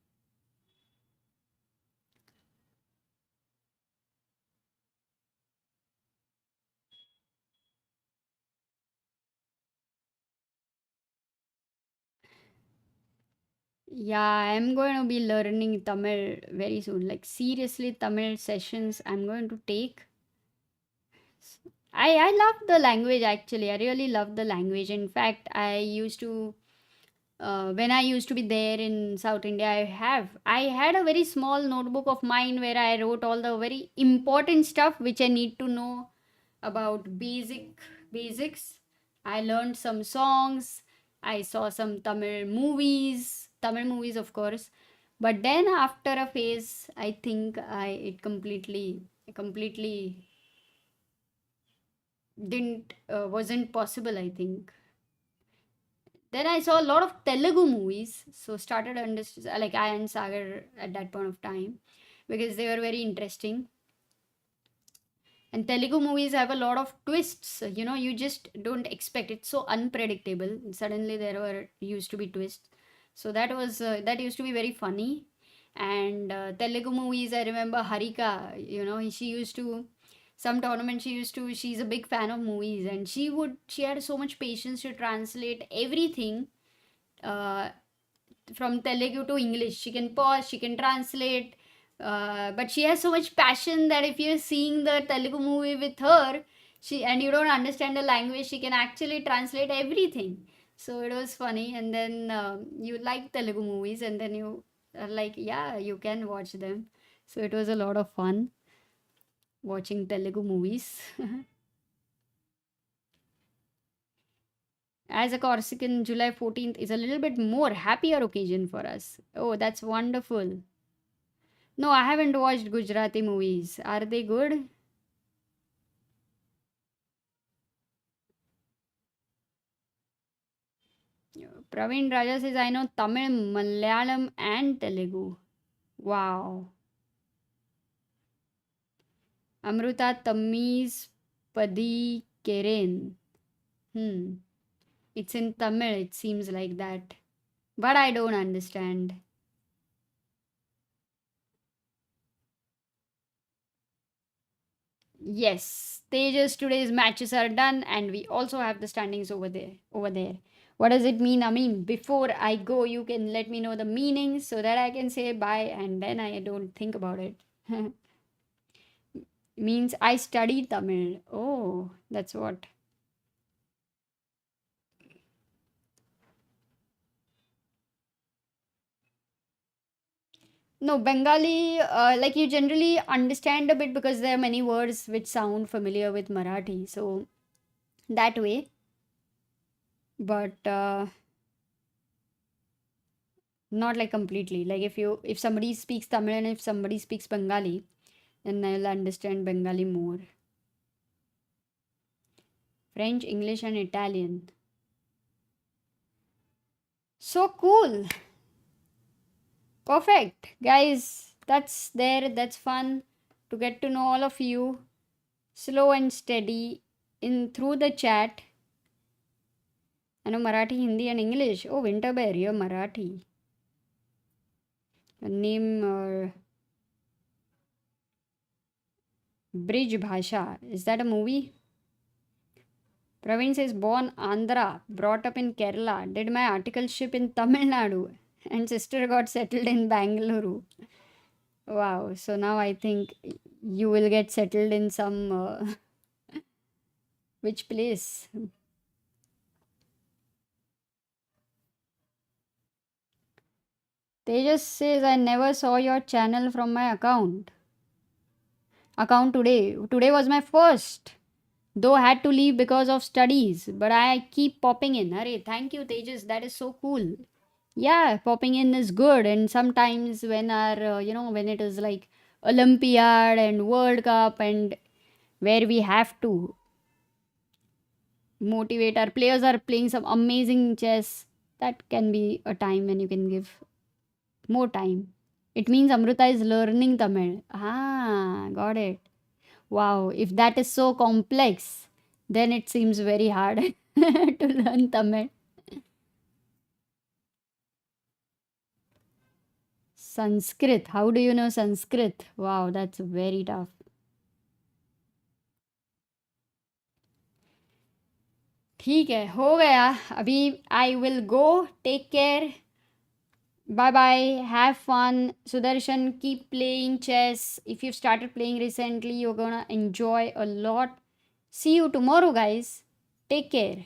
B: Yeah, I'm going to be learning Tamil very soon. Like seriously, Tamil sessions I'm going to take. I love the language actually. I really love the language. In fact, I used to when I used to be there in South India, I had a very small notebook of mine where I wrote all the very important stuff which I need to know about basics. I learned some songs. I saw some Tamil movies of course. But then after a phase, I think it completely didn't wasn't possible. I think then I saw a lot of Telugu movies, so started like I and Sagar at that point of time because they were very interesting. And Telugu movies have a lot of twists. You just don't expect. It's so unpredictable. Suddenly there were used to be twists. So that used to be very funny. And Telugu movies, I remember Harika. She used to some tournament. She's a big fan of movies, and she had so much patience to translate everything uh, from Telugu to English. She can pause. She can translate. But she has so much passion that if you're seeing the Telugu movie with her, and you don't understand the language, she can actually translate everything. So it was funny. And then you like Telugu movies, and then you are like, yeah, you can watch them. So it was a lot of fun. watching Telugu movies. As a Corsican, July 14th is a little bit more happier occasion for us. Oh, that's wonderful. No, I haven't watched Gujarati movies. Are they good? Praveen Raja says, I know Tamil, Malayalam, and Telugu. Wow. Amruta Tamiz Padi Keren. It's in Tamil, it seems like that. But I don't understand. Yes, Tejas, today's matches are done, and we also have the standings over there. What does it mean? I mean, before I go, you can let me know the meaning so that I can say bye and then I don't think about it. Means I study Tamil. Oh, that's what. No, Bengali, like you generally understand a bit because there are many words which sound familiar with Marathi. So that way. But not like completely. Like if somebody speaks Tamil and if somebody speaks Bengali, then I'll understand Bengali more. French, English, and Italian. So cool. Perfect. Guys, that's there. That's fun to get to know all of you. Slow and steady in through the chat. I know Marathi, Hindi, and English. Oh, Winterbear, you're Marathi. Name Bridge Bhasha. Is that a movie? Praveen says, born Andhra, brought up in Kerala, did my articleship in Tamil Nadu, and sister got settled in Bangalore. Wow, so now I think you will get settled in some. Which place? Tejas says, I never saw your channel from my account. Today. Today was my first. Though I had to leave because of studies, but I keep popping in. Arey, thank you, Tejas. That is so cool. Yeah, popping in is good. And sometimes when when it is like Olympiad and World Cup and where we have to motivate our players are playing some amazing chess, that can be a time when you can give more time. It means Amruta is learning Tamil. Ah, got it. Wow, if that is so complex, then it seems very hard to learn Tamil. Sanskrit. How do you know Sanskrit? Wow, that's very tough. ठीक है, हो गया. अभी I will go. Take care. Bye bye. Have fun. Sudarshan, keep playing chess. If you've started playing recently, you're gonna enjoy a lot. See you tomorrow, guys. Take care.